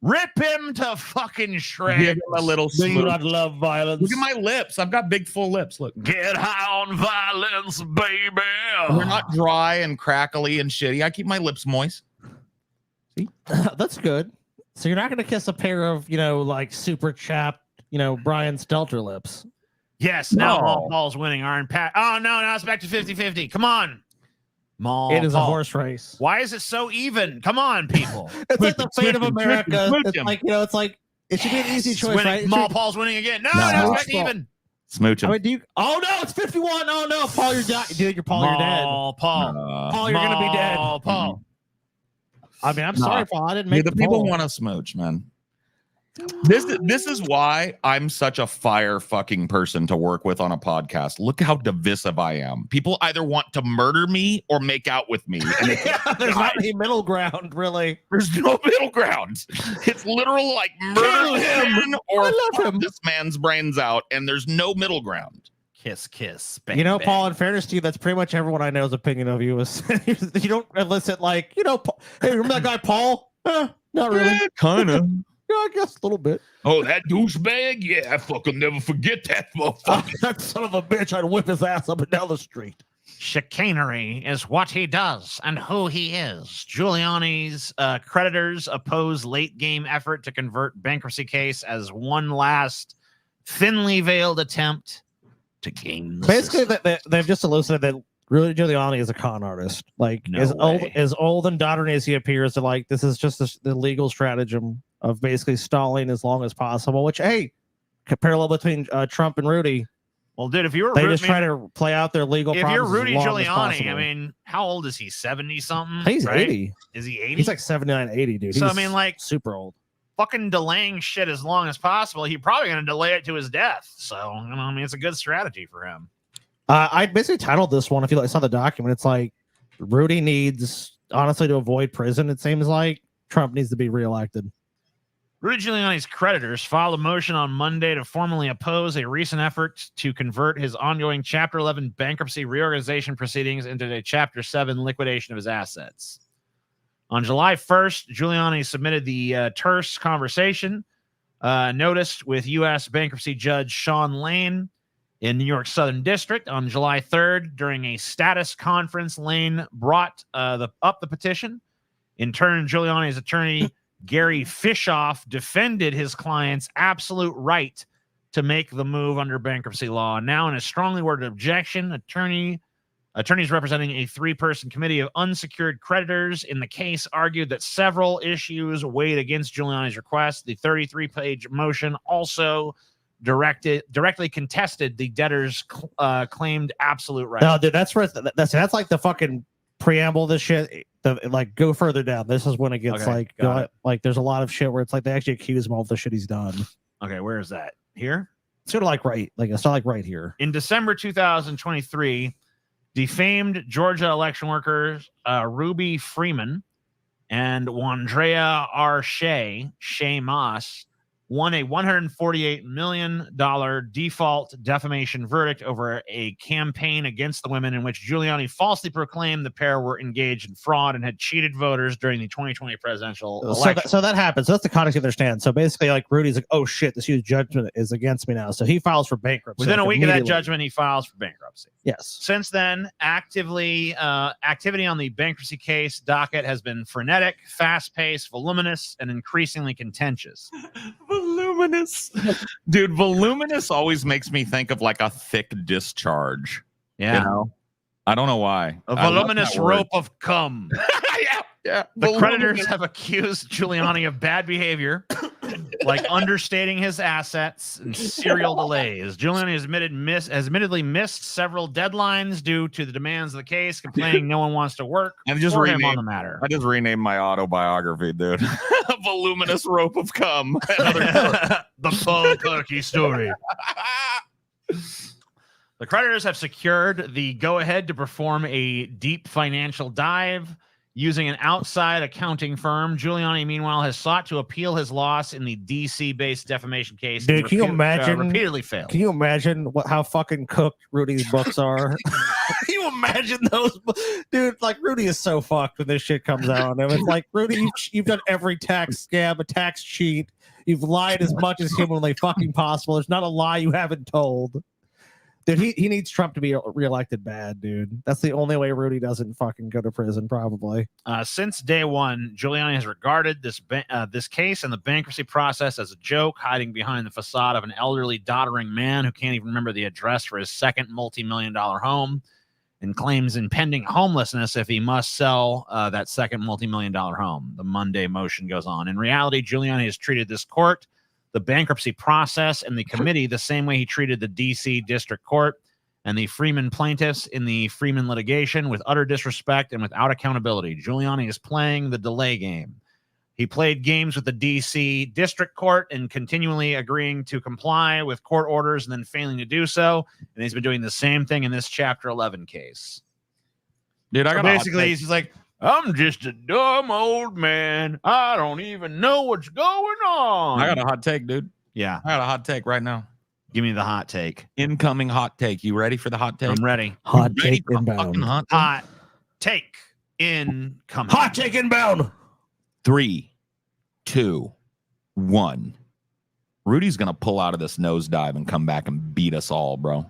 Rip him to fucking shreds. Give him a little Do you not love violence? Look at my lips. I've got big, full lips. Look. Get high on violence, baby. They're not dry and crackly and shitty. I keep my lips moist. See? That's good. So you're not going to kiss a pair of, like super chapped, Brian Stelter lips. Yes, now Mall Paul's winning. Oh, no, now it's back to 50-50. Come on. Mall It is Paul. a horse race. Why is it so even? Come on, people. It's like the fate of America. It's like, it should be an easy choice, right? Mall Paul's winning again. No, it's back to even. Smooching. I mean, do you? Oh no, it's 51. Oh no, Paul, you're dead. Dude, you're Paul, you're dead. Paul, you're gonna be dead. Paul. I mean, I'm sorry, Paul. I didn't make the people want to smooch, man. This is why I'm such a fire fucking person to work with on a podcast. Look how divisive I am. People either want to murder me or make out with me. And there's not any middle ground, really. There's no middle ground. It's literal like murder him or fuck this man's brains out, and there's no middle ground. Kiss, kiss. Bang, you know, bang. Paul, in fairness to you, that's pretty much everyone I know's opinion of you is you don't elicit like, you know, hey, remember that guy Paul? Not really. Kind of. Yeah, I guess a little bit. Oh, that douchebag? Yeah, I fucking never forget that motherfucker. That son of a bitch, I'd whip his ass up and down the street. Chicanery is what he does and who he is. Giuliani's creditors oppose late game effort to convert bankruptcy case as one last thinly veiled attempt to game the basically they've just elucidated that Rudy Giuliani is a con artist. Like as old and doddering as he appears, to like this is just the legal stratagem of basically stalling as long as possible. Which parallel between Trump and Rudy. Well, dude, if you were they just try to play out their legal. If you're Rudy Giuliani, I mean, how old is he? 70 something? He's 80. Is he 80? He's like 79, 80, dude. So he's I mean, like super old. Fucking delaying shit as long as possible. He's probably going to delay it to his death. So I mean, it's a good strategy for him. I basically titled this one. If you saw the document, it's like Rudy needs, honestly, to avoid prison. It seems like Trump needs to be reelected. Rudy Giuliani's creditors filed a motion on Monday to formally oppose a recent effort to convert his ongoing Chapter 11 bankruptcy reorganization proceedings into a Chapter 7 liquidation of his assets. On July 1st, Giuliani submitted the terse conversation notice with U.S. bankruptcy judge Sean Lane in New York Southern District. On July 3rd, during a status conference, Lane brought up the petition. In turn, Giuliani's attorney, Gary Fishoff, defended his client's absolute right to make the move under bankruptcy law. Now, in a strongly worded objection, attorneys representing a 3-person committee of unsecured creditors in the case argued that several issues weighed against Giuliani's request. The 33-page motion also directly contested the debtor's claimed absolute right. No, dude, that's like the fucking preamble of this shit. Like, go further down. This is when it gets like there's a lot of shit where it's like they actually accuse him of the shit he's done. Okay, where is that? Here? Sort of like it's not like right here. In December 2023, defamed Georgia election workers Ruby Freeman and Wandrea R. Shea Moss won a $148 million default defamation verdict over a campaign against the women in which Giuliani falsely proclaimed the pair were engaged in fraud and had cheated voters during the 2020 presidential election. So that happens. So that's the context you understand. So basically, like, Rudy's like, oh shit, this huge judgment is against me now. So he files for bankruptcy. Within a week of that judgment, he files for bankruptcy. Yes. Since then, activity on the bankruptcy case docket has been frenetic, fast-paced, voluminous, and increasingly contentious. Voluminous. Dude, voluminous always makes me think of like a thick discharge. Yeah. You know? I don't know why. A voluminous rope of cum. Yeah. The creditors have accused Giuliani of bad behavior, like understating his assets and serial delays. Giuliani has admittedly missed several deadlines due to the demands of the case, complaining no one wants to work for him on the matter. I just renamed my autobiography, dude. A voluminous rope of cum. The Paul Perky story. The creditors have secured the go-ahead to perform a deep financial dive using an outside accounting firm. Giuliani, meanwhile, has sought to appeal his loss in the DC-based defamation case. Dude, can you imagine? Repeatedly failed. Can you imagine how fucking cooked Rudy's books are? Can you imagine those? Dude, like, Rudy is so fucked when this shit comes out on him. It's like, Rudy, you've done every tax scam, a tax cheat. You've lied as much as humanly fucking possible. There's not a lie you haven't told. Dude, he needs Trump to be reelected bad, dude. That's the only way Rudy doesn't fucking go to prison, probably. Since day one, Giuliani has regarded this case and the bankruptcy process as a joke, hiding behind the facade of an elderly, doddering man who can't even remember the address for his second multi-million-dollar home and claims impending homelessness if he must sell that second multi-million-dollar home. The Monday motion goes on. In reality, Giuliani has treated this court the bankruptcy process and the committee the same way he treated the D.C. District Court and the Freeman plaintiffs in the Freeman litigation, with utter disrespect and without accountability. Giuliani is playing the delay game. He played games with the D.C. District Court and continually agreeing to comply with court orders and then failing to do so. And he's been doing the same thing in this Chapter 11 case. Dude, I So got basically, he's just like, I'm just a dumb old man. I don't even know what's going on. I got a hot take, dude. Yeah. I got a hot take right now. Give me the hot take. Incoming hot take. You ready for the hot take? I'm ready. Hot Ready take for a inbound. fucking hot take? Hot take incoming. Hot take inbound. 3, 2, 1. Rudy's gonna pull out of this nosedive and come back and beat us all, bro.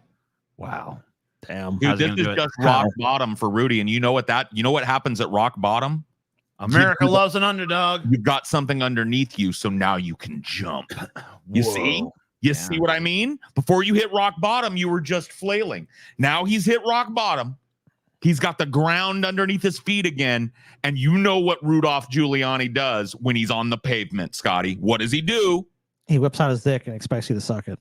Wow. Damn. Dude, How's he this gonna is do it? just rock bottom for Rudy. And you know what happens at rock bottom? America loves an underdog. You've got something underneath you, so now you can jump. You see? You see what I mean? Before you hit rock bottom, you were just flailing. Now he's hit rock bottom. He's got the ground underneath his feet again. And you know what Rudolph Giuliani does when he's on the pavement, Scotty. What does he do? He whips out his dick and expects you to suck it.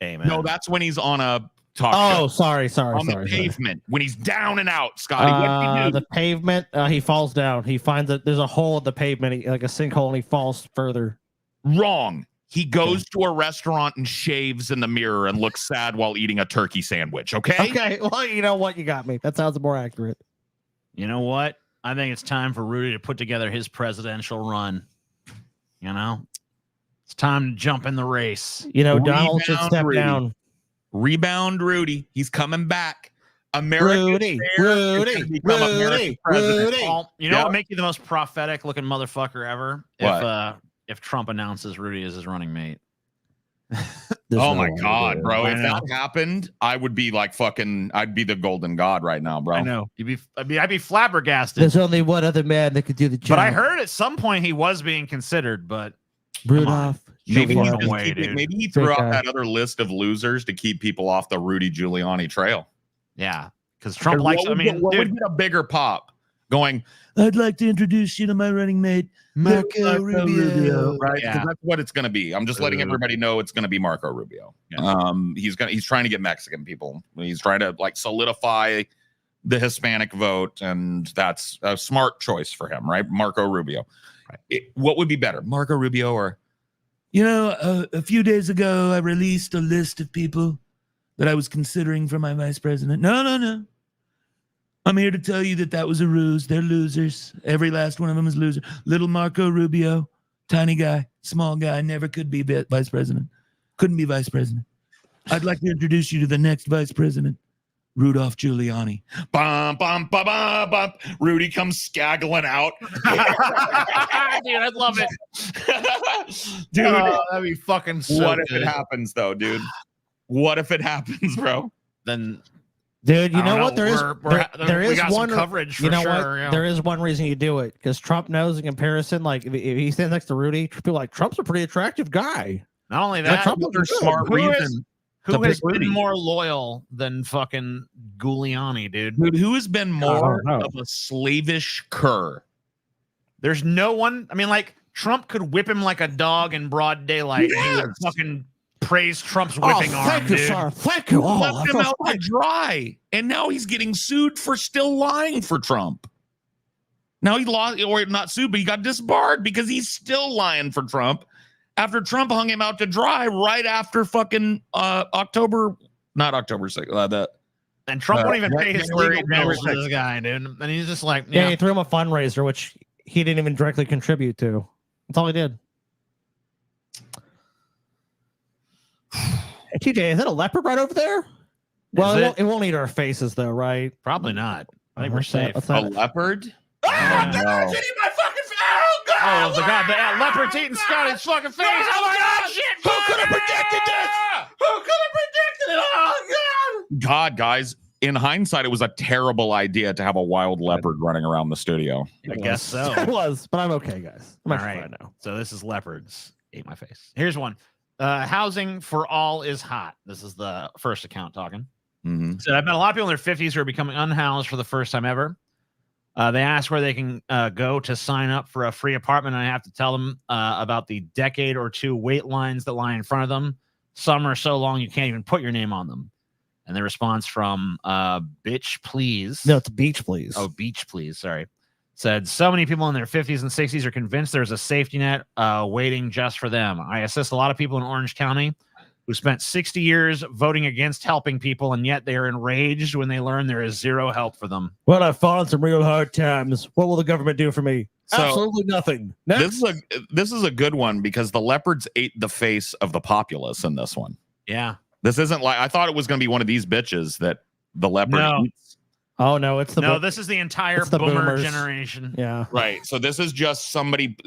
Amen. No, that's when he's on a talk Oh, show. sorry. On the pavement. When he's down and out, Scotty. What does he do? The pavement, he falls down. He finds that there's a hole in the pavement, like a sinkhole, and he falls further. Wrong. He goes to a restaurant and shaves in the mirror and looks sad while eating a turkey sandwich. Okay. Okay. Well, you know what? You got me. That sounds more accurate. You know what? I think it's time for Rudy to put together his presidential run. You know, it's time to jump in the race. You know, Donald should step Rudy. down. Rebound Rudy. He's coming back. America. Rudy. Well, you know what would make you the most prophetic looking motherfucker ever? What? If Trump announces Rudy as his running mate. Oh my God, bro. I If know. that happened, I would be like fucking, I'd be the golden god right now, bro. I know. I'd be flabbergasted. There's only one other man that could do the job. But I heard at some point he was being considered, but Rudolph. Maybe he, Giuliani. just way, dude. maybe he threw Big out guy. that other list of losers to keep people off the Rudy Giuliani trail. yeah, because Trump likes. What I mean, what would dude, get a bigger pop? Going, I'd like to introduce you to my running mate, Marco Rubio. right? 'Cause Yeah. that's what it's going to be. I'm just letting everybody know it's going to be Marco Rubio. Yeah. He's trying to get Mexican people. He's trying to like solidify the Hispanic vote, and that's a smart choice for him, right? Marco Rubio. Right. What would be better, Marco Rubio or? You know, a few days ago, I released a list of people that I was considering for my vice president. No. I'm here to tell you that was a ruse. They're losers. Every last one of them is loser. Little Marco Rubio, tiny guy, small guy, never could be vice president. Couldn't be vice president. I'd like to introduce you to the next vice president, Rudolph Giuliani. Bum, bum, bum, bum, bum. Rudy comes scaggling out. dude, I'd love it. Dude, That'd be fucking so what if good. it happens though, dude? What if it happens, bro? Then Dude, you I know don't what? There is there we is got one some coverage for you know sure. what? Yeah. There is one reason you do it because Trump knows in comparison, like if he stands next to Rudy, people are like Trump's a pretty attractive guy. Not only Like, that, Trump looks good. Smart Who is- reason. who to has pick been Rudy. more loyal than fucking Giuliani, dude? Dude, who has been more know. of a slavish cur? There's no one. I mean, like Trump could whip him like a dog in broad daylight. And he would Yes. fucking praise Trump's whipping arm, thank you, dude. sir. Thank you. Oh, Left him that's out to dry, and now he's getting sued for still lying for Trump. Now he lost, or not sued, but he got disbarred because he's still lying for Trump after Trump hung him out to dry right after fucking October 6th. And Trump won't even pay his January legal bills to 6th. this guy, dude. And he's just like, yeah, yeah. he threw him a fundraiser, which he didn't even directly contribute to. That's all he did. Hey, TJ, is that a leopard right over there? Well, Is it won't eat our faces, though, right? Probably not. I think we're What's that? safe. What's A that? leopard? Yeah. No. Oh, the god, the leopard's eating Scotty's fucking face. Oh my god, shit! Who could have predicted this? Who could have predicted it? Oh God, guys! In hindsight, it was a terrible idea to have a wild leopard running around the studio. I guess so. It was, but I'm okay, guys. I'm All actually right. fine now. So this is leopards. Ate my face. Here's one. Housing for all is hot. This is the first account talking. Mhm. So I've met a lot of people in their 50s who are becoming unhoused for the first time ever. They ask where they can go to sign up for a free apartment, and I have to tell them about the decade or two wait lines that lie in front of them. Some are so long you can't even put your name on them. And the response from Bitch Please. No, it's Beach Please. Oh, Beach Please. Sorry. Said so many people in their 50s and 60s are convinced there's a safety net waiting just for them. I assist a lot of people in Orange County who spent 60 years voting against helping people, and yet they are enraged when they learn there is zero help for them. Well, I've fallen some real hard times. What will the government do for me? So, absolutely nothing. Next. This is a good one because the leopards ate the face of the populace in this one. Yeah. This isn't like I thought it was going to be one of these bitches that the leopard eats. Oh no, it's the this is the entire the boomer boomers. generation. Yeah. Right. So this is just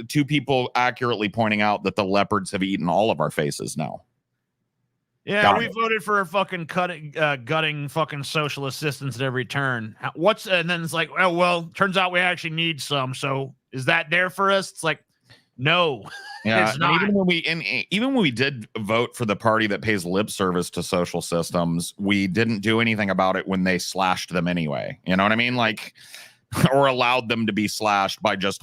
two people accurately pointing out that the leopards have eaten all of our faces now. Yeah, we voted for a fucking gutting fucking social assistance at every turn. And then it's like, oh, well, turns out we actually need some. So is that there for us? It's like, no. Yeah, it's not. Even when we did vote for the party that pays lip service to social systems, we didn't do anything about it when they slashed them anyway. You know what I mean? Like, or allowed them to be slashed by just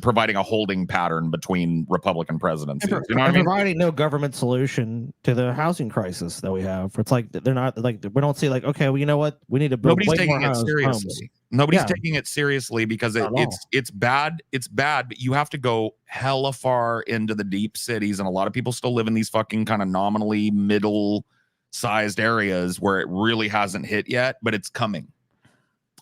providing a holding pattern between Republican presidencies. You know what I mean? Providing no government solution to the housing crisis that we have. It's like they're not like we don't see like, okay, well, you know what? We need to build. Nobody's taking it seriously. Nobody's taking it seriously because it's bad. It's bad, but you have to go hella far into the deep cities, and a lot of people still live in these fucking kind of nominally middle-sized areas where it really hasn't hit yet, but it's coming.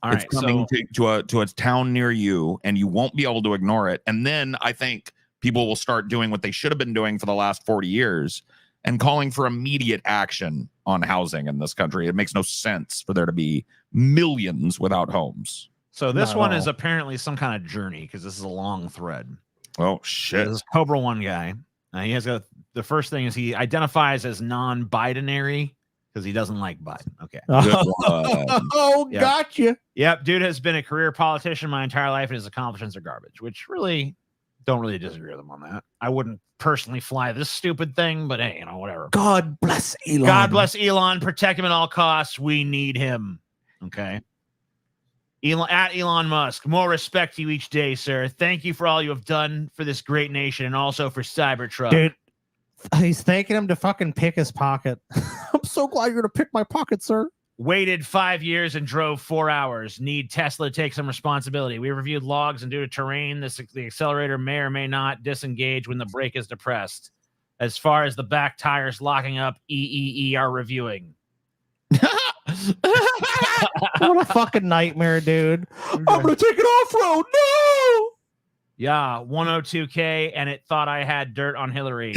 All right, it's coming to a town near you, and you won't be able to ignore it. And then I think people will start doing what they should have been doing for the last 40 years and calling for immediate action on housing in this country. It makes no sense for there to be millions without homes. So this one is apparently some kind of journey because this is a long thread. Oh, shit. This is Cobra One guy. He has the first thing is he identifies as non-binary because he doesn't like Biden. Okay. Yeah. Gotcha. Yep. Dude has been a career politician my entire life and his accomplishments are garbage, which really don't really disagree with him on that. I wouldn't personally fly this stupid thing, but hey, whatever. God bless Elon. God bless Elon. Protect him at all costs. We need him. Okay. Elon Musk. More respect to you each day, sir. Thank you for all you have done for this great nation and also for Cybertruck. Dude, he's thanking him to fucking pick his pocket. I'm so glad you're gonna pick my pocket, sir. Waited 5 years and drove 4 hours. Need Tesla to take some responsibility. We reviewed logs and due to terrain, the accelerator may or may not disengage when the brake is depressed. As far as the back tires locking up, EEE are reviewing. What a fucking nightmare, dude. I'm gonna take it off-road. No. Yeah, 102K, and it thought I had dirt on Hillary.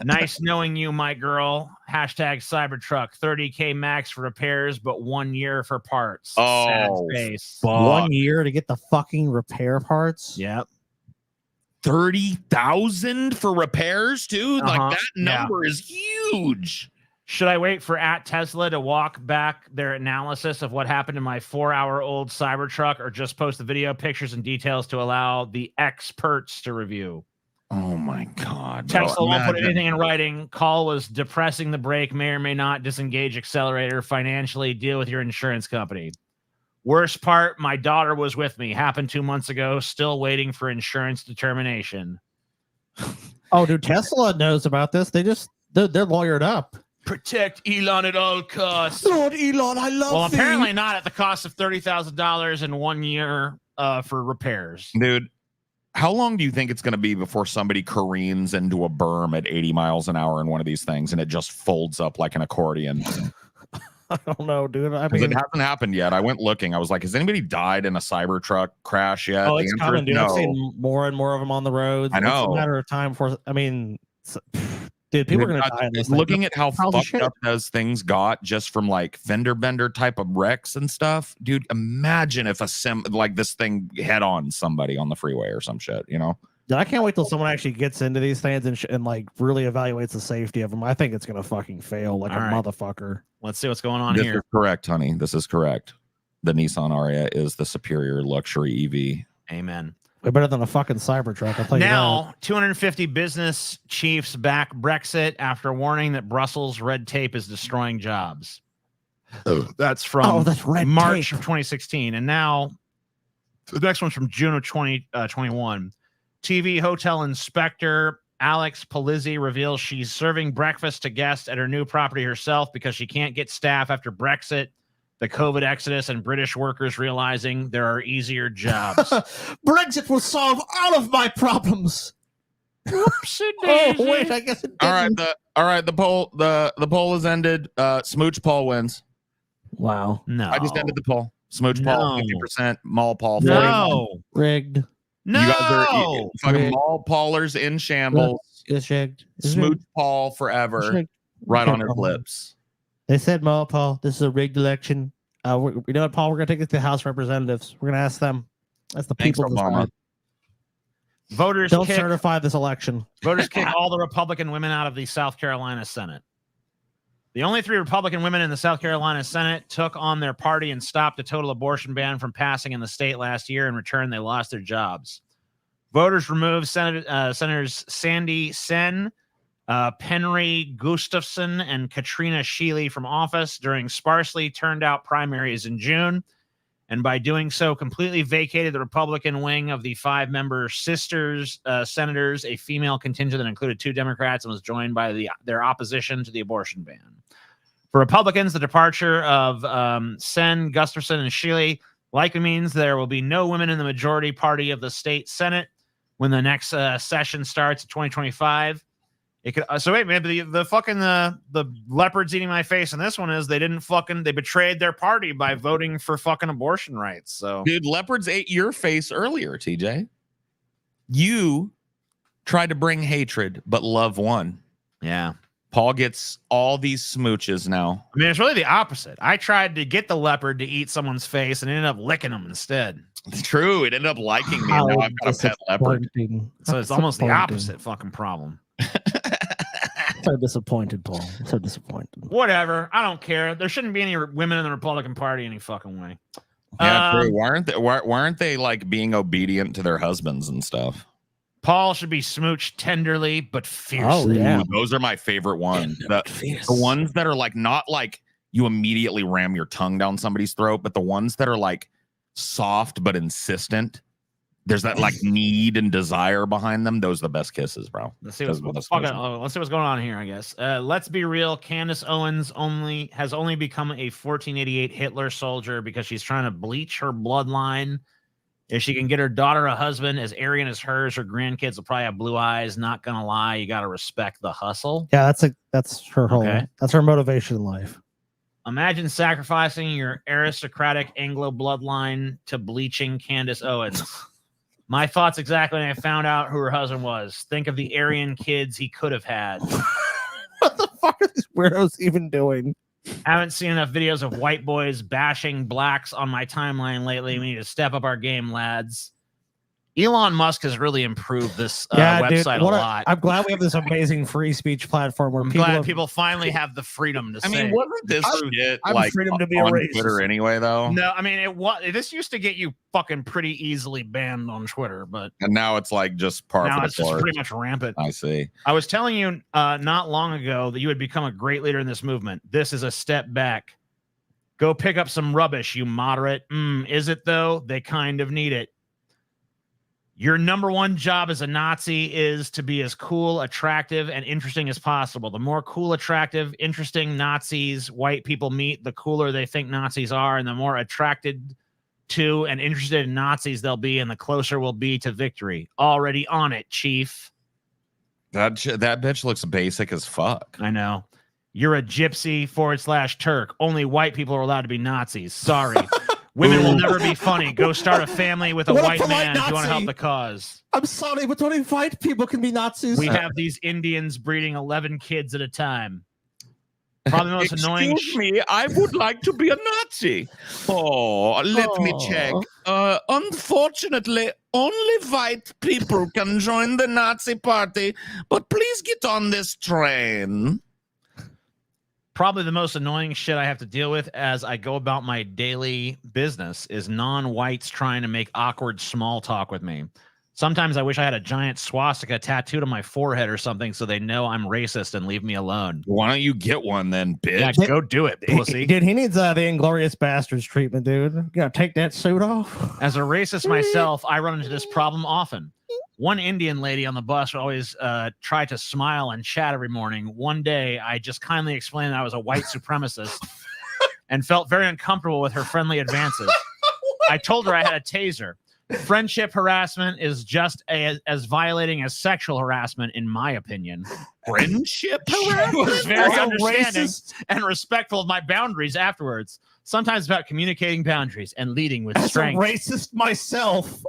Nice knowing you, my girl. Hashtag Cybertruck. 30K max for repairs, but 1 year for parts. Sad face. 1 year to get the fucking repair parts. Yep. 30,000 for repairs, dude. Like that number is huge. Should I wait for @Tesla to walk back their analysis of what happened to my 4-hour-old Cybertruck, or just post the video, pictures, and details to allow the experts to review? Oh my God. Tesla won't put anything in writing. Call was depressing the brake, may or may not disengage accelerator. Financially, deal with your insurance company. Worst part, my daughter was with me. Happened 2 months ago. Still waiting for insurance determination. Oh, dude, Tesla knows about this. They're lawyered up. Protect Elon at all costs. Lord Elon, I love you. Well, apparently not at the cost of $30,000 in 1 year for repairs. Dude, how long do you think it's going to be before somebody careens into a berm at 80 miles an hour in one of these things and it just folds up like an accordion? I don't know, dude. I mean, mean, it hasn't happened yet. I went looking. I was like, has anybody died in a Cybertruck crash yet? Oh, it's coming, dude. No. I've seen more and more of them on the roads. I know. It's a matter of time for, I mean, dude, people are going to die in this looking at how fucked up those things got just from like fender bender type of wrecks and stuff. Dude, imagine if like this thing head on somebody on the freeway or some shit, you know? I can't wait till someone actually gets into these things and like really evaluates the safety of them. I think it's going to fucking fail like motherfucker. Let's see what's going on here. This is correct, honey. This is correct. The Nissan Ariya is the superior luxury EV. Amen. Way better than a fucking Cybertruck. I'll tell you now, 250 business chiefs back Brexit after warning that Brussels red tape is destroying jobs. That's from that's red March tape. of 2016. And now The next one's from June of 2021. TV hotel inspector Alex Polizzi reveals she's serving breakfast to guests at her new property herself because she can't get staff after Brexit, the COVID exodus, and British workers realizing there are easier jobs. Brexit will solve all of my problems. Whoopsie Oh daisy. wait, I guess it didn't. All right. The poll is ended. Smooch Paul wins. Wow. No. I just ended the poll. Smooch Paul, 50%. Mall Paul, 40%. No. Rigged. No. You guys are fucking Mall Paulers in shambles. It's rigged. It's Smooch rigged. Paul It's forever. rigged. Right on his Paul. lips. They said, Paul, this is a rigged election. You know what, Paul? We're gonna take it to the House of Representatives. We're gonna ask them. That's the Thanks, people. Obama. Voters Don't kick, certify this election. voters kick all the Republican women out of the South Carolina Senate. The only 3 Republican women in the South Carolina Senate took on their party and stopped a total abortion ban from passing in the state last year. In return, they lost their jobs. Voters removed Senators Sandy Sen, Penry Gustafson, and Katrina Shealy from office during sparsely turned out primaries in June, and by doing so, completely vacated the Republican wing of the 5-member sisters senators, a female contingent that included 2 Democrats and was joined by their opposition to the abortion ban. For Republicans, the departure of Sen, Gustafson, and Shealy likely means there will be no women in the majority party of the state Senate when the next session starts in 2025. It could so wait, maybe the fucking the leopards eating my face, and this one is they betrayed their party by voting for fucking abortion rights. So Dude, leopards ate your face earlier, TJ. You tried to bring hatred, but love won. yeah. Paul gets all these smooches now. I mean, it's really the opposite. I tried to get the leopard to eat someone's face and ended up licking them instead. It's true. It ended up liking me, and now I've got a pet leopard. So it's almost the opposite fucking problem. So disappointed, Paul. So disappointed. Whatever. I don't care. There shouldn't be any women in the Republican Party any fucking way. Yeah, true. Why aren't they like being obedient to their husbands and stuff? Paul should be smooched tenderly but fiercely. Oh, yeah. Ooh, those are my favorite ones. The ones that are like not like you immediately ram your tongue down somebody's throat, but the ones that are like soft but insistent. There's that like need and desire behind them. Those are the best kisses, bro. Let's see what's going on here, I guess. Let's be real. Candace Owens has only become a 1488 Hitler soldier because she's trying to bleach her bloodline. If she can get her daughter a husband as Aryan as hers, her grandkids will probably have blue eyes. Not gonna lie, you got to respect the hustle. Yeah, that's her whole. Okay. That's her motivation in life. Imagine sacrificing your aristocratic Anglo bloodline to bleaching Candace Owens. My thoughts exactly when I found out who her husband was. Think of the Aryan kids he could have had. What the fuck are these weirdos even doing? Haven't seen enough videos of white boys bashing blacks on my timeline lately. We need to step up our game, lads. Elon Musk has really improved this website a lot. I'm glad we have this amazing free speech platform where people finally have the freedom to say. I mean, wasn't this shit I'm like freedom to be on a racist. Twitter anyway, though? No, I mean this used to get you fucking pretty easily banned on Twitter, but And now it's like just par now for the it's just course. pretty much rampant. I see. I was telling you not long ago that you would become a great leader in this movement. This is a step back. Go pick up some rubbish, you moderate. Is it though? They kind of need it. Your number one job as a Nazi is to be as cool, attractive, and interesting as possible. The more cool, attractive, interesting Nazis white people meet, the cooler they think Nazis are, and the more attracted to and interested in Nazis they'll be, and the closer we'll be to victory. Already on it, Chief. That bitch looks basic as fuck. I know. You're a gypsy / Turk. Only white people are allowed to be Nazis. Sorry. Women will never be funny. Go start a family with a white man if you want to help the cause. I'm sorry, but only white people can be Nazis. We have these Indians breeding 11 kids at a time. Probably the most annoying. Excuse me, I would like to be a Nazi. Oh, let me check. Unfortunately, only white people can join the Nazi party, but please get on this train. Probably the most annoying shit I have to deal with as I go about my daily business is non-whites trying to make awkward small talk with me. Sometimes I wish I had a giant swastika tattooed on my forehead or something so they know I'm racist and leave me alone. Why don't you get one then, bitch? Yeah, go do it, pussy. Dude, he needs the Inglorious Bastards treatment, dude. You gotta take that suit off. As a racist myself, I run into this problem often. One Indian lady on the bus would always try to smile and chat every morning. One day, I just kindly explained that I was a white supremacist and felt very uncomfortable with her friendly advances. I told her I had a taser. Friendship harassment is just as violating as sexual harassment, in my opinion. Friendship She was very understanding and respectful of my boundaries afterwards. Sometimes about communicating boundaries and leading with strength. As a racist myself,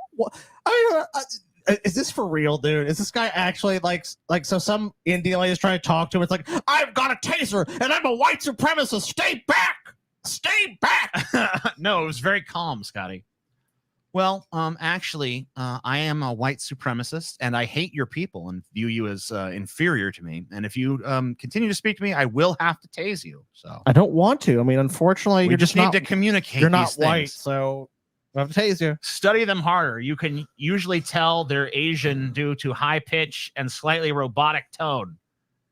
is this for real, dude? Is this guy actually like so? Some Indian lady is trying to talk to him. It's like, I've got a taser and I'm a white supremacist. Stay back. Stay back. No, it was very calm, Scotty. Well, actually, I am a white supremacist, and I hate your people and view you as inferior to me. And if you continue to speak to me, I will have to tase you. So I don't want to. I mean, unfortunately, we you're just need need to communicate. You're not these white, things. so I have to tase you. Study them harder. You can usually tell they're Asian due to high pitch and slightly robotic tone.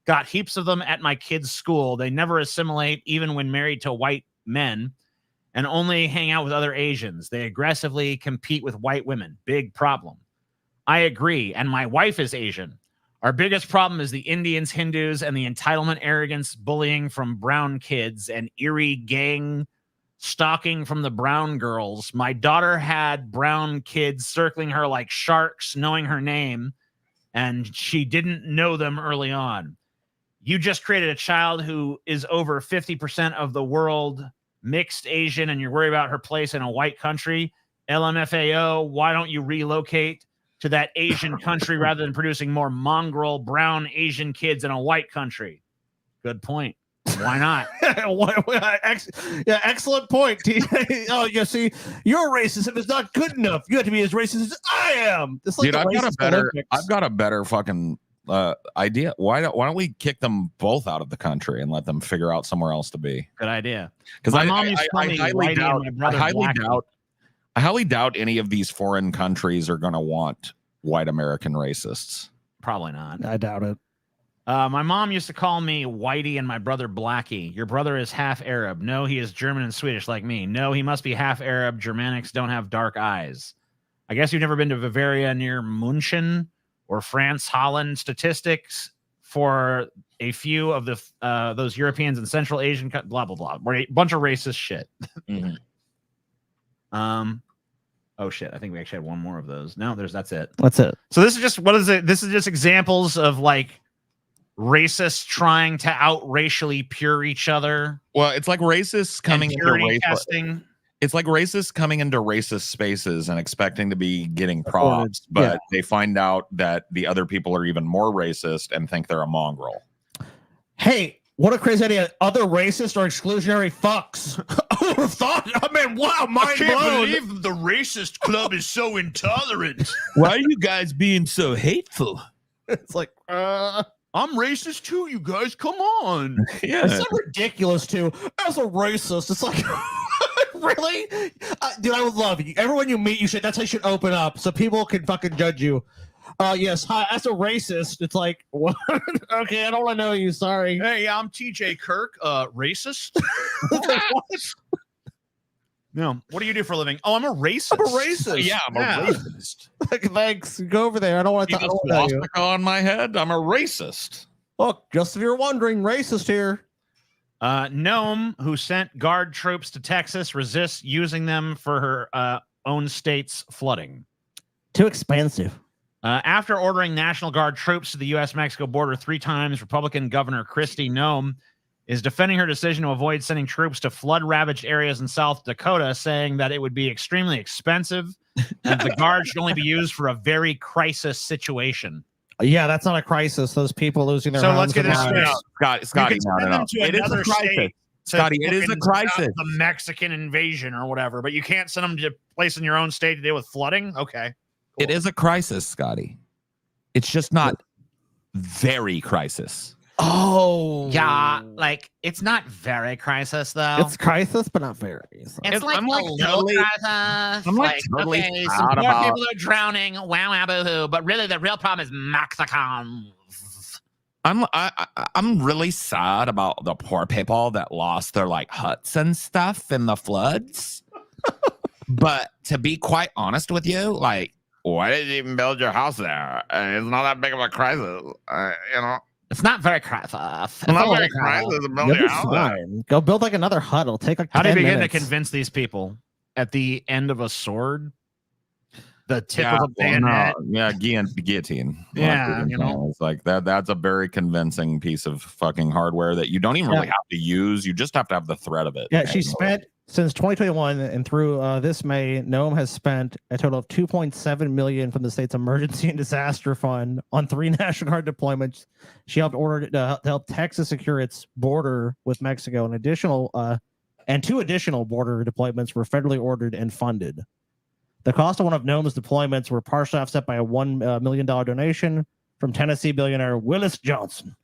Got heaps of them at my kids' school. They never assimilate, even when married to white men, and only hang out with other Asians. They aggressively compete with white women. Big problem. I agree, and my wife is Asian. Our biggest problem is the Indians, Hindus, and the entitlement, arrogance, bullying from brown kids, and eerie gang stalking from the brown girls. My daughter had brown kids circling her like sharks, knowing her name, and she didn't know them early on. You just created a child who is over 50% of the world mixed Asian, and you're worried about her place in a white country. LMFAO, why don't you relocate to that Asian country rather than producing more mongrel brown Asian kids in a white country? Good point. Why not? Yeah, excellent point. Oh, you see, you're racist if it's not good enough. You have to be as racist as I am. It's like Dude, I've got a better fucking idea. Why don't we kick them both out of the country and let them figure out somewhere else to be? Good idea. Because I highly doubt any of these foreign countries are going to want white American racists. Probably not. I doubt it. My mom used to call me Whitey and my brother Blackie. Your brother is half Arab. No, he is German and Swedish like me. No, he must be half Arab. Germanics don't have dark eyes. I guess you've never been to Bavaria near München or France, Holland. Statistics for a few of the those Europeans and Central Asian, blah, blah, blah. A bunch of racist shit. Mm-hmm. Oh shit, I think we actually had one more of those. No, that's it. That's it. So this is just, what is it? This is just examples of like racists trying to out racially pure each other. Well, it's like racists coming into race testing. It's like racists coming into racist spaces and expecting to be getting props, but they find out that the other people are even more racist and think they're a mongrel. Hey, what a crazy idea. Other racist or exclusionary fucks. Who thought? I mean, wow, mind blown. Believe the racist club is so intolerant. Why are you guys being so hateful? It's like, I'm racist too, you guys. Come on. Yeah. It's so ridiculous too. As a racist, it's like, really? Dude, I would love you. Everyone you meet, that's how you should open up so people can fucking judge you. Yes, hi, as a racist, it's like, what? Okay, I don't want to know you, sorry. Hey, I'm TJ Kirk, racist. What? No, what do you do for a living? Oh, I'm a racist. I'm a racist. Yeah, I'm a racist. Thanks, go over there. I don't want to You swastika on my head? I'm a racist. Look, just if you're wondering, racist here. Nome, who sent guard troops to Texas, resists using them for her own state's flooding. Too expensive. After ordering National Guard troops to the U.S.-Mexico border 3 times, Republican Governor Kristi Noem is defending her decision to avoid sending troops to flood-ravaged areas in South Dakota, saying that it would be extremely expensive and the Guard should only be used for a very crisis situation. Yeah, that's not a crisis. Those people losing their homes. So let's get this straight. Scotty, It is a crisis. Scotty, it is a crisis. The Mexican invasion or whatever, but you can't send them to a place in your own state to deal with flooding? Okay. It is a crisis, Scotty. It's just not very crisis. Oh, Yeah, like it's not very crisis though. it's crisis, but not very. So. It's like I'm a like little totally- crisis. I'm like totally okay, sad some poor about- people are drowning. Wow, wow, boo hoo. But really, the real problem is Mexicans. I'm really sad about the poor people that lost their like huts and stuff in the floods. But to be quite honest with you, like, why did you even build your house there? It's not that big of a crisis, you know. It's not very crisis. It's not very crisis to build You'll your be house there. fine. Go build like another hut. It'll take like How do you 10 begin minutes. to convince these people? At the end of a sword, the tip Yeah, of a well, bayonet. no, yeah, guillotine. Yeah, you know. it's like that. That's a very convincing piece of fucking hardware that you don't even really have to use. You just have to have the threat of it. Yeah, she spent since 2021 and through this May, Nome has spent a total of $2.7 million from the state's emergency and disaster fund on 3 National Guard deployments. She helped order to help Texas secure its border with Mexico. An additional and 2 additional border deployments were federally ordered and funded. The cost of one of Nome's deployments were partially offset by a $1 million donation from Tennessee billionaire Willis Johnson.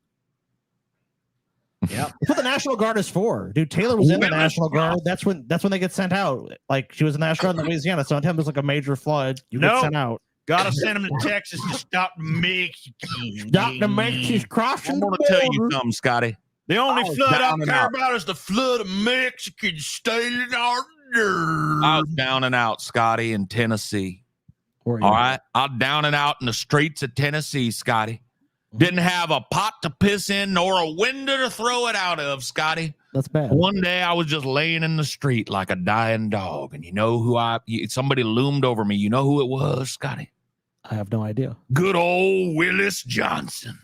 Yeah, that's what the National Guard is for, dude. Taylor was in the National Guard. That's when they get sent out. Like she was in the National Guard in Louisiana. So anytime there's like a major flood, you get sent out. Gotta send them to Texas to stop Mexicans. Dr. Macy's crossing. I'm gonna tell you something, Scotty. The only flood I down and care out. about is the flood of Mexicans stealing our dirt. I was down and out, Scotty, in Tennessee. All right, I was down and out in the streets of Tennessee, Scotty. Didn't have a pot to piss in nor a window to throw it out of, Scotty. That's bad. One day I was just laying in the street like a dying dog, and you know who somebody loomed over me. You know who it was, Scotty? I have no idea. Good old Willis Johnson.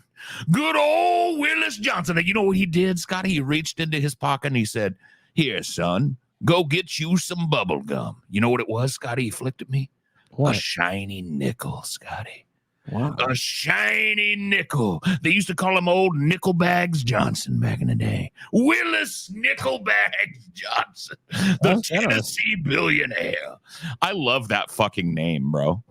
Good old Willis Johnson. And you know what he did, Scotty? He reached into his pocket and he said, "Here, son, go get you some bubble gum." You know what it was, Scotty? He flicked at me. What? A shiny nickel, Scotty. Wow. A shiny nickel. They used to call him old Nickel Bags Johnson back in the day. Willis Nickel Bags Johnson, the Tennessee billionaire. I love that fucking name, bro.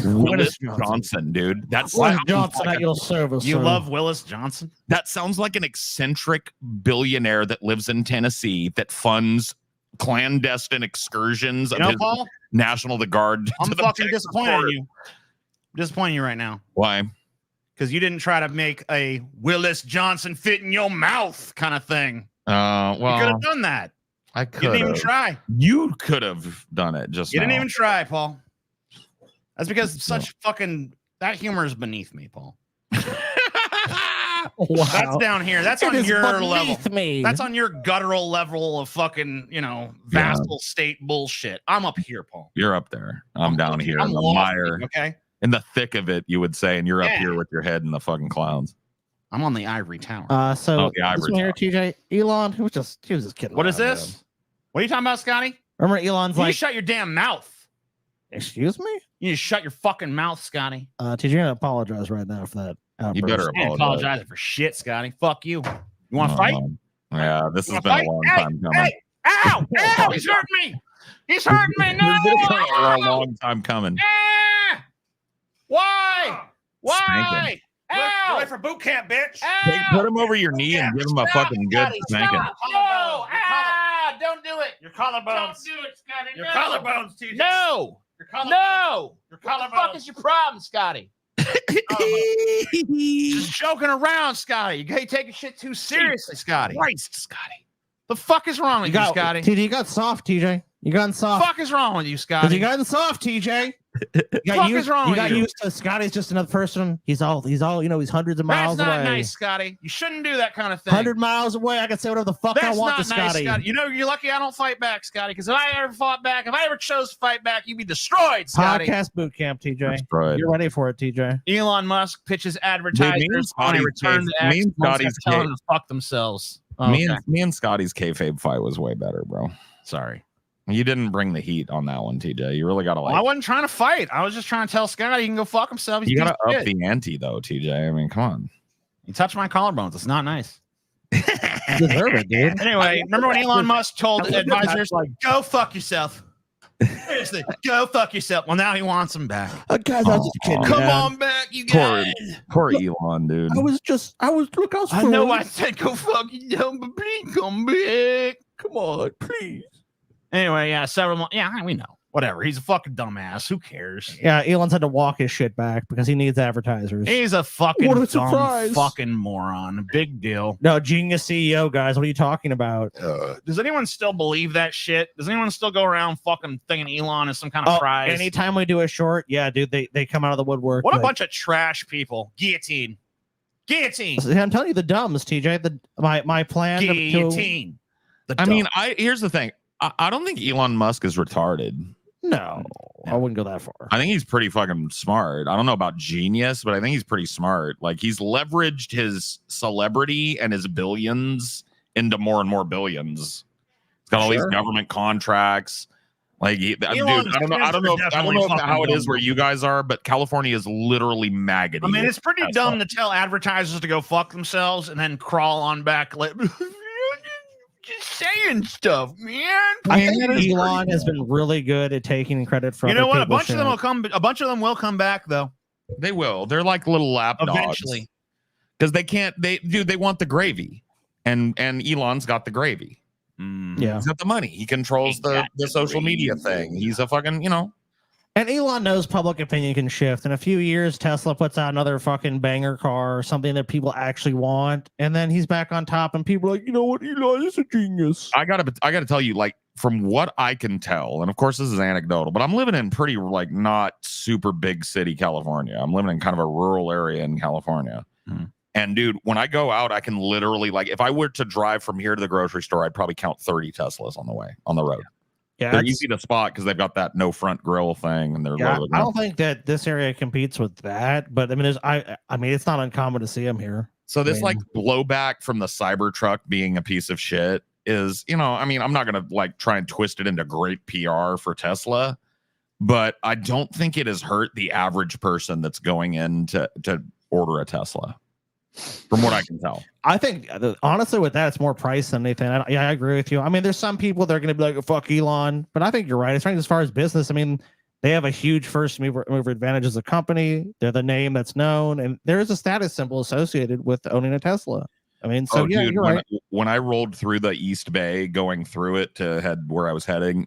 Willis Johnson, dude. That's Willis like Johnson at your service. You sir. love Willis Johnson? that sounds like an eccentric billionaire that lives in Tennessee that funds clandestine excursions of You know, his Paul? National Guard. I'm to the fucking Texas disappointed in border. you. Disappointing you right now. Why? Because you didn't try to make a Willis Johnson fit in your mouth kind of thing. You could Well, have done that. I You could didn't even try. You could have done it just You now. didn't even try, Paul. That's because such fucking that humor is beneath me, Paul. Wow. That's down here. That's It on is your beneath level. me. That's on your guttural level of fucking, vassal state bullshit. I'm up here, Paul. You're up there. I'm down here I'm in the lofty, mire, okay? in the thick of it, you would say, and you're up Yeah. here with your head in the fucking clouds. I'm on the ivory tower. So Oh, the this ivory one here, TJ, Elon, he was just kidding. What is around, this? man. What are you talking about, Scotty? Remember, Elon's You like, shut your damn mouth. excuse me? You need to shut your fucking mouth, Scotty. TJ, you're gonna apologize right now for that. You better outburst. I ain't apologize. apologizing for shit, Scotty. Fuck you. You want to fight? Yeah, this You has wanna been a long fight? time coming. Hey, ow! Ow! He's hurting me! He's hurting me! No! It's been a long time coming. Ah! Why? Why? Spanking. Ow! Ready for boot camp, bitch! Hey, put him over your knee and give him a fucking good spanking. No! Ah! Don't do it! Your collarbones. Don't do it, Scotty. Your collarbones, TJ. No! Your collarbones. No! Your collarbones. What the fuck is your problem, Scotty? Just joking around, Scotty. You ain't taking shit too seriously, Scotty. Christ, Scotty. The fuck is wrong with you, Scotty? TJ, you got soft, TJ. You got The soft. fuck is wrong with you, Because Scotty? you got soft, TJ. You Fuck is wrong you with got you? used to Scotty's just another person. He's all, he's hundreds of That's miles not away. nice, Scotty. You shouldn't do that kind of thing. 100 miles away. I can say whatever the fuck That's I want not to nice, Scotty. Scotty. You know, you're lucky I don't fight back, Scotty, because if I ever fought back, if I ever chose to fight back, you'd be destroyed, Scotty. Podcast boot camp, TJ. Destroyed. You're ready for it, TJ. Elon Musk pitches Dude, me and advertisers on a Scotty's return to cave- me X and once Scotty's they're telling cave- them to fuck themselves. Me and Scotty's kayfabe fight was way better, bro. Sorry. You didn't bring the heat on that one, TJ. You really gotta Well, I like. wasn't trying to fight. I was just trying to tell Scotty he can go fuck himself. He's You a gotta piece up of shit. the ante, though, TJ. I mean, come on. You touch my collarbones. It's not nice. You deserve it, dude. Anyway, remember when Elon Musk told advisors, like go fuck yourself? Seriously, go fuck yourself. Well, now he wants him back. Guys, I was just kidding. Come man. on back, you guys. Poor Elon, dude. Look, I know I said go fuck yourself, but please come back. Come on, please. Anyway, yeah, several months. Yeah, we know. Whatever. He's a fucking dumbass. Who cares? Yeah, Elon's had to walk his shit back because he needs advertisers. He's a fucking What a dumb surprise. fucking moron. Big deal. No, genius CEO, guys. What are you talking about? Does anyone still believe that shit? Does anyone still go around fucking thinking Elon is some kind of prize? Anytime we do a short, yeah, dude, they come out of the woodwork. What a bunch of trash people. Guillotine. I'm telling you, the dumbs, TJ. My plan. Guillotine. I mean, here's the thing. I don't think Elon Musk is retarded. No, I wouldn't go that far. I think he's pretty fucking smart. I don't know about genius, but I think he's pretty smart. Like, he's leveraged his celebrity and his billions into more and more billions. He's got all these government contracts. Like, dude, I don't know how it is where you guys are, but California is literally maggoty. I mean, it's pretty dumb to tell advertisers to go fuck themselves and then crawl on back. Like, just saying stuff, man. I think Elon has been really good at taking credit for. You know what? A bunch of them will come. A bunch of them will come back, though. They will. They're like little lap dogs. Eventually, because they can't. They want the gravy, and Elon's got the gravy. Yeah, he's got the money. He controls the social media thing. He's a fucking, And Elon knows public opinion can shift. In a few years, Tesla puts out another fucking banger car or something that people actually want, and then he's back on top, and people are like, you know what, Elon is a genius. I gotta tell you, like, from what I can tell, and of course this is anecdotal, but I'm living in pretty like not super big city California. I'm living in kind of a rural area in California. And dude, when I go out, I can literally, like, if I were to drive from here to the grocery store, I'd probably count 30 Teslas on the road. Yeah, they're easy to spot because they've got that no front grill thing, and they're. Yeah, I don't think that this area competes with that, but I mean, I mean, it's not uncommon to see them here. So this like blowback from the Cybertruck being a piece of shit is, I mean, I'm not gonna like try and twist it into great PR for Tesla, but I don't think it has hurt the average person that's going in to order a Tesla. From what I can tell, I think honestly with that, it's more price than anything. I agree with you. I mean, there's some people that are going to be like, fuck Elon, but I think you're right. As far as business, I mean, they have a huge first mover advantage as a company. They're the name that's known, and there is a status symbol associated with owning a Tesla. I mean, so yeah, dude, you're right. When I rolled through the East Bay, going through it to head where I was heading,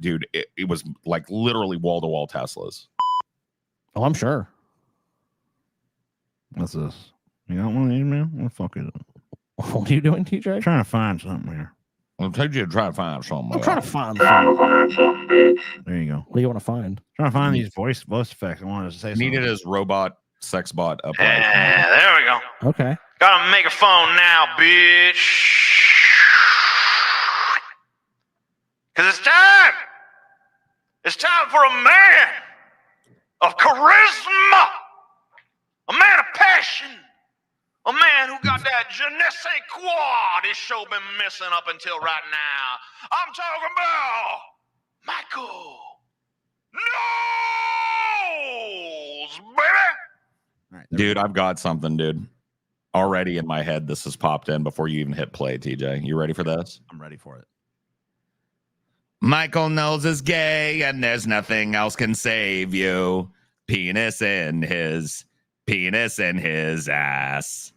dude, it was like literally wall to wall Teslas. Oh, I'm sure. What's this? You got one email? What the fuck is it? What are you doing, TJ? I'm trying to find something here. I'll take you to try to find something. I'm trying to find something. There you go. What do you want to find? Trying to find these voice effects. I wanted to say something. Needed his robot sex bot up. Yeah, there we go. Okay. Gotta make a phone now, bitch. Cause it's time. It's time for a man of charisma. A man of passion. A man who got that je ne sais quoi this show been missing up until right now. I'm talking about Michael Knowles, baby. Right, dude, I've got something, dude. Already in my head, this has popped in before you even hit play, TJ. You ready for this? I'm ready for it. Michael Knowles is gay, and there's nothing else can save you. Penis in his ass.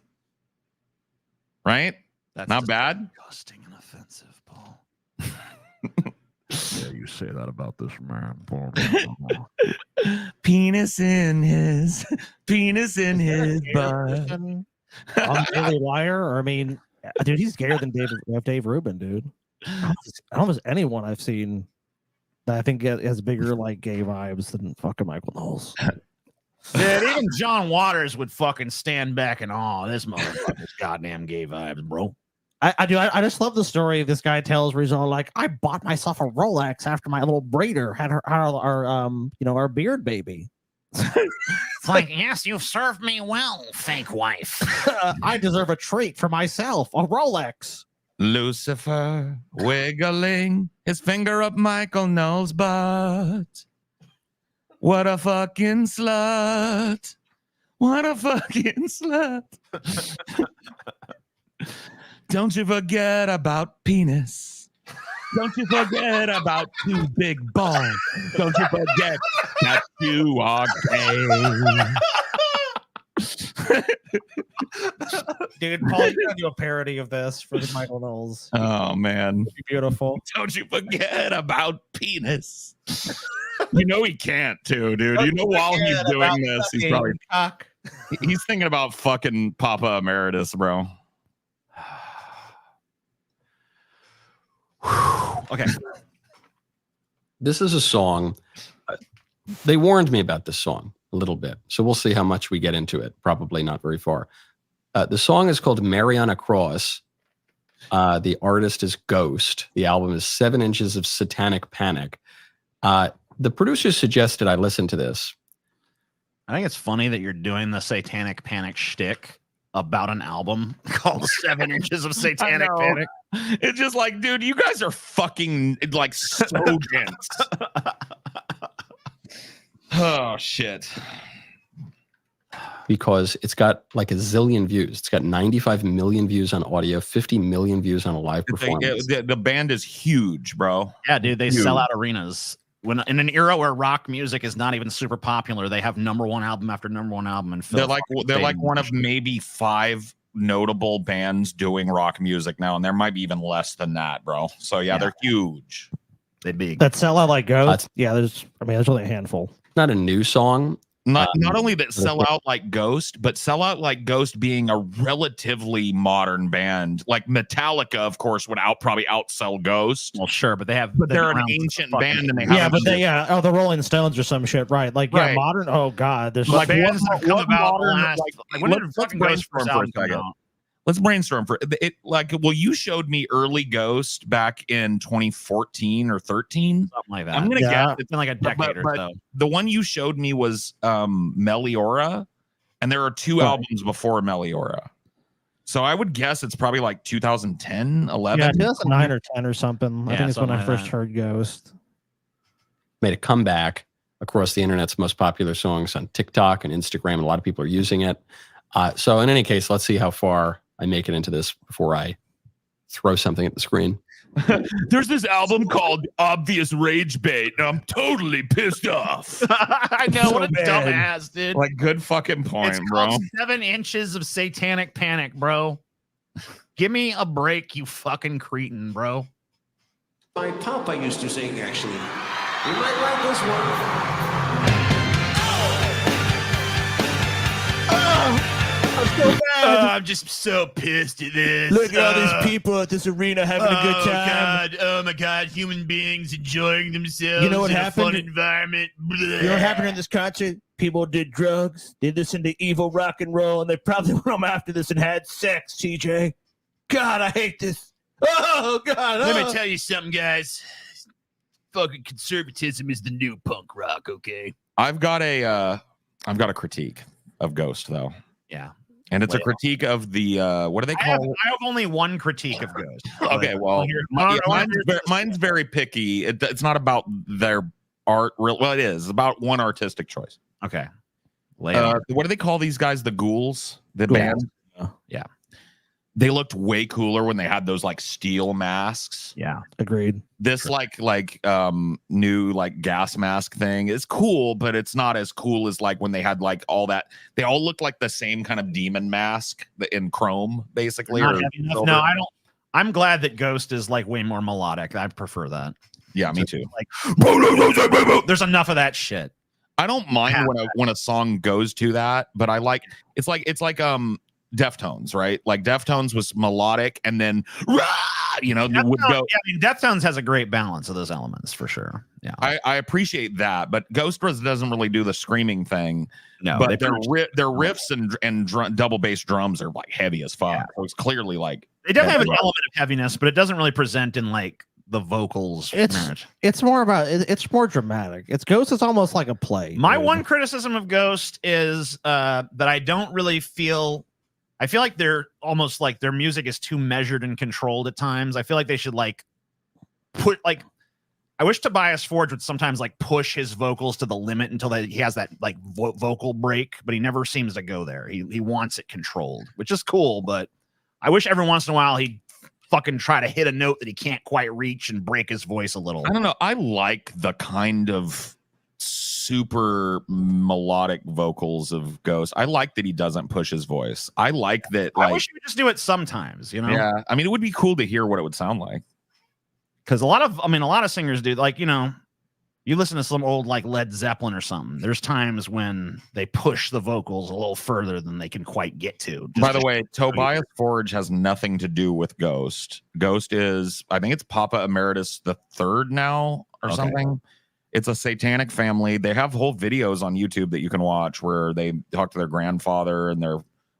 Right? That's not bad. Disgusting and offensive, Paul. Yeah, you say that about this man, Paul. Penis in his butt. I'm Daily Wire, or I mean, dude, he's gayer than Dave Rubin, dude. I don't know if there's anyone I've seen that I think has bigger like gay vibes than fucking Michael Knowles. Dude, even John Waters would fucking stand back in awe. This motherfucker's goddamn gay vibes, bro. I do. I just love the story this guy tells where he's all like, I bought myself a Rolex after my little braider had our beard baby. It's like, yes, you've served me well, fake wife. I deserve a treat for myself, a Rolex. Lucifer wiggling his finger up Michael Knowles' butt. What a fucking slut. What a fucking slut. Don't you forget about penis. Don't you forget about two big balls. Don't you forget that you are gay. Dude, Paul, you gotta do a parody of this for the Michael Knowles. Oh man, Beautiful. don't you forget about penis. You know he can't too, dude. You know while he's doing this, he's probably he's thinking about fucking Papa Emeritus, bro. Okay. This is a song. They warned me about this song a little bit, so we'll see how much we get into it. Probably not very far. The song is called Mary on a Cross. The artist is Ghost. The album is 7 Inches of Satanic Panic. The producers suggested I listen to this. I think it's funny that you're doing the Satanic Panic shtick about an album called 7 Inches of Satanic Panic. It's just like, dude, you guys are fucking like so dense. Oh shit. Because it's got like a zillion views. It's got 95 million views on audio, 50 million views on a live performance. The band is huge, bro. Yeah, dude, they sell out arenas. When in an era where rock music is not even super popular, they have #1 album after #1 album, and they're like one of maybe 5 notable bands doing rock music now, and there might be even less than that, bro. So yeah. They're huge. They'd be that sell out like Ghost. There's only a handful. Not a new song. Not only that sell out like Ghost, but sell out like Ghost being a relatively modern band. Like Metallica, of course, would probably outsell Ghost. Well, sure, but they're an ancient band, and they have the Rolling Stones or some shit, right? Like modern. Oh god, there's like bands that come about last. When did fucking Ghost for a second? Let's brainstorm for it. Like, well, you showed me early Ghost back in 2014 or 13. Something like that. I'm gonna guess it's been like a decade or so. The one you showed me was Meliora, and there are 2 albums before Meliora. So I would guess it's probably like 2010, 11. Yeah, 2009 or 10 or something. I think it's when I first heard Ghost. Made a comeback across the internet's most popular songs on TikTok and Instagram, and a lot of people are using it. So in any case, let's see how far I make it into this before I throw something at the screen. There's this album called Obvious Rage Bait, and I'm totally pissed off. I know, what a dumbass, dude. Like, good fucking point, it's bro. Called 7 Inches of Satanic Panic, bro. Give me a break, you fucking cretin, bro. My papa used to sing, actually. You might like this one. I'm just so pissed at this. Look at all these people at this arena having a good time. God, oh my God, human beings enjoying themselves. You know what in happened? A fun environment. You know what happened in this concert? People did drugs, they listened to evil rock and roll, and they probably went home after this and had sex, TJ. God, I hate this. Oh, God. Let me tell you something, guys. Fucking conservatism is the new punk rock, okay? I've got a critique of Ghost, though. Yeah. And it's a critique of the what do they call it? I have only one critique of Ghost. Okay, well, mine's very picky. It's not about their art. Well, it is. It's about one artistic choice. Okay. What do they call these guys? The Ghouls? The band? Yeah. They looked way cooler when they had those like steel masks. Yeah. Agreed. This like new like gas mask thing is cool, but it's not as cool as like when they had like all that. They all look like the same kind of demon mask in chrome, basically. No, I don't. I'm glad that Ghost is like way more melodic. I prefer that. Yeah, me too. Like, there's enough of that shit. I don't mind when a song goes to that, but I like it's like Deftones, right? Like Deftones was melodic, and then would go. Yeah, I mean, Deftones has a great balance of those elements for sure. Yeah, I appreciate that, but Ghost doesn't really do the screaming thing. No, but their riffs and double bass drums are like heavy as fuck. Yeah. So it's clearly like they definitely have an element of heaviness, but it doesn't really present in like the vocals. It's more about it's more dramatic. Ghost is almost like a play. My one criticism of Ghost is that I don't really feel. I feel like they're almost like their music is too measured and controlled at times. I feel like they should like put like. I wish Tobias Forge would sometimes like push his vocals to the limit until he has that like vocal break, but he never seems to go there. He wants it controlled, which is cool, but I wish every once in a while he'd fucking try to hit a note that he can't quite reach and break his voice a little. I don't know. I like the kind of super melodic vocals of Ghost. I like that he doesn't push his voice. I like that. Like, I wish he would just do it sometimes, you know? Yeah. I mean, it would be cool to hear what it would sound like. Because a lot of singers do, like, you know, you listen to some old like Led Zeppelin or something. There's times when they push the vocals a little further than they can quite get to. By the way, Tobias Forge has nothing to do with Ghost. Ghost is, I think it's Papa Emeritus the Third now or something. It's a satanic family. They have whole videos on YouTube that you can watch where they talk to their grandfather and their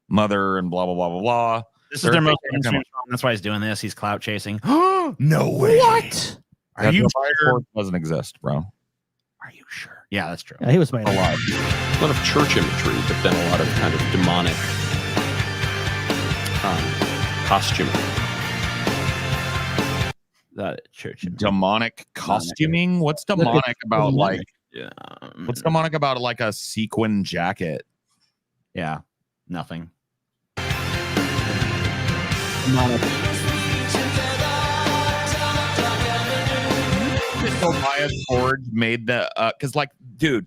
mother and blah blah blah blah blah. This is their most mainstream song. That's why he's doing this. He's clout chasing. No way. What? Are you sure? Doesn't exist, bro. Are you sure? Yeah, that's true. Yeah, he was made a lot of church imagery, but then a lot of kind of demonic costuming. That church demonic costuming. What's demonic about like? Yeah. What's demonic about like a sequin jacket? Yeah, nothing. Demonic. Tobias Forge made the because like, dude,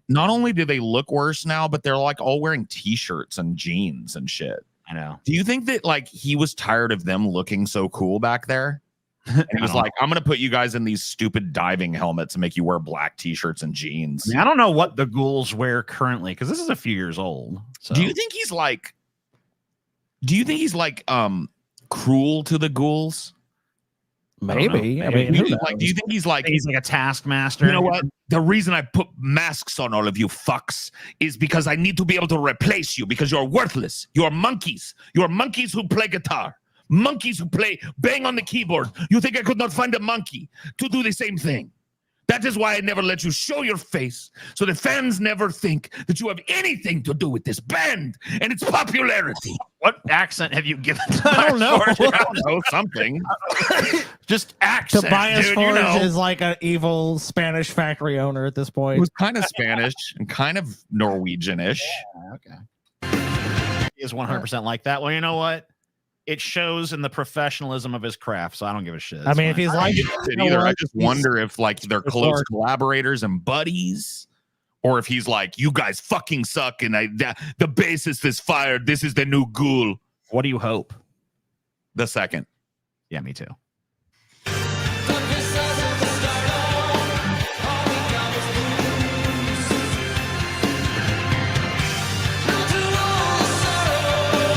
not only do they look worse now, but they're like all wearing t-shirts and jeans and shit. I know. Do you think that like he was tired of them looking so cool back there? And he was like, I'm gonna put you guys in these stupid diving helmets and make you wear black t-shirts and jeans. I mean, I don't know what the ghouls wear currently because this is a few years old. So. Do you think he's like cruel to the ghouls? Maybe. I mean, do you think he's like a taskmaster? You know what? The reason I put masks on all of you fucks is because I need to be able to replace you because you're worthless. You're monkeys. You're monkeys who play guitar. Monkeys who bang on the keyboard. You think I could not find a monkey to do the same thing? That is why I never let you show your face, so the fans never think that you have anything to do with this band and its popularity. What accent have you given? I don't know. I don't know, something. Just accent. Tobias dude, Forge you know. is like an evil Spanish factory owner at this point. He was kind of Spanish and kind of Norwegian-ish. Yeah, okay. He is 100% like that. Well, you know what? It shows in the professionalism of his craft, so I don't give a shit. I mean, if he's like, I just wonder if like they're close collaborators and buddies, or if he's like, you guys fucking suck, and the bassist is fired. This is the new ghoul. What do you hope? The second. Yeah, me too.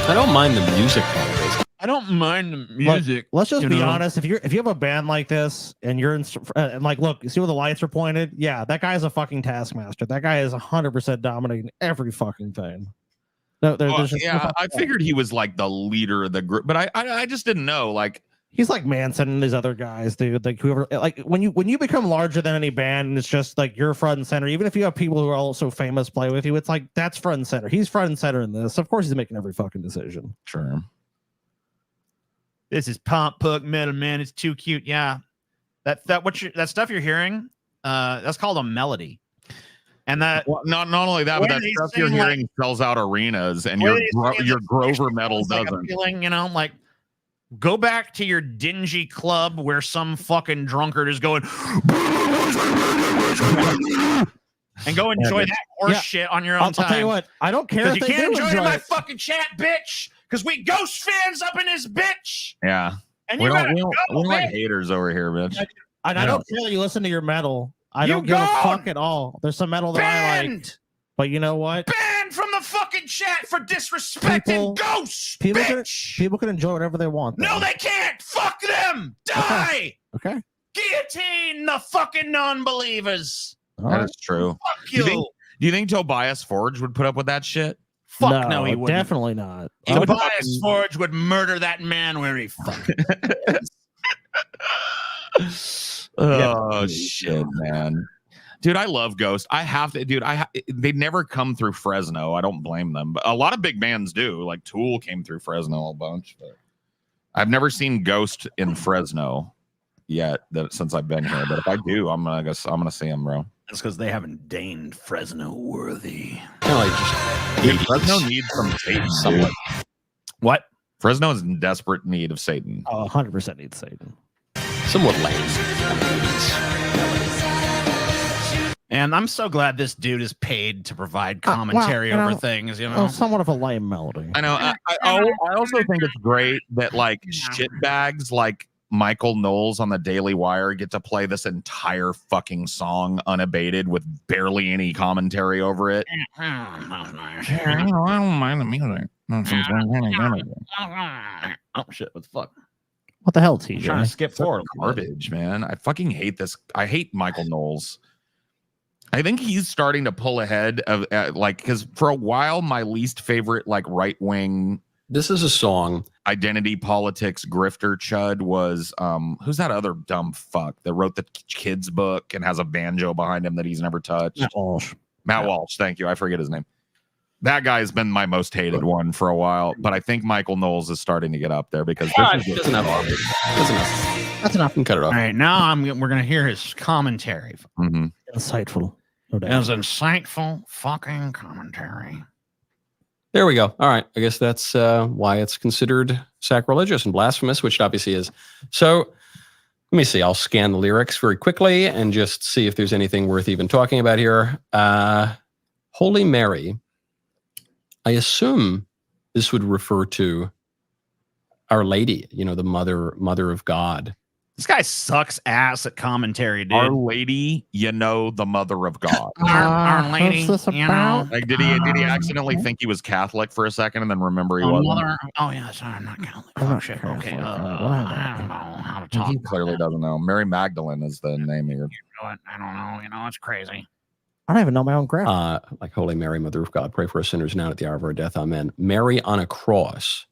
I don't mind the music part of it. I don't mind the music. Let's just be honest. If you have a band like this and you're in and like, look, you see where the lights are pointed? Yeah, that guy is a fucking taskmaster. That guy is 100% dominating every fucking thing. No, I figured he was like the leader of the group, but I just didn't know. Like, he's like Manson and these other guys, dude. Like whoever, like when you become larger than any band, and it's just like you're front and center. Even if you have people who are also famous play with you, it's like that's front and center. He's front and center in this. Of course, he's making every fucking decision. Sure. This is pop punk metal, man. It's too cute. Yeah, that stuff you're hearing, that's called a melody. And that not only that, but that stuff you're hearing sells out arenas, and your Grover metal doesn't. Feeling, you know, like. Go back to your dingy club where some fucking drunkard is going and go enjoy that horse shit on your own time. I'll tell you what, I don't care if you they can't do enjoy my fucking chat, bitch, because we ghost fans up in this bitch. Yeah. And we you don't like haters over here, bitch. And I don't care that you listen to your metal. I don't give a fuck at all. There's some metal that I like. But you know what? Banned from the fucking chat for disrespecting ghosts. People can enjoy whatever they want. Though. No, they can't. Fuck them. Die. Okay. Guillotine the fucking non-believers. That is true. Fuck you. Do you think Tobias Forge would put up with that shit? Fuck no, he wouldn't. Definitely not. Tobias Forge would murder that man where he fucking is. Oh shit, man. Dude, I love Ghost. I have to, dude. They never come through Fresno. I don't blame them, but a lot of big bands do. Like Tool came through Fresno a bunch, but I've never seen Ghost in Fresno yet. Since I've been here, but if I do, I'm gonna see them, bro. That's because they haven't deigned Fresno worthy. Fresno needs some tape. What? Fresno is in desperate need of Satan. Oh, 100% needs Satan. Somewhat lame. I And I'm so glad this dude is paid to provide commentary over things, you know. Somewhat of a lame melody. I know. I also think it's great that like shitbags like Michael Knowles on the Daily Wire get to play this entire fucking song unabated with barely any commentary over it. I don't mind the music. Oh shit! What the fuck? What the hell, I'm TJ? trying to skip forward. Garbage, man. I fucking hate this. I hate Michael Knowles. I think he's starting to pull ahead of like, because for a while my least favorite like right wing. This is a song. Identity politics grifter chud was who's that other dumb fuck that wrote the kids book and has a banjo behind him that he's never touched? Matt Walsh. Matt Walsh. Thank you. I forget his name. That guy's been my most hated one for a while, but I think Michael Knowles is starting to get up there because That's enough. That's enough. Cut it off. All right, now we're gonna hear his commentary. Mm-hmm. Insightful. No doubt. It was insightful fucking commentary. There we go. All right. I guess that's why it's considered sacrilegious and blasphemous, which it obviously is. So let me see. I'll scan the lyrics very quickly and just see if there's anything worth even talking about here. Holy Mary. I assume this would refer to Our Lady, the mother of God. This guy sucks ass at commentary, dude. Our Lady, the mother of God. Our Lady, Like, did he accidentally think he was Catholic for a second and then remember he wasn't? Oh yeah, sorry, I'm not Catholic. Oh shit. Okay. I don't know how to talk. He clearly doesn't know. Mary Magdalene is the name here. I don't know. It's crazy. I don't even know my own graph. Like Holy Mary, Mother of God, pray for us sinners now at the hour of our death. Amen. Mary on a cross.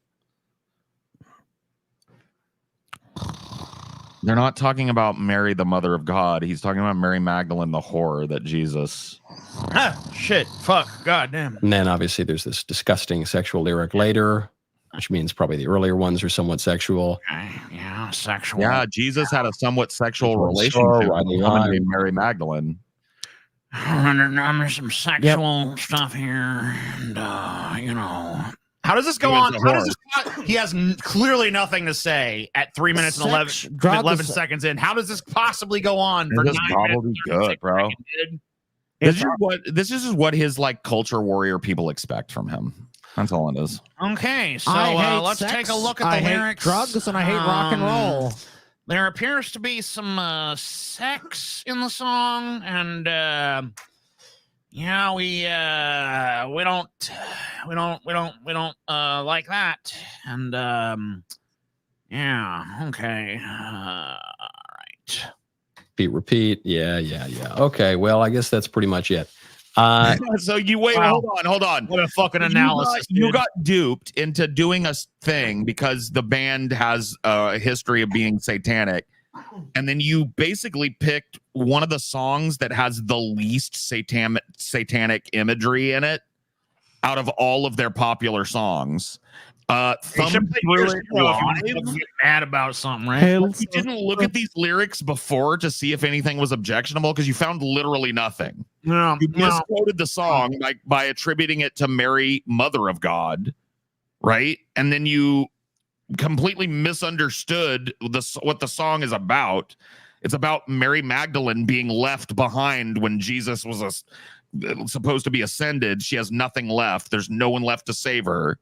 They're not talking about Mary, the mother of God. He's talking about Mary Magdalene, the whore that Jesus. Shit. Fuck. God damn. And then obviously there's this disgusting sexual lyric later, which means probably the earlier ones are somewhat sexual. Yeah, sexual. Yeah, Jesus had a somewhat sexual relationship with a woman named Mary Magdalene. There's some sexual stuff here, and How does this go on? He has clearly nothing to say at 3 minutes and 11 seconds in. How does this possibly go on for 9 minutes? Probably good, bro. This is what his like culture warrior people expect from him. That's all it is. Okay, so let's take a look at the lyrics. I hate drugs and I hate rock and roll. There appears to be some sex in the song, and we don't like that, and okay, all right. Repeat. Yeah. Okay, well, I guess that's pretty much it. So you wait. Wow. Hold on. What a fucking analysis! You got duped into doing a thing because the band has a history of being satanic, and then you basically picked one of the songs that has the least satanic imagery in it out of all of their popular songs. Thumb through it get mad about something, right? You didn't look at these lyrics before to see if anything was objectionable because you found literally nothing. No, you misquoted the song by attributing it to Mary, Mother of God, right? And then you completely misunderstood what the song is about. It's about Mary Magdalene being left behind when Jesus was supposed to be ascended. She has nothing left. There's no one left to save her.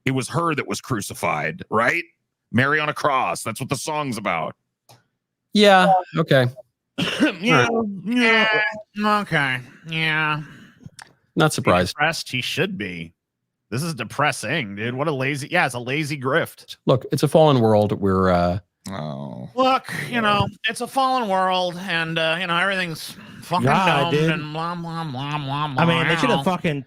It was her that was crucified, right? Mary on a cross. That's what the song's about. Yeah. Okay. Yeah. Okay. Yeah. Not surprised. Depressed he should be. This is depressing, dude. What a lazy. Yeah, it's a lazy grift. Look, it's a fallen world. We're. Look, it's a fallen world, and everything's fucking domed and blah blah blah blah blah. I mean, they should have fucking.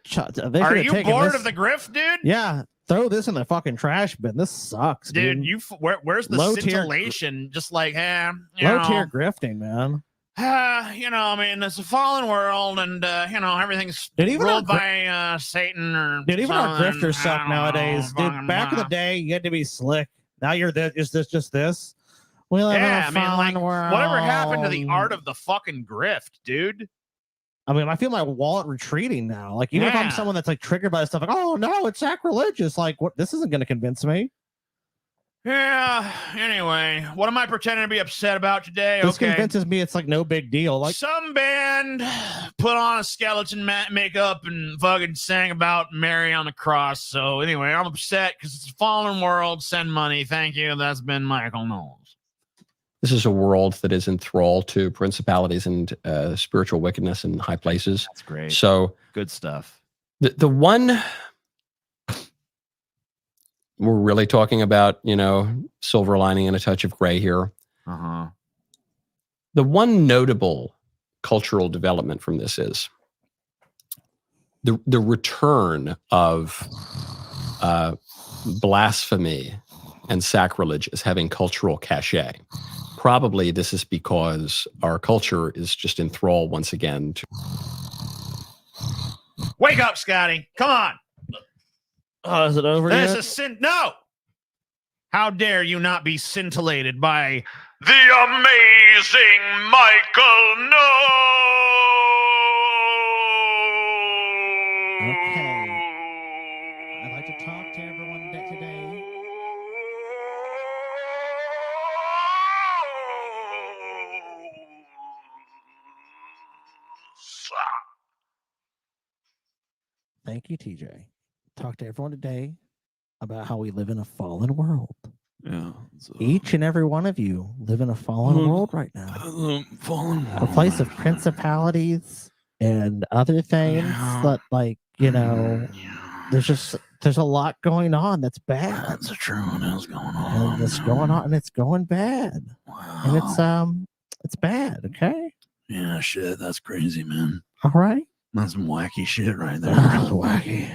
Are you bored of the grift, dude? Yeah. Throw this in the fucking trash bin. This sucks, dude. Where's the scintillation? Just like, low tier grifting, man. I mean, it's a fallen world, and everything's ruled by Satan. Or dude, even our grifters suck nowadays, dude. Back in the day, you had to be slick. Now you're is this just this? We live in a fallen world. Whatever happened to the art of the fucking grift, dude? I mean, I feel my wallet retreating now. Like, even if I'm someone that's like triggered by stuff, like, oh no, it's sacrilegious. Like, what? This isn't going to convince me. Yeah. Anyway, what am I pretending to be upset about today? This Okay. convinces me it's like no big deal. Like some band put on a skeleton makeup and fucking sang about Mary on the cross. So anyway, I'm upset because it's a fallen world. Send money. Thank you. That's been Michael Knowles. This is a world that is enthralled to principalities and spiritual wickedness in high places. That's great. So good stuff. The one we're really talking about, silver lining and a touch of gray here. Uh-huh. The one notable cultural development from this is the return of blasphemy and sacrilege as having cultural cachet. Probably this is because our culture is just enthralled once again to. Wake up, Scotty. Come on. Oh, is it over This yet? is no. How dare you not be scintillated by the amazing Michael Knowles? Okay. I'd like to talk to everyone today. Thank you, TJ. Talk to everyone today about how we live in a fallen world. Yeah. Each and every one of you live in a fallen world right now. Fallen A place of principalities and other things that, there's a lot going on that's bad. That's true. What's going on? And it's going on and it's going bad. Wow. And it's bad, okay? Yeah, shit. That's crazy, man. All right. That's some wacky shit right there. That's wacky.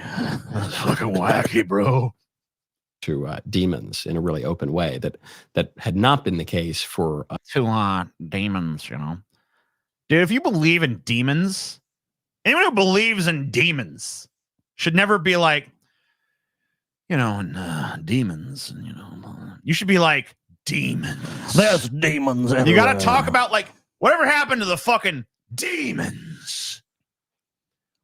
That's fucking wacky, bro. To demons in a really open way that had not been the case for to demons, Dude, if you believe in demons, anyone who believes in demons should never be like, demons, and you should be like, demons. There's demons everywhere. You got to talk about whatever happened to the fucking demons.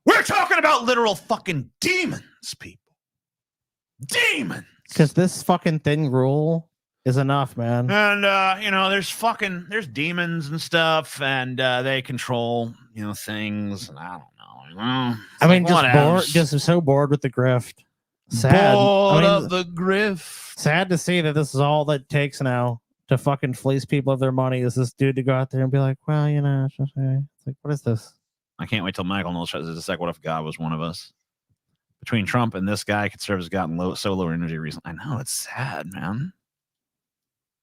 We're talking about literal fucking demons, people. Demons. Because this fucking thin rule is enough, man. And there's demons and stuff, and they control things, and I don't know. I mean, just so bored with the grift. Sad. Bored of the grift. Sad to see that this is all that takes now to fucking fleece people of their money. Is this dude to go out there and be like, well, it's just, it's like, what is this? I can't wait till Michael Knowles tries to say, what if God was one of us? Between Trump and this guy, conservatives gotten low energy recently. I know, it's sad, man.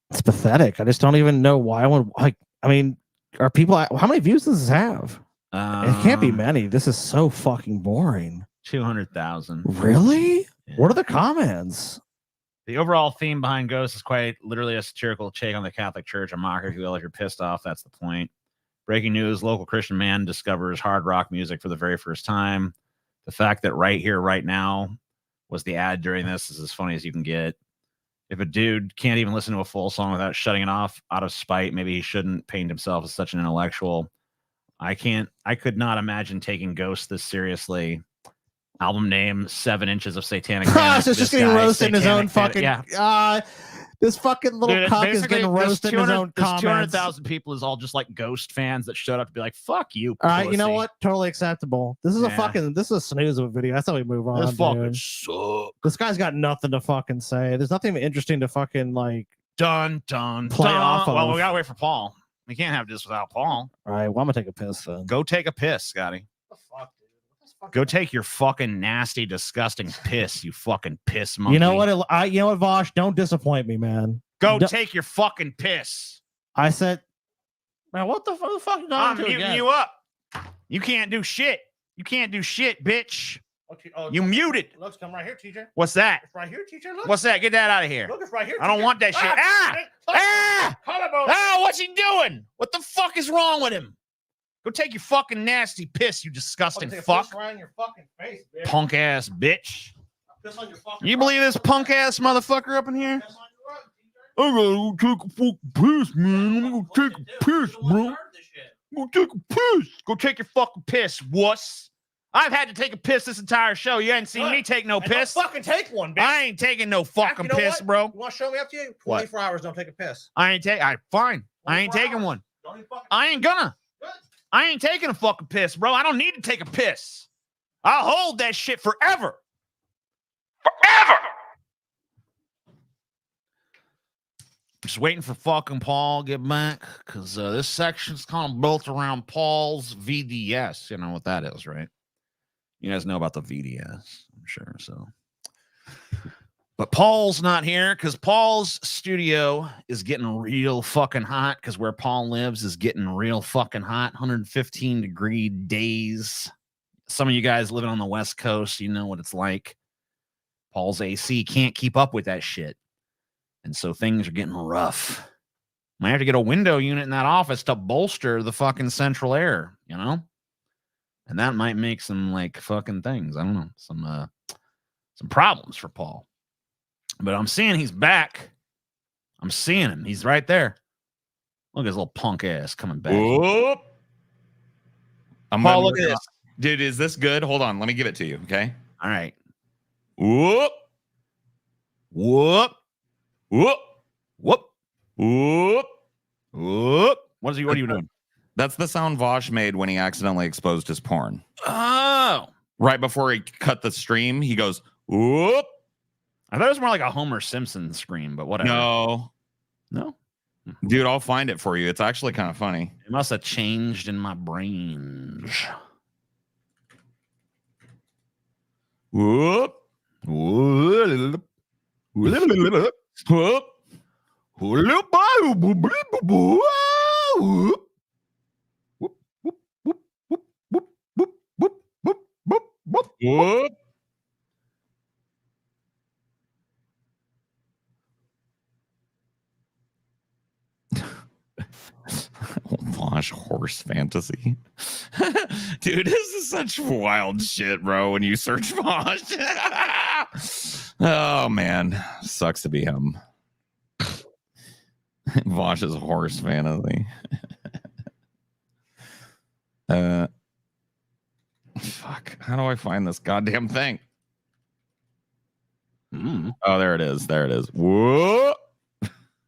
It's pathetic. I just don't even know why. Are people? How many views does this have? It can't be many. This is so fucking boring. 200,000. Really? Yeah. What are the comments? The overall theme behind Ghost is quite literally a satirical take on the Catholic Church, a mocker, if you will. If you're pissed off, that's the point. Breaking news: local Christian man discovers hard rock music for the very first time. The fact that right here, right now, was the ad during this is as funny as you can get. If a dude can't even listen to a full song without shutting it off out of spite, maybe he shouldn't paint himself as such an intellectual. I could not imagine taking Ghost this seriously. Album name, 7 inches of satanic. It's just getting roasted in his own fucking. Yeah. This fucking little cuck is getting roasted in his own comments. 200,000 people is all just like Ghost fans that showed up to be like, fuck you. All right, you know what? Totally acceptable. This is this is a snooze of a video. That's how we move on. This fucking sucks. This guy's got nothing to fucking say. There's nothing interesting to fucking play off of. Well, we gotta wait for Paul. We can't have this without Paul. All right, well, I'm gonna take a piss then. Go take a piss, Scotty. Go take your fucking nasty, disgusting piss, you fucking piss monkey. You know what? You know what, Vosh? Don't disappoint me, man. Take your fucking piss. I said, man, what the fuck? I'm muting you up. You can't do shit. You can't do shit, bitch. Okay, you muted. Looks, come right here, TJ. What's that? It's right here, TJ. Look. What's that? Get that out of here. Look, it's right here. I don't want that shit. What's he doing? What the fuck is wrong with him? Go take your fucking nasty piss, you disgusting fuck. Right in your fucking face, bitch. Punk ass bitch. Piss on your fucking You believe this punk ass motherfucker up in here? I'm gonna go take a fucking piss, man. I'm gonna take a piss, bro. Go take a piss. Go take your fucking piss, wuss. I've had to take a piss this entire show. You ain't seen me take no piss. Don't fucking take one, bitch. I ain't taking no fucking piss, what? bro. You want to show me up to you? What? 24 hours, don't take a piss. I ain't take. Fine. I ain't taking one. I ain't gonna. I ain't taking a fucking piss, bro. I don't need to take a piss. I'll hold that shit forever. Forever. Just waiting for fucking Paul to get back, because this section's kind of built around Paul's VDS. You know what that is, right? You guys know about the VDS, I'm sure. So, but Paul's not here because Paul's studio is getting real fucking hot, because where Paul lives is getting real fucking hot. 115-degree days. Some of you guys living on the West Coast, you know what it's like. Paul's AC can't keep up with that shit. And so things are getting rough. Might have to get a window unit in that office to bolster the fucking central air, you know? And that might make some like fucking things. I don't know. Some problems for Paul. But I'm seeing he's back. I'm seeing him. He's right there. Look at his little punk ass coming back. Whoop. Paul, look at this. Dude, is this good? Hold on. Let me give it to you. Okay. All right. Whoop. Whoop. Whoop. Whoop. Whoop. Whoop. What are you doing? That's the sound Vosh made when he accidentally exposed his porn. Oh. Right before he cut the stream, he goes, whoop. I thought it was more like a Homer Simpson scream, but whatever. No. Dude, I'll find it for you. It's actually kind of funny. It must have changed in my brain. Whoop. Whoop. Whoop. Whoop. Whoop. Vosh horse fantasy. Dude, this is such wild shit, bro, when you search Vosh. Oh, man. Sucks to be him. Vosh's horse fantasy. Fuck. How do I find this goddamn thing? Oh, there it is. There it is. Whoa.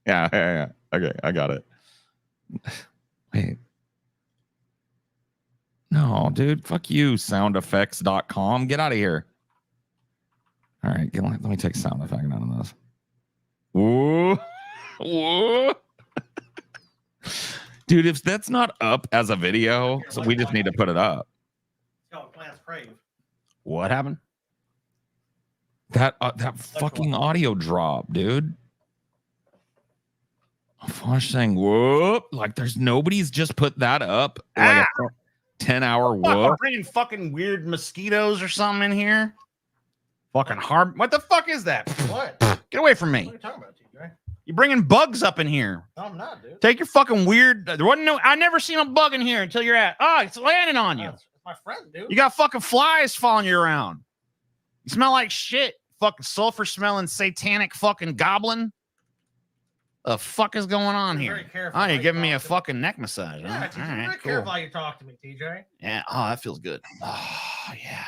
Yeah. Okay, I got it. Wait. No, dude. Fuck you, soundeffects.com. Get out of here. All right, let me take sound effect out of this. Whoa. Whoa. Dude, if that's not up as a video, so we just need to put it up. What happened? That fucking audio drop, dude. Vosh saying whoop, like there's nobody's just put that up like a 10-hour whoop. We're bringing fucking weird mosquitoes or something in here. Fucking hard. What the fuck is that? What? Get away from me. What are you talking about, TJ? You're bringing bugs up in here. No, I'm not, dude. Take your fucking weird. There wasn't no. I never seen a bug in here until you're at. Oh, it's landing on you. It's my friend, dude. You got fucking flies following you around. You smell like shit. Fucking sulfur smelling satanic fucking goblin. The fuck is going on You're here? very careful Oh, you're how giving you me a talk to me. fucking neck massage. Yeah, Huh? TJ, All be right, very cool. careful how you talk to me, TJ. Yeah. Oh, that feels good. Oh, yeah.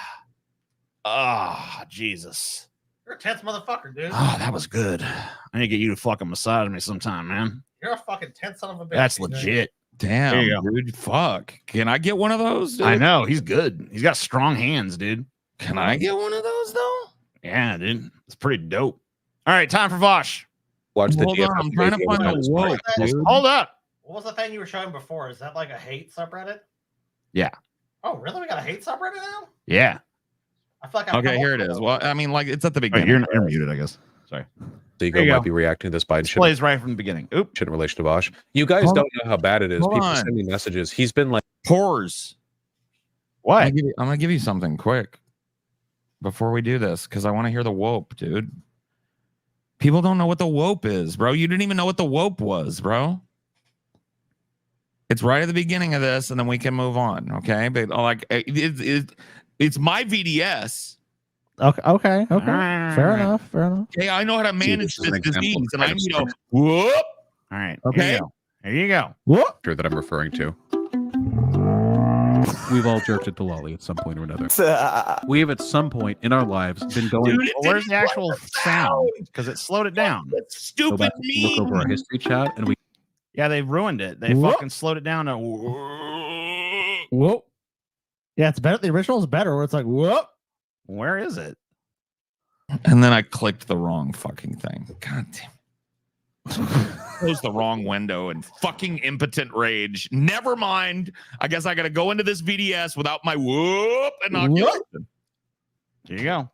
Oh, Jesus. You're a tense motherfucker, dude. Oh, that was good. I need to get you to fucking massage me sometime, man. You're a fucking tense son of a bitch. That's TJ. legit. Damn, There you go. dude. Fuck. Can I get one of those, dude? I know. He's good. He's got strong hands, dude. Can I get one of those, though? Yeah, dude. It's pretty dope. All right, time for Vosh. Watch the Hold on, I'm trying to find the woke, dude. Hold up. What was the thing you were showing before? Is that like a hate subreddit? Yeah. Oh, really? We got a hate subreddit now? Yeah. I feel like I've Okay, come here up it with is. one. Well, I mean, like, it's at the All right, beginning. you're muted, I guess. Sorry. Diego There you might go. be reacting to this Biden shit Plays right from the beginning. Oop. in relation to Vosh. You guys Hold don't know how bad it is. hold People on. send me messages. He's been like, Whores. What? I'm gonna give you something quick before we do this, because I want to hear the whoop, dude. People don't know what the whoop is, bro. You didn't even know what the whoop was, bro. It's right at the beginning of this, and then we can move on, okay? But like, it's my VDS. Okay. right. Fair enough. Okay, I know how to manage this is an this example disease, of and I kind of need a whoop. All right. Okay. Here you go. What? that I'm referring to. We've all jerked it to Lolly at some point or another. We have at some point in our lives been going. Dude, where's the actual sound? Because it slowed it down. That's stupid. Look over our history chat, and we. Yeah, they ruined it. They fucking slowed it down to. Whoa. Yeah, it's better. The original is better. Where it's like, whoop. Where is it? And then I clicked the wrong fucking thing. God damn. Closed the wrong window and fucking impotent rage. Never mind. I guess I gotta go into this VDS without my whoop inoculation. There you go.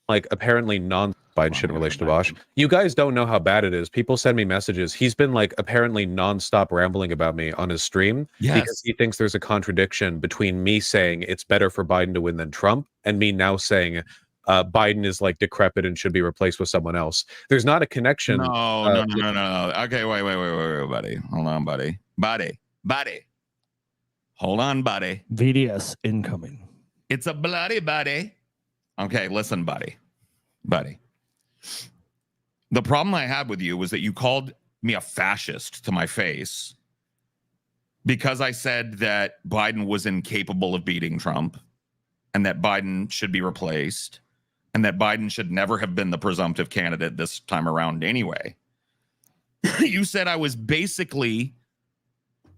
Like apparently non-Biden shit in relation to Vosh. You guys don't know how bad it is. People send me messages. He's been like apparently non-stop rambling about me on his stream because he thinks there's a contradiction between me saying it's better for Biden to win than Trump and me now saying Biden is like decrepit and should be replaced with someone else. There's not a connection. No. Okay, wait, buddy. Hold on, buddy. Hold on, buddy. VDS incoming. It's a bloody buddy. Okay, listen, buddy. The problem I had with you was that you called me a fascist to my face because I said that Biden was incapable of beating Trump and that Biden should be replaced and that Biden should never have been the presumptive candidate this time around anyway. You said I was basically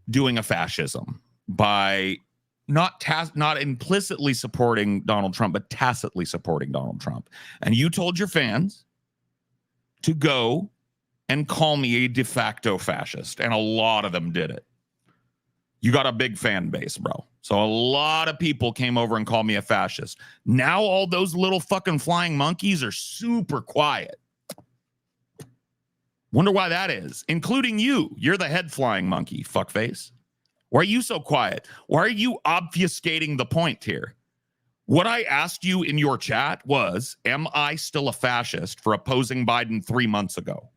doing a fascism by not implicitly supporting Donald Trump, but tacitly supporting Donald Trump. And you told your fans to go and call me a de facto fascist. And a lot of them did it. You got a big fan base, bro. So a lot of people came over and called me a fascist. Now all those little fucking flying monkeys are super quiet. Wonder why that is, including you. You're the head flying monkey, fuckface. Why are you so quiet? Why are you obfuscating the point here? What I asked you in your chat was, am I still a fascist for opposing Biden 3 months ago?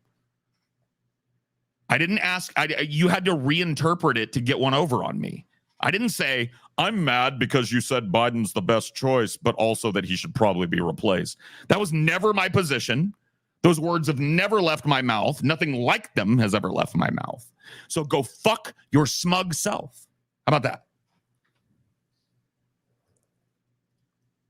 I didn't ask. You had to reinterpret it to get one over on me. I didn't say, I'm mad because you said Biden's the best choice, but also that he should probably be replaced. That was never my position. Those words have never left my mouth. Nothing like them has ever left my mouth. So go fuck your smug self. How about that?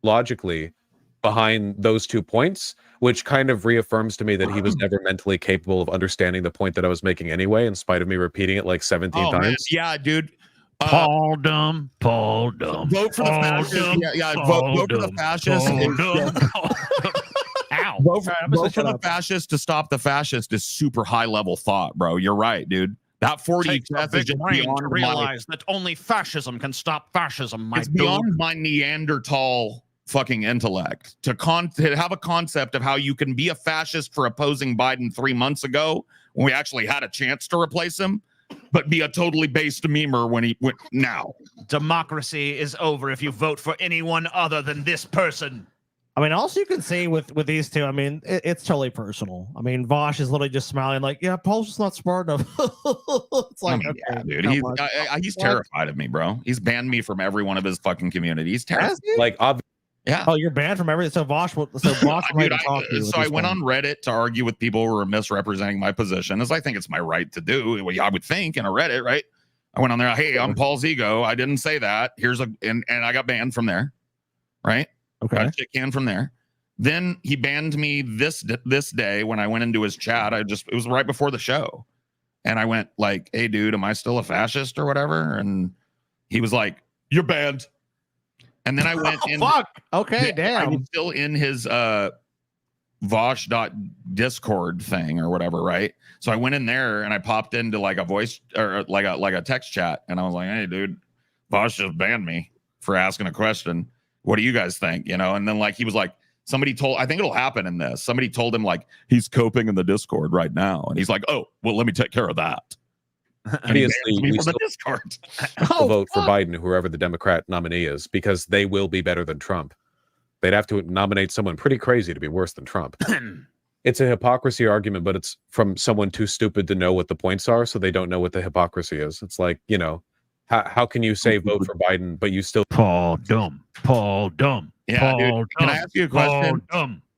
Logically, behind those 2 points, which kind of reaffirms to me that he was never mentally capable of understanding the point that I was making anyway, in spite of me repeating it like 17 times. Man. Yeah, dude. Paul dumb. Vote for the fascist. Vote for the fascist. Ow. Vote for the fascist to stop the fascist is super high level thought, bro. You're right, dude. That 40 takes a big brain to realize that only fascism can stop fascism. It's beyond my Neanderthal fucking intellect to have a concept of how you can be a fascist for opposing Biden 3 months ago when we actually had a chance to replace him, but be a totally based memer when he went now. Democracy is over if you vote for anyone other than this person. I mean, also you can see with these two, I mean, it's totally personal. I mean, Vosh is literally just smiling like, yeah, Paul's just not smart enough. It's like, okay, yeah, dude, he's terrified of me, bro. He's banned me from every one of his fucking communities. He's terrified. Like, yeah. Oh, you're banned from everything. So Vosh dude, I went on Reddit to argue with people who were misrepresenting my position, as I think it's my right to do. I would think in a Reddit, right? I went on there, hey, I'm Paul's ego. I didn't say that. And I got banned from there, right? Okay. Got shit canned from there. Then he banned me this day when I went into his chat. It was right before the show. And I went like, hey, dude, am I still a fascist or whatever? And he was like, you're banned. And then I went in. Fuck. Okay, damn. I was still in his Vosh.Discord thing or whatever, right? So I went in there and I popped into like a voice or like a text chat. And I was like, hey, dude, Vosh just banned me for asking a question. What do you guys think? You know, and then like he was like, I think it'll happen in this. Somebody told him like he's coping in the Discord right now. And he's like, oh, well, let me take care of that. Obviously, we still vote for Biden, whoever the Democrat nominee is, because they will be better than Trump. They'd have to nominate someone pretty crazy to be worse than Trump. It's a hypocrisy argument, but it's from someone too stupid to know what the points are, so they don't know what the hypocrisy is. It's like, you know, how can you say vote for Biden, but you still Paul dumb. Yeah, Paul dude. dumb. Can I ask you a question?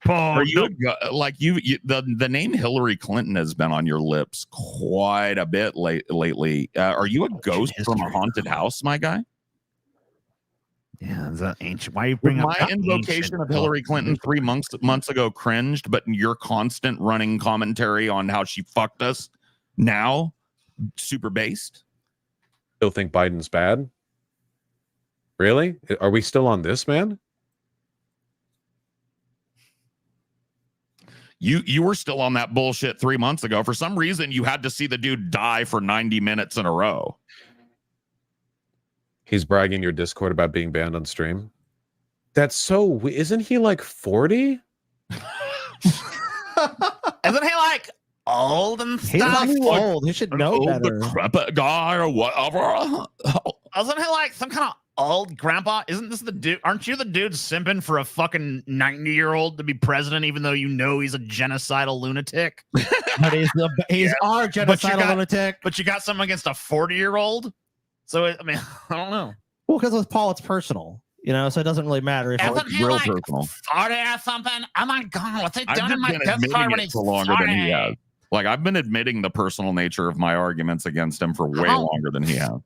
Paul Are you the name Hillary Clinton has been on your lips quite a bit lately? Are you a ghost from a haunted house, my guy? Yeah, is that ancient? Why you bring my up invocation of Hillary Clinton 3 months ago cringed, but your constant running commentary on how she fucked us now super based? Still think Biden's bad? Really? Are we still on this, man? You were still on that bullshit 3 months ago. For some reason, you had to see the dude die for 90 minutes in a row. He's bragging your Discord about being banned on stream. That's so... Isn't he like 40? Isn't he like old and stuff? He's not too old. He should know better. Decrepit guy or whatever. Isn't he like some kind of old grandpa? Isn't this the dude? Aren't you the dude simping for a fucking 90-year-old to be president, even though you know he's a genocidal lunatic? But he's our genocidal lunatic. But you got something against a 40-year-old? So, I mean, I don't know. Well, because with Paul, it's personal. You know, so it doesn't really matter if Isn't he real like personal. 40 or something? Oh my God, what's he I've doing in just my been Discord admitting when it he's for longer than he 40? has. Like, I've been admitting the personal nature of my arguments against him for way How? longer than he has.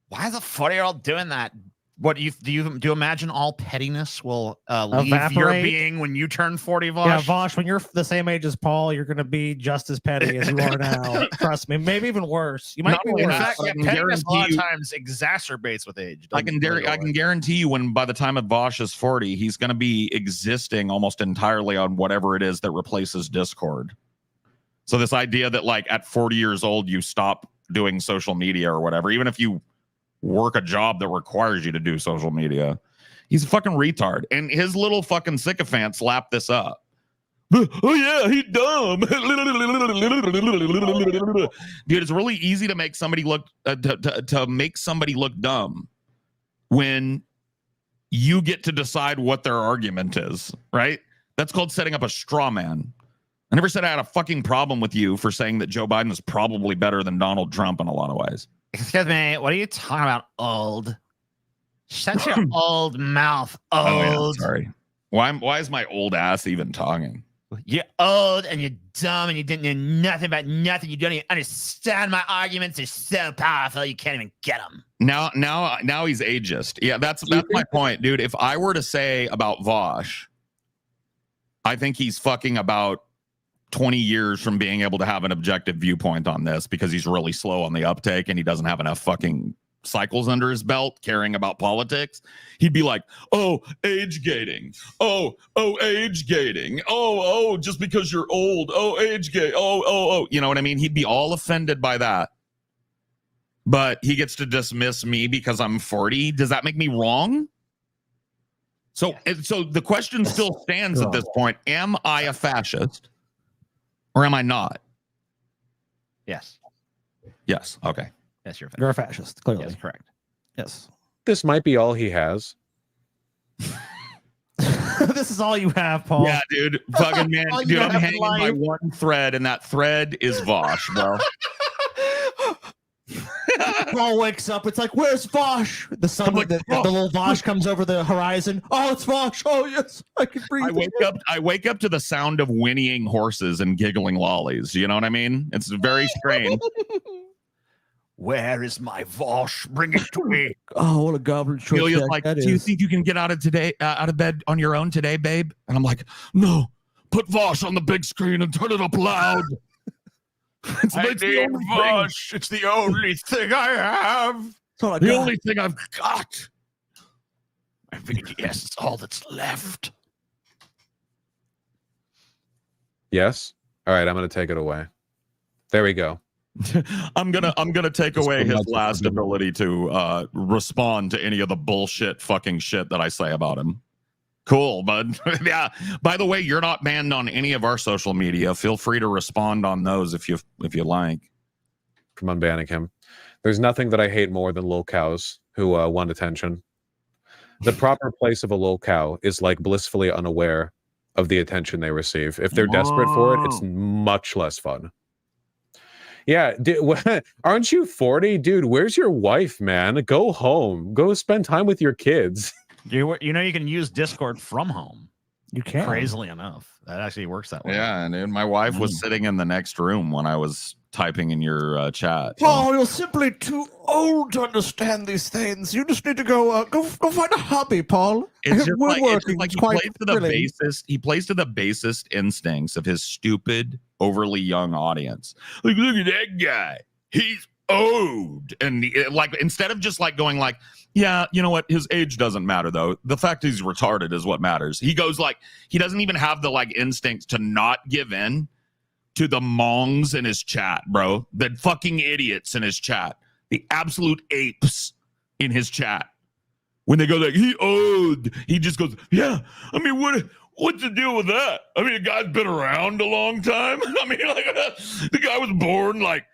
Why is a 40-year-old doing that? What do you imagine all pettiness will leave your Evaporate? being when you turn 40, Vosh? Yeah, Vosh, when you're the same age as Paul, you're going to be just as petty as you are now. Trust me, maybe even worse. You might Not be only worse. In that, fact, I yeah, can pettiness a lot of guarantee you- times exacerbates with age. I can guarantee you when by the time of Vosh is 40, he's going to be existing almost entirely on whatever it is that replaces Discord. So this idea that like at 40 years old, you stop doing social media or whatever, even if you work a job that requires you to do social media, he's a fucking retard. And his little fucking sycophants lap this up. Oh yeah, he dumb. Dude, it's really easy to make somebody look to make somebody look dumb when you get to decide what their argument is, right? That's called setting up a straw man. I never said I had a fucking problem with you for saying that Joe Biden is probably better than Donald Trump in a lot of ways. Excuse me, what are you talking about, old? Shut your old mouth, old. Oh, yeah, sorry. Why is my old ass even talking? You're old and you're dumb and you didn't know nothing about nothing. You don't even understand my arguments. They're so powerful you can't even get them. Now he's ageist. Yeah, that's my point, dude. If I were to say about Vosh, I think he's fucking about 20 years from being able to have an objective viewpoint on this because he's really slow on the uptake and he doesn't have enough fucking cycles under his belt caring about politics. He'd be like, oh, age gating. Oh, age gating. Oh, just because you're old. Oh, age gate. Oh. You know what I mean? He'd be all offended by that. But he gets to dismiss me because I'm 40. Does that make me wrong? So the question still stands at this point. Am I a fascist? Or am I not? Yes. Yes. Okay. Yes, you're You're a fascist, clearly. Yes, correct. Yes. This might be all he has. This is all you have, Paul. Yeah, dude. Fucking man. All you Dude, I'm have in hanging by life. one thread, and that thread is Vosh, bro. Paul wakes up. It's like, where's Vosh? The sun, like, the little Vosh comes over the horizon. Oh, it's Vosh. Oh, yes, I can breathe. I wake up to the sound of whinnying horses and giggling lollies. You know what I mean? It's very strange. Where is my Vosh? Bring it to me. Oh, what a garbage truck Amelia's check like, that do you is. think you can get out of bed on your own today, babe? And I'm like, no. Put Vosh on the big screen and turn it up loud. It's the only Vosh. It's the only thing I have. The only thing I've got. I think, yes, it's all that's left. Yes. All right, I'm going to take it away. There we go. I'm gonna take away his last ability to respond to any of the bullshit fucking shit that I say about him. Cool, bud. Yeah. By the way, you're not banned on any of our social media. Feel free to respond on those if you like. From unbanning him. There's nothing that I hate more than lil cows who want attention. The proper place of a lil cow is like blissfully unaware of the attention they receive. If they're desperate for it, it's much less fun. Yeah, aren't you 40? Dude, where's your wife, man? Go home. Go spend time with your kids. You know you can use Discord from home. You can. Crazily enough, that actually works that way. Yeah, dude. My wife was sitting in the next room when I was typing in your chat. Paul, you're simply too old to understand these things. You just need to go find a hobby, Paul. It's just like, Woodworking he plays to the basest. He plays to the basest instincts of his stupid, overly young audience. Like, look at that guy. He's old, and like instead of just like going like, yeah, you know what? His age doesn't matter though. The fact he's retarded is what matters. He goes like, he doesn't even have the like instincts to not give in to the mongs in his chat, bro. The fucking idiots in his chat. The absolute apes in his chat. When they go like, he old, he just goes, yeah, I mean, what's the deal with that? I mean, the guy's been around a long time. I mean, like, the guy was born like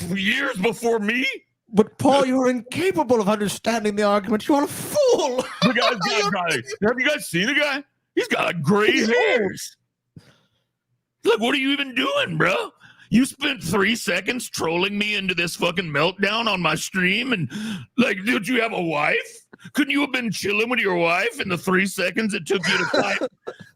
years before me. But Paul, you're incapable of understanding the argument. You're a fool. The guy's got have you guys seen the guy? He's got like gray hairs. Like, what are you even doing, bro? You spent 3 seconds trolling me into this fucking meltdown on my stream, and like, did you have a wife? Couldn't you have been chilling with your wife in the 3 seconds it took you to type,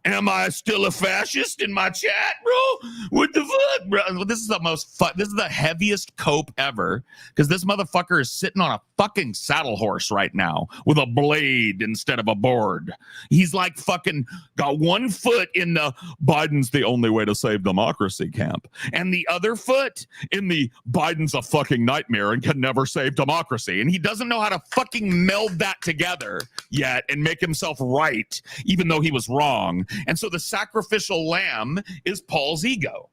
am I still a fascist in my chat, bro? What the fuck, bro? This is the most fun. This is the heaviest cope ever, because this motherfucker is sitting on a fucking saddle horse right now with a blade instead of a board. He's like fucking got one foot in the Biden's the only way to save democracy camp, and the other foot in the Biden's a fucking nightmare and can never save democracy. And he doesn't know how to fucking meld that together yet and make himself right, even though he was wrong. And so the sacrificial lamb is Paul's ego.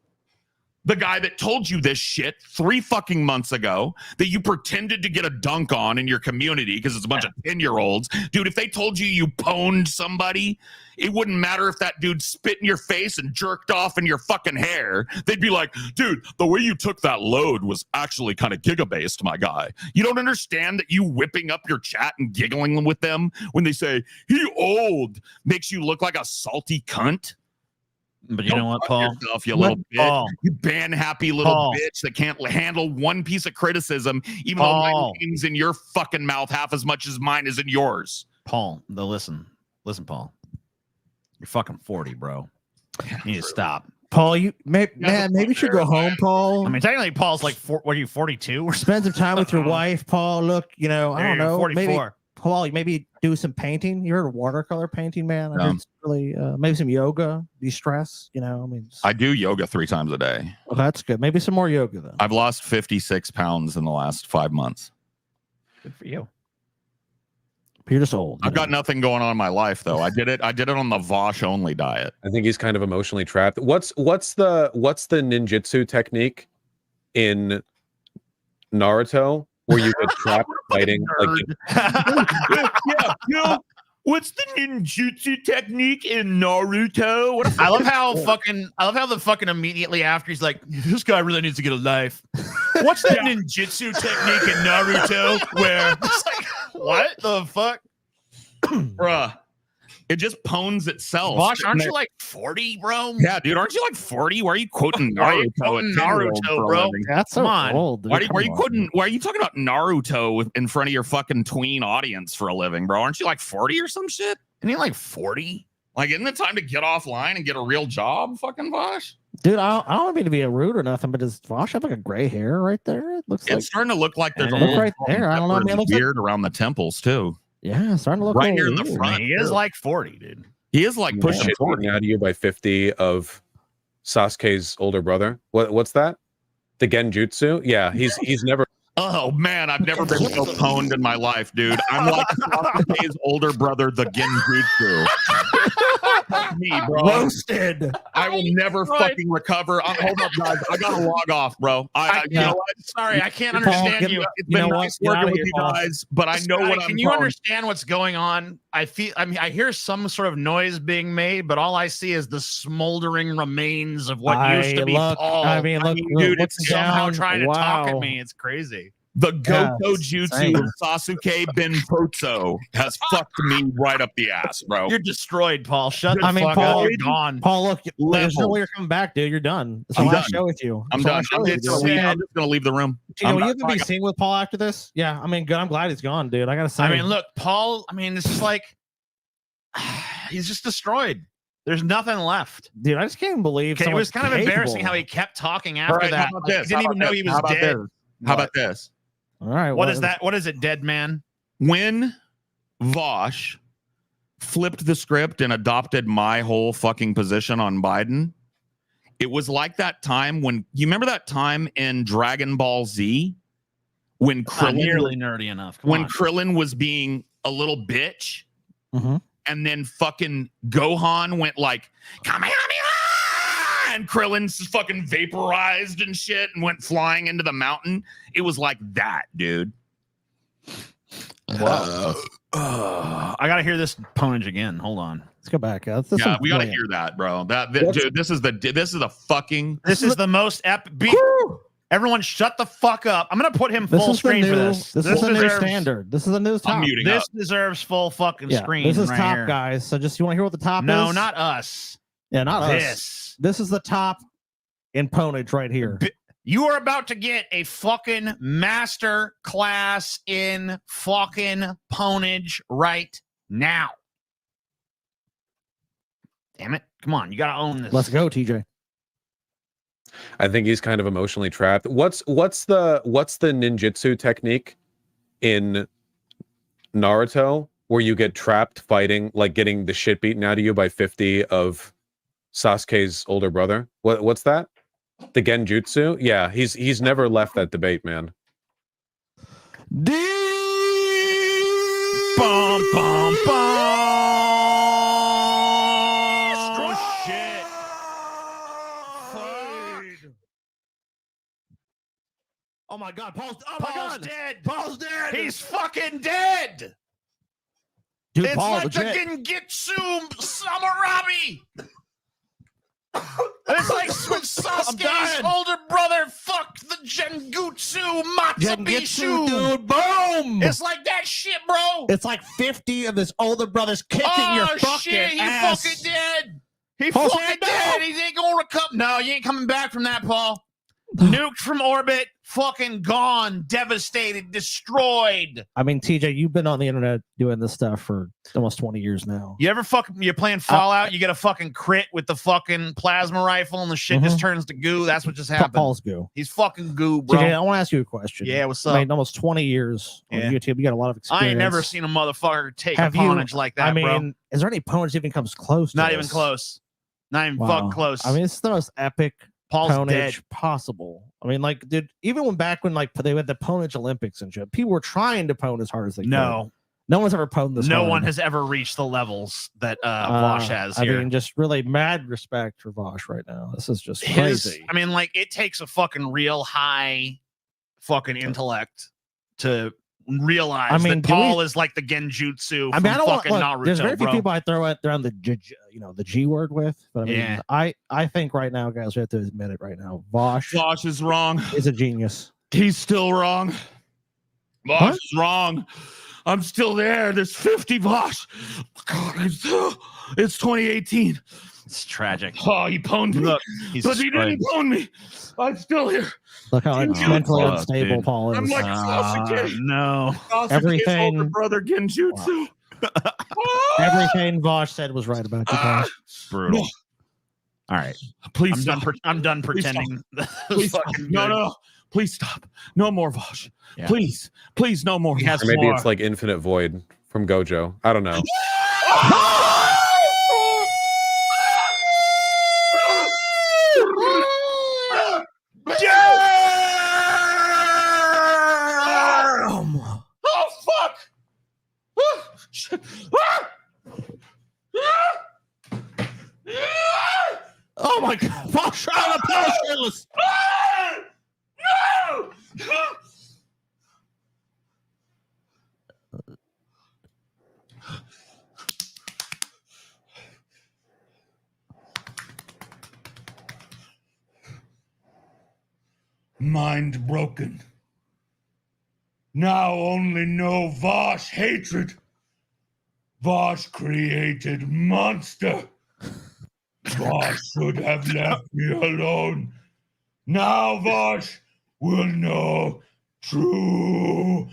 The guy that told you this shit 3 fucking months ago that you pretended to get a dunk on in your community because it's a bunch of 10-year-olds. Dude, if they told you you pwned somebody, it wouldn't matter if that dude spit in your face and jerked off in your fucking hair. They'd be like, dude, the way you took that load was actually kind of giga-based, my guy. You don't understand that you whipping up your chat and giggling with them when they say, he old, makes you look like a salty cunt? But you know what, Paul? Yourself, you little bitch. You ban-happy little bitch that can't handle one piece of criticism, even though my name's in your fucking mouth half as much as mine is in yours. Paul, listen, Paul. You're fucking 40, bro. You need to stop. Paul, maybe you should go home, Paul. I mean, technically, Paul's like, what are you, 42? Spend some time with your wife, Paul. Look, I don't know. 44. Maybe, Paul, maybe do some painting. You're a watercolor painting, man. I mean, it's really maybe some yoga, de-stress. I do yoga 3 times a day. Well, that's good. Maybe some more yoga then. I've lost 56 pounds in the last 5 months. Good for you. You're just old. I've got nothing going on in my life though. I did it on the Vosh only diet. I think he's kind of emotionally trapped. What's the ninjutsu technique in Naruto where you get trapped fighting? What's the ninjutsu technique in Naruto? I love how the fucking immediately after he's like, this guy really needs to get a life. What's that ninjutsu technique in Naruto where it's like, what the fuck? Bruh. It just pwns itself. Vosh, aren't you like 40, bro? Yeah, dude, aren't you like 40? Why are you quoting Naruto? Bro? That's so old. Why are you talking about Naruto in front of your fucking tween audience for a living, bro? Aren't you like 40 or some shit? Isn't he like 40? Like, isn't it time to get offline and get a real job, fucking Vosh? Dude, I don't mean to be rude or nothing, but does Vosh have like a gray hair right there? It looks it's starting to look like there's a look right there. I don't know. It looks weird around the temples too. Yeah, it's starting to look right near the front. He is like 40, dude. He is like pushing 40 out of you by 50 of Sasuke's older brother. What's that? The Genjutsu? Yeah, he's never. Oh man, I've never been so pwned in my life, dude. I'm like Sasuke's older brother, the Genjutsu. That's me, bro. Roasted. I will never fucking recover. Hold up, guys. I gotta log off, bro. You know what? Sorry, I can't understand you. It's been nice working with you guys, but I know what I'm. Can you understand what's going on? I hear some sort of noise being made, but all I see is the smoldering remains of what used to be Paul. I mean, look, dude, it's somehow trying to talk at me. It's crazy. The Goto Jutsu of Sasuke Benpotso has fucked me right up the ass, bro. You're destroyed, Paul. Shut the fuck Paul, up. You're gone. Paul, look, there's no way you're coming back, dude. You're done. It's the last show with you. I'm done. I'm just gonna leave the room. Will you even be seen with Paul after this? Yeah, I mean, good. I'm glad he's gone, dude. I gotta say. I mean, look, Paul. I mean, it's just like he's just destroyed. There's nothing left. Dude, I just can't believe It was someone's kind of embarrassing capable. how he kept talking All after right, that. how about Like, this? he didn't even know he was dead. How about this? All right. What is that? What is it, dead man? When Vosh flipped the script and adopted my whole fucking position on Biden, it was like that time when you remember that time in Dragon Ball Z when Not Krillin nearly nerdy enough. Come when on. Krillin was being a little bitch, Mm-hmm. and then fucking Gohan went like Kamehameha, and Krillin's fucking vaporized and shit and went flying into the mountain. It was like that, dude. Wow. I gotta hear this ponage again. Hold on. Let's go back. Yeah, we gotta hear that, bro. Dude, this is the fucking. This is the most epic. Everyone, shut the fuck up. I'm gonna put him This full is the screen for new. this. This is the new standard. This is the new top. muting This up. deserves full fucking Yeah, screen. this is right top, here. guys. So just you want to hear what the top is? No, not us. Yeah, not us. This. This is the top in ponage right here. You are about to get a fucking master class in fucking ponage right now. Damn it. Come on. You got to own this. Let's go, TJ. I think he's kind of emotionally trapped. What's the ninjutsu technique in Naruto where you get trapped fighting, like getting the shit beaten out of you by 50 of Sasuke's older brother? What's that? The Genjutsu? Yeah, he's never left that debate, man. Bum, bum, bum. Shit. Oh my God, Paul's dead. Paul's dead. He's fucking dead. Dude, It's Paul, like the legit. Genjutsu Samurami. It's like when Sasuke's older brother fucked the Genjutsu Matsubishu. Dude, boom! It's like that shit, bro. It's like 50 of his older brothers kicking your fucking shit, he ass. fucking dead. He Paul's fucking dead. dead. He ain't gonna come. No, you ain't coming back from that, Paul. Nuked from orbit, fucking gone, devastated, destroyed. I mean, TJ, you've been on the internet doing this stuff for almost 20 years now. You ever you're playing Fallout, you get a fucking crit with the fucking plasma rifle and the shit just turns to goo. That's what just happened. Paul's goo. He's fucking goo, bro. TJ, I want to ask you a question. Yeah, what's I up? mean, almost 20 years on Yeah. YouTube. You got a lot of experience. I ain't never seen a motherfucker take Have a you- ponage like that, I mean, bro. is there any ponage even comes close to Not this? even close. Not even Wow. fucking close. I mean, it's the most epic Paul's ponage dead. possible. I mean, like, dude, even when back when like they had the ponage Olympics and shit, people were trying to pone as hard as they could. No. No one's ever poned this No hard. one has ever reached the levels that Vosh has I here. mean, just really mad respect for Vosh right now. This is just His- crazy. I mean, like, it takes a fucking real high fucking intellect to realize I mean, that do Paul we- is like the Genjutsu I from mean, I don't want. fucking Look, Naruto, there's very few bro. people I throw out around the the G word with, but I mean, Yeah. I think right now, guys, we have to admit it right now. Vosh is wrong. Is a genius. He's still wrong. Vosh is wrong. I'm still there. There's 50 Vosh. God, it's 2018. It's tragic. Oh, he pwned me. Look, he's but he didn't pwn me. I'm still here. Look how Genjutsu. mentally Fuck, unstable dude. Paul is. I'm like Sasuke. No. Sasuke's Everything- older brother Genjutsu. Everything Vosh said was right about you, Paul. Brutal. All right. Please I'm stop. I'm done Please pretending. Please stop. Fucking No, good. no. Please stop. No more Vosh. Yeah. Please. Please, no more. Or maybe it's like Infinite Void from Gojo. I don't know. Oh, fuck. Shit. Oh my God, Paul shot a Paul shitless. No! Mind broken. Now only know Vosh hatred. Vosh created monster. Vosh should have left me alone. Now Vosh will know true